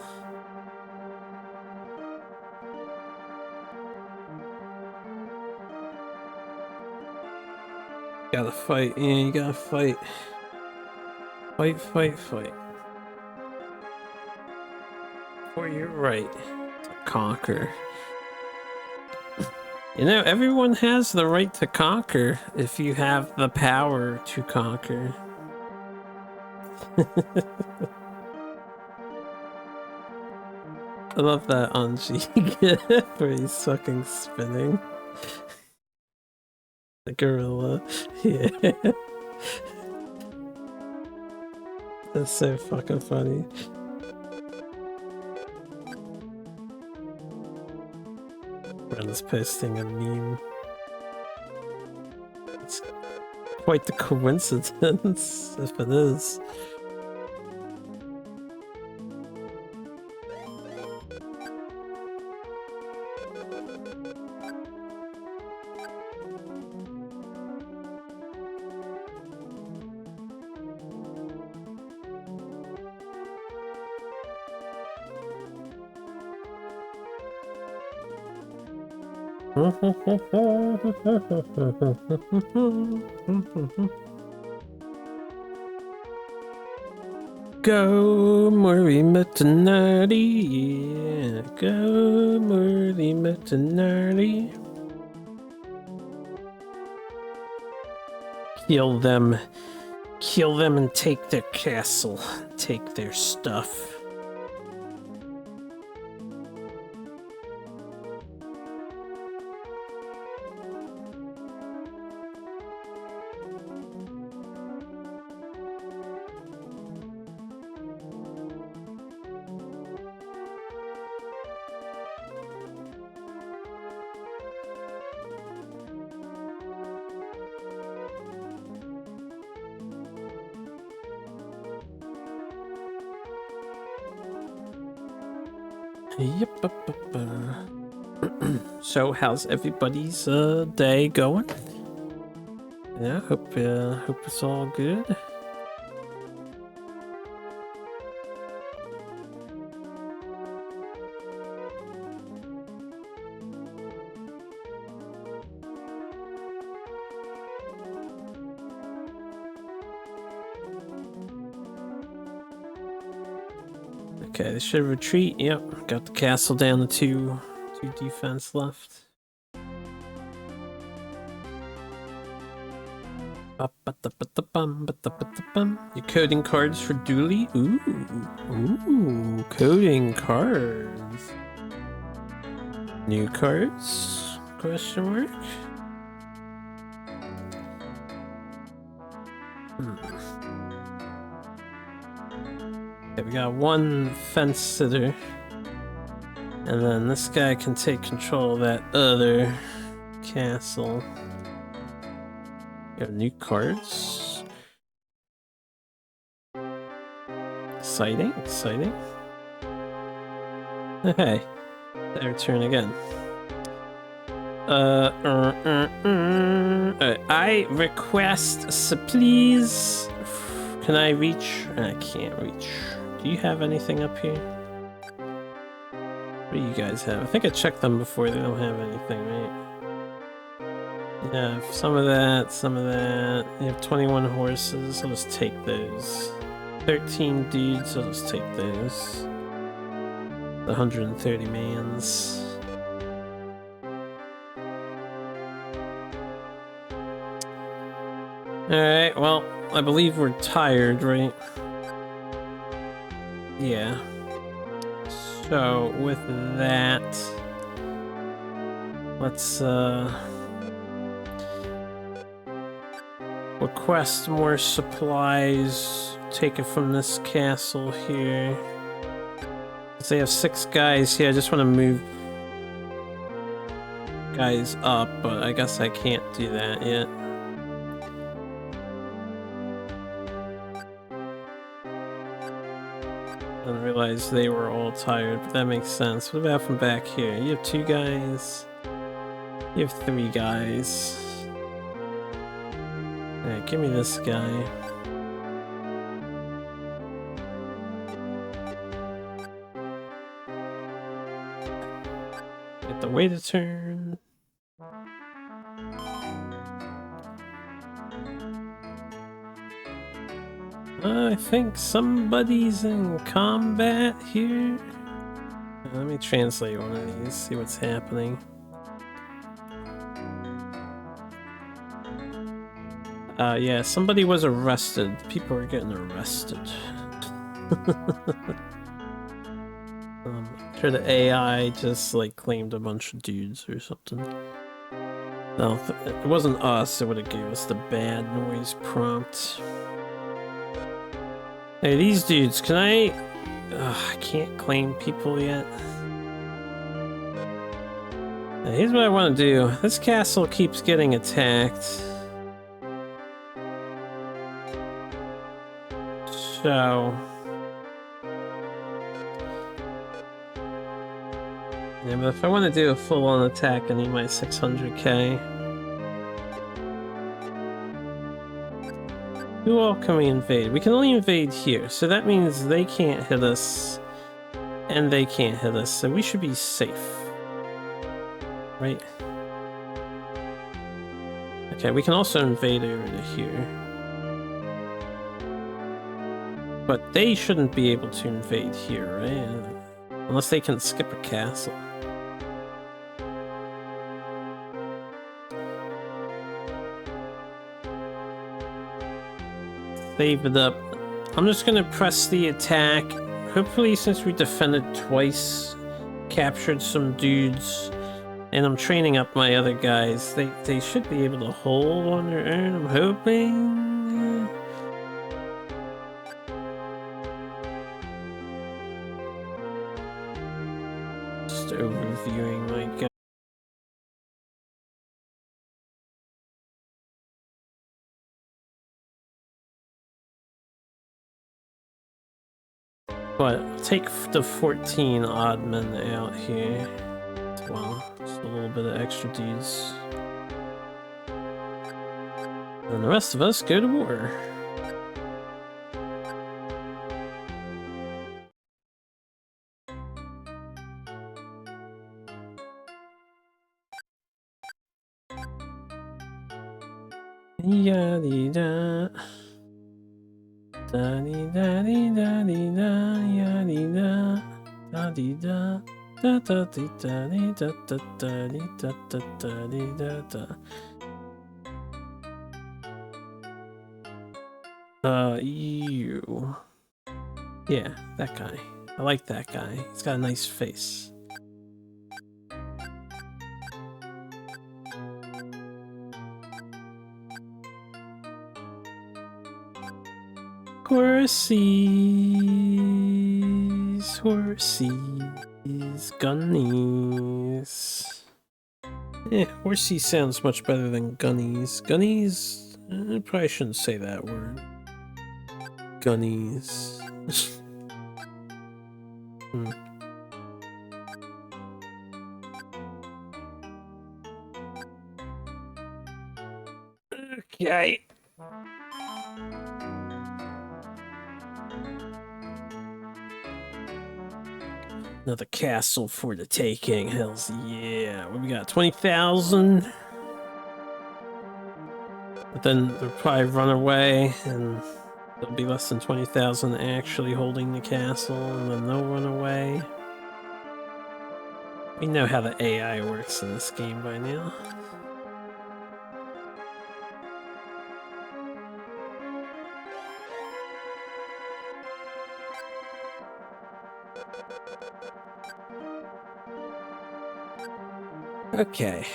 Gotta fight, yeah, you gotta fight. Fight, fight, fight. For your right to conquer. You know, everyone has the right to conquer if you have the power to conquer. I love that Anji gif where he's fucking spinning. The gorilla. Yeah. That's so fucking funny. Friends posting a meme. It's quite the coincidence, if it is. Go Murray Metanardi, yeah. Go Murray Metanardi. Kill them and take their castle, take their stuff. Yep. So, how's everybody's day going? Yeah, hope it's all good. Okay, they should retreat. Yep, got the castle down to two defense left. Your coding cards for Dooley? Ooh, coding cards. New cards? Question mark? Okay, we got one fence sitter. And then this guy can take control of that other castle. Got new cards. Exciting. Hey, their turn again. I request, so please. Can I reach? I can't reach. Do you have anything up here? What do you guys have? I think I checked them before. They don't have anything, right? Yeah, some of that. They have 21 horses. I'll just take those. 13 dudes. I'll just take those. 130 mans. Alright, well, I believe we're tired, right? Yeah. So, with that, let's Request more supplies. Take it from this castle here. They have 6 guys here. I just want to move guys up, but I guess I can't do that yet. Didn't realize they were all tired, but that makes sense. What about from back here? You have 2 guys. You have 3 guys. Alright, give me this guy. Get the way to turn. I think somebody's in combat here. Let me translate one of these, see what's happening. Yeah, somebody was arrested. People are getting arrested. I'm sure the AI just like claimed a bunch of dudes or something. No, if it wasn't us, it would have gave us the bad noise prompt. Hey, these dudes, can I can't claim people yet. Now, here's what I want to do. This castle keeps getting attacked. So... yeah, but if I want to do a full-on attack, I need my 600k. Who all can we invade? We can only invade here, so that means they can't hit us, and they can't hit us, so we should be safe. Right? Okay, we can also invade over to here. But they shouldn't be able to invade here, right? Unless they can skip a castle. Save it up. I'm just gonna press the attack. Hopefully, since we defended twice, captured some dudes, and I'm training up my other guys, they should be able to hold on their own, I'm hoping. Just overviewing my guys. But take the 14 odd men out here. Well, just a little bit of extra dudes. And the rest of us go to war. Ya-dee-da. Da-dee-da-dee-da-dee-da, ya-dee-da. Da-dee-da. Da-da-dee-da-dee-da-da-da-dee-da-da-da-dee-da-da. You. Yeah, that guy. I like that guy. He's got a nice face. Horsies, horsies, gunnies. Horsey sounds much better than gunnies. Gunnies? I probably shouldn't say that word. Gunnies. Okay. Another castle for the taking. Hells yeah. What we got? 20,000? But then they'll probably run away, and there'll be less than 20,000 actually holding the castle, and then they'll run away. We know how the AI works in this game by now. Okay.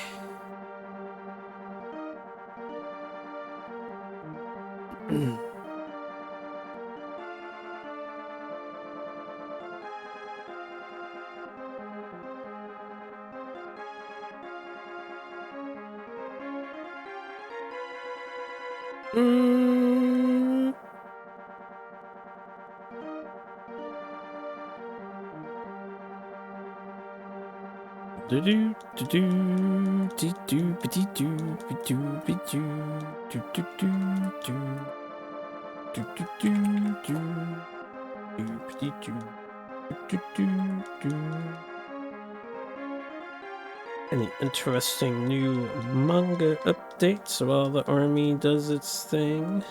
Mm. Do do do do do do do do do do do do do do do do do do. Any interesting new manga updates while the army does its thing?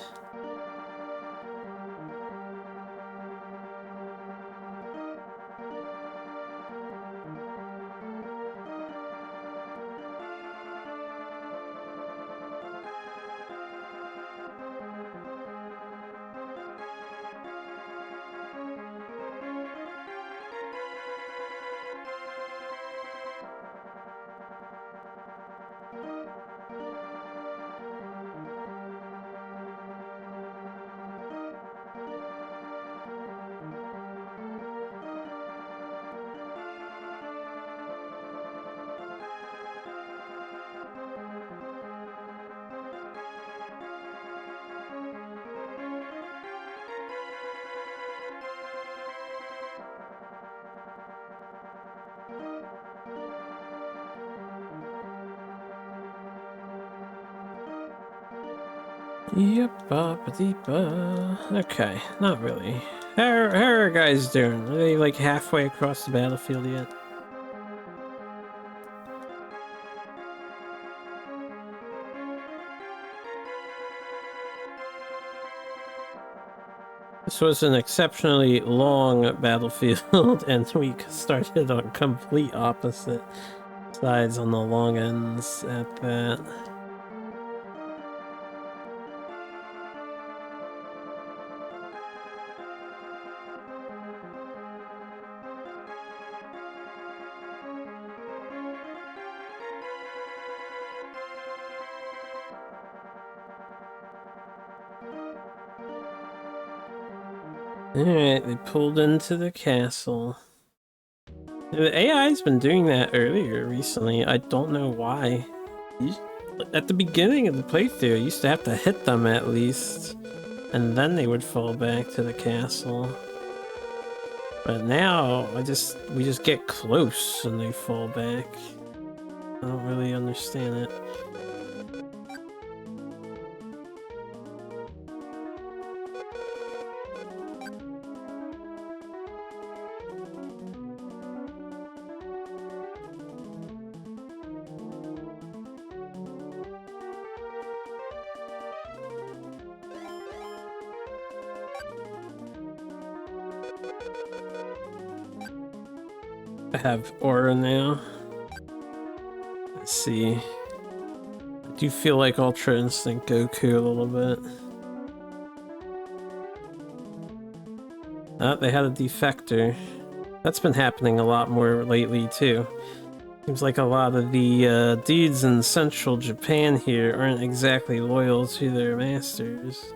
Yep, okay, not really. How are guys doing? Are they like halfway across the battlefield yet? This was an exceptionally long battlefield, and we started on complete opposite sides on the long ends at that. Alright, they pulled into the castle. The AI's been doing that earlier recently. I don't know why. At the beginning of the playthrough, you used to have to hit them at least, and then they would fall back to the castle. But now, we just get close and they fall back. I don't really understand it. I have aura now. Let's see. I do feel like Ultra Instinct Goku a little bit. They had a defector. That's been happening a lot more lately too. Seems like a lot of the dudes in central Japan here aren't exactly loyal to their masters.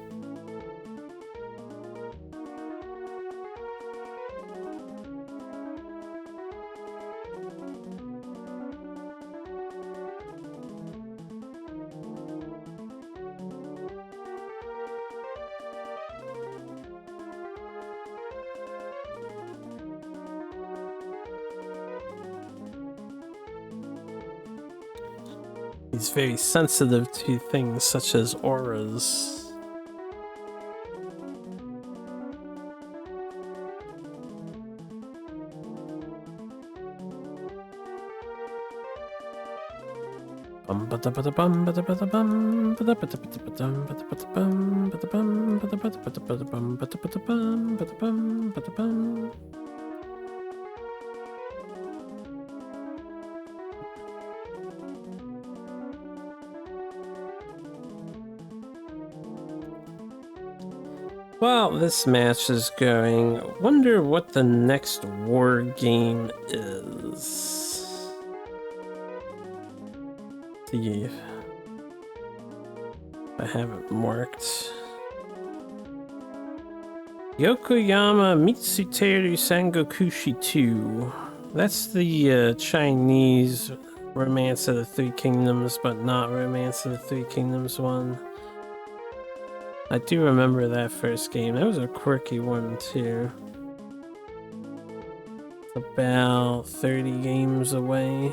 He's very sensitive to things such as auras. While this match is going, wonder what the next war game is. See if I have it marked. Yokoyama Mitsuteru Sangokushi 2. That's the Chinese Romance of the Three Kingdoms, but not Romance of the Three Kingdoms one. I do remember that first game. That was a quirky one too. About 30 games away.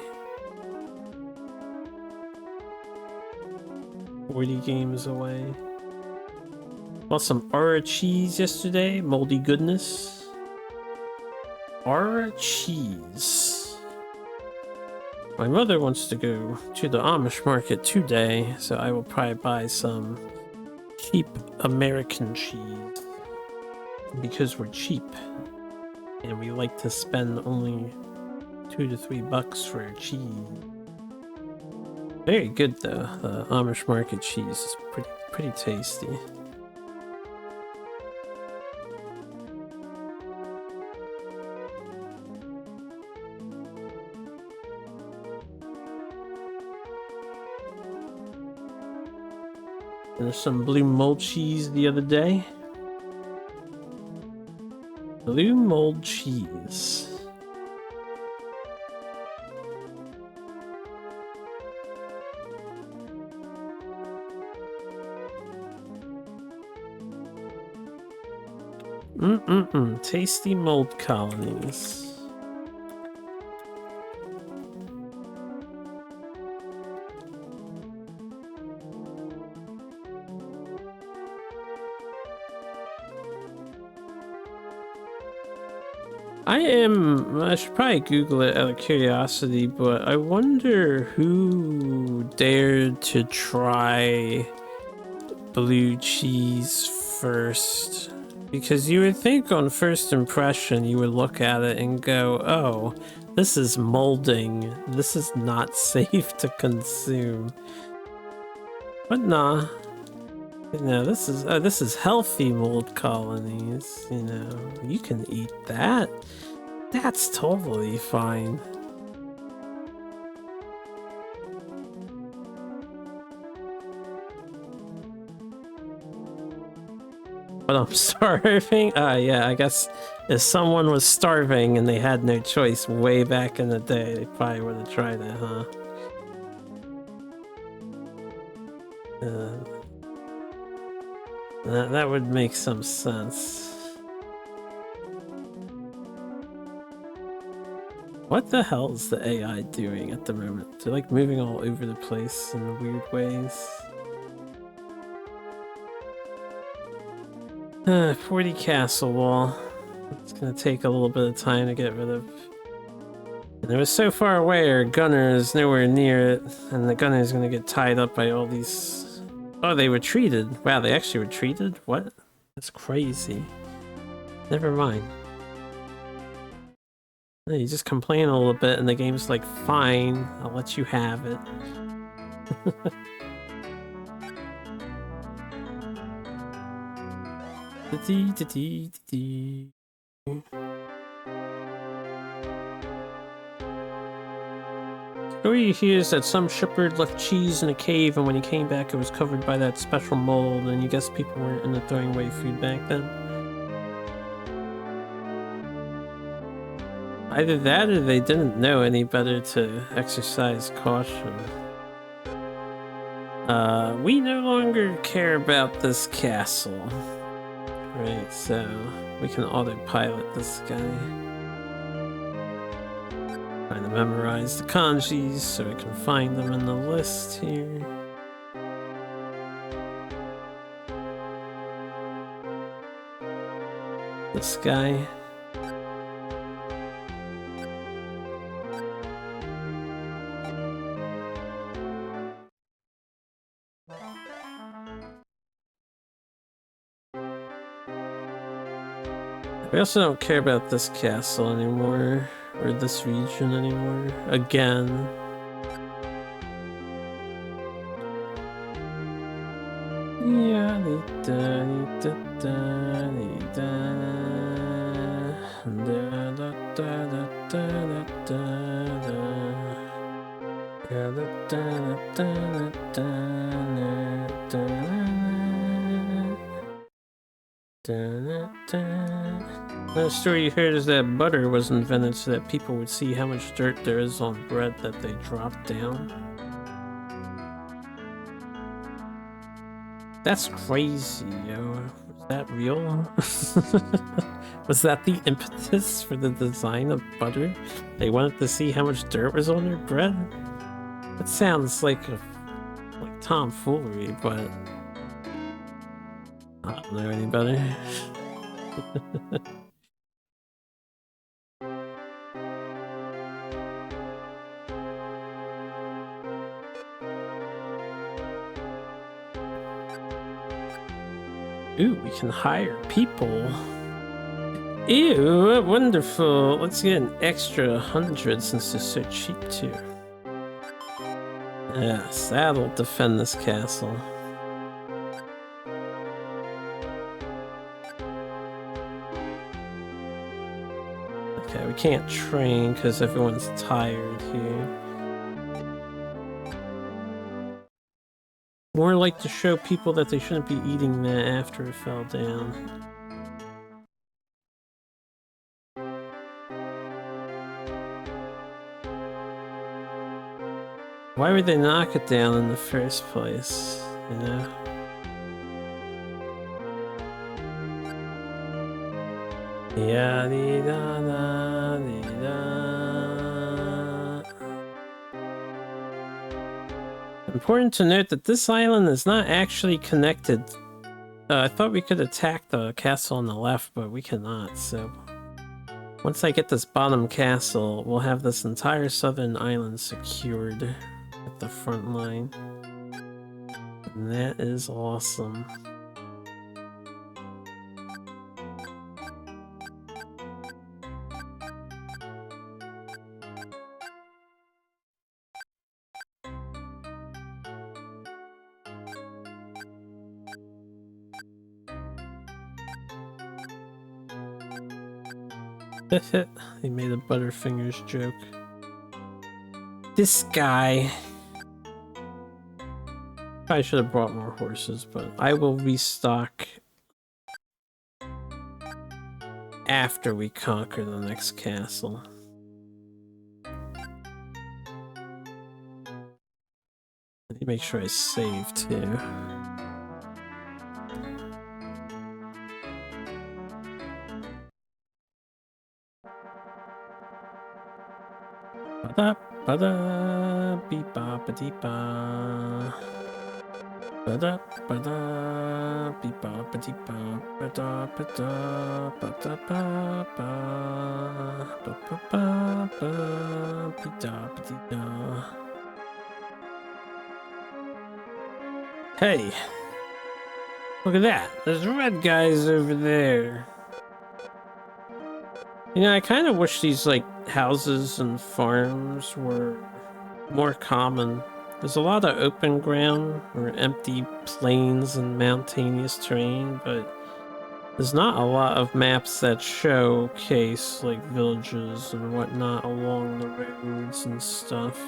40 games away. Bought some Ara cheese yesterday. Moldy goodness. Ara cheese. My mother wants to go to the Amish market today, so I will probably buy some cheap American cheese. Because we're cheap. And we like to spend only $2 to $3 for cheese. Very good though. The Amish market cheese is pretty tasty. There's some blue mold cheese the other day. Blue mold cheese. Tasty mold colonies. I should probably Google it out of curiosity, but I wonder who dared to try blue cheese first. Because you would think on first impression you would look at it and go, oh, this is molding. This is not safe to consume. But nah. You know, this is healthy mold colonies, you know. You can eat that. That's totally fine. But I'm starving? Yeah, I guess if someone was starving and they had no choice way back in the day, they probably would have tried it, huh? That would make some sense. What the hell is the AI doing at the moment? They're like moving all over the place in weird ways. 40 castle wall. It's gonna take a little bit of time to get rid of. And it was so far away, our gunner is nowhere near it, and the gunner is gonna get tied up by all these. Oh, they retreated. Wow, they actually retreated? What? That's crazy. Never mind. You just complain a little bit and the game's like, fine, I'll let you have it. Story here is that some shepherd left cheese in a cave, and when he came back it was covered by that special mold, and you guess people weren't into throwing away food back then? Either that or they didn't know any better to exercise caution. We no longer care about this castle. Right, so we can autopilot this guy. Trying to memorize the kanjis so we can find them in the list here. This guy. We also don't care about this castle anymore, or this region anymore, again. The story you heard is that butter was invented so that people would see how much dirt there is on bread that they drop down. That's crazy, yo. Was that real? Was that the impetus for the design of butter? They wanted to see how much dirt was on their bread? That sounds like tomfoolery, but I don't know any better. Ooh, we can hire people. Ew, wonderful. Let's get an extra 100 since they're so cheap too. Yes, that'll defend this castle. Okay, we can't train because everyone's tired here. More like to show people that they shouldn't be eating that after it fell down. Why would they knock it down in the first place, you know? Ya-dee-da-da-dee-da. Important to note that this island is not actually connected. I thought we could attack the castle on the left, but we cannot, so... Once I get this bottom castle, we'll have this entire southern island secured at the front line. And that is awesome. He made a Butterfingers joke. This guy. Probably should have brought more horses, but I will restock after we conquer the next castle. Let me make sure I save too. Ba-da, beep-ba, ba-dee-ba. Ba-da, ba-da, beep-ba, ba-dee-ba. Ba-da, ba-da, ba-da-ba-ba. Ba-ba-ba-ba, be-da, ba-dee-da. Hey! Look at that! There's red guys over there! You know, I kind of wish these, like, houses and farms were more common. There's a lot of open ground or empty plains and mountainous terrain, but there's not a lot of maps that showcase, like, villages and whatnot along the roads and stuff.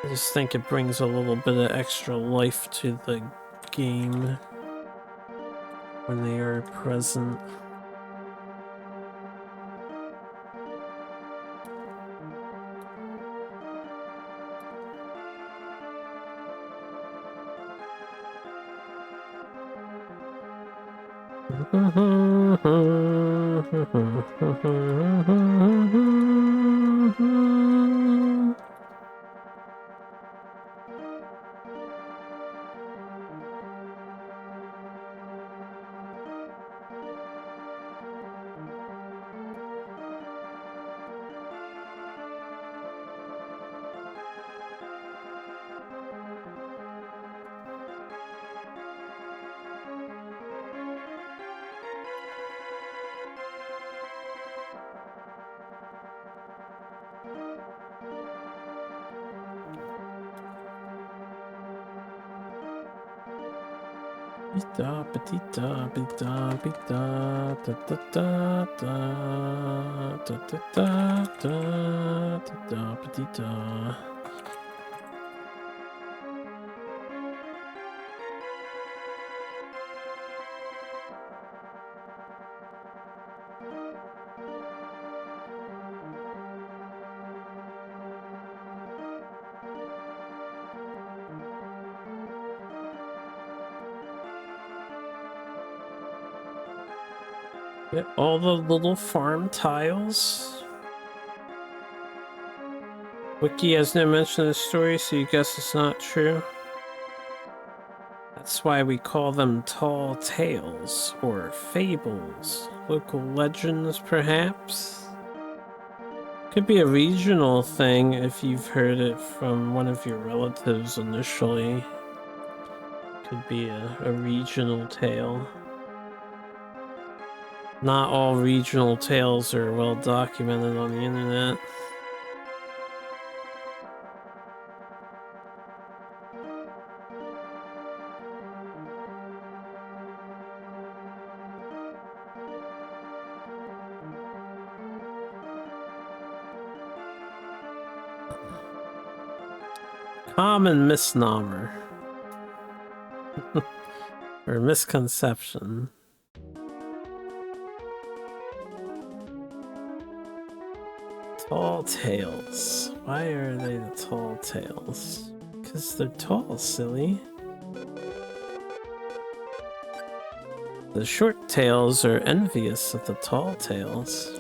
I just think it brings a little bit of extra life to the game when they are present. Bida bida bida bida da da da da da da da da da bida. Get all the little farm tiles. Wiki has no mention of the story, so you guess it's not true. That's why we call them tall tales, or fables. Local legends, perhaps? Could be a regional thing if you've heard it from one of your relatives initially. Could be a regional tale. Not all regional tales are well documented on the internet. Common misnomer. Or misconception. Tall tales. Why are they the tall tales? Because they're tall, silly. The short tales are envious of the tall tales.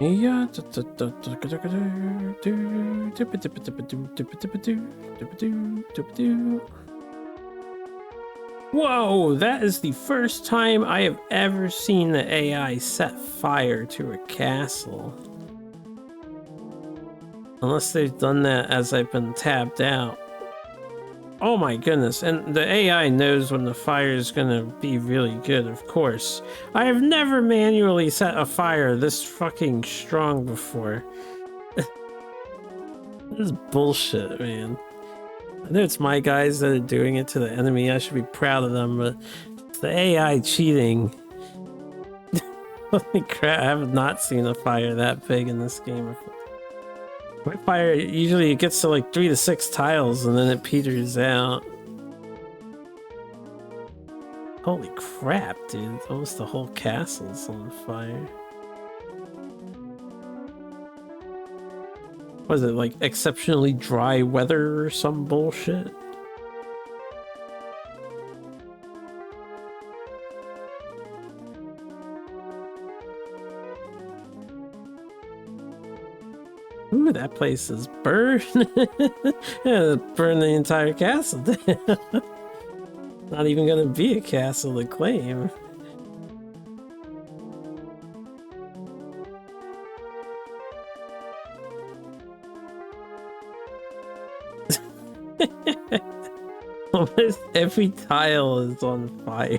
Yeah. Whoa, that is the first time I have ever seen the AI set fire to a castle. Unless they've done that as I've been tabbed out. Oh my goodness, and the AI knows when the fire is gonna be really good, of course. I have never manually set a fire this fucking strong before. This is bullshit, man. I know it's my guys that are doing it to the enemy, I should be proud of them, but it's the AI cheating. Holy crap, I have not seen a fire that big in this game before. My fire, usually it gets to like 3 to 6 tiles and then it peters out. Holy crap, dude. Almost the whole castle's on fire. Was it like exceptionally dry weather or some bullshit? Ooh, that place is burned. Yeah, burn the entire castle down. Not even gonna be a castle to claim. Almost every tile is on fire.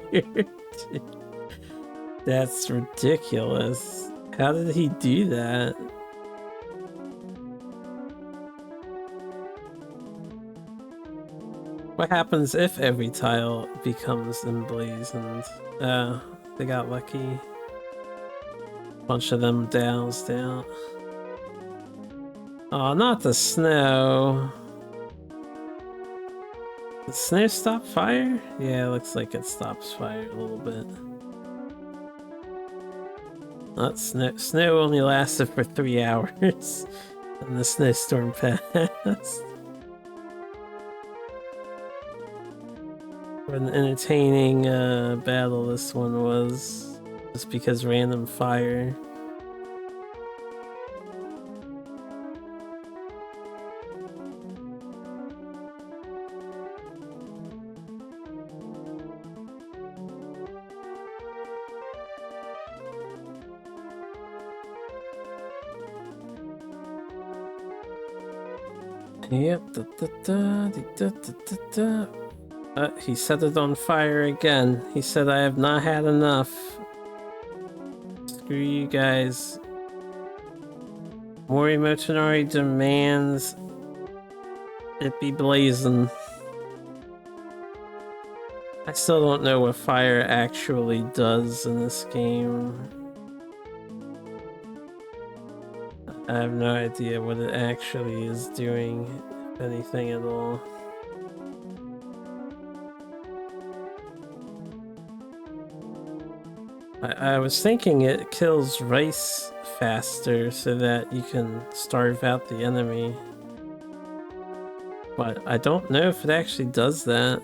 That's ridiculous. How did he do that? What happens if every tile becomes emblazoned? They got lucky. Bunch of them doused out. Oh, not the snow. Did snow stop fire? Yeah, it looks like it stops fire a little bit. Not snow. Snow only lasted for 3 hours, and the snowstorm passed. What an entertaining battle this one was, just because random fire. Yep. He set it on fire again. He said, I have not had enough. Screw you guys. Morimotonori demands it be blazing. I still don't know what fire actually does in this game. I have no idea what it actually is doing, if anything at all. I was thinking it kills rice faster so that you can starve out the enemy. But I don't know if it actually does that.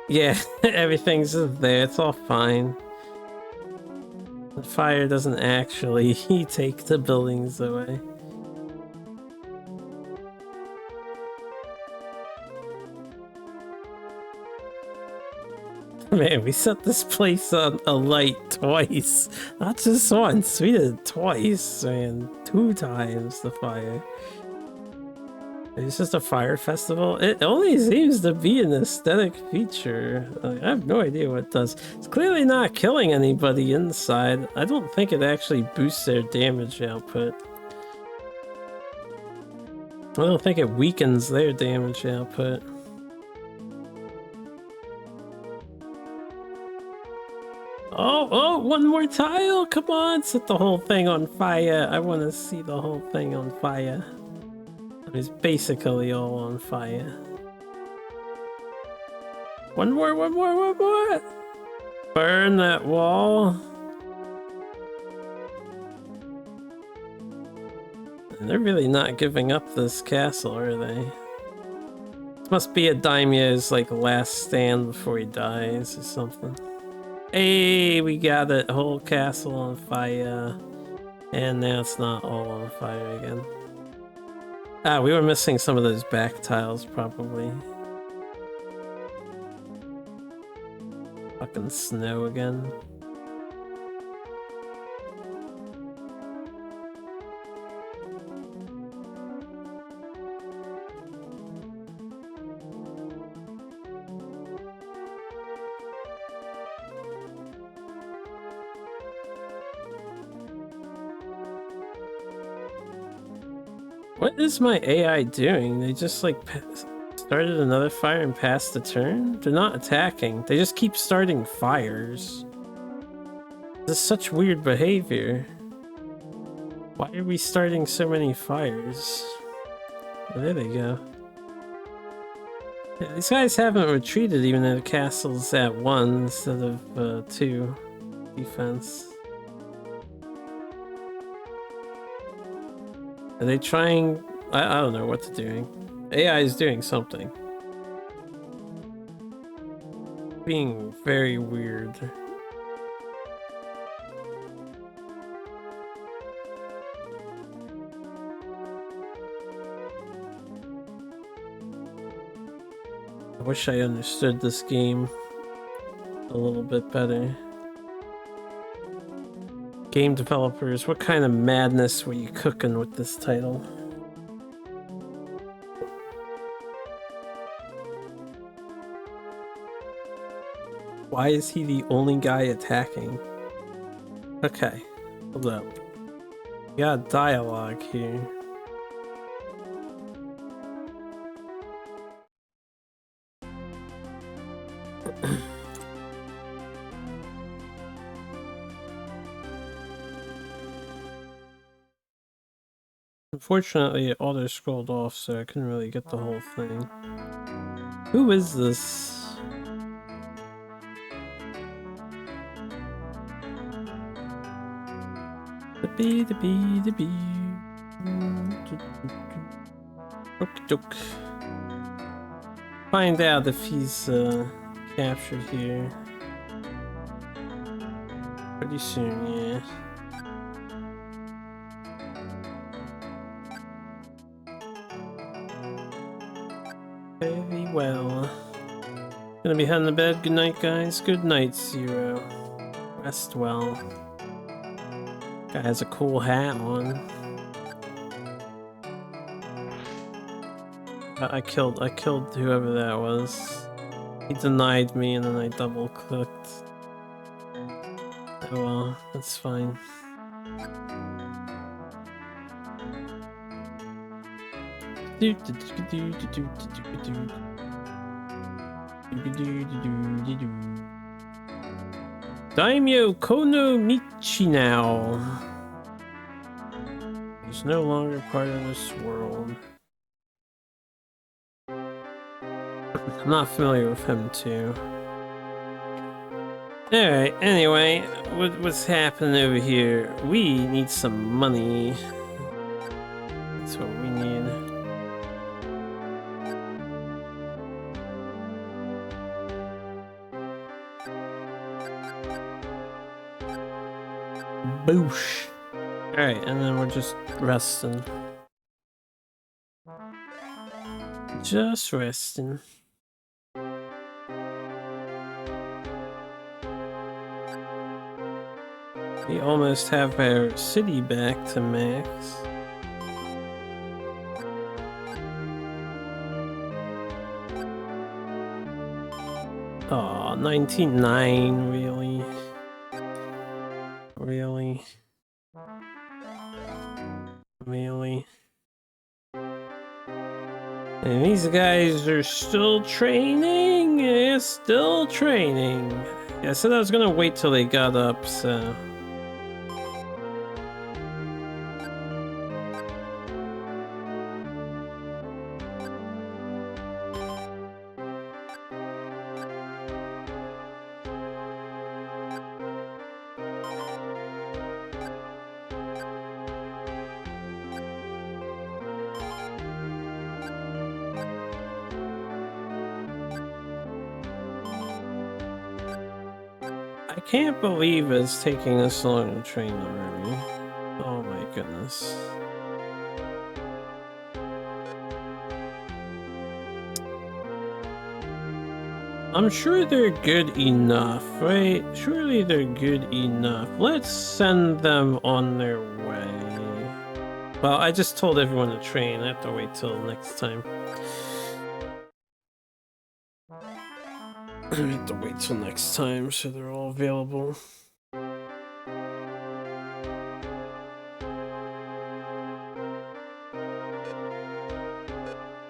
Yeah, everything's just there, it's all fine. The fire doesn't actually take the buildings away. Man, we set this place on alight twice. Not just once, we did it twice, man. 2 times the fire. It's just a fire festival. It only seems to be an aesthetic feature. I have no idea what it does. It's clearly not killing anybody inside. I don't think it actually boosts their damage output. I don't think it weakens their damage output. Oh, one more tile! Come on, set the whole thing on fire. I want to see the whole thing on fire. It's basically all on fire. One more! Burn that wall. And they're really not giving up this castle, are they? This must be a daimyo's like last stand before he dies or something. Hey, we got it. Whole castle on fire. And now it's not all on fire again. Ah, we were missing some of those back tiles, probably. Fucking snow again. What is my AI doing? They just like started another fire and passed the turn? They're not attacking. They just keep starting fires. This is such weird behavior. Why are we starting so many fires? Oh, there they go. Yeah, these guys haven't retreated even though the castle's at 1 instead of 2 defense. Are they trying? I don't know what they're doing. AI is doing something. Being very weird. I wish I understood this game a little bit better. Game developers, what kind of madness were you cooking with this title? Why is he the only guy attacking? Okay, hold up. We got dialogue here. Unfortunately, it auto-scrolled off, so I couldn't really get the whole thing. Who is this? The bee. Okey-doke. Find out if he's captured here. Pretty soon, yeah. Very well. Gonna be heading to bed. Good night, guys. Good night, Zero. Rest well. Guy has a cool hat on. I killed whoever that was. He denied me and then I double clicked. Oh well, that's fine. Daimyo Kono Michi now. He's no longer part of this world. I'm not familiar with him too. Alright, anyway, what's happening over here? We need some money. That's what we need. Boosh! Alright, and then we're just resting. Just resting. We almost have our city back to max. Aw, 19.9, really? Really? Really? And these guys are still training? Yeah, still training. Yeah, I said I was gonna wait till they got up, so... I can't believe it's taking this long to train already. Oh my goodness. I'm sure they're good enough, right? Surely they're good enough. Let's send them on their way. Well, I just told everyone to train. I have to wait till next time. I have to wait till next time so they're all available.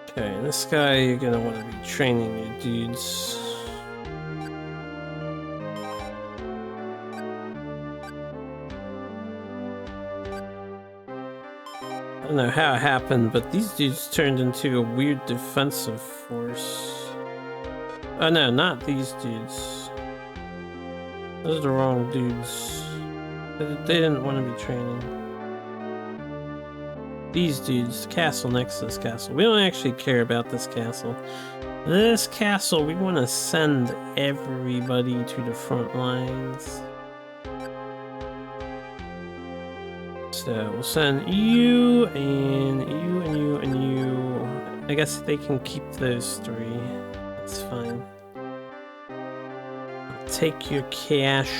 Okay, this guy, you're gonna want to be training your dudes. I don't know how it happened, but these dudes turned into a weird defensive force. Oh no, not these dudes. Those are the wrong dudes. They didn't want to be training. These dudes, the castle next to this castle. We don't actually care about this castle. This castle, we want to send everybody to the front lines. So we'll send you and you and you and you. I guess they can keep those three. That's fine. I'll take your cash.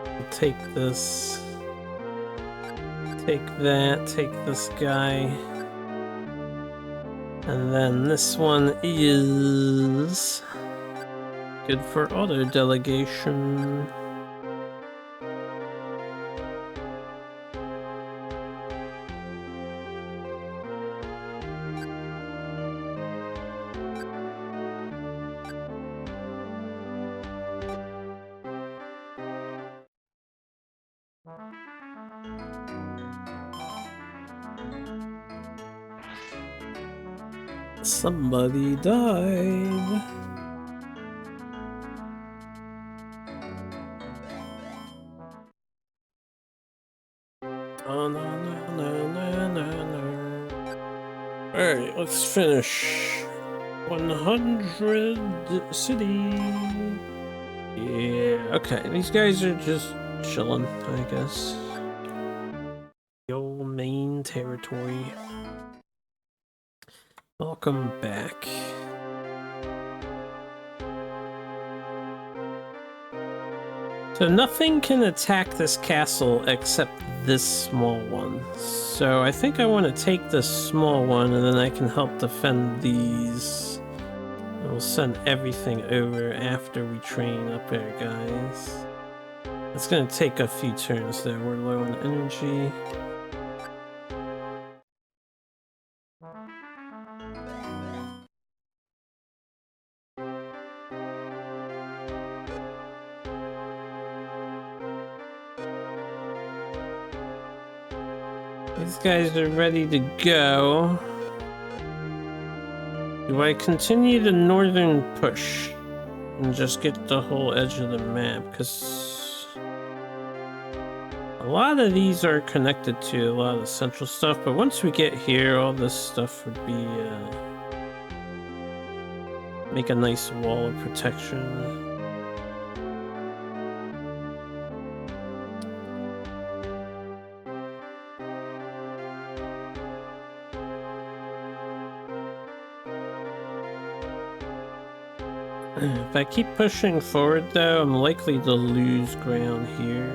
I'll take this. Take that. Take this guy. And then this one is good for auto delegation. Somebody died. Oh, no. Alright, let's finish. 100 city. Yeah, okay, these guys are just chilling, I guess. The old main territory. Welcome back. So nothing can attack this castle except this small one. So I think I want to take this small one and then I can help defend these. We'll send everything over after we train up there, guys. It's gonna take a few turns though, we're low on energy. These guys are ready to go. Do I continue the northern push and just get the whole edge of the map? Because a lot of these are connected to a lot of the central stuff, but once we get here, all this stuff would be make a nice wall of protection. If I keep pushing forward though, I'm likely to lose ground here.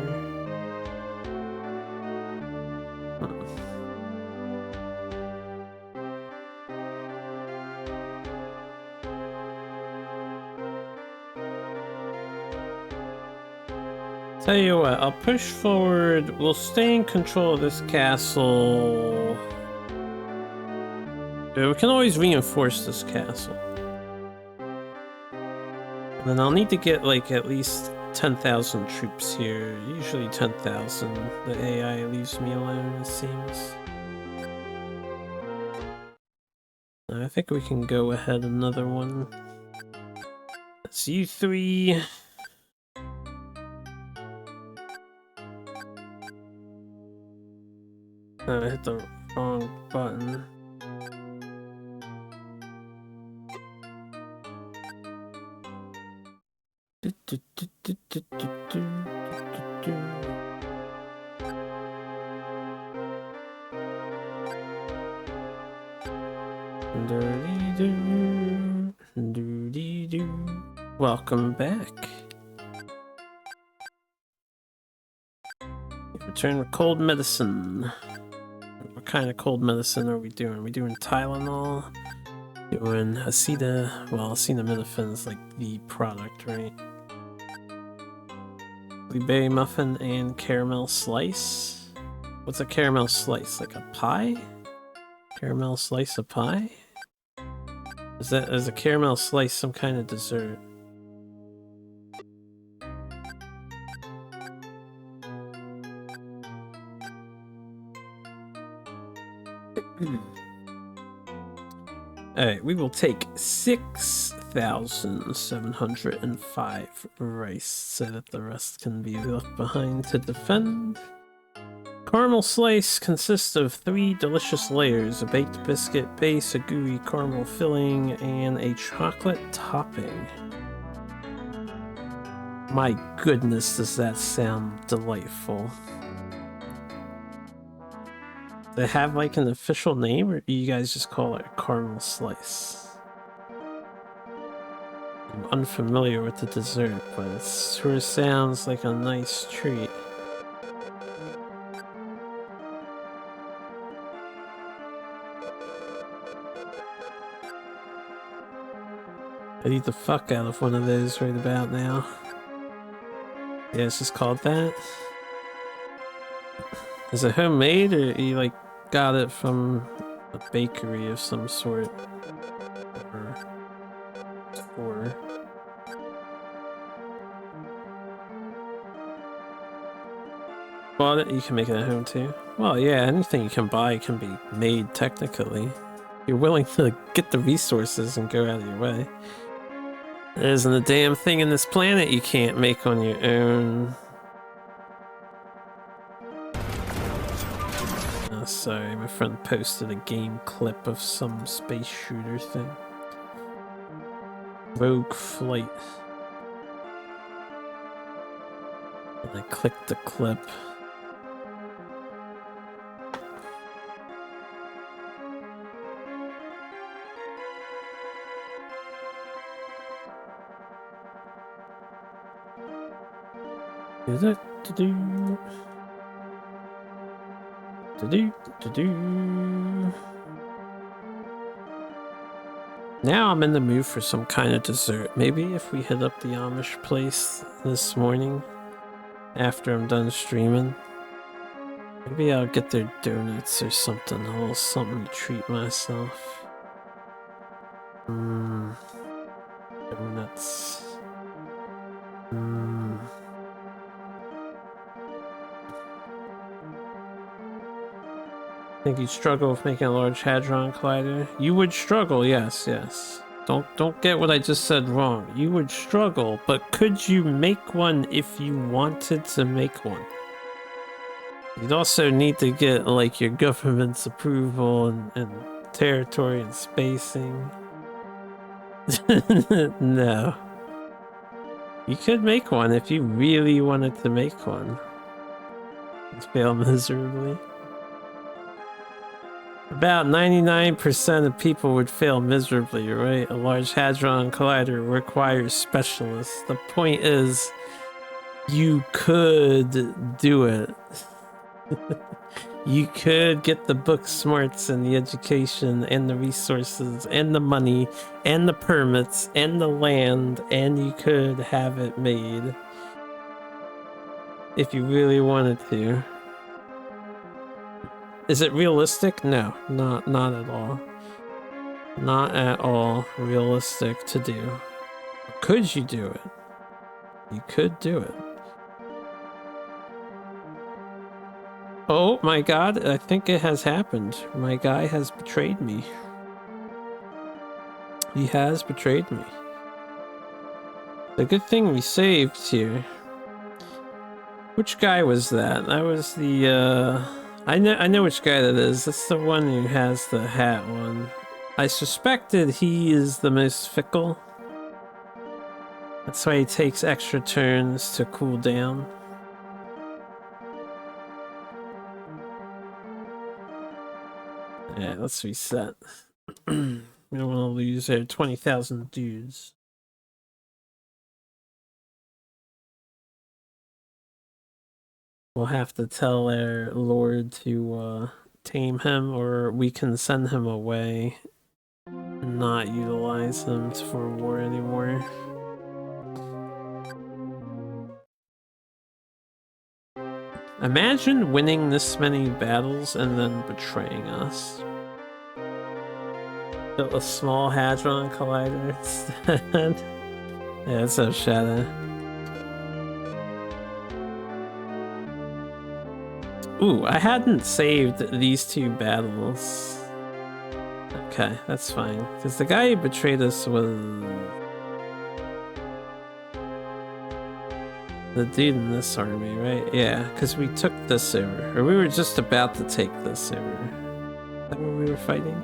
Tell you what, I'll push forward. We'll stay in control of this castle. We can always reinforce this castle. And then I'll need to get like at least 10,000 troops here. Usually 10,000. The AI leaves me alone, it seems. I think we can go ahead another one. That's you three. Oh, I hit the wrong button. Welcome back. Return with cold medicine. What kind of cold medicine are we doing? Are we doing Tylenol? Doing aceta? Well, acetaminophen is like the product, right? Blueberry muffin and caramel slice? What's a caramel slice? Like a pie? Caramel slice of pie? Is a caramel slice some kind of dessert? Alright, we will take 6,705 rice so that the rest can be left behind to defend. Caramel slice consists of 3 delicious layers, a baked biscuit base, a gooey caramel filling, and a chocolate topping. My goodness, does that sound delightful. They have like an official name, or do you guys just call it a caramel slice? I'm unfamiliar with the dessert, but it sure sounds like a nice treat. I'd eat the fuck out of one of those right about now. Yeah, it's just called that. Is it homemade, or you like got it from a bakery of some sort? Or bought it? You can make it at home too. Well, yeah, anything you can buy can be made technically. You're willing to get the resources and go out of your way. There isn't a damn thing in this planet you can't make on your own. Oh, sorry, my friend posted a game clip of some space shooter thing. Rogue Flight. And I clicked the clip. Now I'm in the mood for some kind of dessert. Maybe if we hit up the Amish place this morning after I'm done streaming, maybe I'll get their donuts or something, a little something to treat myself. Donuts. Think you'd struggle with making a large Hadron Collider? You would struggle, yes, yes. Don't get what I just said wrong. You would struggle, but could you make one if you wanted to make one? You'd also need to get, like, your government's approval and territory and spacing. No. You could make one if you really wanted to make one. You'd fail miserably. About 99% of people would fail miserably, right? A large Hadron Collider requires specialists. The point is, you could do it. You could get the book smarts and the education and the resources and the money and the permits and the land, and you could have it made if you really wanted to. Is it realistic? No, not at all. Not at all realistic to do. Could you do it? You could do it. Oh my god, I think it has happened. My guy has betrayed me. He has betrayed me. The good thing we saved here. Which guy was that? That was the, I know which guy that is. That's the one who has the hat on. I suspected he is the most fickle. That's why he takes extra turns to cool down. Yeah, let's reset. We don't want to lose our 20,000 dudes. We'll have to tell our lord to tame him, or we can send him away and not utilize him for war anymore. Imagine winning this many battles and then betraying us. Built a small Hadron Collider instead. Yeah, it's a shadow. Ooh, I hadn't saved these two battles. Okay, that's fine. Because the guy who betrayed us was the dude in this army, right? Yeah, because we took this over. Or we were just about to take this over. Is that what we were fighting?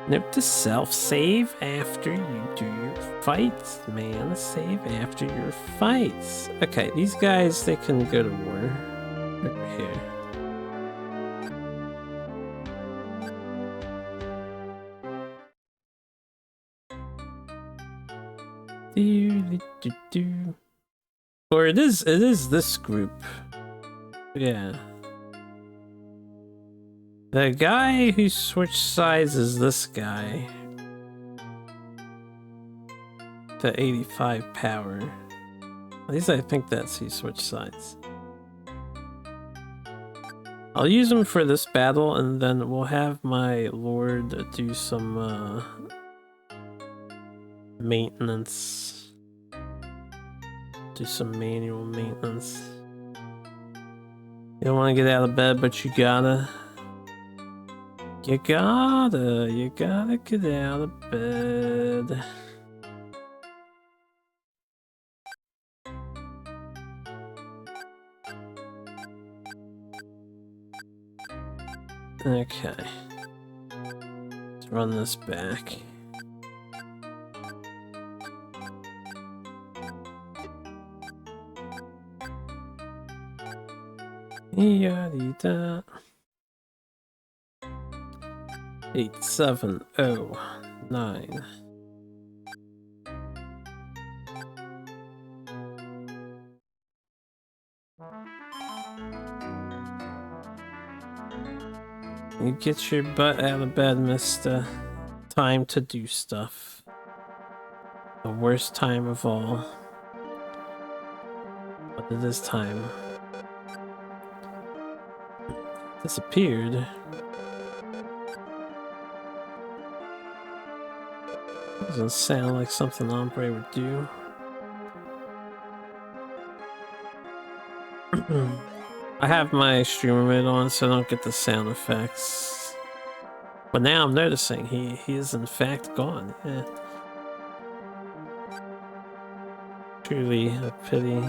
Note to self, save after you do your fights, man. Save after your fights. Okay, these guys, they can go to war. Over here. Or it is this group. Yeah. The guy who switched sides is this guy. The 85 power. At least I think that's who switched sides. I'll use him for this battle, and then we'll have my lord do some maintenance. Do some manual maintenance. You don't want to get out of bed, but you gotta. You gotta get out of bed. Okay. Let's run this back. Yadida. 8709. You get your butt out of bed, mister. Time to do stuff. The worst time of all. But it is time. Disappeared. Doesn't sound like something Ombre would do. I have my streamer mode on so I don't get the sound effects. But now I'm noticing he is in fact gone. Yeah. Truly a pity.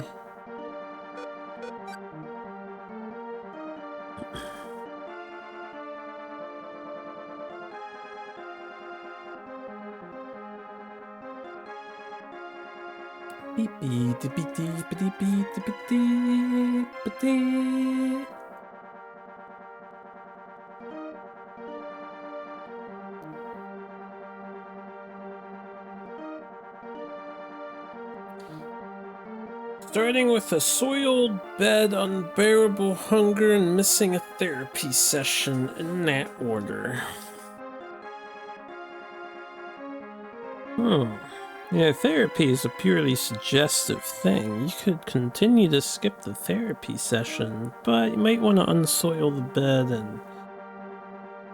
Starting with a soiled bed, unbearable hunger, and missing a therapy session in that order. Yeah, therapy is a purely suggestive thing. You could continue to skip the therapy session, but you might want to unsoil the bed and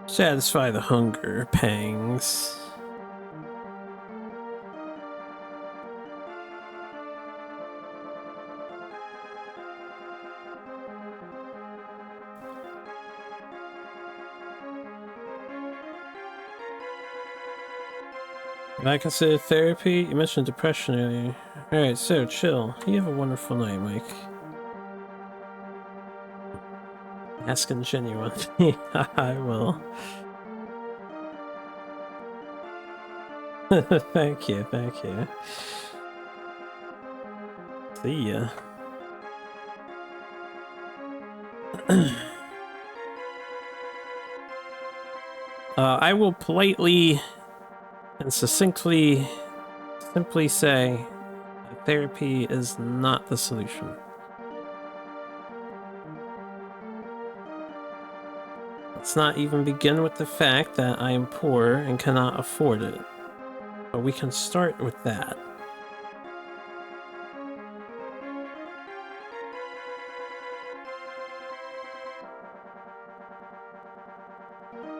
satisfy the hunger pangs. If I consider therapy, you mentioned depression earlier. Alright, so chill. You have a wonderful night, Mike. Asking genuine. I will. Thank you, thank you. See ya. I will politely and succinctly simply say therapy is not the solution. Let's not even begin with the fact that I am poor and cannot afford it. But we can start with that.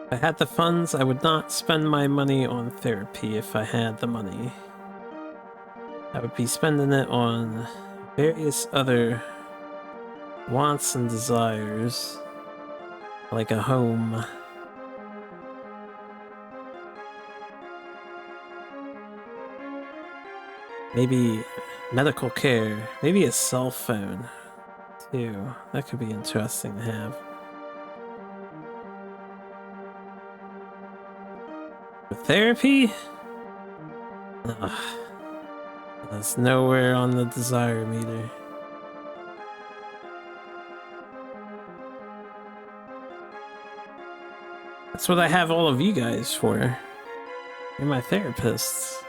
If I had the funds, I would not spend my money on therapy if I had the money. I would be spending it on various other wants and desires, like a home. Maybe medical care, maybe a cell phone, too. That could be interesting to have. But therapy? Ugh. That's nowhere on the desire meter. That's what I have all of you guys for. You're my therapists.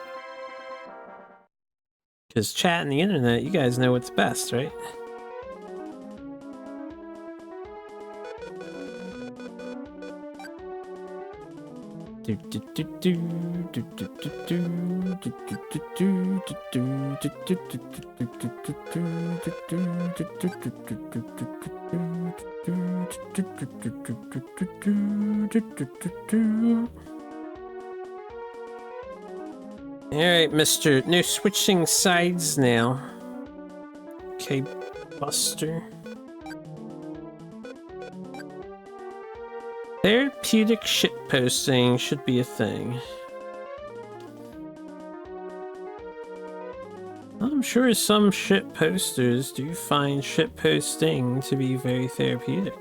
Because chat and the internet, you guys know what's best, right? Alright, Mr. No switching sides now. Okay, Buster. Therapeutic shitposting should be a thing. I'm sure some shitposters do find shitposting to be very therapeutic.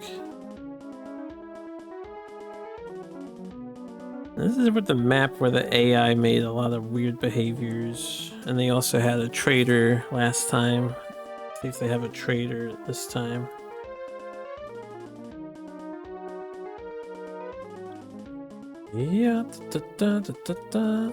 This is with the map where the AI made a lot of weird behaviors, and they also had a traitor last time. See if they have a traitor this time. Yeah, da da da da da.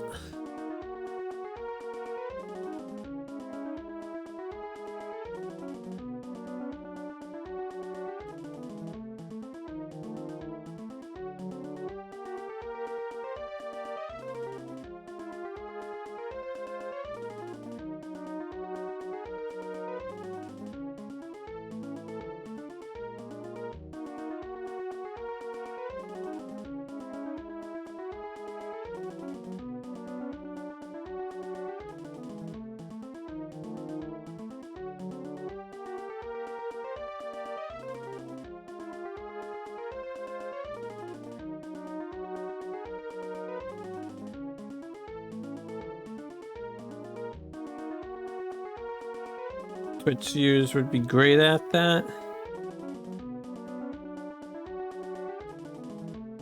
Twitch viewers would be great at that.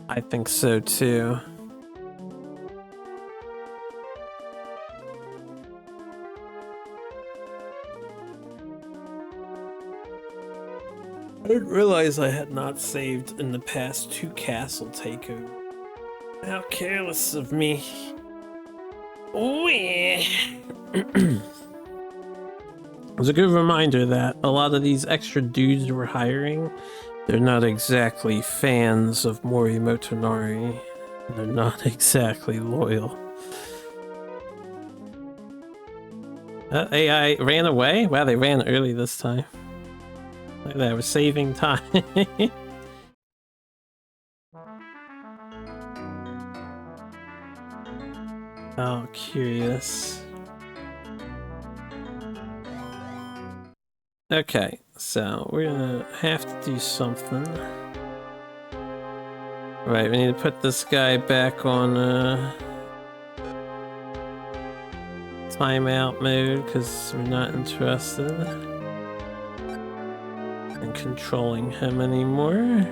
I think so too. I didn't realize I had not saved in the past 2 castle takeovers. How careless of me. Oh yeah. It was a good reminder that a lot of these extra dudes we're hiring, they're not exactly fans of Mori Motonari. They're not exactly loyal. AI ran away? Wow, they ran early this time. Look at that, we're saving time. Oh, curious. Okay, so we're gonna have to do something. Right, we need to put this guy back on timeout mode because we're not interested in controlling him anymore.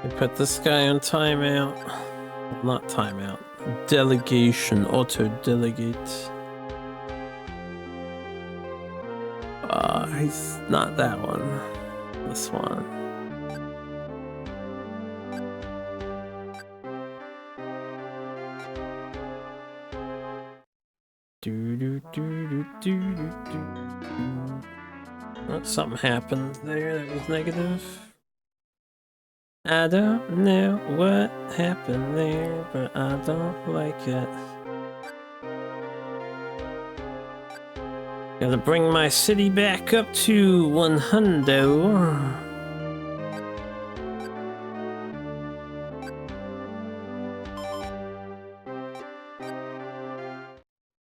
We put this guy on timeout. Well, not timeout. Delegation. Auto-delegate. He's not that one. This one. Oh, something happened there that was negative. I don't know what happened there, but I don't like it. Gotta bring my city back up to 100.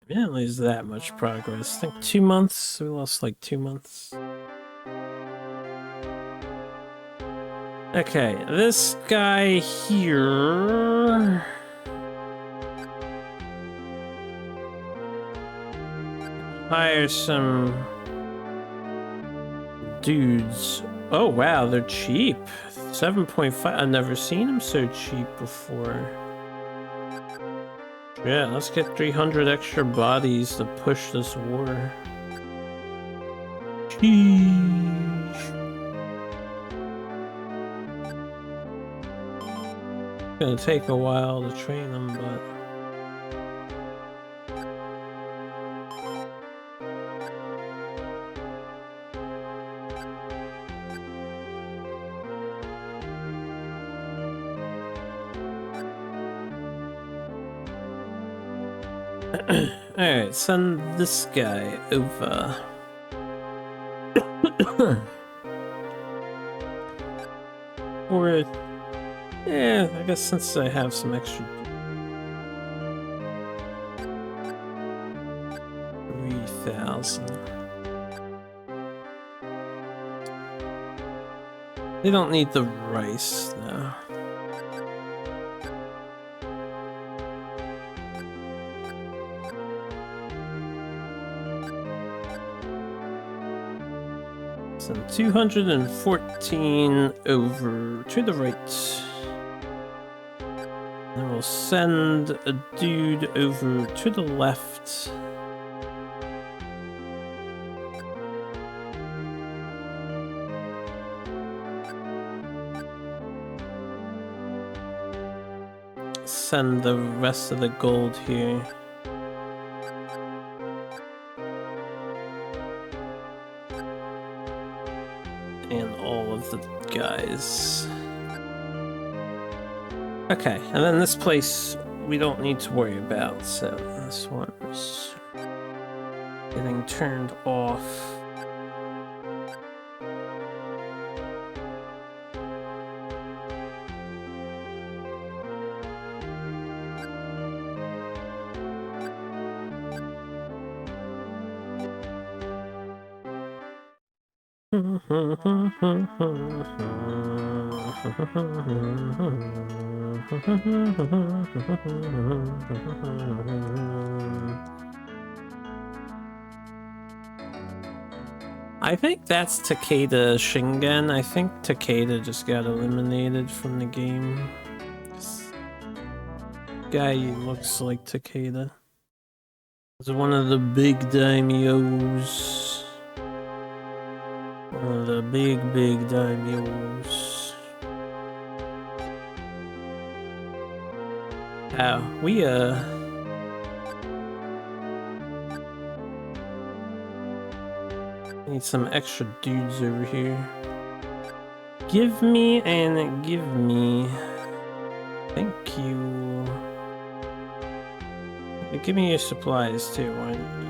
We didn't lose that much progress. I think 2 months. We lost like 2 months. Okay, this guy here. Hire some dudes. Oh wow, they're cheap. 7.5. I've never seen them so cheap before. Yeah, let's get 300 extra bodies to push this war. Sheesh. It's gonna take a while to train them, but alright, send this guy over. Or, yeah, I guess since I have some extra 3,000. They don't need the rice though. So 214 over to the right. Then we'll send a dude over to the left. Send the rest of the gold here. And all of the guys. Okay, and then this place we don't need to worry about, so this one's getting turned off. I think that's Takeda Shingen. I think Takeda just got eliminated from the game. This guy looks like Takeda. He's one of the big daimyos. One of the big daimyos. We need some extra dudes over here. Give me and give me. Thank you. Give me your supplies too. Why not?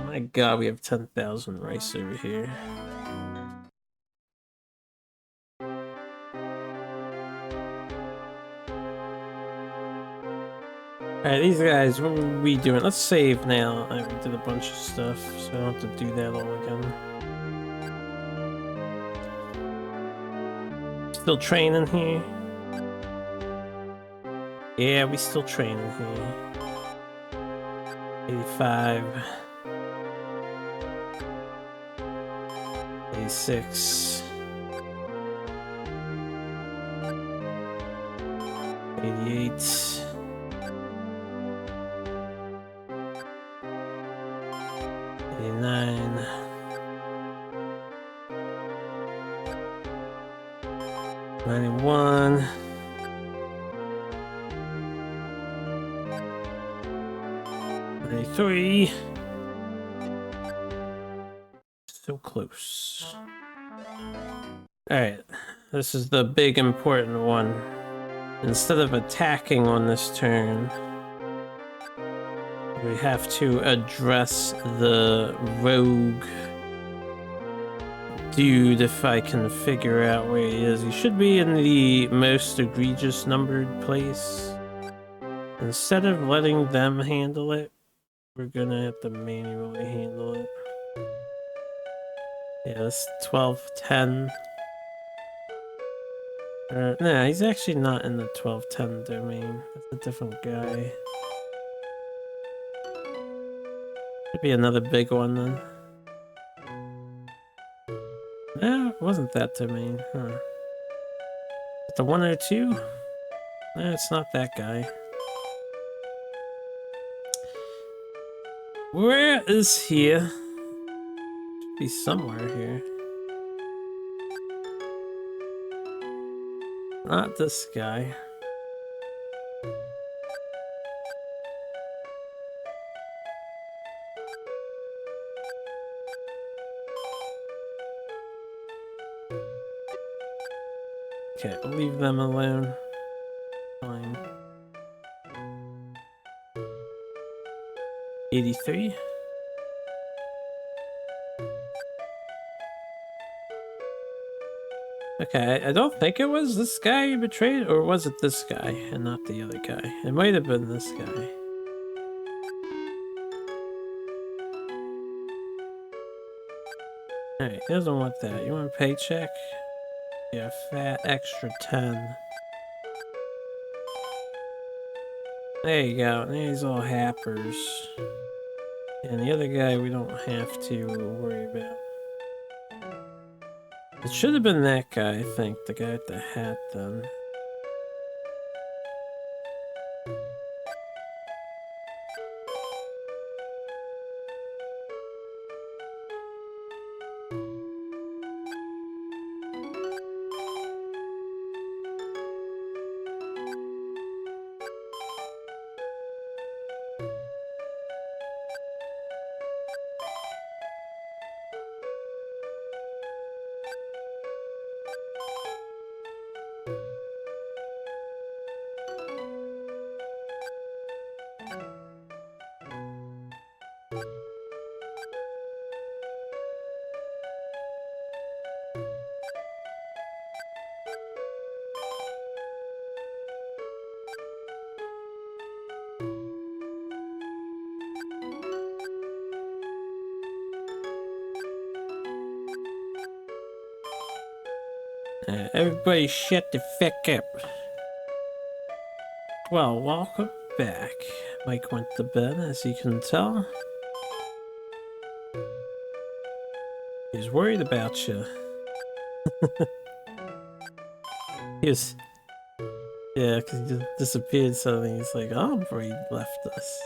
My god, we have 10,000 rice over here. Alright, these guys, what are we doing? Let's save now. We did a bunch of stuff, so I don't have to do that all again. Still training here? Yeah, we still training here. 85. 86. 88. 89. 91. 93. So close. Alright, this is the big important one. Instead of attacking on this turn, we have to address the rogue dude if I can figure out where he is. He should be in the most egregious numbered place. Instead of letting them handle it, we're gonna have to manually handle it. Yeah, that's 1210. Nah, he's actually not in the 1210 domain. That's a different guy. Could be another big one then. No, it wasn't that domain, huh? Is it the 102? No, it's not that guy. Where is he? Should be somewhere here. Not this guy. Okay, we'll leave them alone. Fine. 83. Okay, I don't think it was this guy you betrayed, or was it this guy and not the other guy? It might have been this guy. Alright, he doesn't want that. You want a paycheck? Yeah, fat extra 10. There you go. Now he's all happers. And the other guy we don't have to worry about. It should have been that guy, I think. The guy with the hat, then. Everybody shut the fuck up. Well, welcome back. Mike went to bed, as you can tell. He's worried about you. He was... Yeah, because he just disappeared suddenly. He's like, oh, he left us.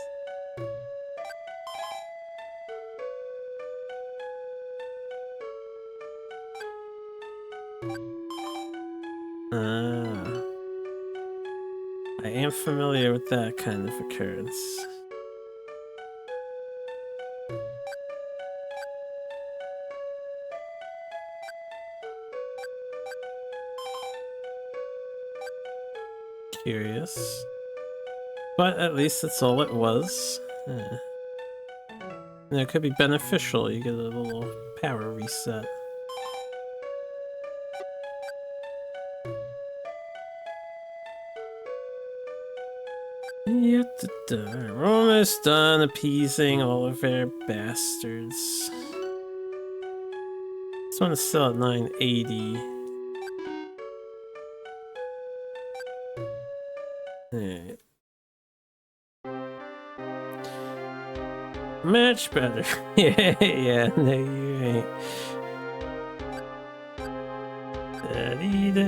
I am familiar with that kind of occurrence. Curious. But at least that's all it was. Yeah. And it could be beneficial. You get a little power reset. We're almost done appeasing all of our bastards. This one is still at 980. Alright. Much better. yeah, no, you ain't. Da-dee-da,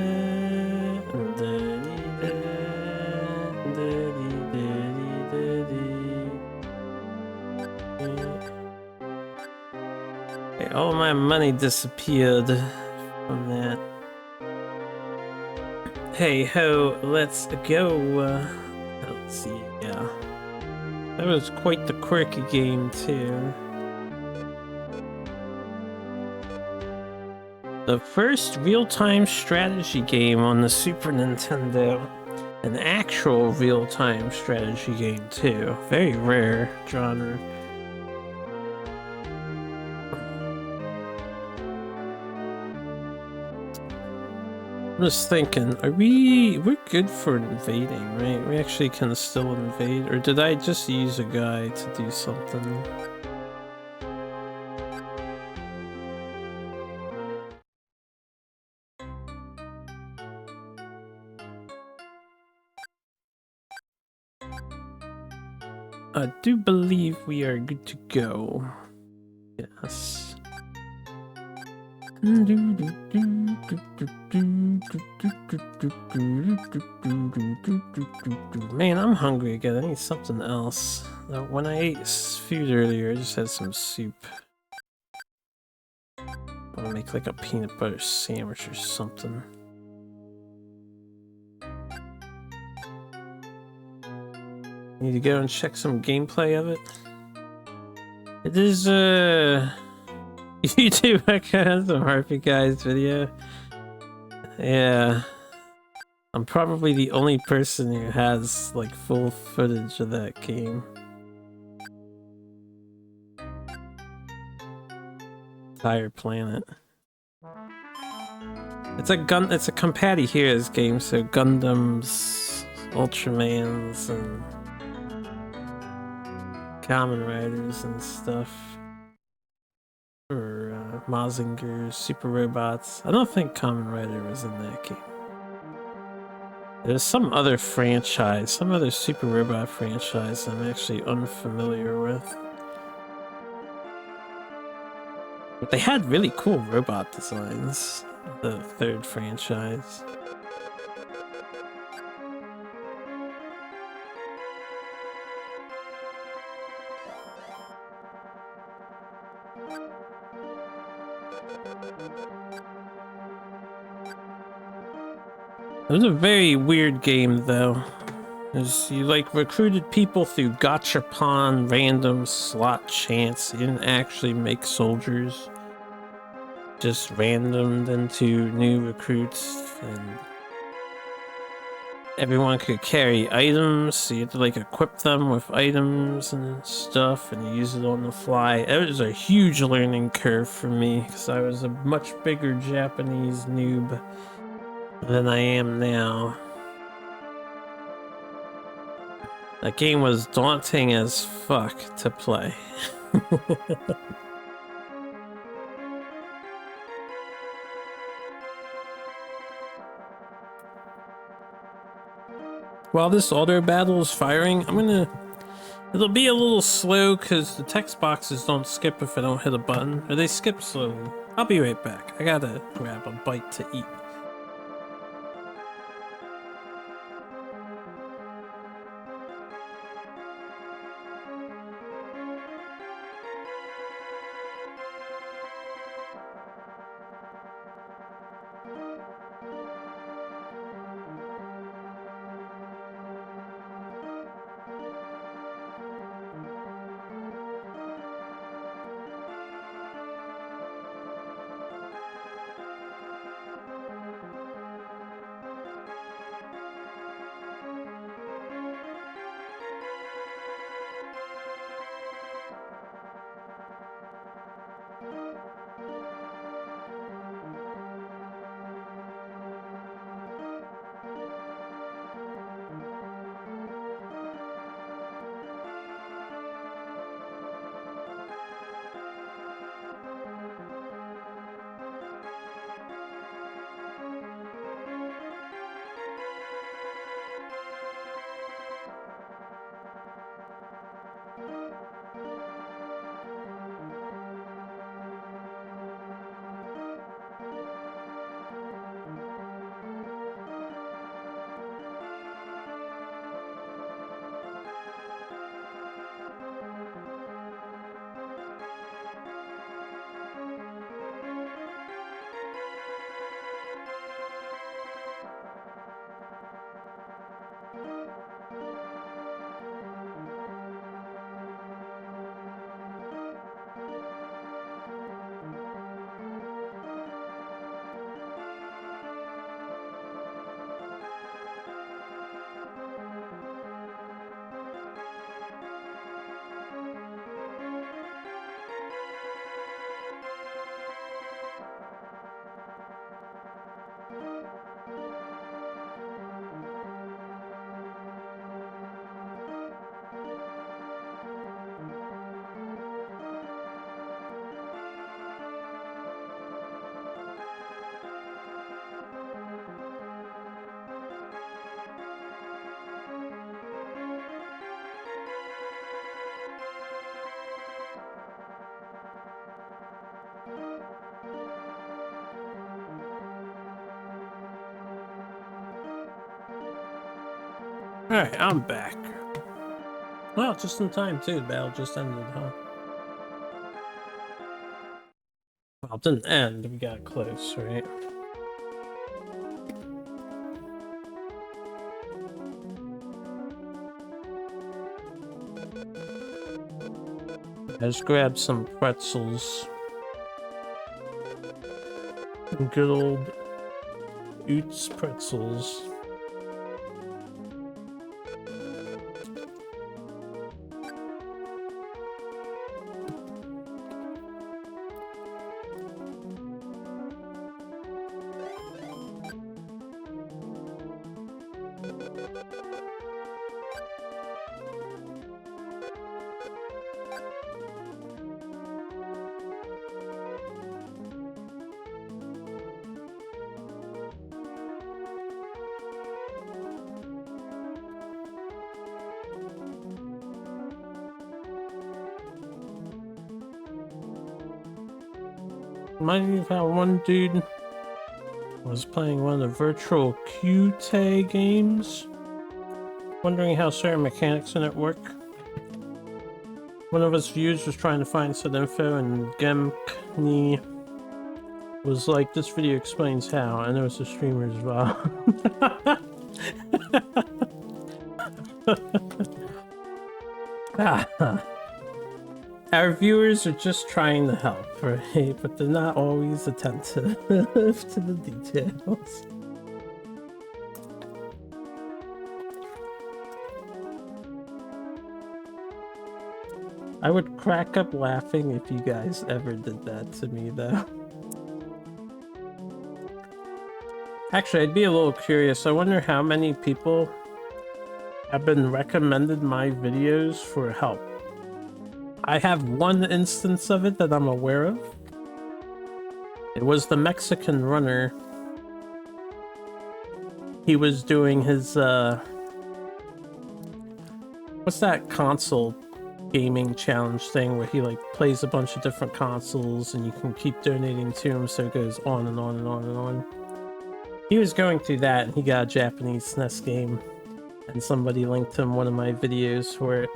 da-dee-da, da-dee-da-dee-da-dee. Okay, all my money disappeared from that. Hey ho, let's go. Let's see, yeah. That was quite the quirky game, too. The first real-time strategy game on the Super Nintendo. An actual real-time strategy game, too. Very rare genre. I'm just thinking, we're good for invading, right? We actually can still invade, or did I just use a guy to do something? I do believe we are good to go. Yes. Man, I'm hungry again. I need something else. When I ate food earlier, I just had some soup. I want to make like a peanut butter sandwich or something. Need to go and check some gameplay of it. It is YouTube has some Harpy Guys video. Yeah. I'm probably the only person who has like full footage of that game. Entire planet. It's a Compati Heroes game, so Gundams, Ultramans, and Kamen Riders and stuff. Or Mazingers, Super Robots. I don't think Kamen Rider was in that game. There's some other franchise, some other Super Robot franchise I'm actually unfamiliar with. But they had really cool robot designs, the third franchise. It was a very weird game, though. You like recruited people through gachapon, random slot chance. You didn't actually make soldiers. Just randomed into new recruits, and everyone could carry items, so you had to like equip them with items and stuff and use it on the fly. It was a huge learning curve for me because I was a much bigger Japanese noob than I am now. That game was daunting as fuck to play. While this auto battle is firing, it'll be a little slow because the text boxes don't skip if I don't hit a button, or they skip slowly. I'll be right back. I gotta grab a bite to eat. Alright, I'm back. Well, just in time too, the battle just ended, huh? Well, it didn't end, we got close, right? I just grabbed some pretzels. Some good old Oots pretzels. Reminds me of how one dude was playing one of the virtual QT games, wondering how certain mechanics in it work. One of his viewers was trying to find some info, and Gemkni was like, "This video explains how." I know it's a streamer as well. Our viewers are just trying to help, right? But they're not always attentive to the details. I would crack up laughing if you guys ever did that to me, though. Actually, I'd be a little curious. I wonder how many people have been recommended my videos for help. I have one instance of it that I'm aware of. It was the Mexican runner. He was doing his What's that console gaming challenge thing where he like plays a bunch of different consoles and you can keep donating to him, so it goes on and on and on and on. He was going through that and he got a Japanese SNES game, and somebody linked him one of my videos for it.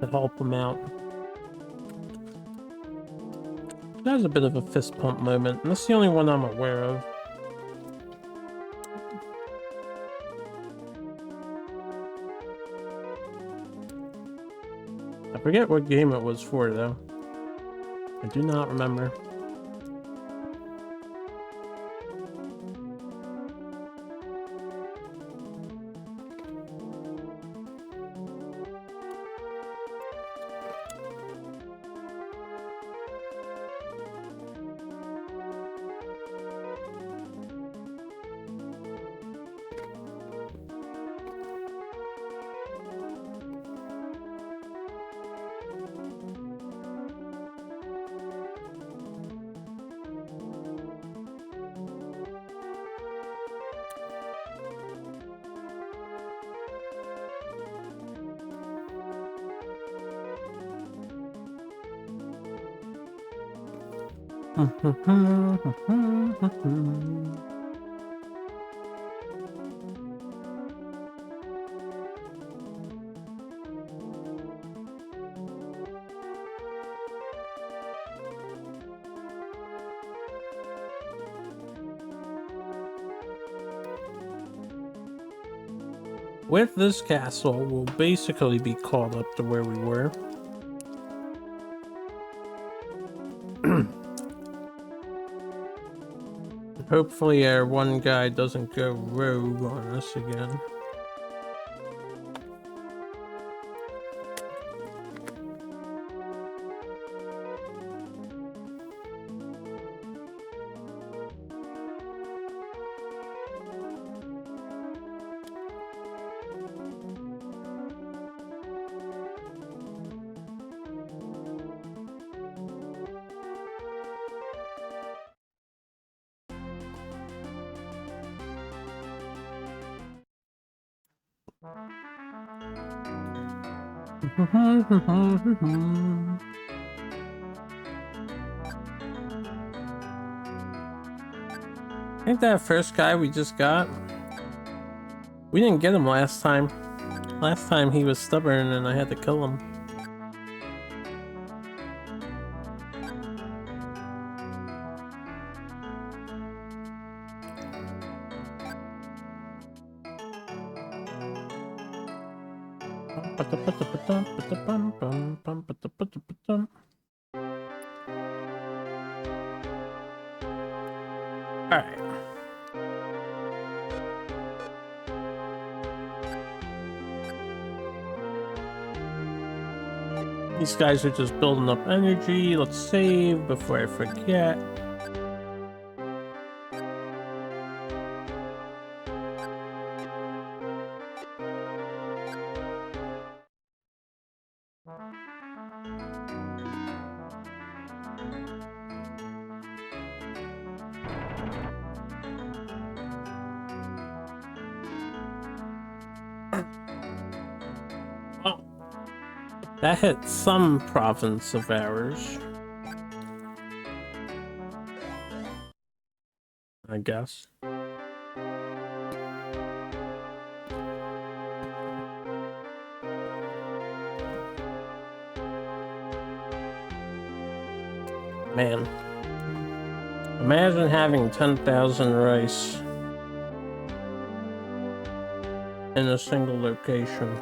To help him out. That was a bit of a fist pump moment, and that's the only one I'm aware of. I forget what game it was for, though. I do not remember. With this castle, we'll basically be caught up to where we were. Hopefully our one guy doesn't go rogue on us again. I think that first guy we just got, we didn't get him last time. Last time he was stubborn and I had to kill him. Alright. These guys are just building up energy. Let's save before I forget. Well, that hit some province of ours, I guess. Man, imagine having 10,000 rice in a single location.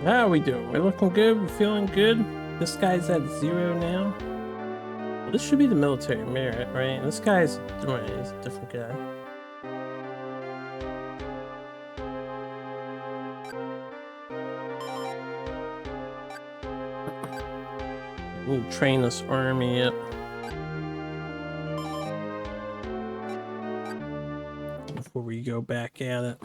How are we doing? We're looking good? We're feeling good? This guy's at 0 now? Well, this should be the military merit, right? This guy's right, he's a different guy. We need to train this army up before we go back at it.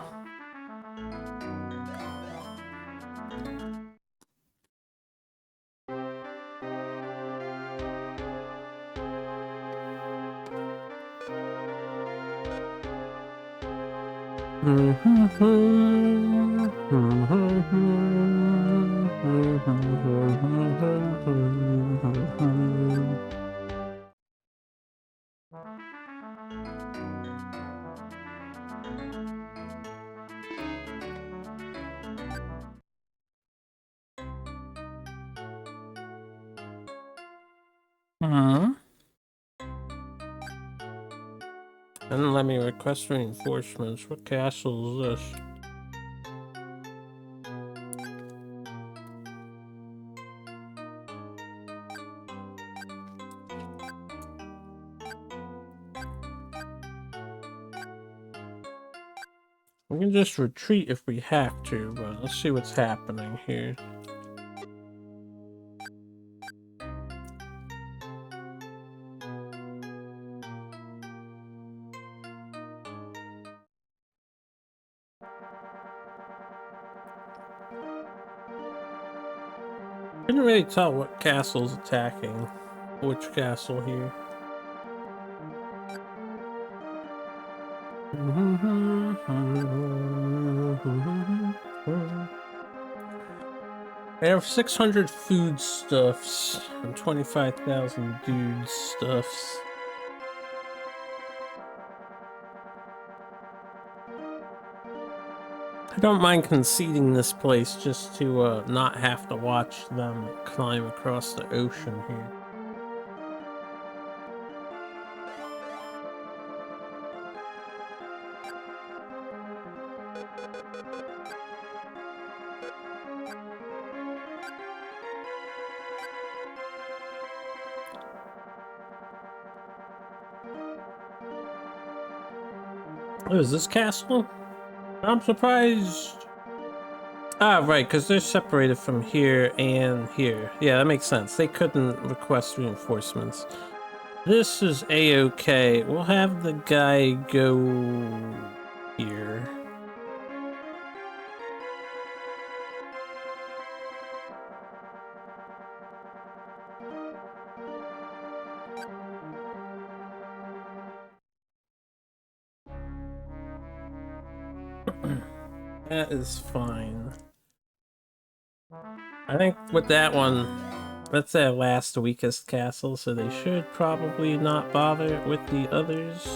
And let me request reinforcements. What castle is this? We can just retreat if we have to, but let's see what's happening here. Couldn't really tell what castle's attacking. Which castle here? I have 600 foodstuffs and 25,000 dude stuffs. I don't mind conceding this place just to not have to watch them climb across the ocean here. Oh, is this castle? I'm surprised. Ah, right, because they're separated from here and here. Yeah, that makes sense. They couldn't request reinforcements. This is A-okay. We'll have the guy go here. That is fine. I think with that one, that's their last weakest castle, so they should probably not bother with the others.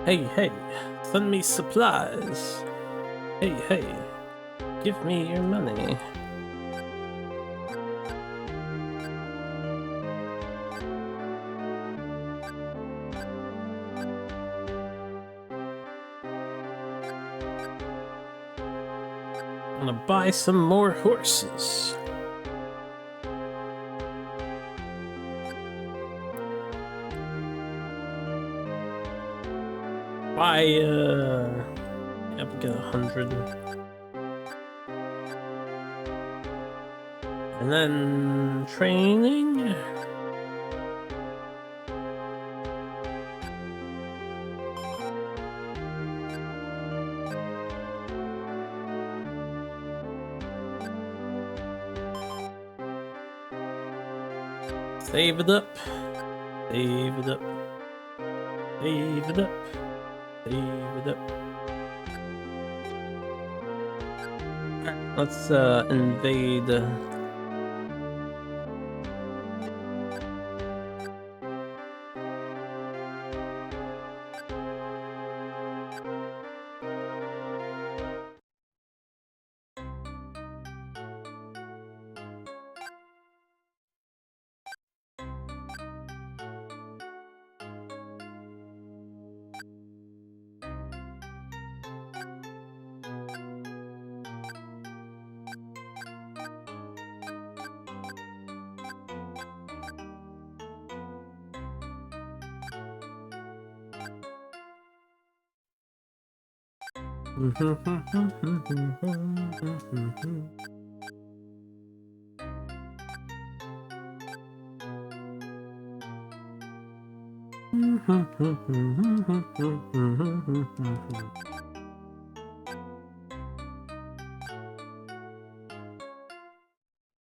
Hey, hey, send me supplies. Hey, hey, give me your money. I'm gonna buy some more horses. I'll get 100. And then training. Save it up. Save it up. Save it up. Save it up. Alright, let's invade.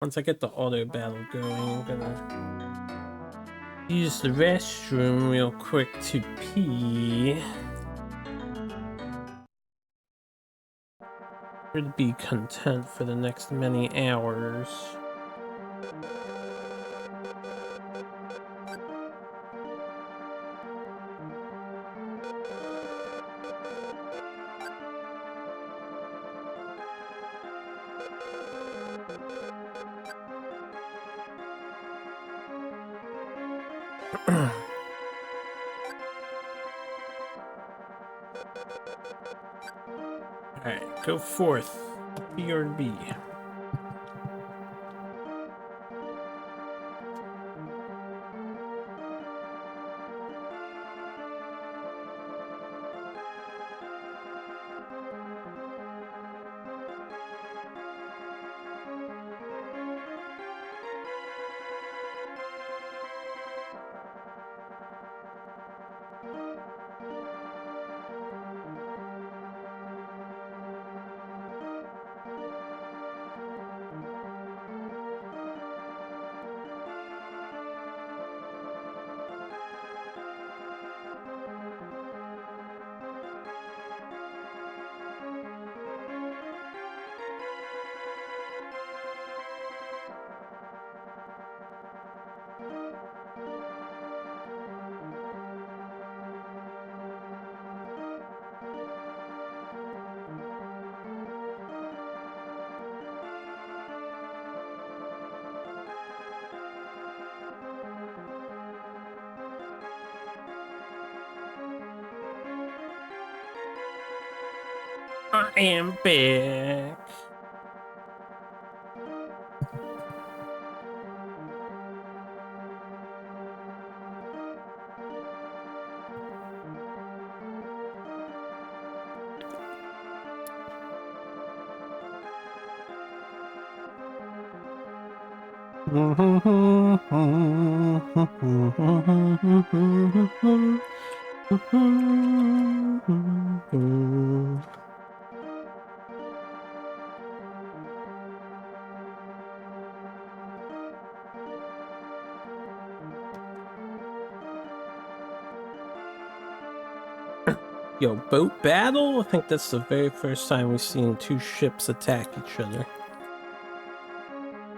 Once I get the auto battle going, I'm gonna use the restroom real quick to pee. Should be content for the next many hours. Alright, go forth. B or B. I am back. Yo, boat battle? I think that's the very first time we've seen two ships attack each other.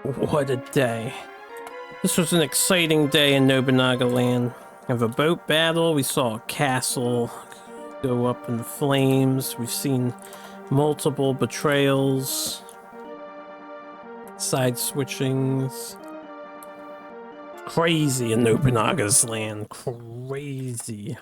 What a day. This was an exciting day in Nobunaga land. We have a boat battle, we saw a castle go up in flames, we've seen multiple betrayals, side switchings. Crazy in Nobunaga's land, crazy.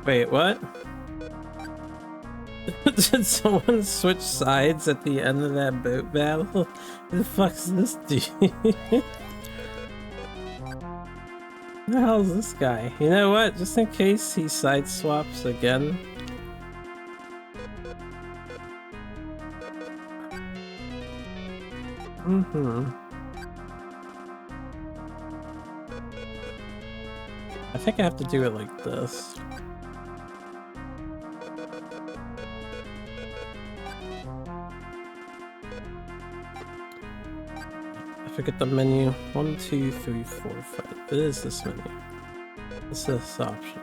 Wait, what? Did someone switch sides at the end of that boat battle? Who the fuck's this dude? Who the hell's this guy? You know what? Just in case he side swaps again. I think I have to do it like this. I forget the menu. 1, 2, 3, 4, 5. It is this menu. This is this option.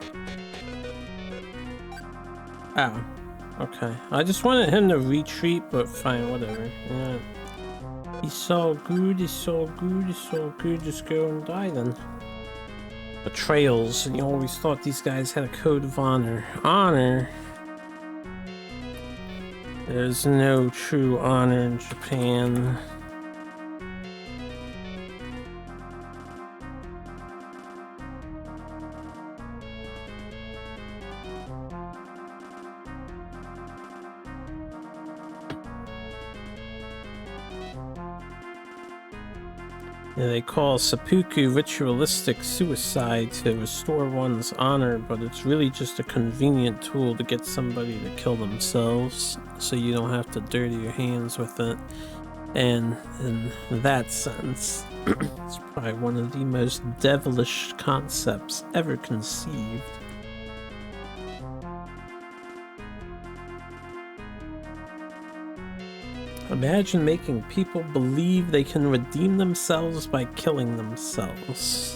Oh, okay. I just wanted him to retreat, but fine, whatever. Yeah. He's so good, he's so good, he's so good. Just go and die then. Betrayals. You always thought these guys had a code of honor. Honor? There's no true honor in Japan. Yeah, they call seppuku ritualistic suicide to restore one's honor, but it's really just a convenient tool to get somebody to kill themselves, so you don't have to dirty your hands with it. And in that sense, it's probably one of the most devilish concepts ever conceived. Imagine making people believe they can redeem themselves by killing themselves.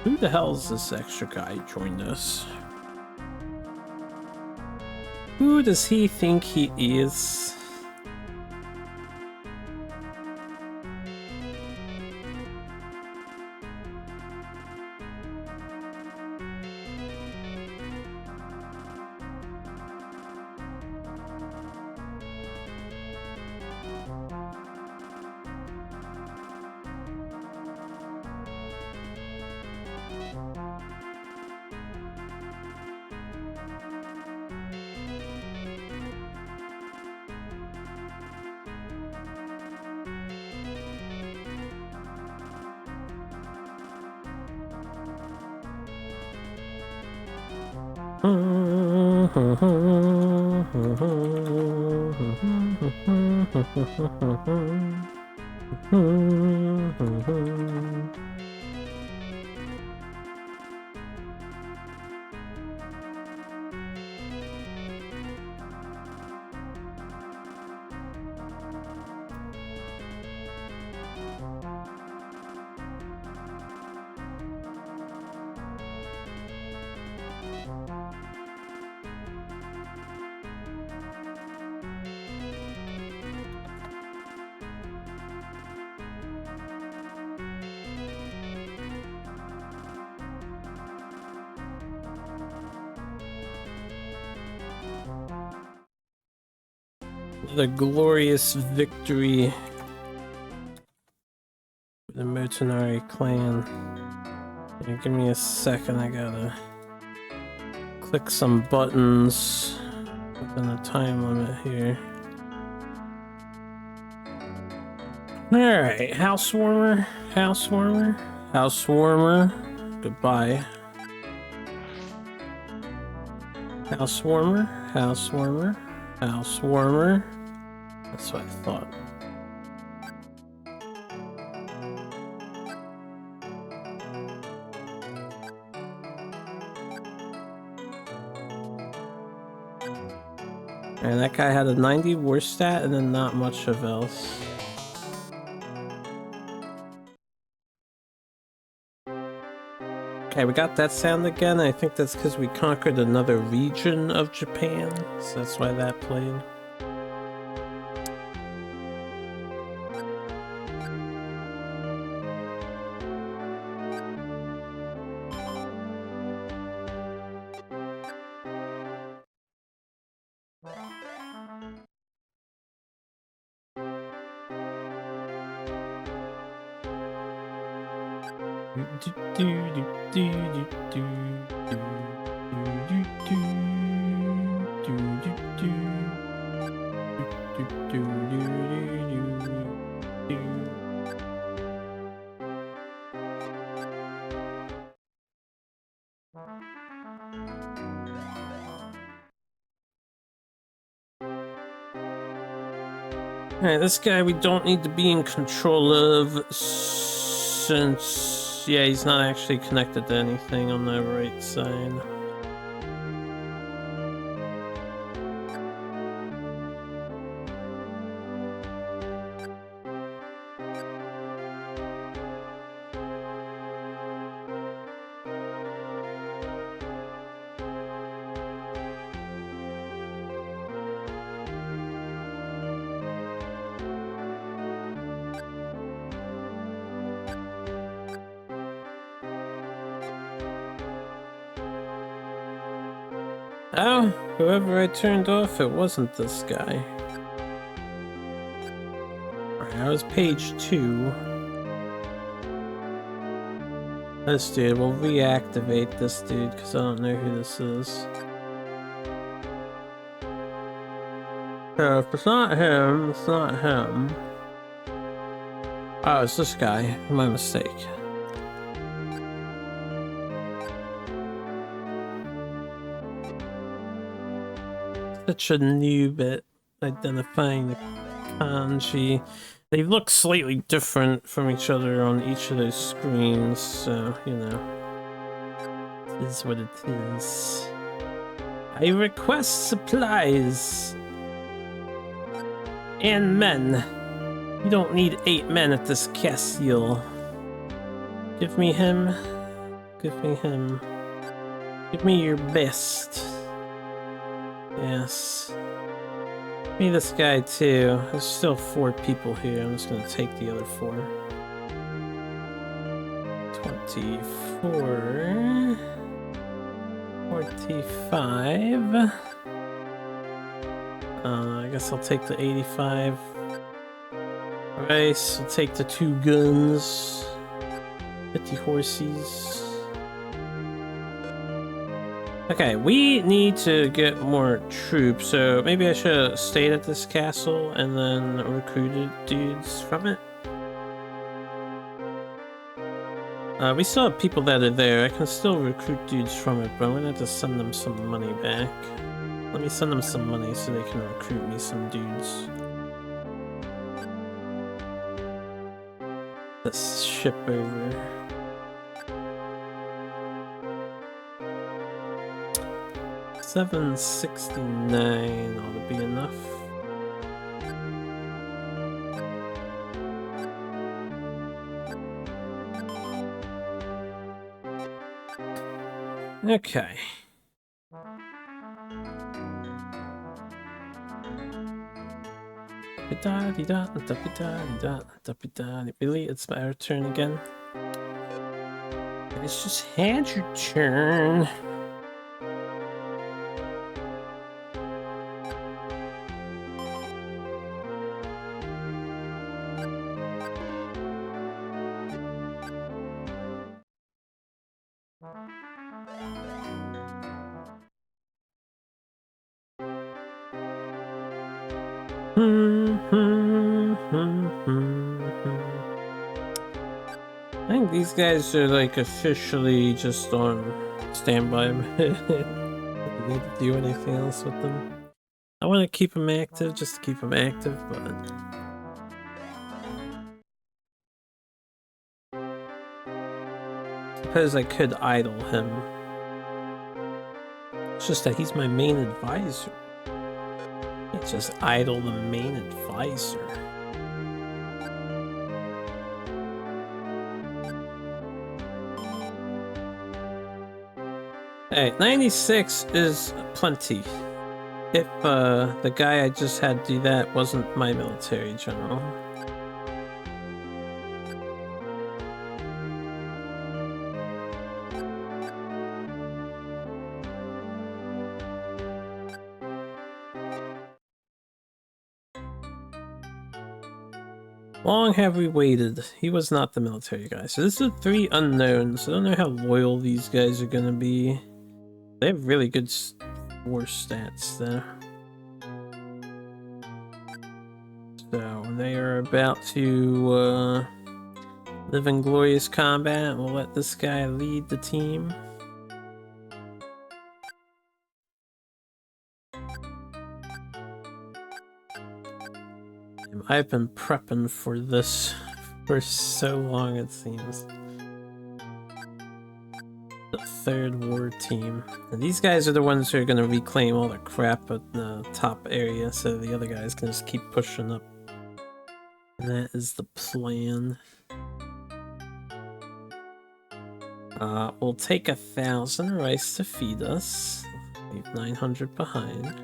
Who the hell is this extra guy who joined us? Who does he think he is? The glorious victory for the Motonari clan. Yeah, give me a second, I gotta click some buttons within a time limit here. Alright, housewarmer, housewarmer, housewarmer, goodbye. Housewarmer, housewarmer, housewarmer. That's what I thought. And that guy had a 90 war stat and then not much of else. Okay, we got that sound again. I think that's because we conquered another region of Japan, so that's why that played. Alright, this guy we don't need to be in control of since, yeah, he's not actually connected to anything on the right side. Oh, whoever I turned off, it wasn't this guy. Alright, that was page 2. This dude, we'll reactivate this dude because I don't know who this is. So if it's not him, it's not him. Oh, it's this guy. My mistake. Such a noob at identifying the kanji. They look slightly different from each other on each of those screens, so, you know. It is what it is. I request supplies. And men. You don't need 8 men at this castle. Give me him. Give me him. Give me your best. Yes. Give me this guy too. There's still 4 people here. I'm just gonna take the other 4. 24. 45. I guess I'll take the 85. Rice, I'll take the 2 guns. 50 horses. Okay, we need to get more troops, so maybe I should have stayed at this castle and then recruited dudes from it. We still have people that are there. I can still recruit dudes from it, but I'm gonna have to send them some money back. Let me send them some money so they can recruit me some dudes. Let's ship over. $769 ought to be enough. Okay. Really? It's my turn again? It's just had your turn. I think these guys are like officially just on standby. Don't need to do anything else with them. I want to keep them active just to keep them active, but suppose I could idle him. It's just that he's my main advisor. It's just idle the main advisor. Hey, 96 is plenty. If the guy I just had do that wasn't my military general. Long have we waited? He was not the military guy. So this is 3 unknowns. I don't know how loyal these guys are gonna be. They have really good war stats there. So they are about to live in glorious combat. We'll let this guy lead the team. I've been prepping for this for so long, it seems. The 3rd war team. And these guys are the ones who are going to reclaim all the crap at the top area, so the other guys can just keep pushing up. And that is the plan. We'll take 1,000 rice to feed us. Leave 900 behind.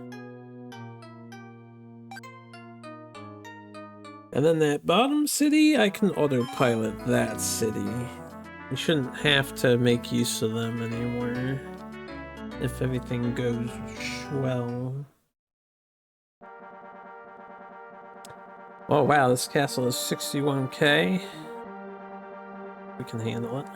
And then that bottom city, I can autopilot that city. We shouldn't have to make use of them anymore. if everything goes well. Oh wow, this castle is 61k. We can handle it.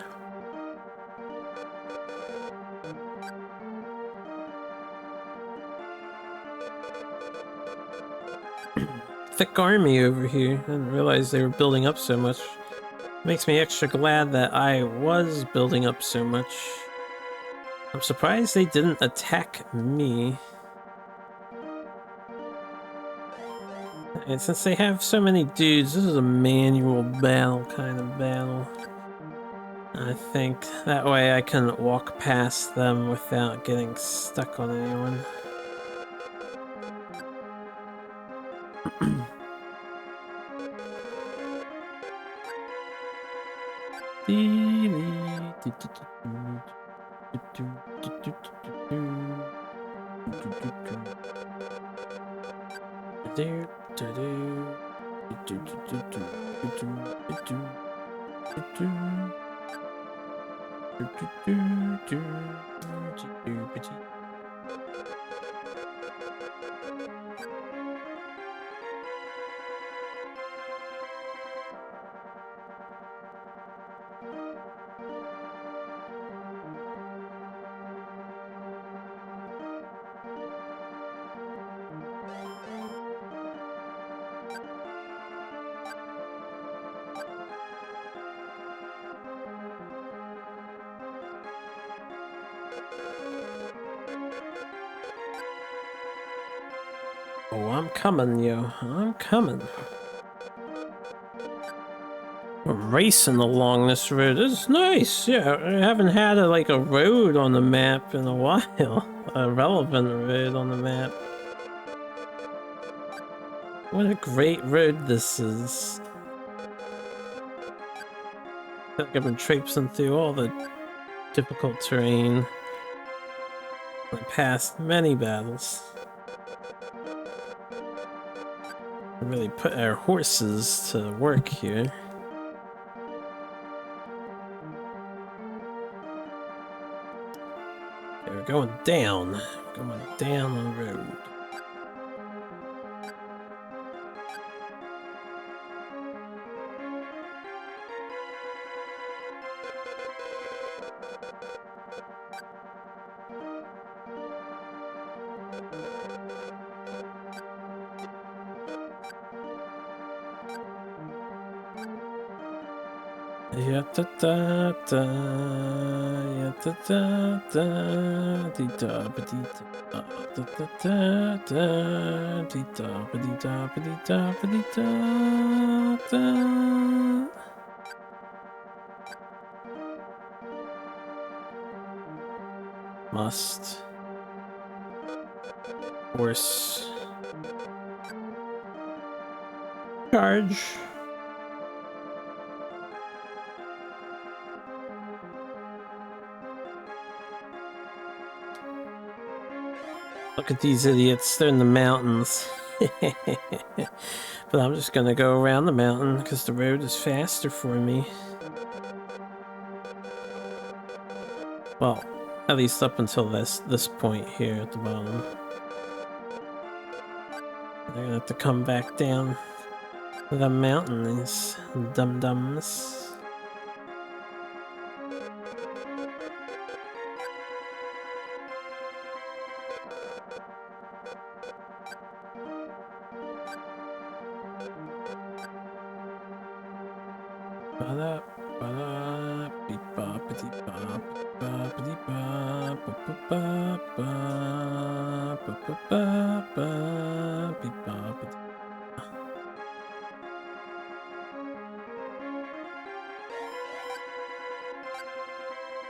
Thick army over here. I didn't realize they were building up so much. Makes me extra glad that I was building up so much. I'm surprised they didn't attack me. And since they have so many dudes, this is a manual battle kind of battle. I think that way I can walk past them without getting stuck on anyone. Oh, I'm coming, yo. I'm coming. We're racing along this road. This is nice. Yeah, I haven't had like a road on the map in a while. A relevant road on the map. What a great road this is. I feel like I've been traipsing through all the difficult terrain. I passed many battles. We really put our horses to work here. Okay, we're going down. Going down the road. Ya da da da, ya da da da, dee da ba dee da, da da da da, dee da ba dee da ba dee da ba dee da da. Must. Horse. Charge. Look at these idiots, they're in the mountains. But I'm just gonna go around the mountain because the road is faster for me. Well, at least up until this point here at the bottom. They're gonna have to come back down the mountain, these dum-dums.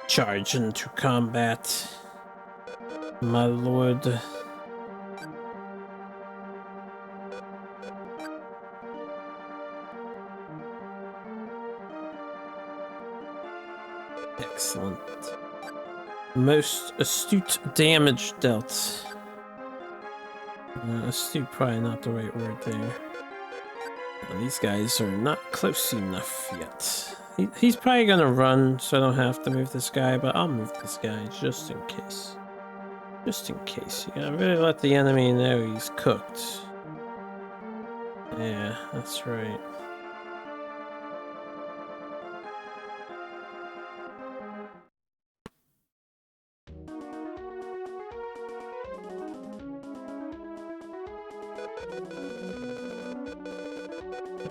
Charge into combat, my lord. Excellent. Most astute damage dealt. Astute, probably not the right word there. These guys are not close enough yet. He's probably gonna run, so I don't have to move this guy, but I'll move this guy just in case. Just in case, you gotta really let the enemy know he's cooked. Yeah, that's right.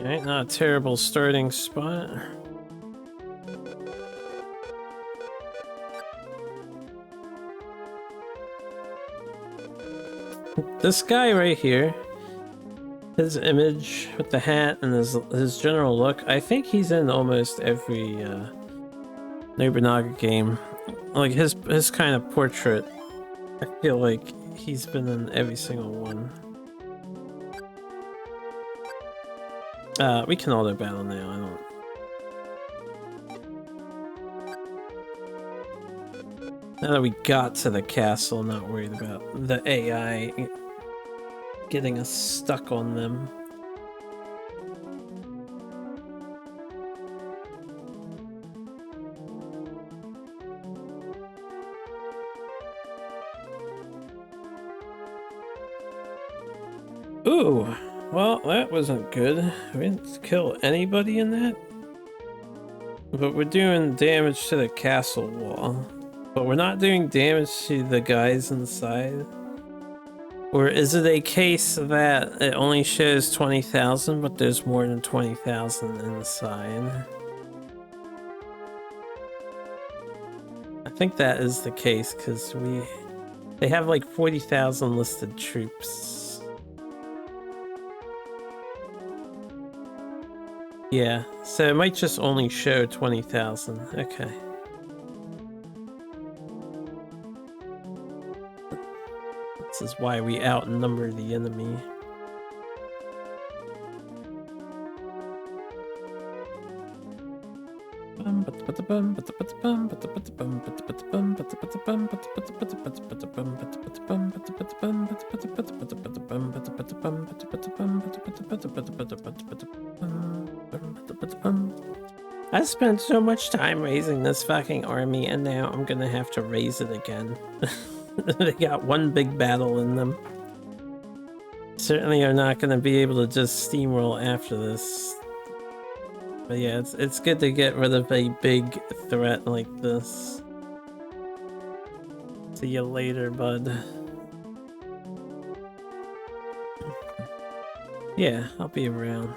Alright, not a terrible starting spot. This guy right here, his image with the hat and his general look, I think he's in almost every Nobunaga game. Like his kind of portrait, I feel like he's been in every single one. We can auto battle now, I don't... Now that we got to the castle, not worried about the AI getting us stuck on them. Ooh, well, that wasn't good. We didn't kill anybody in that. But we're doing damage to the castle wall. But we're not doing damage to the guys inside. Or is it a case that it only shows 20,000, but there's more than 20,000 inside? I think that is the case, because they have like 40,000 listed troops. Yeah, so it might just only show 20,000. Okay. This is why we outnumber the enemy. I spent so much time raising this fucking army, and now I'm gonna have to raise it again. They got one big battle in them. Certainly are not gonna be able to just steamroll after this. But yeah, it's good to get rid of a big threat like this. See you later, bud. Yeah, I'll be around.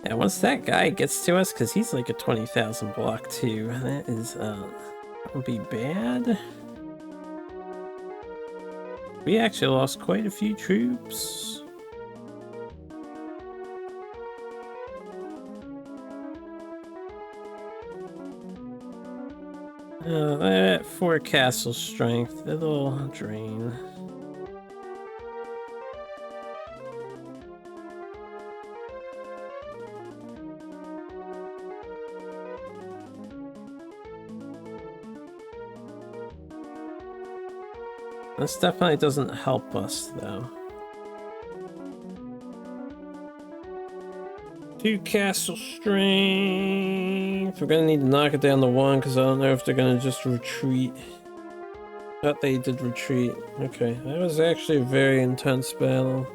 And once that guy gets to us, because he's like a 20,000 block too, that is gonna be bad. We actually lost quite a few troops. That 4 castle strength, it'll drain. This definitely doesn't help us, though. 2 castle strength. We're gonna need to knock it down to 1 because I don't know if they're gonna just retreat. Thought they did retreat. Okay, that was actually a very intense battle.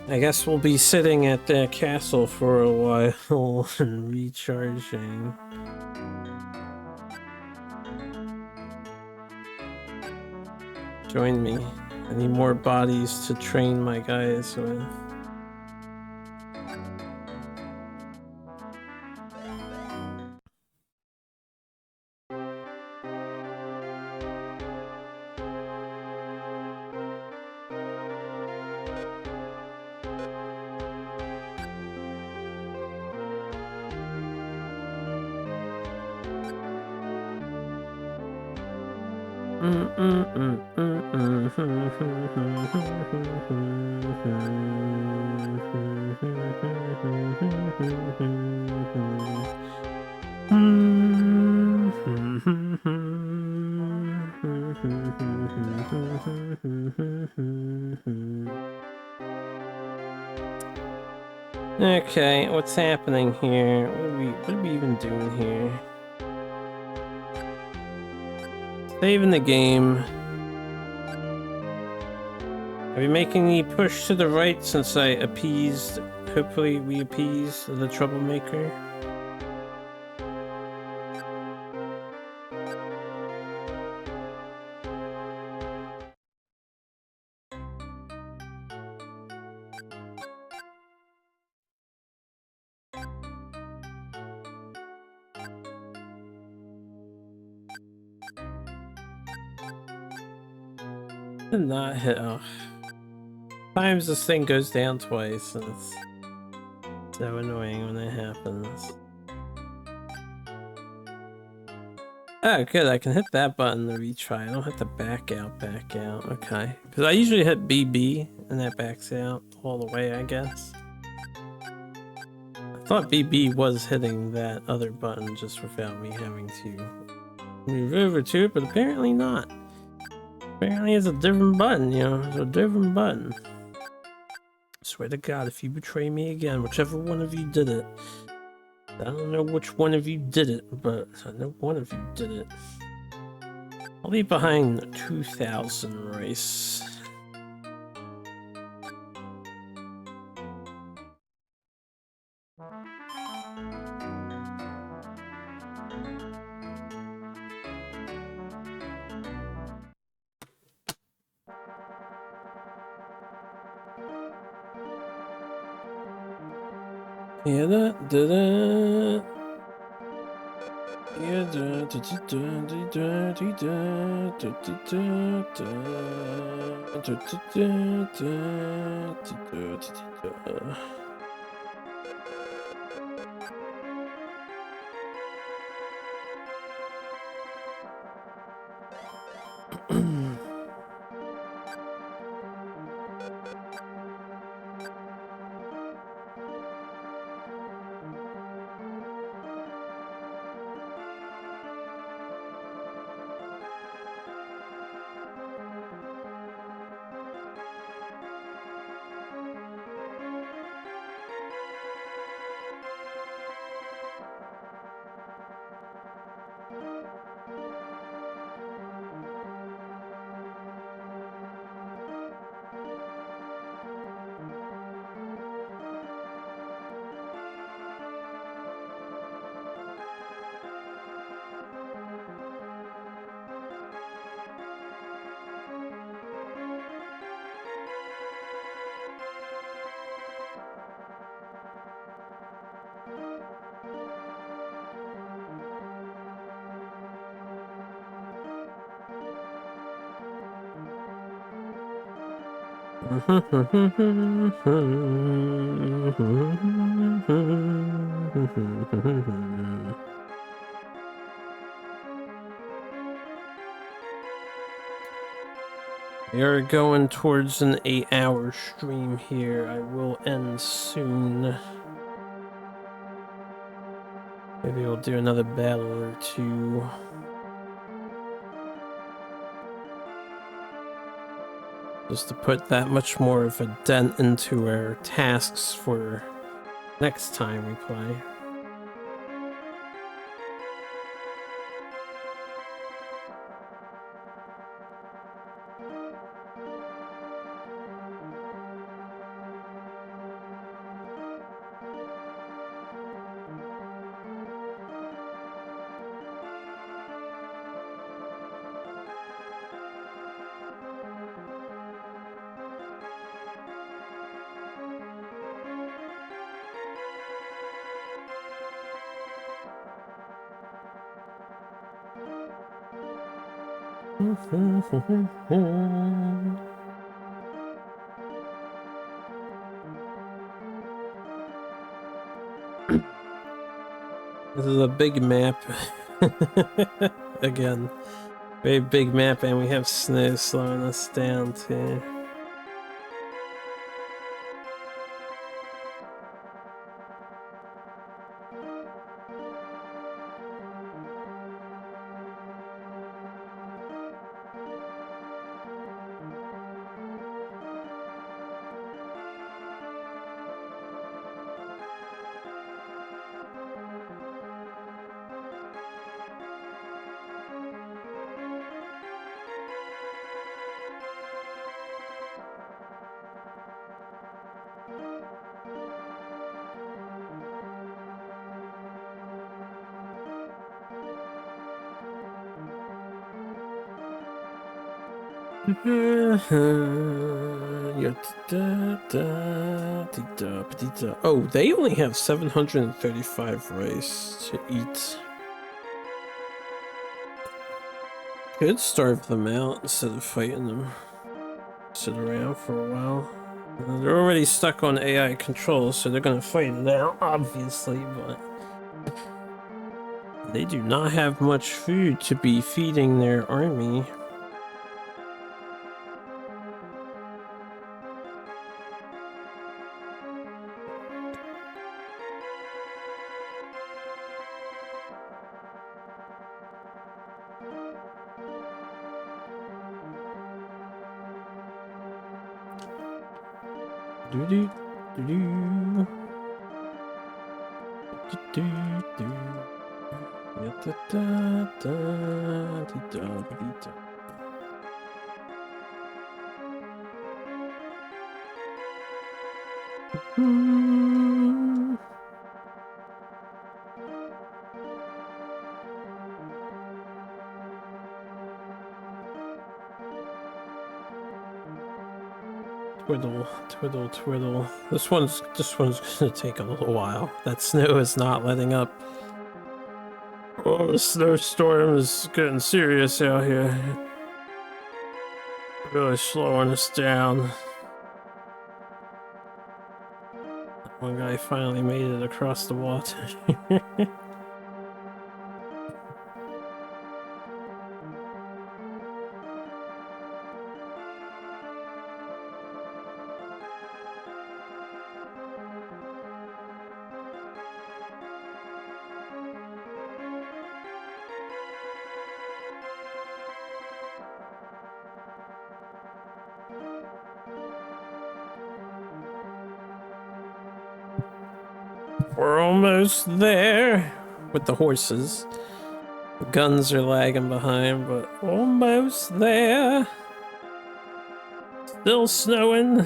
I guess we'll be sitting at the castle for a while and recharging. Join me. I need more bodies to train my guys with. Okay, what's happening here? What are we even doing here? Saving the game. Are we making the push to the right since I appeased, hopefully we appease the troublemaker? Did not hit. Oh. Times this thing goes down twice, and it's so annoying when it happens. Oh, good. I can hit that button to retry. I don't have to back out. Okay. Because I usually hit BB, and that backs out all the way, I guess. I thought BB was hitting that other button just without me having to move over to it, but apparently not. Apparently it's a different button, you know, it's a different button. I swear to God, if you betray me again, whichever one of you did it, I don't know which one of you did it, but I know one of you did it. I'll leave behind 2,000 rice. Yeah, da. Yeah, da. We are going towards an 8-hour stream here. I will end soon. Maybe we'll do another battle or two. Just to put that much more of a dent into our tasks for next time we play. This is a big map. Again, very big map, and we have snow slowing us down too. Oh, they only have 735 rice to eat. Could starve them out instead of fighting them. Sit around for a while. They're already stuck on AI control, so they're gonna fight it out, obviously, but they do not have much food to be feeding their army. Do-do, do-do. Do-do-do. Ya-da-da-da-dee-da-dee-da. Twiddle, twiddle, twiddle. This one's gonna take a little while. That snow is not letting up. Oh, the snowstorm is getting serious out here. Really slowing us down. One guy finally made it across the water. We're almost there with the horses. The guns are lagging behind, but almost there. Still snowing.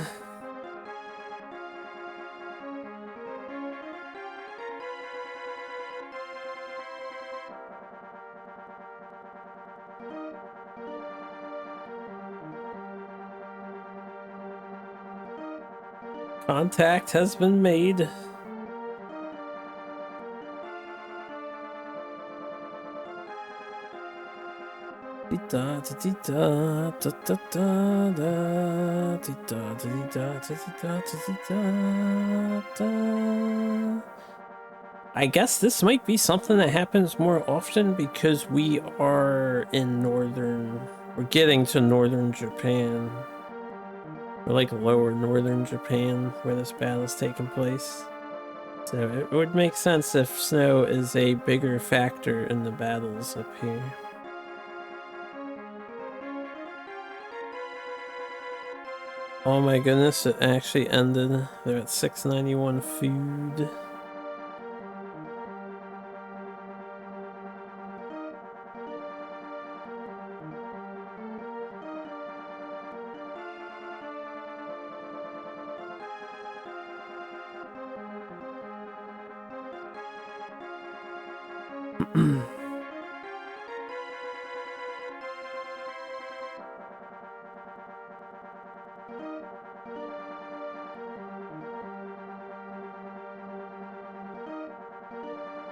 Contact has been made. I guess this might be something that happens more often because we are in we're getting to northern Japan. Or like lower northern Japan where this battle's taking place. So it would make sense if snow is a bigger factor in the battles up here. Oh my goodness, it actually ended. They're at 691 food.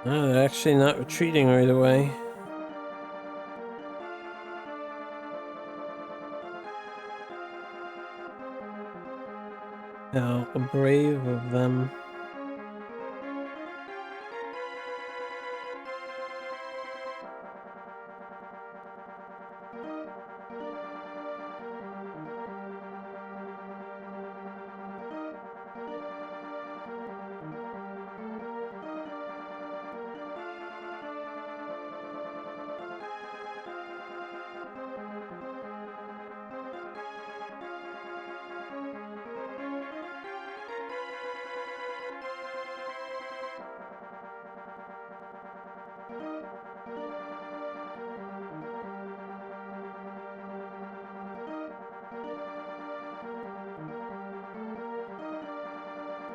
Oh, they're actually not retreating right away. How brave of them.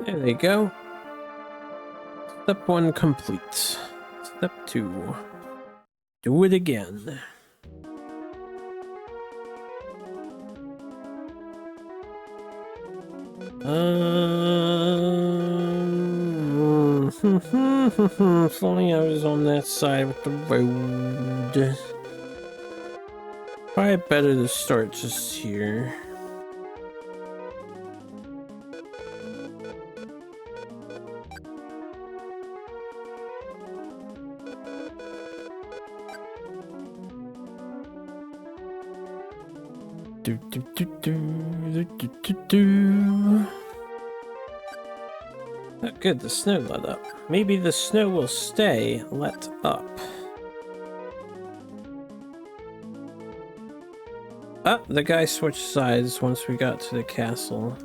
There they go. Step 1 complete. Step 2. Do it again. If only I was on that side with the road. Probably better to start just here. Oh, good, the snow let up. Maybe the snow will stay let up. Oh, the guy switched sides once we got to the castle.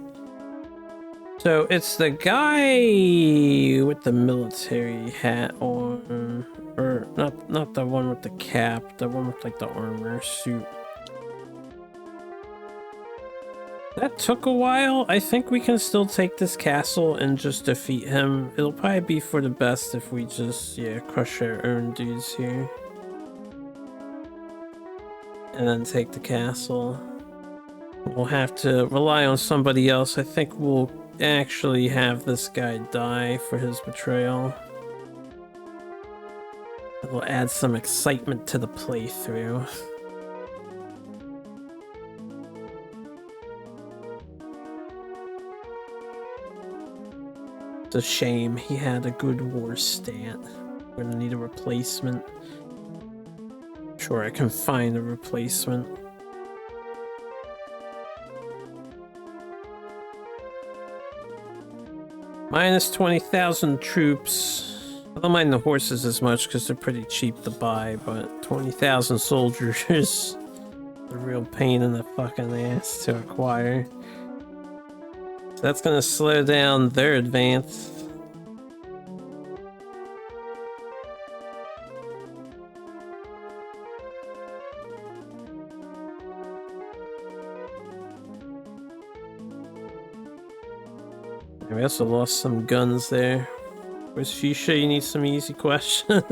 So it's the guy with the military hat on, or not the one with the cap, the one with like the armor suit. That took a while. I think we can still take this castle and just defeat him. It'll probably be for the best if we just, yeah, crush our own dudes here. And then take the castle. We'll have to rely on somebody else. I think we'll actually have this guy die for his betrayal. It'll add some excitement to the playthrough. It's a shame. He had a good war stat. We're gonna need a replacement. Sure, I can find a replacement. Minus 20,000 troops. I don't mind the horses as much because they're pretty cheap to buy, but 20,000 soldiers is a real pain in the fucking ass to acquire. So that's gonna slow down their advance. We also lost some guns there. Where's Shisha? You need some easy questions.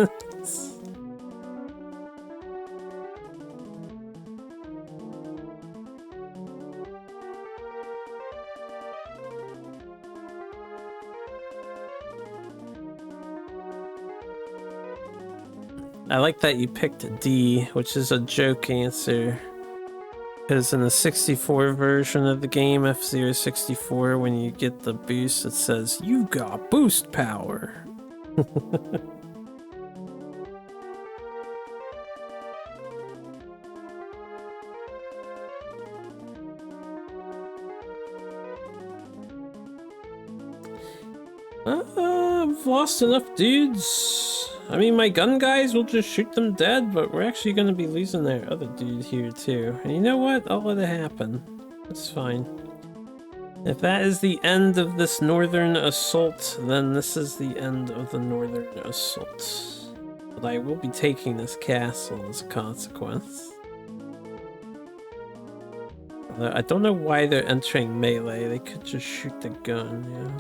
I like that you picked D, which is a joke answer. Because in the 64 version of the game, F-Zero 64, when you get the boost, it says, "You got boost power." I've lost enough dudes. I mean, my gun guys will just shoot them dead, but we're actually going to be losing their other dude here too. And you know what? I'll let it happen. It's fine. If that is the end of this northern assault, then this is the end of the northern assault. But I will be taking this castle as a consequence. I don't know why they're entering melee. They could just shoot the gun, yeah.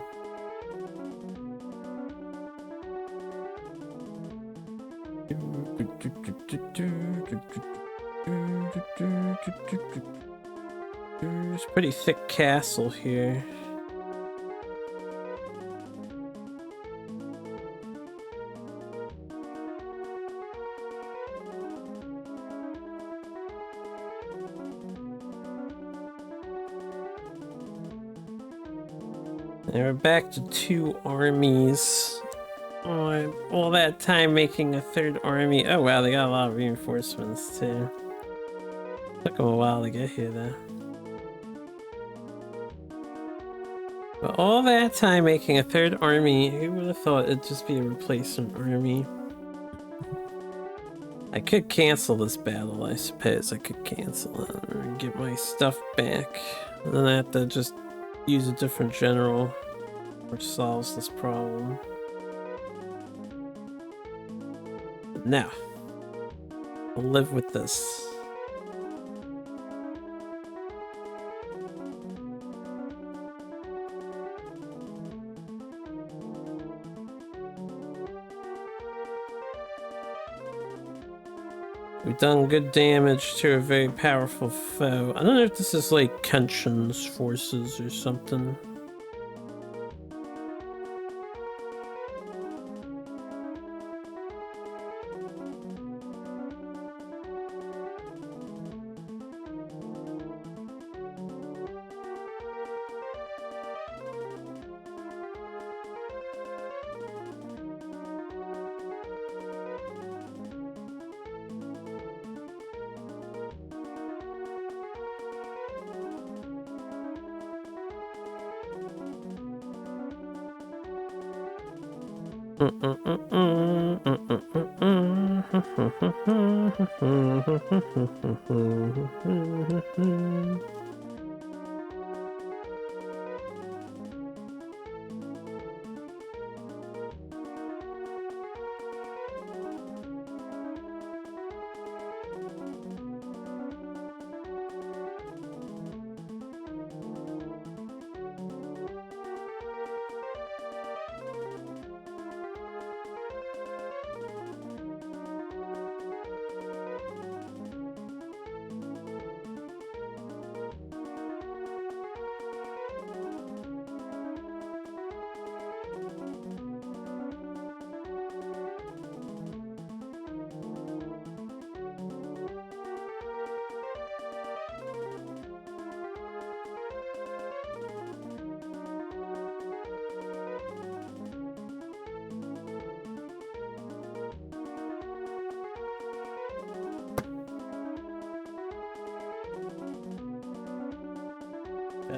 It's a pretty thick castle here. And we're back to 2 armies. Oh, all that time making a 3rd army. Oh wow, they got a lot of reinforcements too. Took them a while to get here though. But all that time making a 3rd army, who would have thought it'd just be a replacement army? I could cancel this battle, I suppose. I could cancel it and get my stuff back. And then I have to just use a different general, which solves this problem. Now, I'll live with this. We've done good damage to a very powerful foe. I don't know if this is like Kenshin's forces or something.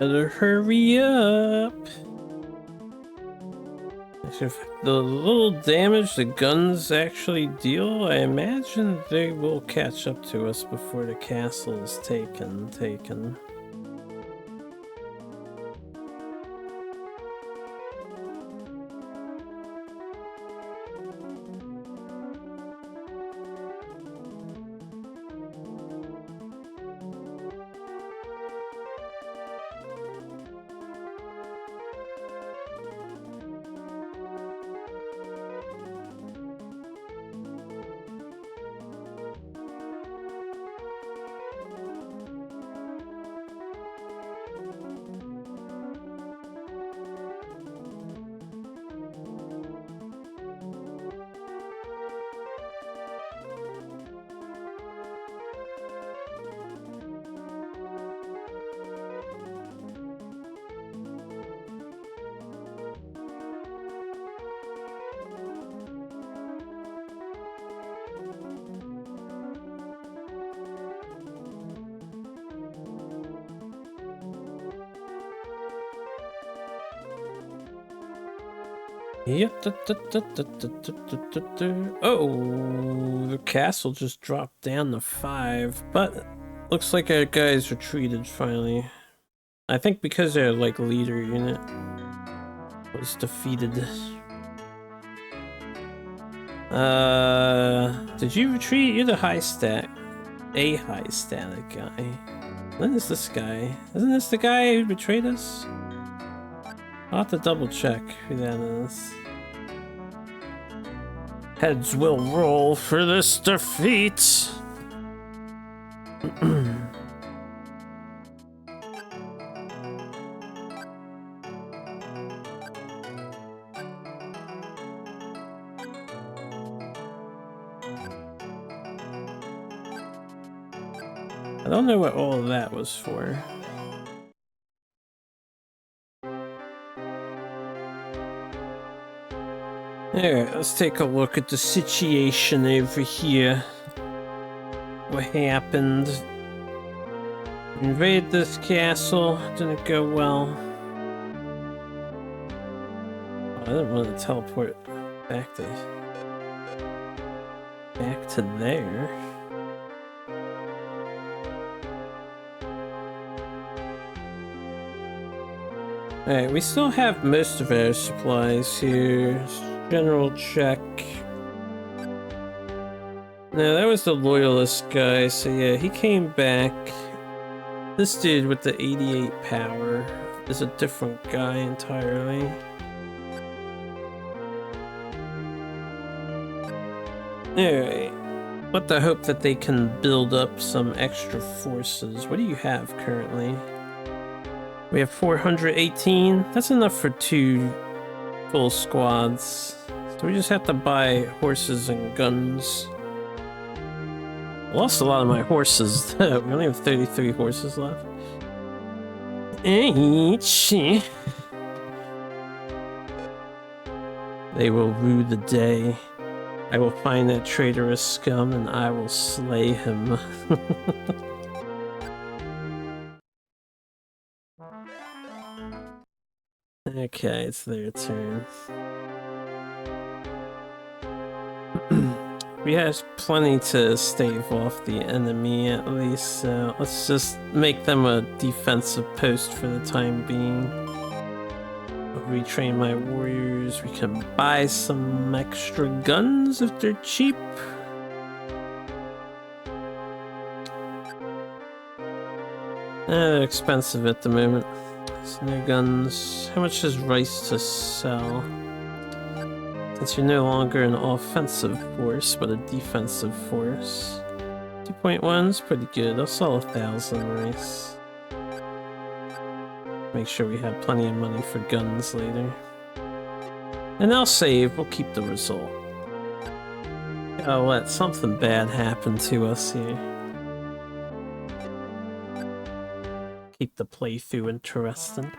Better hurry up. The little damage the guns actually deal, I imagine they will catch up to us before the castle is taken. Yep. Oh, the castle just dropped down to 5, but looks like our guys retreated finally. I think because their like leader unit was defeated. Did you retreat? You're the high stat, a high static guy. When is this guy? Isn't this the guy who betrayed us? I'll have to double check who that is. Heads will roll for this defeat. I don't know what all of that was for. Alright, let's take a look at the situation over here. What happened? Invade this castle, didn't go well. Oh, I didn't want to teleport back to there. Alright, we still have most of our supplies here. General check. No, that was the loyalist guy, so yeah, he came back. This dude with the 88 power is a different guy entirely. Alright. But the hope that they can build up some extra forces. What do you have currently? We have 418. That's enough for 2 full squads. So we just have to buy horses and guns. Lost a lot of my horses. We only have 33 horses left. They will rue the day. I will find that traitorous scum and I will slay him. Okay, it's their turn. We have plenty to stave off the enemy at least, so let's just make them a defensive post for the time being. I'll retrain my warriors. We can buy some extra guns if they're cheap. They're expensive at the moment. So no guns. How much is rice to sell? Since you're no longer an offensive force, but a defensive force. 2.1 is pretty good. I'll sell 1,000 rice. Make sure we have plenty of money for guns later. And I'll save. We'll keep the result. Gotta let something bad happen to us here. Keep the playthrough interesting.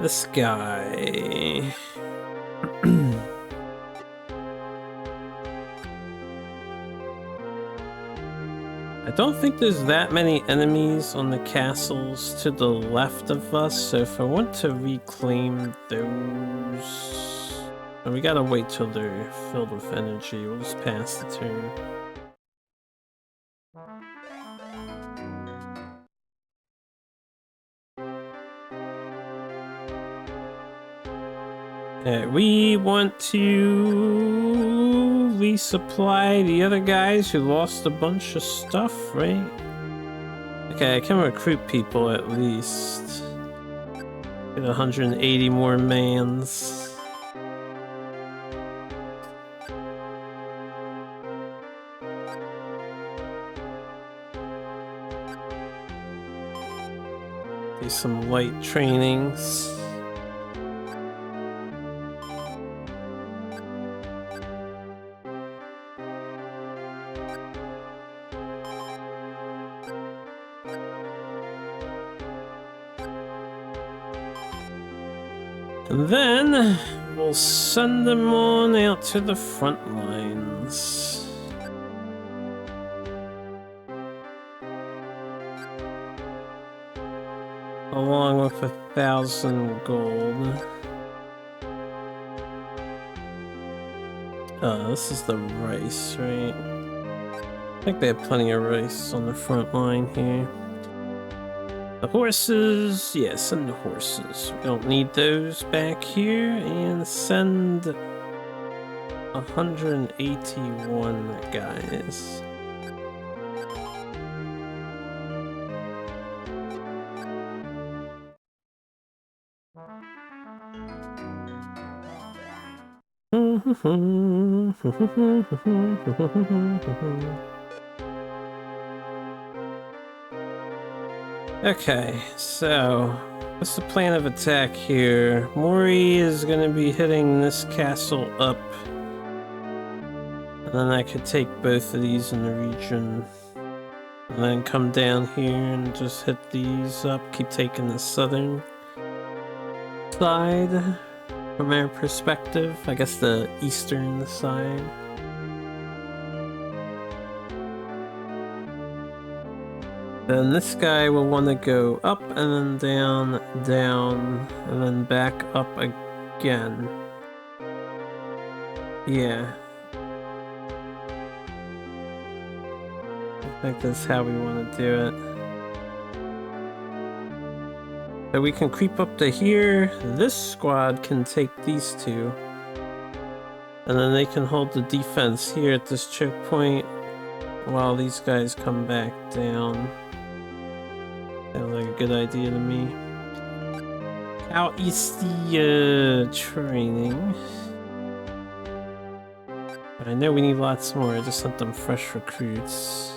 This guy... I don't think there's that many enemies on the castles to the left of us, so if I want to reclaim those... And we gotta wait till they're filled with energy. We'll just pass the turn. We want to resupply the other guys who lost a bunch of stuff, right? Okay, I can recruit people at least. Get 180 more mans. Do some light trainings. And then we'll send them on out to the front lines. Along with 1,000 gold. Oh, this is the rice, right? I think they have plenty of rice on the front line here. The horses, yeah, send the horses. We don't need those back here, and send 181 guys. Okay, so what's the plan of attack here? Mori is going to be hitting this castle up, and then I could take both of these in the region, and then come down here and just hit these up, keep taking the southern side from our perspective, I guess the eastern side. Then this guy will want to go up and then down, down, and then back up again. Yeah. I think that's how we want to do it. So we can creep up to here. This squad can take these two. And then they can hold the defense here at this choke point while these guys come back down. Sounds like a good idea to me. How is the training? I know we need lots more. I just sent them fresh recruits.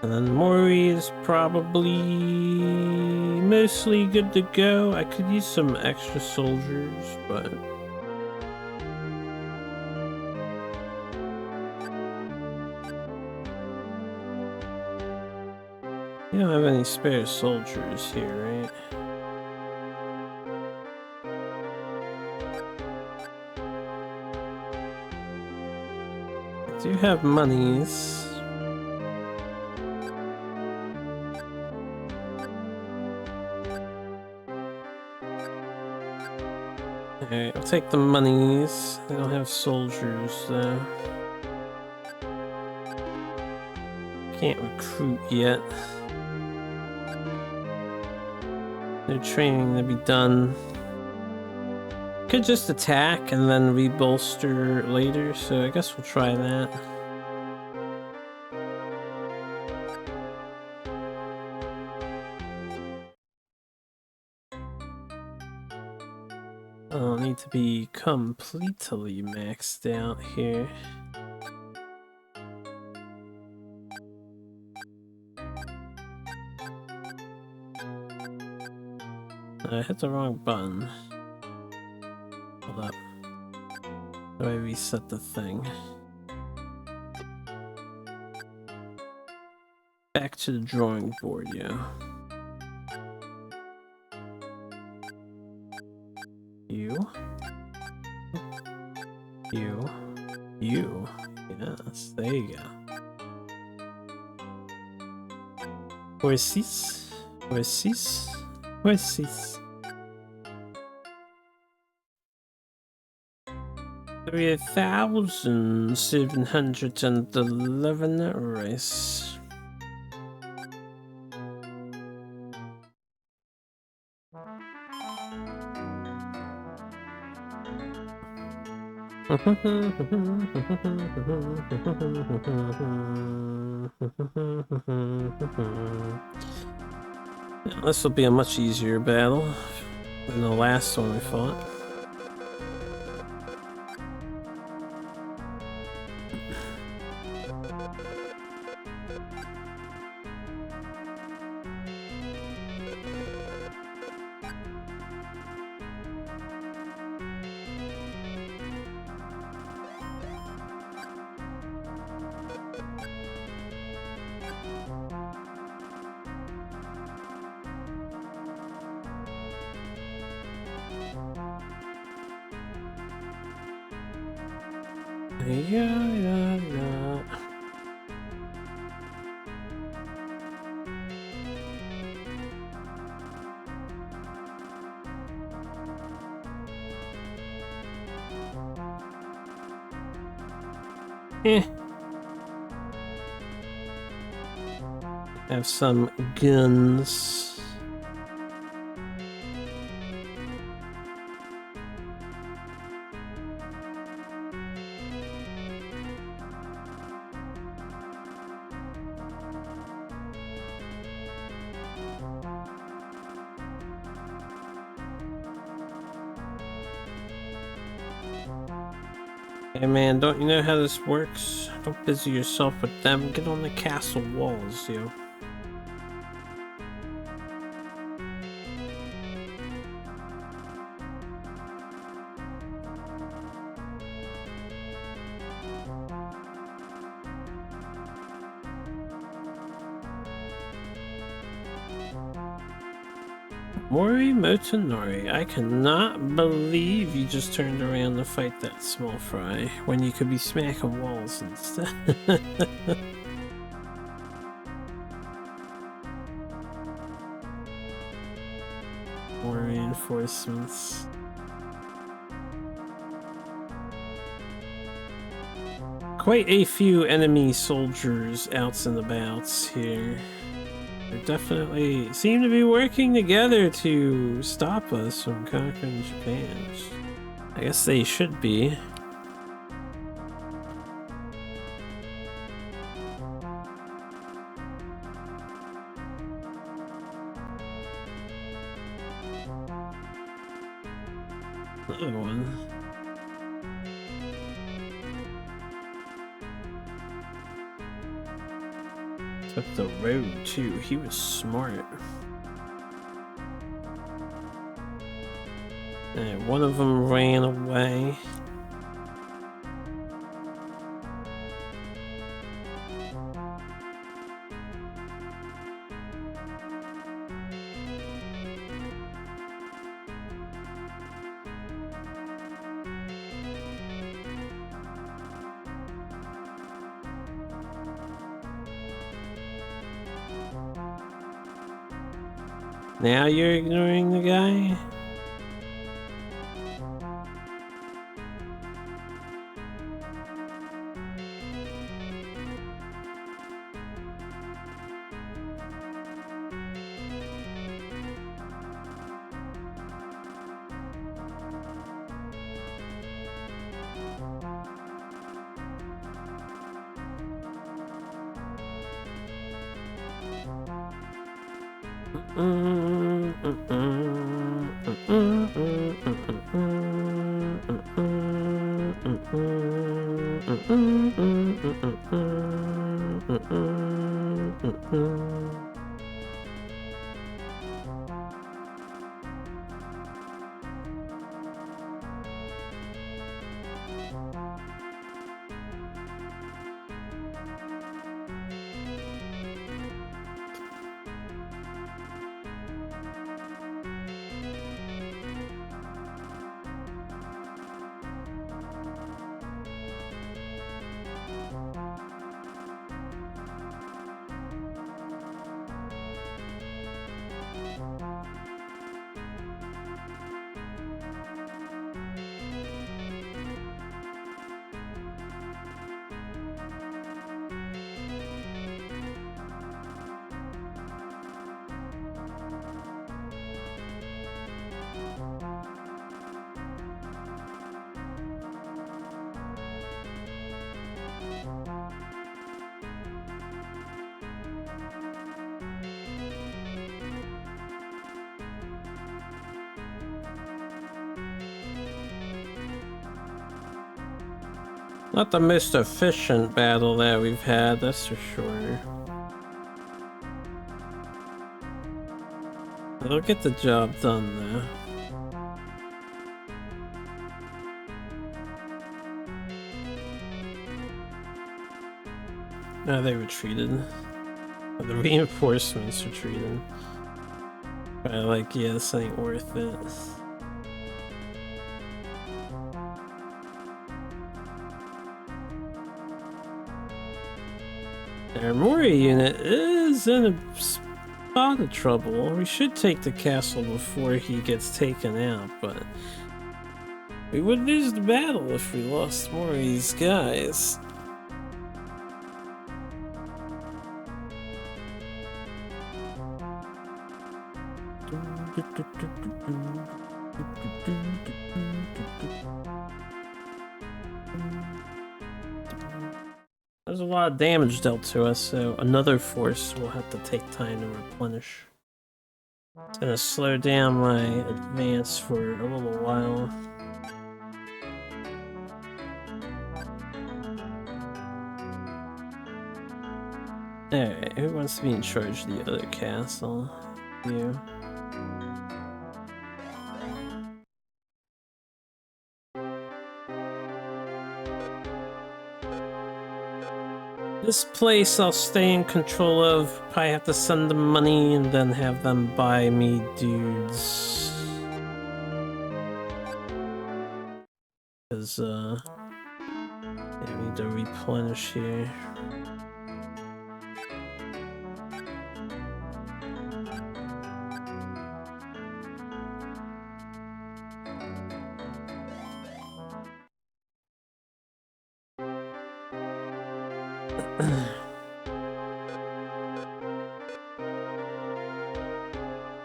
And then Mori is probably mostly good to go. I could use some extra soldiers, but You don't have any spare soldiers here, right? I do have monies. Alright, I'll take the monies. I don't have soldiers though. Can't recruit yet. No training to be done. Could just attack and then rebolster later, so I guess we'll try that. I'll need to be completely maxed out here. I hit the wrong button. Hold up. How do I reset the thing? Back to the drawing board, yeah. You. Yes, there you go. Where's this? 3,711 rice. This will be a much easier battle than the last one we fought. Yeah. Have some guns. Hey man, don't you know how this works? Don't busy yourself with them. Get on the castle walls, yo. Mori Motonori, I cannot believe you just turned around to fight that small fry when you could be smacking walls instead. More reinforcements. Quite a few enemy soldiers outs and abouts here. They definitely seem to be working together to stop us from conquering Japan. I guess they should be. Another one. Took the road too. He was smart. And one of them ran away. Now you're ignoring the guy? Not the most efficient battle that we've had, that's for sure. It'll get the job done, though. No, they retreated. The reinforcements retreated. But like, yeah, this ain't worth it. Our Mori unit is in a spot of trouble. We should take the castle before he gets taken out, but we would lose the battle if we lost Mori's guys. There's a lot of damage dealt to us, so another force will have to take time to replenish. It's gonna slow down my advance for a little while. Alright, who wants to be in charge of the other castle? You. This place I'll stay in control of. Probably have to send them money and then have them buy me dudes. Because, yeah, we need to replenish here.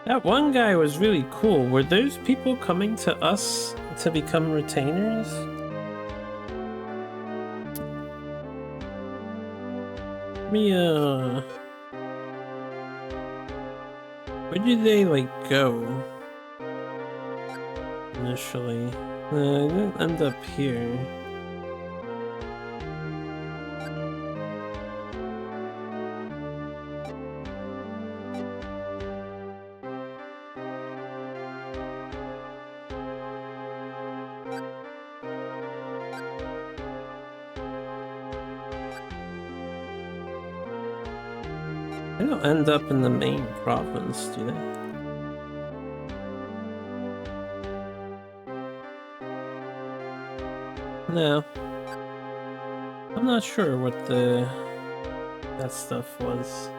That one guy was really cool. Were those people coming to us to become retainers? Where did they, like, go? Initially. They didn't end up here. They don't end up in the main province, do they? No. I'm not sure what that stuff was.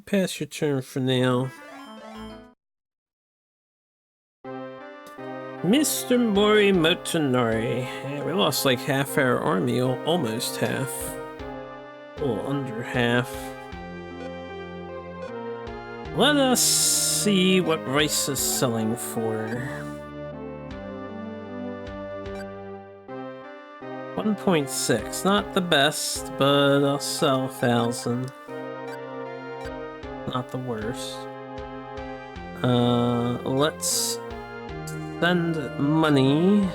You pass your turn for now. Mr. Mori Motonori. Yeah, we lost like half our army, almost half. A little under half. Let us see what rice is selling for. 1.6, not the best, but I'll sell 1,000. Not the worst. Let's send money.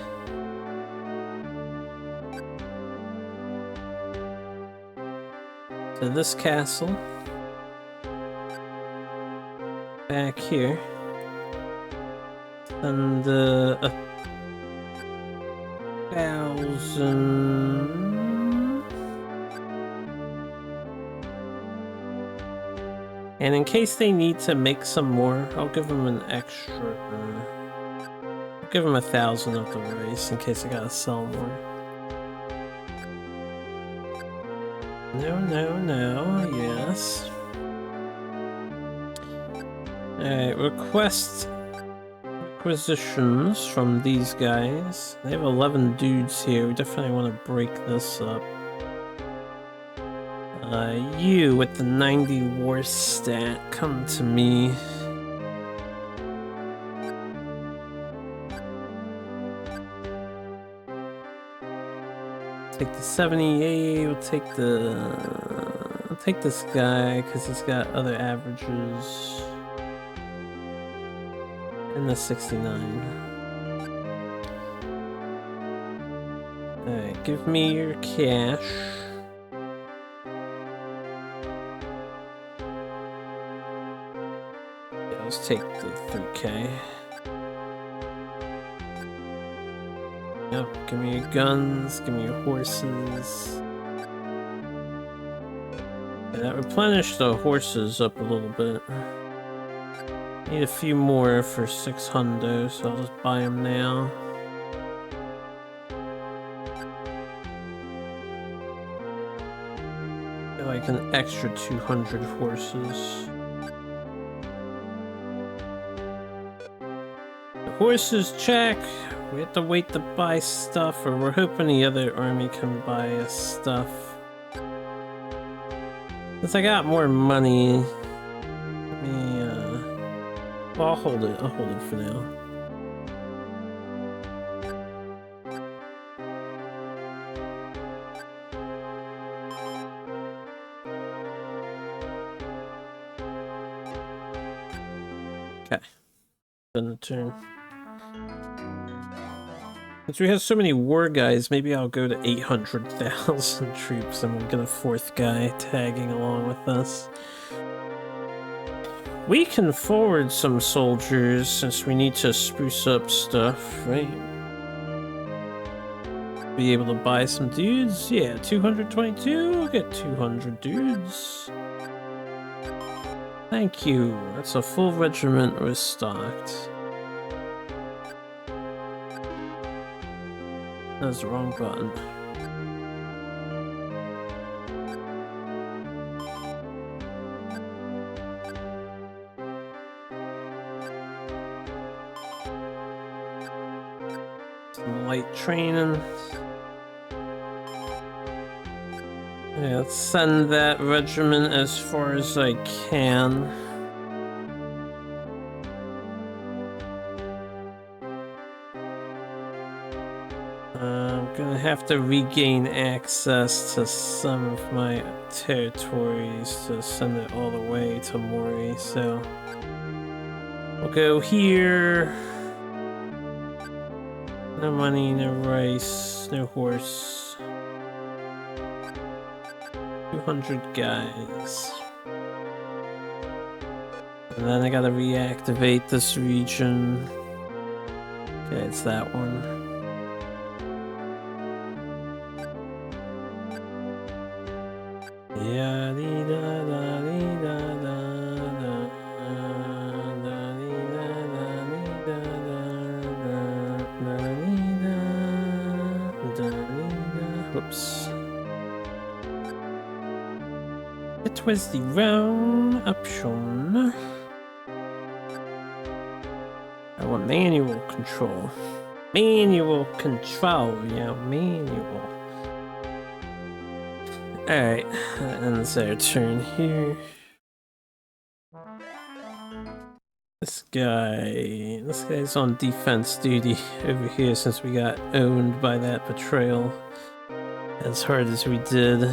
To this castle. Back here. Send 1,000. And in case they need to make some more, I'll give them an extra. I'll give them 1,000 of the rice in case I gotta sell more. No, yes. Alright, request requisitions from these guys. They have 11 dudes here. We definitely want to break this up. You with the 90 war stat, come to me. Take the 78, we'll take this guy because he's got other averages. And the 69. Alright, give me your cash. Yeah, let's take the 3K. Yep, give me your guns, give me your horses. Yeah, that replenished the horses up a little bit. Need a few more for 600, so I'll just buy them now. Like an extra 200 horses. The horses check. We have to wait to buy stuff, or we're hoping the other army can buy us stuff. Since I got more money, let me, well, I'll hold it for now. Okay, then the turn. Since we have so many war guys, maybe I'll go to 800,000 troops and we'll get a fourth guy tagging along with us. We can forward some soldiers since we need to spruce up stuff, right? Be able to buy some dudes? Yeah, 222, we'll get 200 dudes. Thank you, that's a full regiment restocked. That's the wrong button. Some light training. Yeah, let's send that regiment as far as I can. I'm gonna have to regain access to some of my territories to send it all the way to Mori, so we'll go here. No money, no rice, no horse. 200 guys. And then I gotta reactivate this region. Okay, it's that one. Yeah, dee da da dee da da da da dee da da dee da da da dee da da dee da. Whoops. It was the wrong option. I want manual control. Manual control, yeah, manual. Alright, that ends our turn here. This guy's on defense duty over here since we got owned by that betrayal. As hard as we did.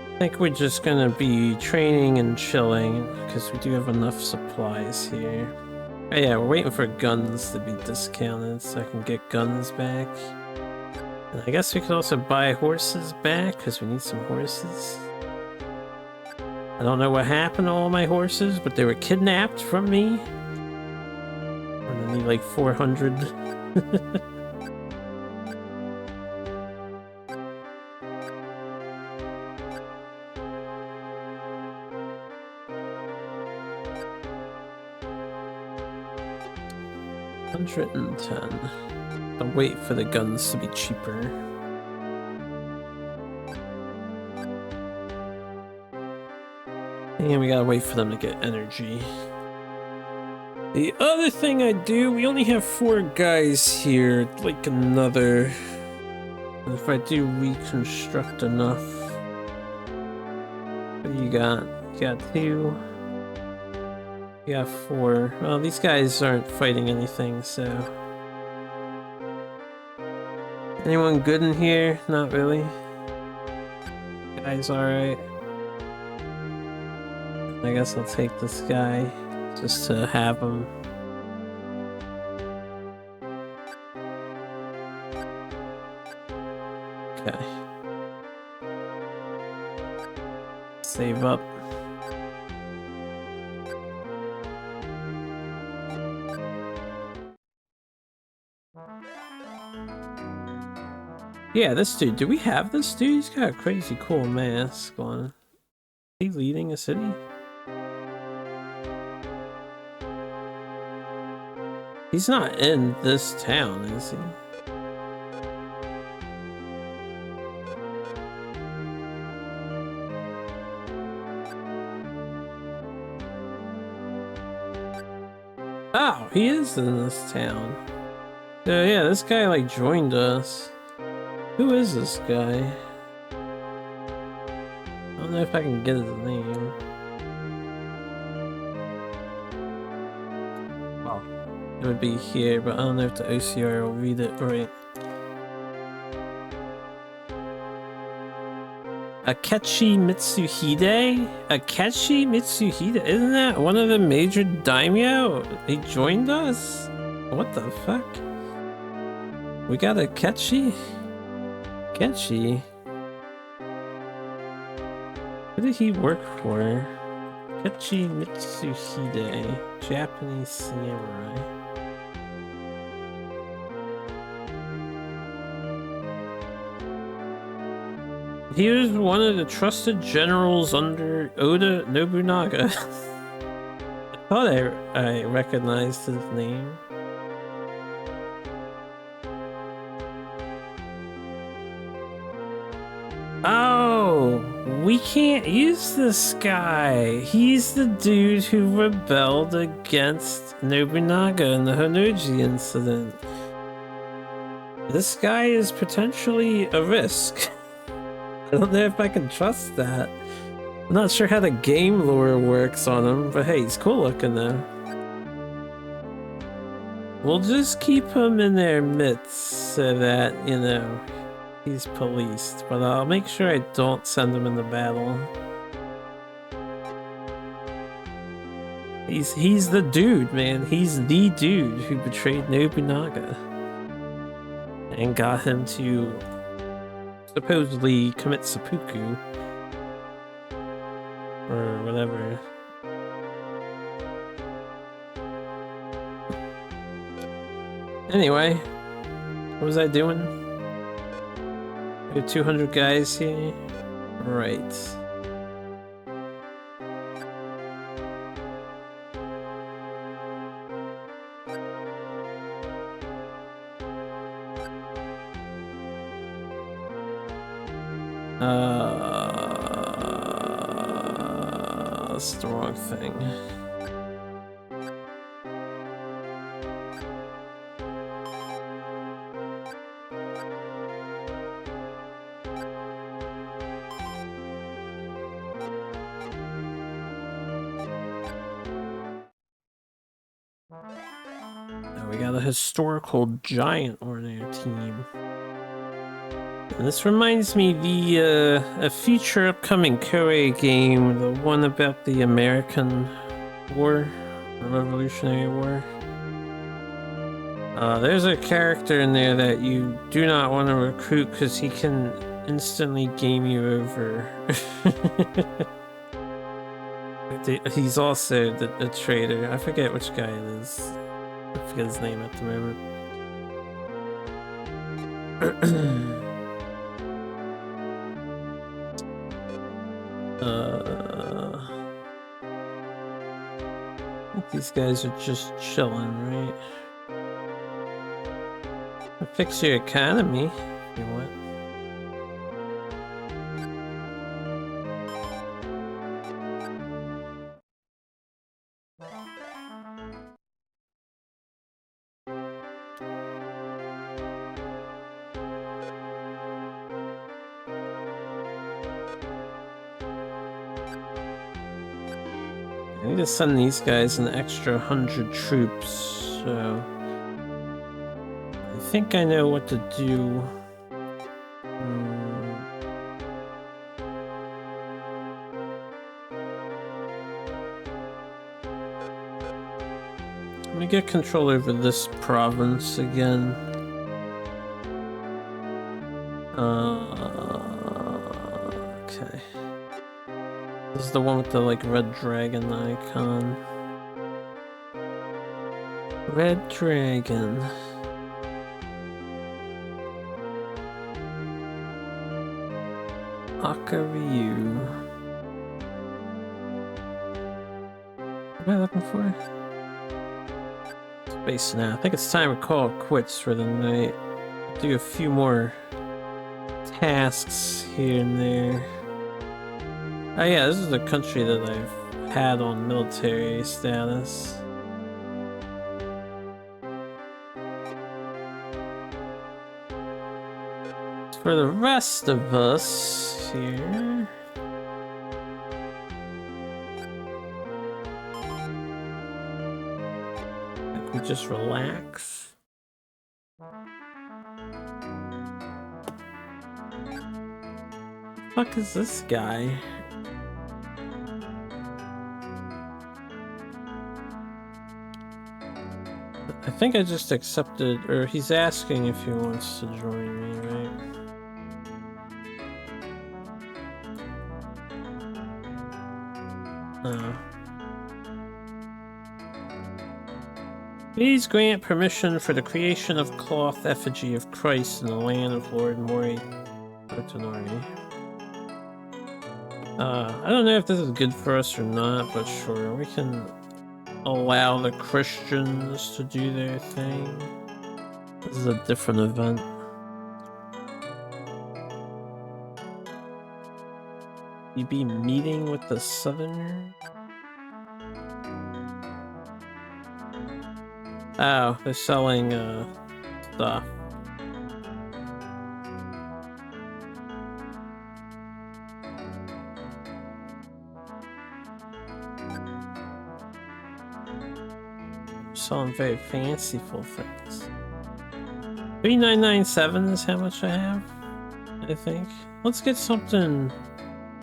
I think we're just gonna be training and chilling because we do have enough supplies here. Oh yeah, we're waiting for guns to be discounted so I can get guns back. And I guess we could also buy horses back because we need some horses. I don't know what happened to all my horses, but they were kidnapped from me. And I need like 400. $110. I'll wait for the guns to be cheaper. And we gotta wait for them to get energy. The other thing I do, we only have 4 guys here. I'd like another. And if I do reconstruct enough. What do you got? You got 2. You got 4. Well, these guys aren't fighting anything, so. Anyone good in here? Not really. Guy's alright. I guess I'll take this guy just to have him. Okay. Save up. Yeah, this dude. Do we have this dude? He's got a crazy cool mask on. Is he leading a city? He's not in this town, is he? Oh, he is in this town. So yeah, this guy like joined us. Who is this guy? I don't know if I can get his name. Oh, it would be here, but I don't know if the OCR will read it right. Akechi Mitsuhide? Akechi Mitsuhide? Isn't that one of the major daimyo? He joined us? What the fuck? We got Akechi? Akechi? Who did he work for? Akechi Mitsuhide, Japanese samurai. He was one of the trusted generals under Oda Nobunaga. I thought I recognized his name. Oh, we can't use this guy. He's the dude who rebelled against Nobunaga in the Honoji incident. This guy is potentially a risk. I don't know if I can trust that. I'm not sure how the game lore works on him, but hey, he's cool looking though. We'll just keep him in their midst so that, you know, he's policed, but I'll make sure I don't send him into battle. He's the dude, man. He's the dude who betrayed Nobunaga and got him to supposedly commit seppuku or whatever. Anyway, what was I doing? We have 200 guys here. Right. that's the wrong thing. Now we got a historical giant on our team. And this reminds me a future upcoming Koei game, the one about the American War, the Revolutionary War. There's a character in there that you do not want to recruit because he can instantly game you over. He's also a traitor. I forget which guy it is. I forget his name at the moment. I think these guys are just chilling, right? Fix your economy if you want. I need to send these guys an extra 100 troops, so I think I know what to do. Let me get control over this province again. Okay. This is the one with the like red dragon icon. Red dragon. Akaryu. What am I looking for? Space now. I think it's time to call it quits for the night. Do a few more tasks here and there. Oh yeah, this is the country that I've had on military status. For the rest of us here, like we just relax. What the fuck is this guy? I think I just accepted, or he's asking if he wants to join me, right? Please grant permission for the creation of cloth effigy of Christ in the land of Lord Mori Otonori. I don't know if this is good for us or not, but sure, we can allow the Christians to do their thing. This is a different event. You be meeting with the Southerner? Oh, they're selling stuff. Selling very fanciful things. 3997 is how much I have, I think. Let's get something.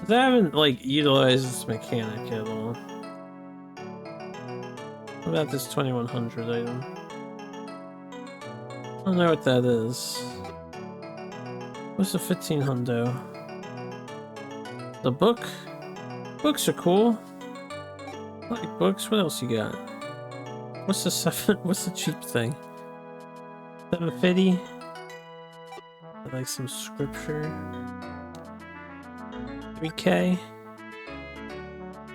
I haven't like utilized this mechanic at all. What about this 2100 item? I don't know what that is. What's the 1500? The book? Books are cool. I like books. What else you got? What's the what's the cheap thing? 750? I like some scripture. 3K?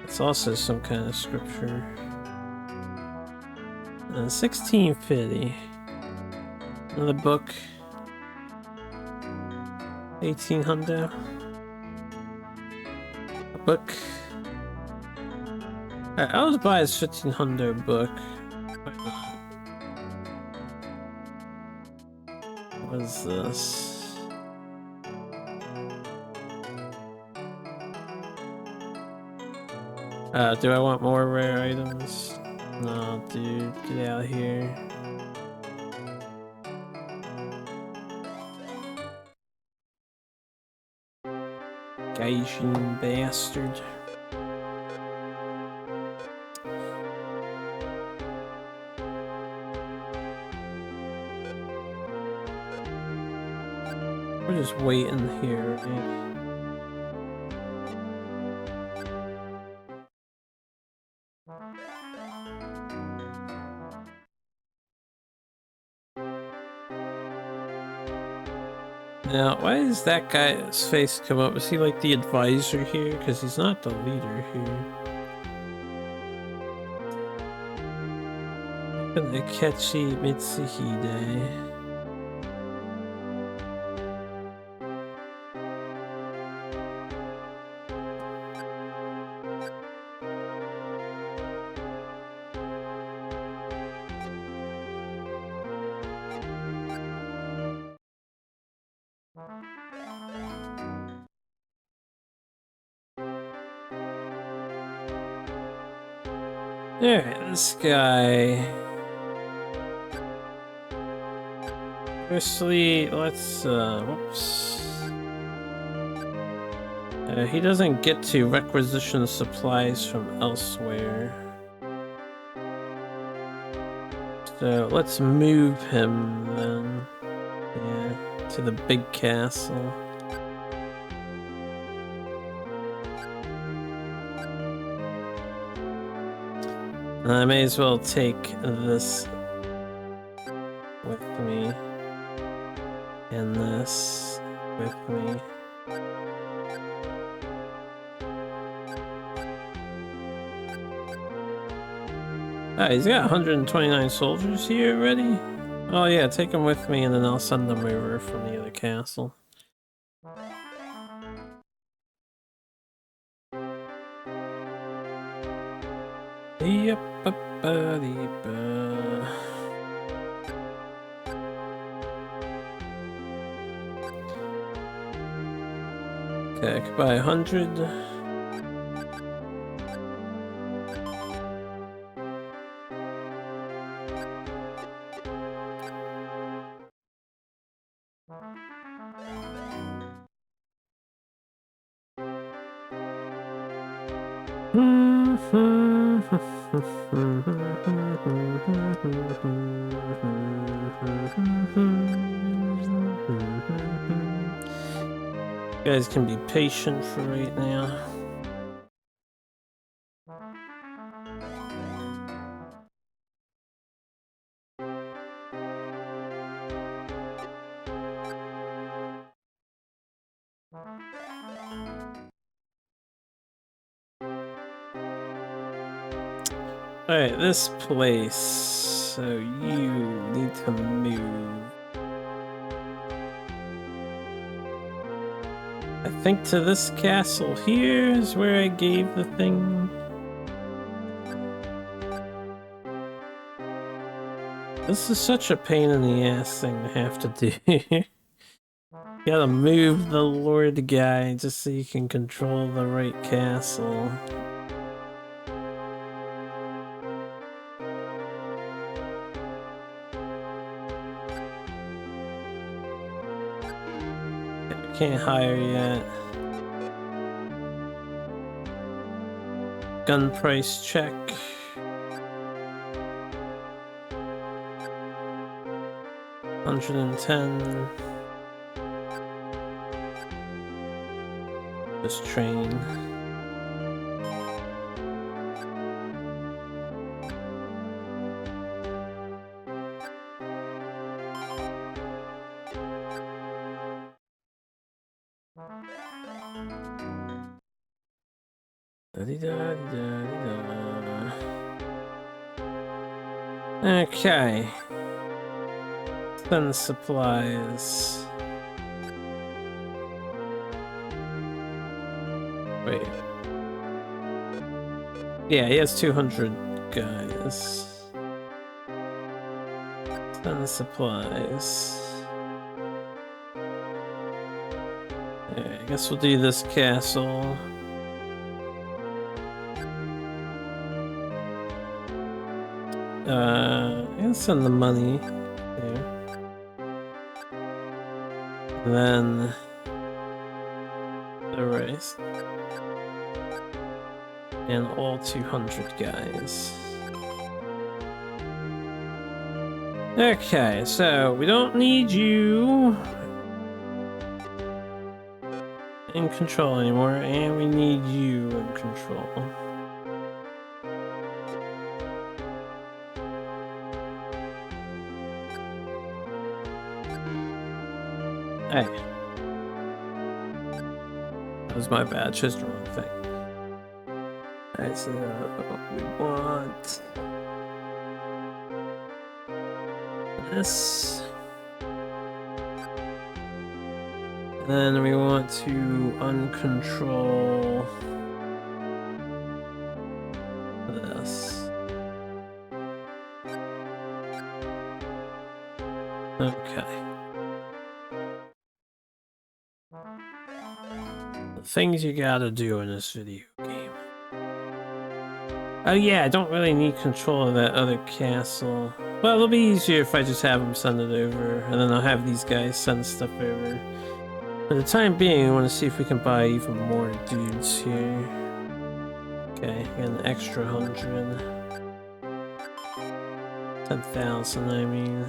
It's also some kind of scripture. 1650. Another book. 1800. A book. Alright, I'll just buy his 1500 book. Why not? What is this? Do I want more rare items? No, dude, get out of here. Gaijin bastard. We're just waiting here, right? Now, why does that guy's face come up? Is he like the advisor here? Because he's not the leader here. Akechi Mitsuhide. Alright, this guy. Firstly, let's, whoops. He doesn't get to requisition supplies from elsewhere. So let's move him then. Yeah, to the big castle. And I may as well take this with me. And this with me. Ah, he's got 129 soldiers here already? Oh yeah, take them with me and then I'll send them over from the other castle. Yep. Okay, I could buy 100. You guys can be patient for right now. Alright, this place. So you need to move. I think to this castle here is where I gave the thing. This is such a pain in the ass thing to have to do. You gotta move the Lord guy just so you can control the right castle. Can't hire yet. Gun price check. $110. This train. Okay. Then supplies. Wait. Yeah, he has 200 guys. Ton of supplies. Alright, I guess we'll do this castle. I'm gonna send the money here. And then the rest. And all 200 guys. Okay, so we don't need you in control anymore, and we need you in control. Hey. That was my bad, just the wrong thing. Alright, so we want this. And then we want to uncontrol this. Okay. The things you gotta do in this video game. Oh yeah, I don't really need control of that other castle. Well, it'll be easier if I just have them send it over, and then I'll have these guys send stuff over. For the time being, I want to see if we can buy even more dudes here. Okay, get an extra 100. 10,000, I mean.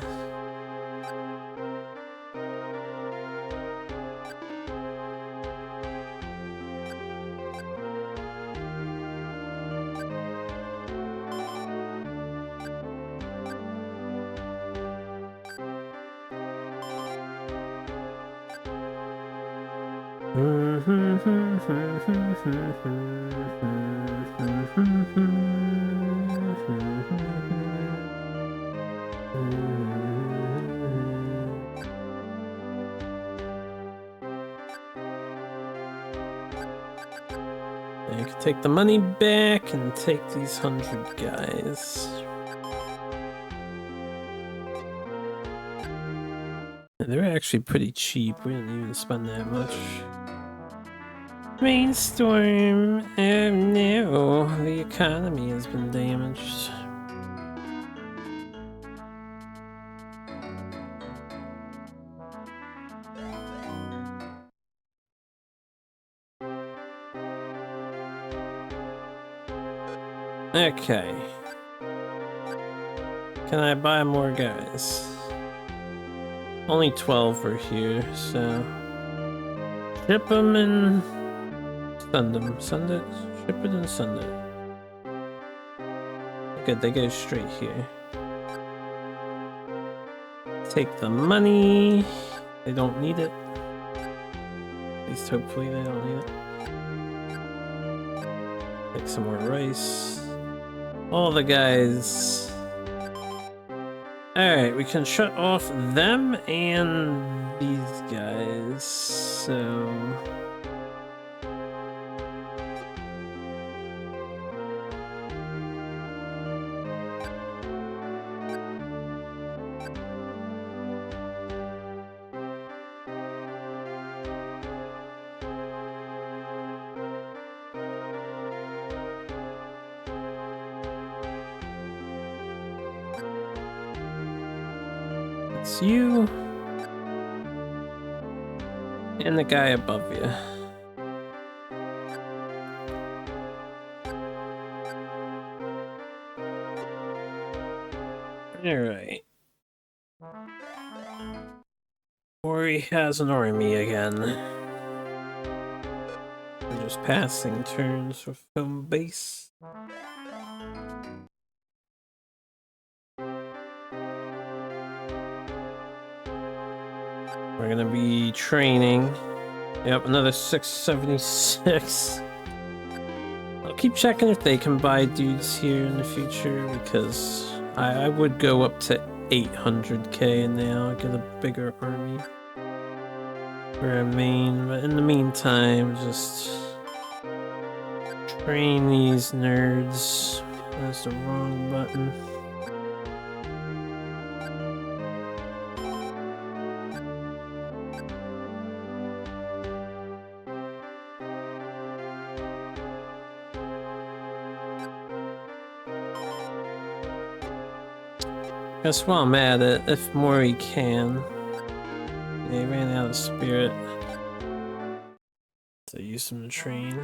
I can take the money back and take these 100 guys. They're actually pretty cheap. We didn't even spend that much. Rainstorm. Oh no, the economy has been damaged. Okay. Can I buy more guys? Only 12 are here, so ship them and send them. Send it, ship it and send it. Good, they go straight here. Take the money. They don't need it. At least hopefully they don't need it. Take some more rice. All the guys. Alright, we can shut off them and these guys, so... It's you and the guy above you. Alright. Ori has an army again. We're just passing turns with home base. We're gonna be training. Yep, another 676. I'll keep checking if they can buy dudes here in the future, because I would go up to 800k now, get a bigger army for a main, but in the meantime, just Train these nerds. That's the wrong button. Guess while I'm at it, if Mori can. They ran out of spirit. So use them to train.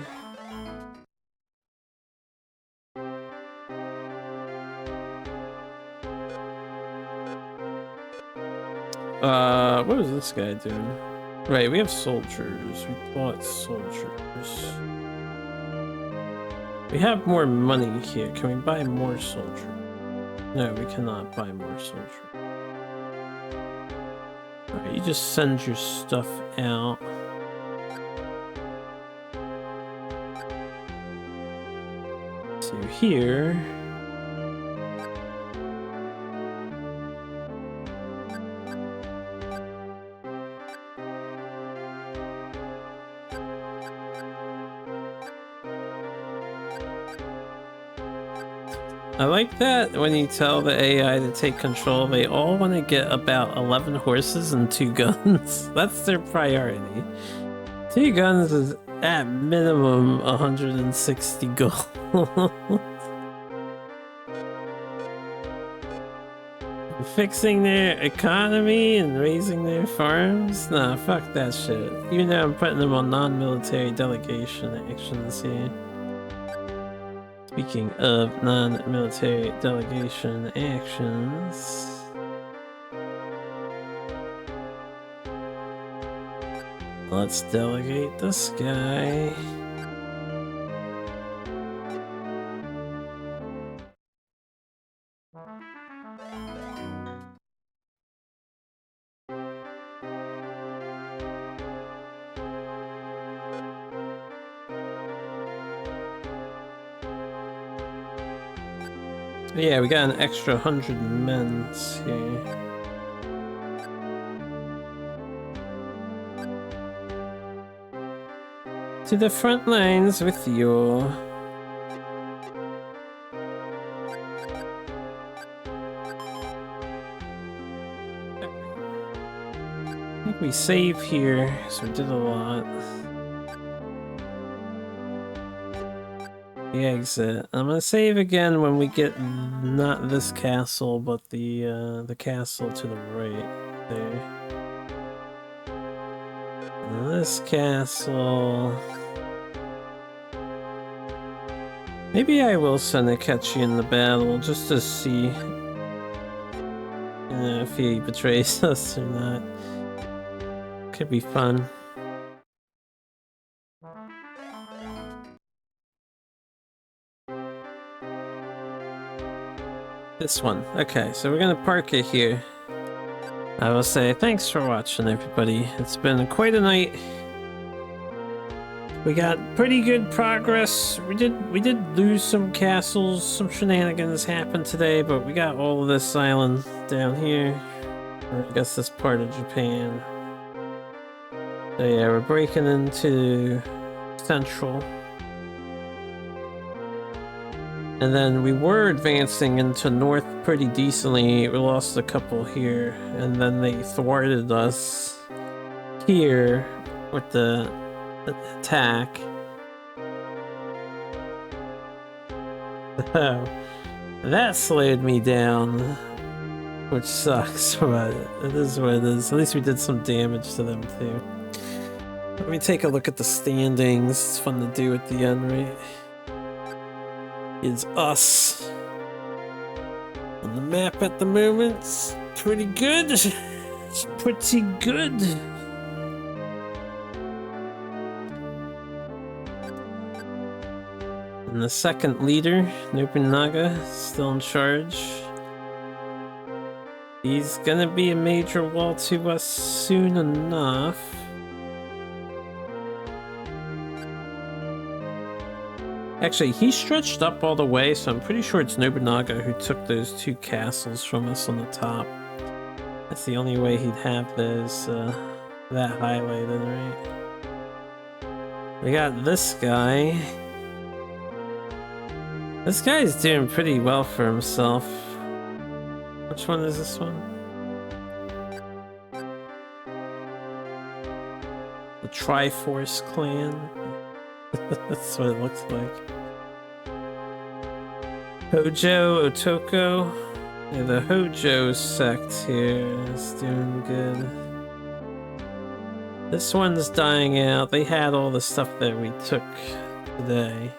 What was this guy doing? Right, we have soldiers. We bought soldiers. We have more money here. Can we buy more soldiers? No, we cannot buy more soldiers. Alright, you just send your stuff out. So here. I like that when you tell the AI to take control, they all want to get about 11 horses and 2 guns. That's their priority. 2 guns is at minimum 160 gold. Fixing their economy and raising their farms? Nah, fuck that shit. Even though I'm putting them on non-military delegation actions here. Speaking of non-military delegation actions... let's delegate this guy. Yeah, we got an extra 100 men here. To the front lines with you. I think we save here, so we did a lot. The exit. I'm gonna save again when we get not this castle, but the castle to the right there. And this castle. Maybe I will send Akechi in the battle just to see if he betrays us or not. Could be fun. This one. Okay, so we're gonna park it here. I will say thanks for watching, everybody. It's been quite a night. We got pretty good progress. We did lose some castles, some shenanigans happened today, but we got all of this island down here. Or I guess this part of Japan. So yeah, we're breaking into Central. And then we were advancing into North pretty decently. We lost a couple here, and then they thwarted us here with the attack. That slowed me down, which sucks, but it is what it is. At least we did some damage to them too. Let me take a look at the standings. It's fun to do at the end, right? It's us on the map at the moment. It's pretty good. It's pretty good. And the second leader, Nobunaga, still in charge. He's gonna be a major wall to us soon enough. Actually, he stretched up all the way, so I'm pretty sure it's Nobunaga who took those 2 castles from us on the top. That's the only way he'd have those, that highlighted, right? We got this guy. This guy's doing pretty well for himself. Which one is this one? The Triforce clan. That's what it looks like. Hojo Otoko. Yeah, the Hojo sect here is doing good. This one's dying out. They had all the stuff that we took today.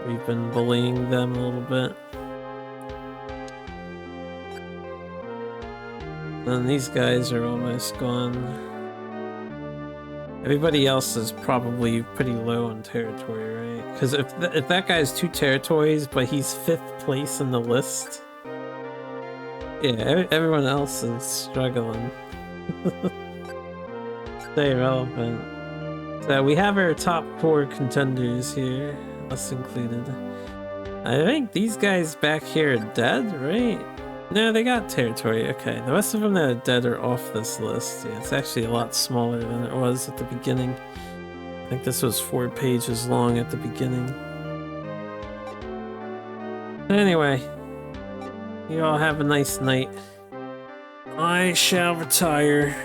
We've been bullying them a little bit. And these guys are almost gone. Everybody else is probably pretty low on territory, right? Because if that guy's 2 territories, but he's 5th place in the list, yeah, everyone else is struggling. Stay relevant. So we have our top 4 contenders here, us included. I think these guys back here are dead, right? No, they got territory. Okay, the rest of them that are dead are off this list. Yeah, it's actually a lot smaller than it was at the beginning. I think this was 4 pages long at the beginning. Anyway, you all have a nice night. I shall retire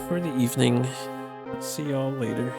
for the evening. See y'all later.